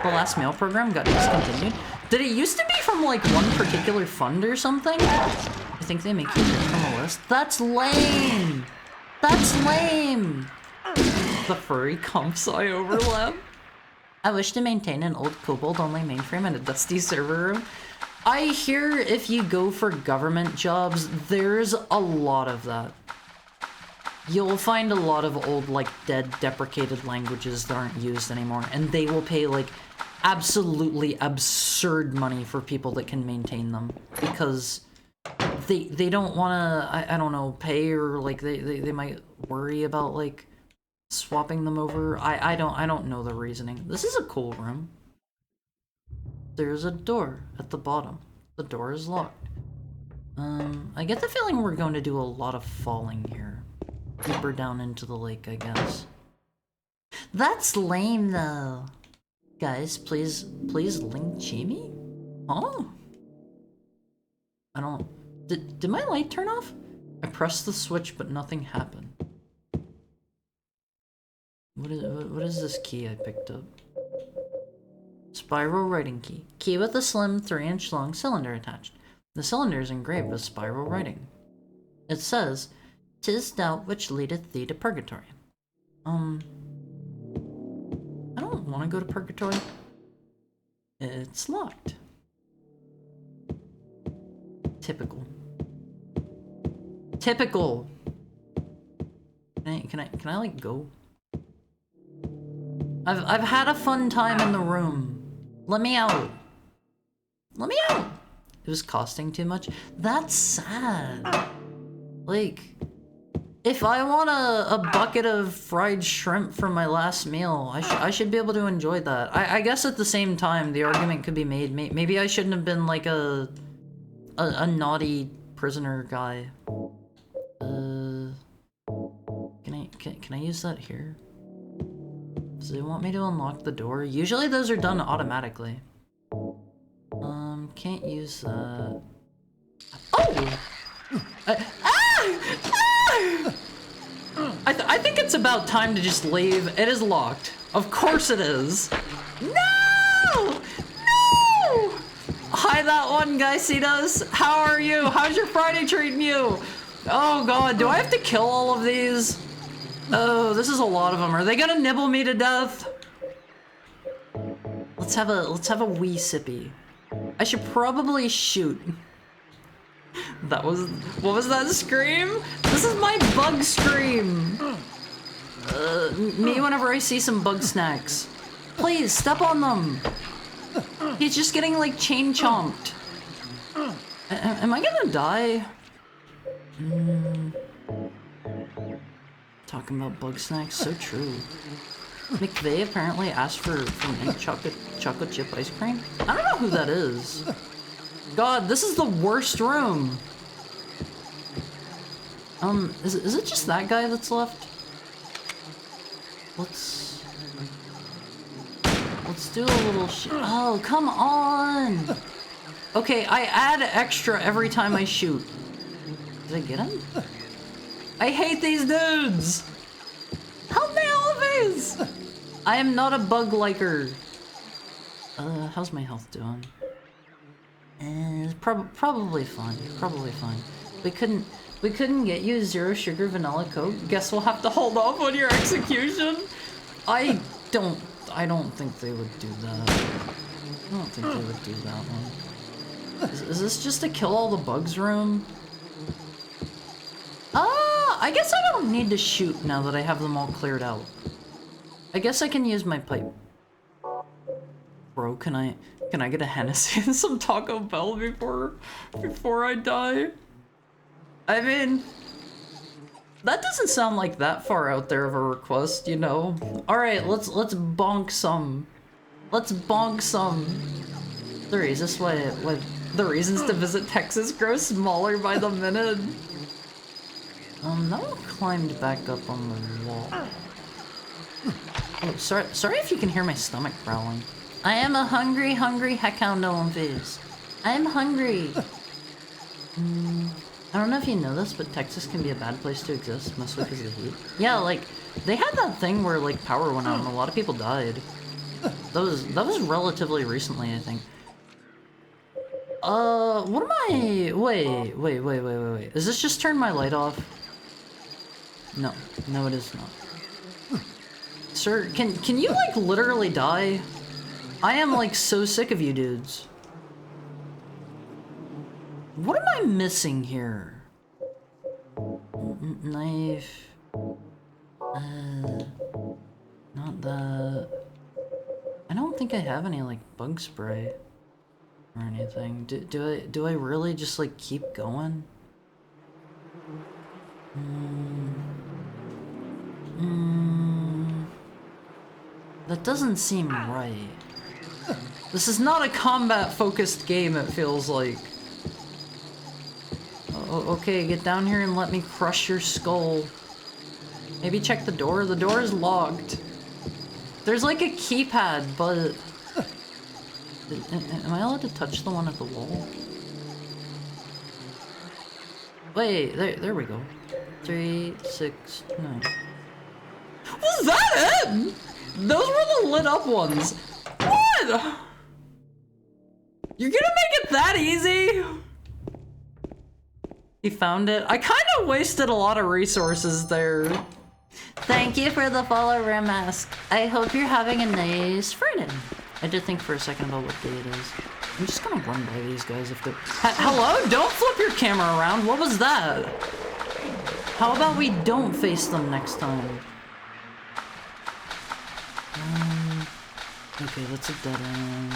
The last mail program got discontinued. Did it used to be from, like, one particular fund or something? I think they make you pick from a list. That's lame! That's lame! The furry comp sci overlap. I wish to maintain an old kobold-only mainframe and a dusty server room. I hear if you go for government jobs, there's a lot of that. You'll find a lot of old, like, dead, deprecated languages that aren't used anymore, and they will pay, like, absolutely absurd money for people that can maintain them, because they don't want to, I don't know, pay, or, like, they might worry about, like, swapping them over. I don't know the reasoning. This is a cool room. There's a door at the bottom. The door is locked. I get the feeling we're going to do a lot of falling here. Deeper down into the lake, I guess. That's lame, though. Guys, please link Chimmy? Huh? I don't... Did my light turn off? I pressed the switch, but nothing happened. What is this key I picked up? Spiral writing key. Key with a slim 3-inch long cylinder attached. The cylinder is engraved with spiral writing. It says, "'Tis doubt which leadeth thee to purgatory." I don't want to go to purgatory. It's locked. Typical. Typical! Can I like, go? I've had a fun time in the room. Let me out. Let me out. It was costing too much. That's sad. Like, if I want a bucket of fried shrimp for my last meal, I should be able to enjoy that. I guess at the same time, the argument could be made. Maybe I shouldn't have been like a naughty prisoner guy. Can I use that here? Does it want me to unlock the door? Usually those are done automatically. Can't use that. Oh! I think it's about time to just leave. It is locked. Of course it is. No! No! Hi, that one guy, Cetus. How are you? How's your Friday treating you? Oh god, do I have to kill all of these? Oh, this is a lot of them. Are they gonna nibble me to death? Let's have a wee sippy. I should probably shoot. That was, what was that scream? This is my bug scream. Me whenever I see some bug snacks. Please, step on them. He's just getting like chain chomped. Am I gonna die? Talking about bug snacks, so true. McVeigh apparently asked for mint chocolate chip ice cream. I don't know who that is. God, this is the worst room. Is it just that guy that's left? Let's do a little shit. Oh, come on. Okay, I add extra every time I shoot. Did I get him? I hate these dudes. Help me, always. I am not a bug liker. How's my health doing? Probably fine. Probably fine. We couldn't get you 0 sugar vanilla Coke. Guess we'll have to hold off on your execution. I don't think they would do that. I don't think they would do that one. Is this just to kill all the bugs room? I guess I don't need to shoot now that I have them all cleared out. I guess I can use my pipe. Bro, can I get a Hennessy and some Taco Bell before I die? I mean, that doesn't sound like that far out there of a request, you know? Alright, let's bonk some. Let's bonk some. Is this why the reasons to visit Texas grow smaller by the minute? That one climbed back up on the wall. Oh, sorry if you can hear my stomach growling. I am a hungry heckhound Olympies. I am hungry. I don't know if you know this, but Texas can be a bad place to exist, mostly because of the heat. Yeah, like, they had that thing where, like, power went out and a lot of people died. That was relatively recently, I think. What am I... Wait. Is this just turn my light off? No, it is not. Sir, can you, like, literally die? I am, like, so sick of you dudes. What am I missing here? Knife. Not that. I don't think I have any, like, bug spray or anything. Do I really just, like, keep going? That doesn't seem right. This is not a combat-focused game, it feels like. Okay, get down here and let me crush your skull. Maybe check the door. The door is locked. There's like a keypad, but... Am I allowed to touch the one at the wall? Wait, there we go. 3, 6, 9. Was that it? Those were the lit up ones. What? You're gonna make it that easy? He found it. I kind of wasted a lot of resources there. Thank you for the follow, Ramask. I hope you're having a nice Friday. I did think for a second about what day it is. I'm just gonna run by these guys if they're... Hello? Don't flip your camera around. What was that? How about we don't face them next time? Okay, that's a dead end.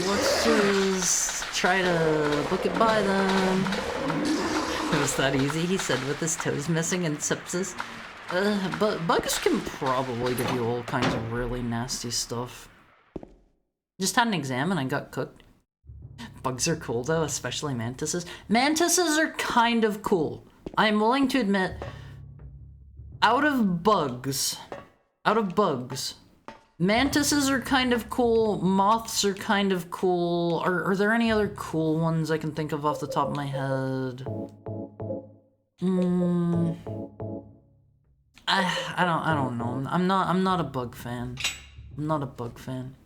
Let's just try to book it by them. It was that easy, he said, with his toes missing and sepsis. But bugs can probably give you all kinds of really nasty stuff. Just had an exam and I got cooked. Bugs are cool though, especially mantises. Mantises are kind of cool. I'm willing to admit, out of bugs, mantises are kind of cool, moths are kind of cool. Are there any other cool ones I can think of off the top of my head? I don't know. I'm not a bug fan. I'm not a bug fan.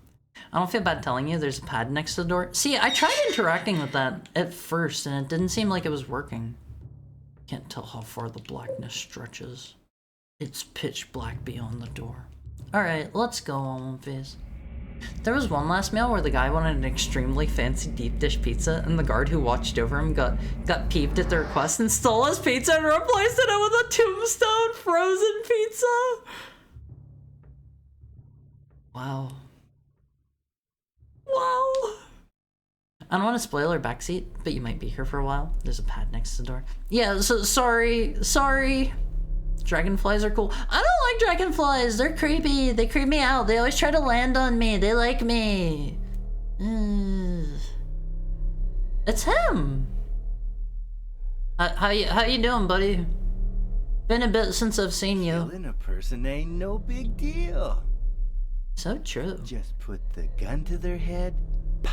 I don't feel bad telling you there's a pad next to the door. See, I tried interacting with that at first and it didn't seem like it was working. Can't tell how far the blackness stretches. It's pitch black beyond the door. Alright, let's go on, Phase. There was one last meal where the guy wanted an extremely fancy deep dish pizza and the guard who watched over him got peeved at the request and stole his pizza and replaced it with a Tombstone frozen pizza. Wow. Wow. I don't want to spoil our backseat, but you might be here for a while. There's a pad next to the door. Yeah, so sorry. Dragonflies are cool. I don't like dragonflies. They're creepy. They creep me out. They always try to land on me. They like me. It's him. How you doing, buddy? Been a bit since I've seen you. Killing a person ain't no big deal. So true. Just put the gun to their head. Pow.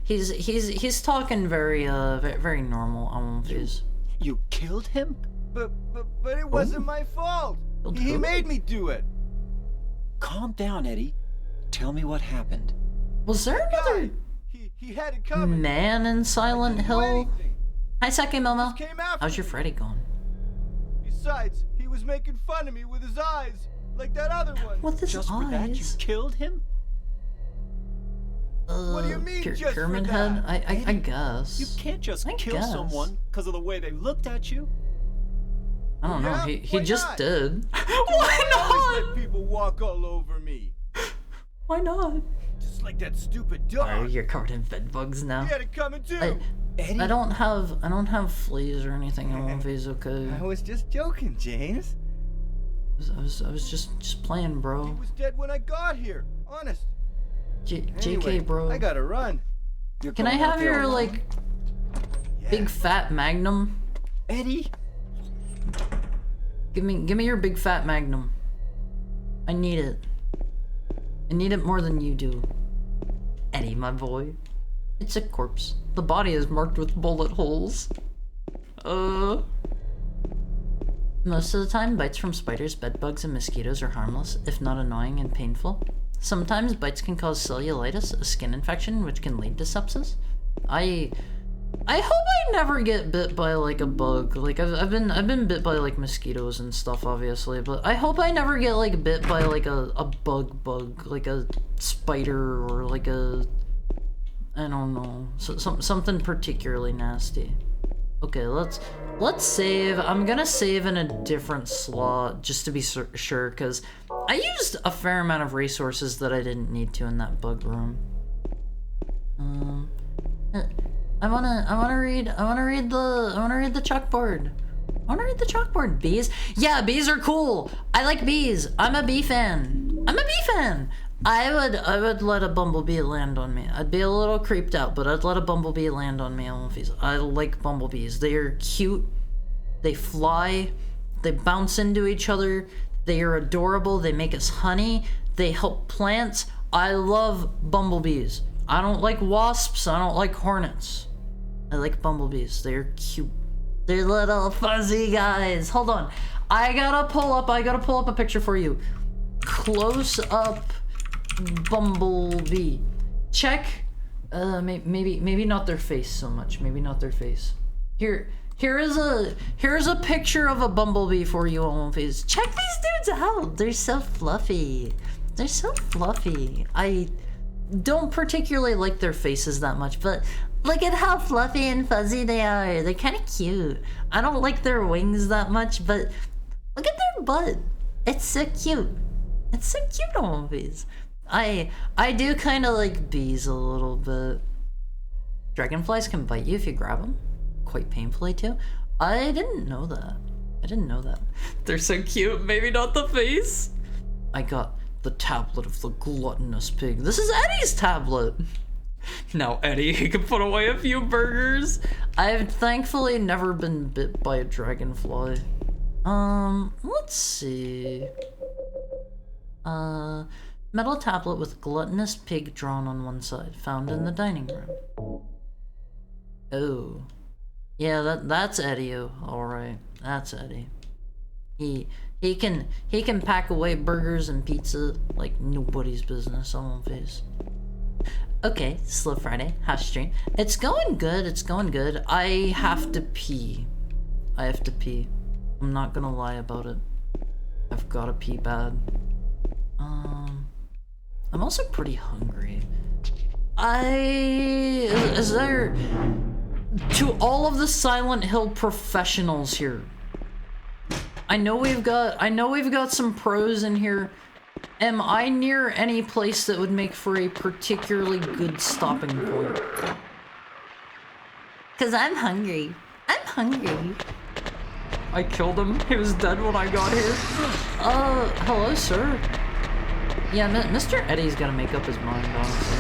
He's talking very normal. You killed him? But it wasn't my fault. He made me do it. Calm down, Eddie. Tell me what happened. Was there another He had it coming. man in Silent Hill? Hi, Saki Momo. How's your me. Freddy going? Besides, he was making fun of me with his eyes, like that other one. With his Just for that, you eyes? killed him? What do you mean, just for Pyramid that? Head? I guess. You can't just I kill guess. someone because of the way they looked at you. I don't know. Yeah? He Why just not? did. I Why always let not? people walk all over me, Why not? just like that stupid Oh, dog. you're covered in bed bugs now. He had it coming too. Eddie? I don't have fleas or anything. I won't be okay. I was just joking, James. I was just playing, He bro. was dead when I got here. Honest. JK, Anyway, bro. I gotta run. You're Can I going out have there your alone? like Yeah. big fat Magnum? Eddie? Give me your big fat Magnum. I need it. I need it more than you do. Eddie, my boy. It's a corpse. The body is marked with bullet holes. Most of the time, bites from spiders, bedbugs, and mosquitoes are harmless, if not annoying and painful. Sometimes bites can cause cellulitis, a skin infection, which can lead to sepsis. I hope I never get bit by like a bug. Like I've been bit by like mosquitoes and stuff, obviously, but I hope I never get like bit by like a bug, like a spider or like a, I don't know, something particularly nasty. Okay, let's save. I'm gonna save in a different slot just to be sure, because I used a fair amount of resources that I didn't need to in that bug room. I wanna read the chalkboard. I wanna read the chalkboard. Bees? Yeah, bees are cool. I like bees. I'm a bee fan. I would let a bumblebee land on me. I'd be a little creeped out, but I'd let a bumblebee land on me. I like bumblebees. They are cute. They fly. They bounce into each other. They are adorable. They make us honey. They help plants. I love bumblebees. I don't like wasps. I don't like hornets. I like bumblebees. They're cute. They're little fuzzy guys. Hold on. I gotta pull up a picture for you. Close up bumblebee. Check. Maybe not their face so much. Maybe not their face. Here's a picture of a bumblebee for you on face. Check these dudes out. They're so fluffy. I don't particularly like their faces that much, but look at how fluffy and fuzzy they are. They're kind of cute. I don't like their wings that much, but look at their butt. It's so cute. It's so cute on bees. I do kind of like bees a little bit. Dragonflies can bite you if you grab them, quite painfully too. I didn't know that. I didn't know that. They're so cute. Maybe not the face. I got the tablet of the gluttonous pig. This is Eddie's tablet. Now Eddie, he can put away a few burgers. I've thankfully never been bit by a dragonfly. Let's see. Metal tablet with gluttonous pig drawn on one side, found in the dining room. Oh. Yeah, that's Eddie. Alright. That's Eddie. He can pack away burgers and pizza like nobody's business on face. Okay, Slow Friday, how's stream? It's going good, it's going good. I have to pee. I have to pee. I'm not gonna lie about it. I've gotta pee bad. I'm also pretty hungry. Is there... To all of the Silent Hill professionals here, I know we've got some pros in here. Am I near any place that would make for a particularly good stopping point? Cause I'm hungry. I'm hungry. I killed him. He was dead when I got here. Hello, sir. Yeah, Mr. Eddie's gotta make up his mind, honestly.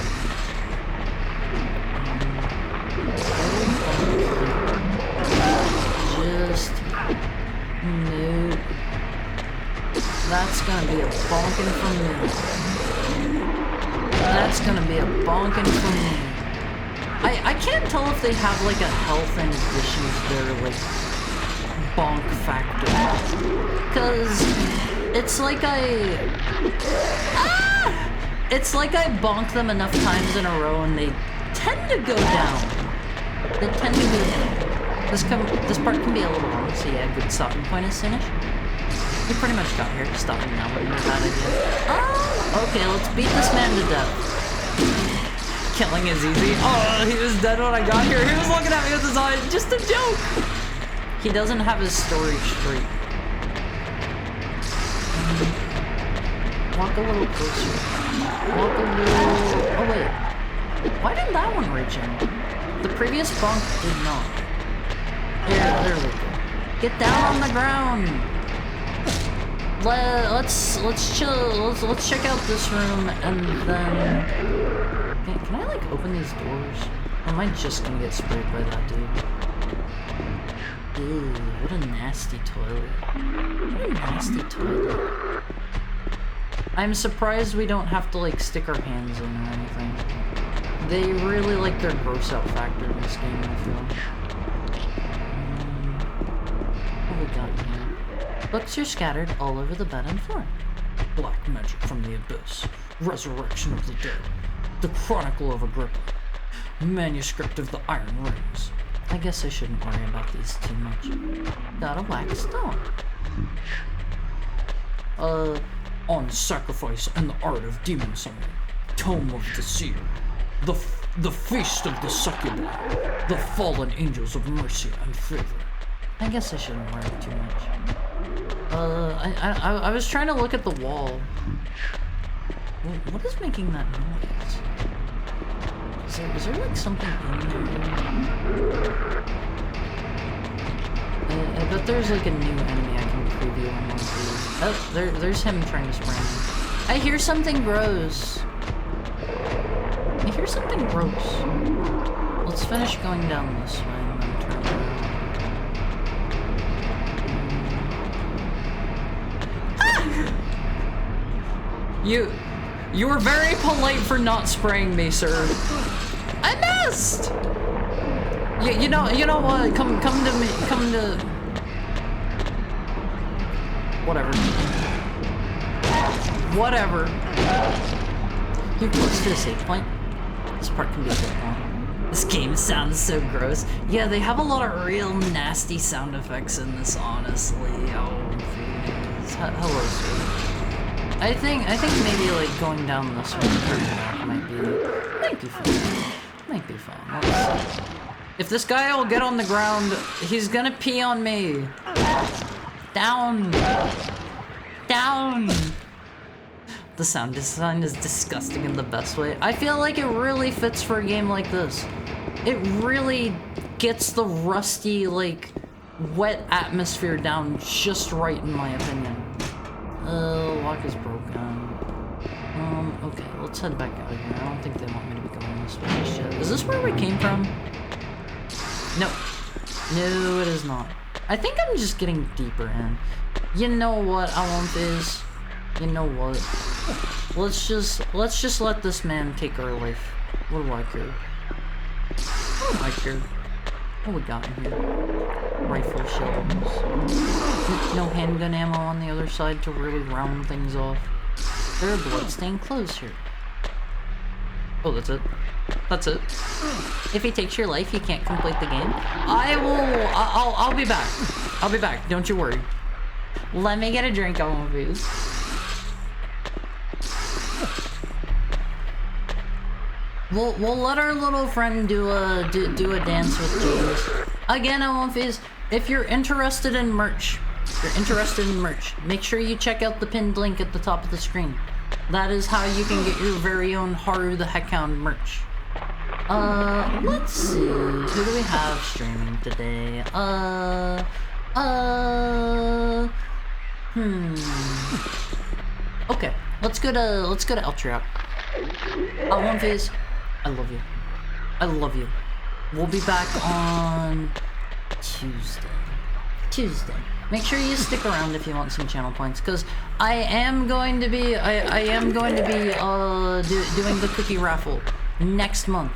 Just... Nope. That's gonna be a bonking from me. That's gonna be a bonking from me. I can't tell if they have like a health in addition to their like bonk factor. Cause it's like it's like I bonk them enough times in a row and they tend to go down. They tend to go down. This part can be a little long, so yeah, good stopping point is finished. You pretty much got here. Stopping now would be a bad idea. Oh, okay, let's beat this man to death. Killing is easy. Oh, he was dead when I got here. He was looking at me with his eyes. Just a joke. He doesn't have his story straight. Walk a little closer. Walk a little... Oh, wait. Why didn't that one reach in? The previous bonk did not. There we go. Get down on the ground. Let's chill. Let's check out this room and then. Can I like open these doors? Or am I just gonna get sprayed by that dude? Ew, what a nasty toilet. What a nasty toilet. I'm surprised we don't have to like stick our hands in or anything. They really like their gross out factor in this game, I feel. What we got here? Books are scattered all over the bed and floor. Black magic from the abyss. Resurrection of the dead. The Chronicle of Agrippa. Manuscript of the Iron Rings. I guess I shouldn't worry about these too much. Got a wax stone. On Sacrifice and the Art of Demon Summoning. Tome of the Seer. The Feast of the Succubi. The Fallen Angels of Mercy and Favor. I guess I shouldn't worry too much. I was trying to look at the wall. What is making that noise? Is there like something in there? I bet there's like a new enemy I can preview on one of these. Oh, there's him trying to spray me. I hear something gross. I hear something gross. Let's finish going down this way and then turn around. You were very polite for not spraying me, sir. I missed. You know what? Come to me. Come to. Whatever. Whatever. You're close to a save point. This part can be a bit long. This game sounds so gross. Yeah, they have a lot of real nasty sound effects in this, honestly. Oh, jeez. Hello, sir. I think maybe like going down this way and turning back might be fun. Might be fun. Let's see. If this guy will get on the ground, he's gonna pee on me. Down. Down. The sound design is disgusting in the best way. I feel like it really fits for a game like this. It really gets the rusty, like, wet atmosphere down just right, in my opinion. Lock is broken. Okay, let's head back out of here. I don't think they want me to be going this way just yet. Is this where we came from? No. No, it is not. I think I'm just getting deeper in. You know what, Alumphys? You know what? Let's just let this man take our life. What do I care? What do I care? What we got in here? Rifle shells. No handgun ammo on the other side to really round things off. There are bloodstained clothes here. Oh, that's it. That's it. If he takes your life, you can't complete the game. I'll be back. I'll be back. Don't you worry. Let me get a drink on one of these. We'll let our little friend do a dance with James. Again, Alumphys, if you're interested in merch, make sure you check out the pinned link at the top of the screen. That is how you can get your very own Haru the Heckhound merch. Let's see. Who do we have streaming today? Okay, let's go to Eltrap. Alumphys, I love you. I love you. We'll be back on Tuesday. Make sure you stick around if you want some channel points, because I am going to be doing the cookie raffle next month.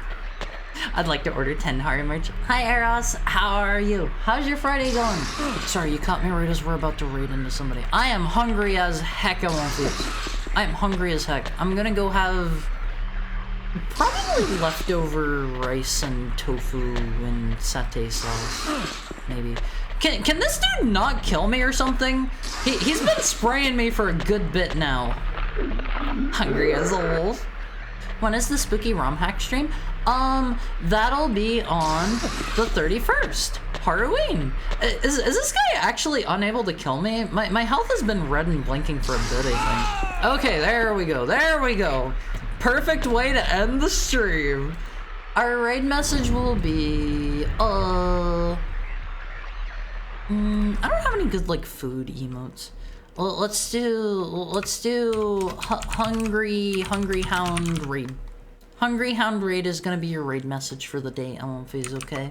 I'd like to order 10 Haru merch. Hi Eros, how are you? How's your Friday going? Sorry, you caught me right as we're about to raid into somebody. I am hungry as heck, Alumphys. I am hungry as heck. I'm gonna go have probably leftover rice and tofu and satay sauce, maybe. Can this dude not kill me or something? He's been spraying me for a good bit now. Hungry as a wolf. When is the spooky ROM hack stream? That'll be on the 31st. Halloween. Is this guy actually unable to kill me? My health has been red and blinking for a bit, I think. Okay, there we go. There we go. Perfect way to end the stream. Our raid message will be, I don't have any good, like, food emotes. Well, let's do Hungry Hound Raid. Hungry Hound Raid is gonna be your raid message for the day, Alumphys, okay?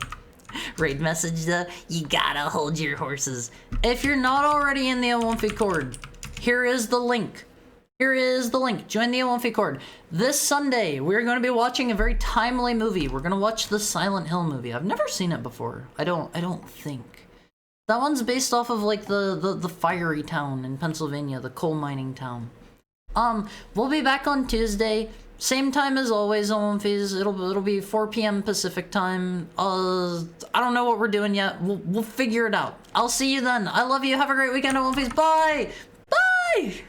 Raid message though, you gotta hold your horses. If you're not already in the Alumphy Cord, here is the link. Here is the link. Join the Alumphy Cord. This Sunday, we're going to be watching a very timely movie. We're going to watch the Silent Hill movie. I've never seen it before. I don't think. That one's based off of like the fiery town in Pennsylvania, the coal mining town. We'll be back on Tuesday. Same time as always, Alumphys. It'll be 4 p.m. Pacific time. I don't know what we're doing yet. We'll figure it out. I'll see you then. I love you. Have a great weekend, Alumphys. Bye! Bye!